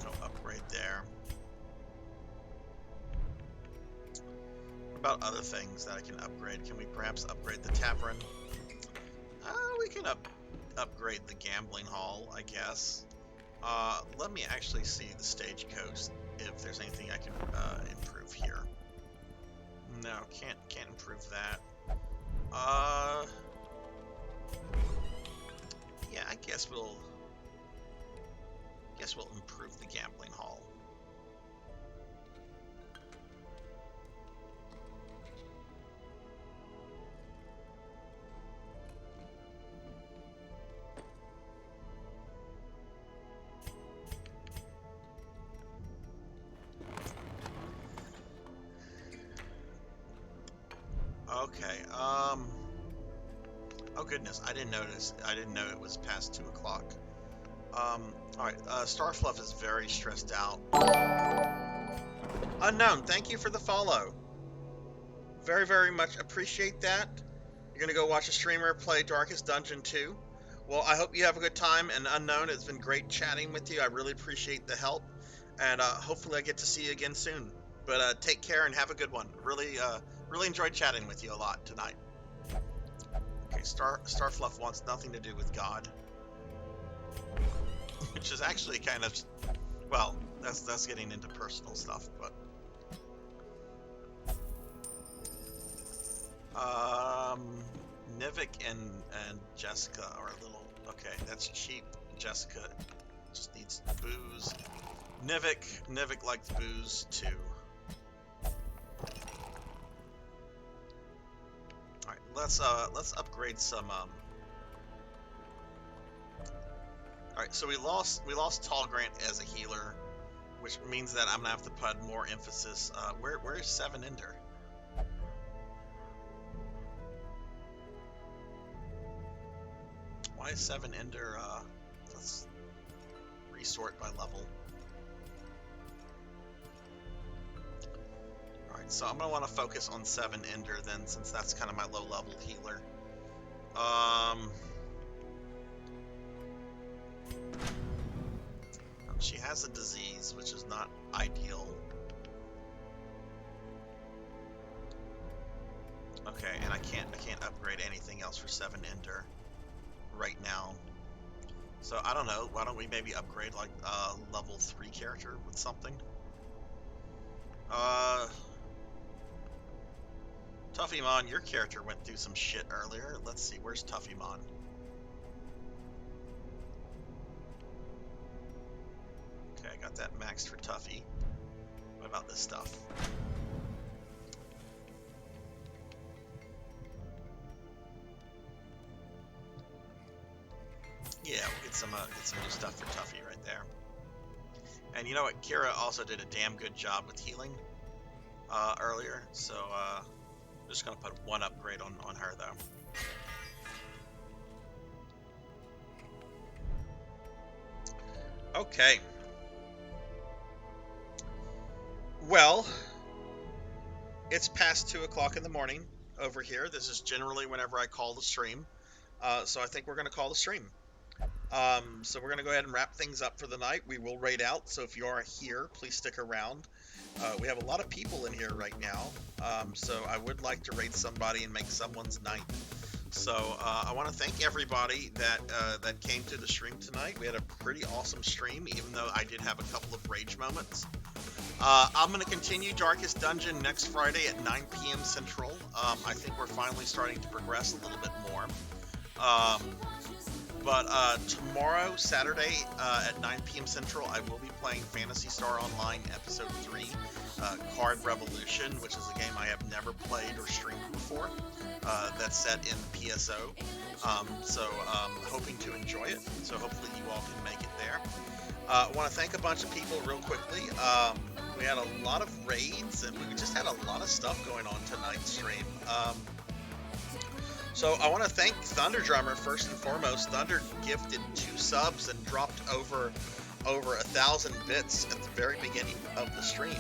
No upgrade there. What about other things that I can upgrade? Can we perhaps upgrade the tavern? We can upgrade the gambling hall, I guess. Let me actually see the stagecoach if there's anything I can improve here. No, can't improve that. Yeah, I guess we'll improve the gambling hall. Okay, oh goodness, I didn't know it was past 2 o'clock. Alright, Starfluff is very stressed out. Unknown, thank you for the follow. Very, very much appreciate that. You're gonna go watch a streamer play Darkest Dungeon 2. Well, I hope you have a good time. And Unknown, it's been great chatting with you. I really appreciate the help. And hopefully I get to see you again soon. But take care and have a good one. Really enjoyed chatting with you a lot tonight. Okay, Starfluff wants nothing to do with God. Which is actually kind of, well, that's getting into personal stuff, but Nivik and Jessica are a little, okay, that's cheap. Jessica just needs booze. Nivik likes booze too. All right, let's upgrade some. All right, so we lost Tall Grant as a healer, which means that I'm gonna have to put more emphasis. Where is Seven Ender? Why is Seven Ender? Let's resort by level. All right, so I'm gonna want to focus on Seven Ender then, since that's kind of my low level healer. She has a disease, which is not ideal. Okay, and I can't upgrade anything else for Seven Ender right now. So I don't know. Why don't we maybe upgrade like a level 3 character with something? Tuffymon, your character went through some shit earlier. Let's see, where's Tuffymon? Okay, I got that maxed for Tuffy. What about this stuff? Yeah, we'll get some new stuff for Tuffy right there. And you know what? Kira also did a damn good job with healing earlier, so I'm just gonna put one upgrade on her though. Okay. Well, it's past 2 o'clock in the morning over here. This is generally whenever I call the stream. So I think we're going to call the stream. So we're going to go ahead and wrap things up for the night. We will raid out, so if you are here, please stick around. We have a lot of people in here right now, so I would like to raid somebody and make someone's night. So I want to thank everybody that came to the stream tonight. We had a pretty awesome stream, even though I did have a couple of rage moments. I'm going to continue Darkest Dungeon next Friday at 9 p.m. Central. I think we're finally starting to progress a little bit more. But tomorrow, Saturday, at 9 p.m. Central, I will be playing Phantasy Star Online Episode 3, Card Revolution, which is a game I have never played or streamed before. That's set in PSO. So hoping to enjoy it. So hopefully you all can make it there. I want to thank a bunch of people real quickly. We had a lot of raids, and we just had a lot of stuff going on tonight's stream. So I want to thank Thunder Drummer first and foremost. Thunder gifted 2 subs and dropped over 1,000 bits at the very beginning of the stream.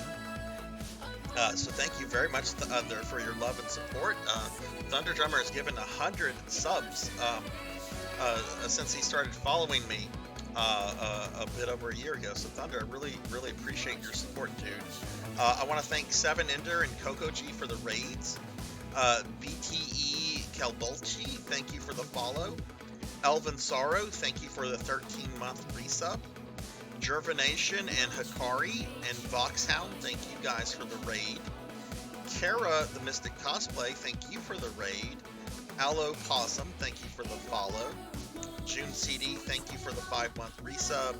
So thank you very much, Thunder, for your love and support. Thunder Drummer has given 100 subs since he started following me a bit over a year ago. So Thunder, I really appreciate your support, dude. I want to thank Seven Ender and Coco G for the raids. BTE Kelbolchi, thank you for the follow. Elvin Sorrow, thank you for the 13-month resub. Jervanation and Hikari and Voxhound, thank you guys for the raid. Kara, the Mystic Cosplay, thank you for the raid. Aloe Possum, thank you for the follow. June CD, thank you for the 5-month resub.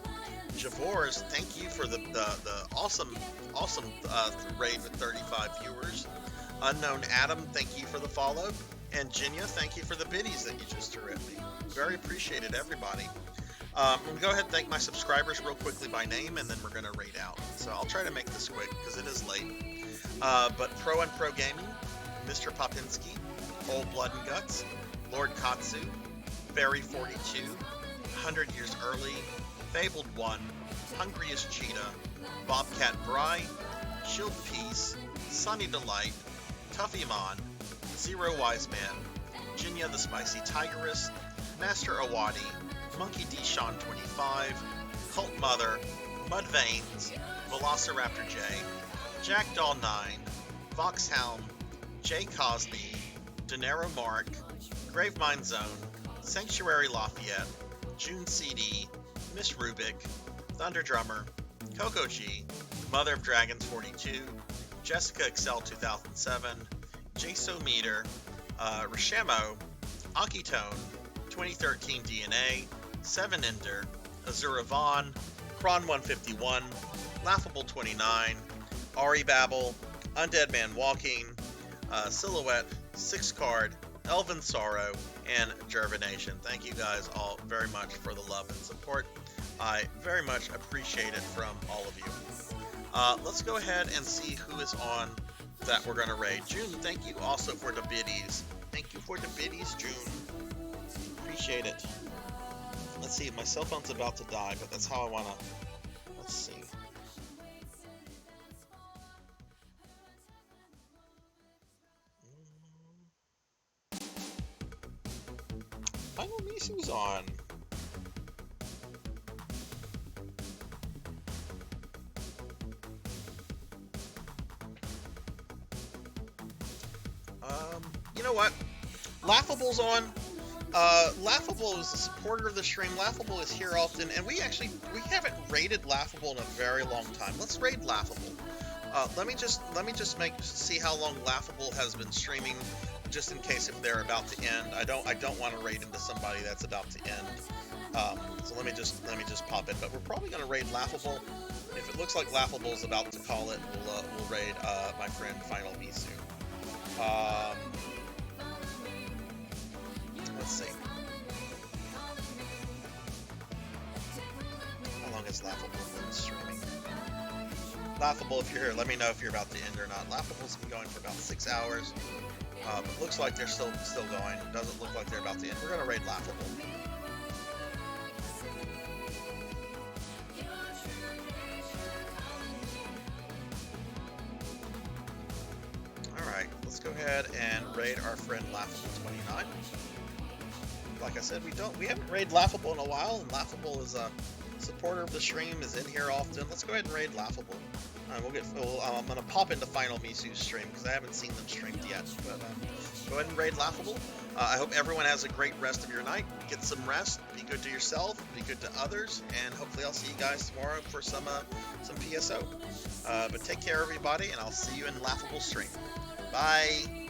Javors, thank you for the awesome raid with 35 viewers. Unknown Adam, thank you for the follow. And Jinya, thank you for the biddies that you just threw at me. Very appreciated, everybody. I'm going to go ahead and thank my subscribers real quickly by name, and then we're going to raid out. So I'll try to make this quick, because it is late. But Pro and Pro Gaming, Mr. Popinski, Old Blood and Guts, Lord Katsu, Fairy42, 100 Years Early, Fabled One, Hungriest Cheetah, Bobcat Bry, Shield Peace, Sunny Delight, Tuffymon, Zero Wise Man, Jinya the Spicy Tigeress, Master Awadi, Monkey Deshawn 25, Cult Mother, Mudveins, Velociraptor J, Jack Doll 9, Voxhound, Jay Cosby, Dinero Mark, Gravemind Zone, Sanctuary Lafayette, June CD, Miss Rubik, Thunder Drummer, Coco G, Mother of Dragons 42, Jessica Excel 2007, Jaso Meter, Rashamo, Akitone, 2013 DNA, 7 Ender, Azura Vaughn, Kron 151, Laughable 29, Ari Babel, Undead Man Walking, Silhouette, 6 Card, Elven Sorrow, and Jervination. Thank you guys all very much for the love and support. I very much appreciate it from all of you. Let's go ahead and see who is on that we're going to raid. June, thank you also for the biddies. Thank you for the biddies, June. Appreciate it. Let's see, my cell phone's about to die, but that's how I want to... Let's see. Final Misu's on. You know what? Laughable's on. Laughable is a supporter of the stream. Laughable is here often, and we haven't raided Laughable in a very long time. Let's raid Laughable. Let me just see how long Laughable has been streaming, just in case if they're about to end. I don't want to raid into somebody that's about to end. So let me just pop it. But we're probably going to raid Laughable. If it looks like Laughable is about to call it, we'll raid my friend Final Misu. Let's see. How long has Laughable been streaming? Laughable, if you're here, let me know if you're about to end or not. Laughable's been going for about 6 hours. It looks like they're still going. It doesn't look like they're about to end. We're gonna raid Laughable. Alright, let's go ahead and raid our friend Laughable29. Like I said, we haven't raided Laughable in a while, and Laughable is a supporter of the stream, is in here often. Let's go ahead and raid Laughable. I'm gonna pop into Final Misu's stream because I haven't seen them streamed yet. But go ahead and raid Laughable. I hope everyone has a great rest of your night. Get some rest. Be good to yourself. Be good to others. And hopefully I'll see you guys tomorrow for some PSO. But take care, everybody, and I'll see you in Laughable stream. Bye.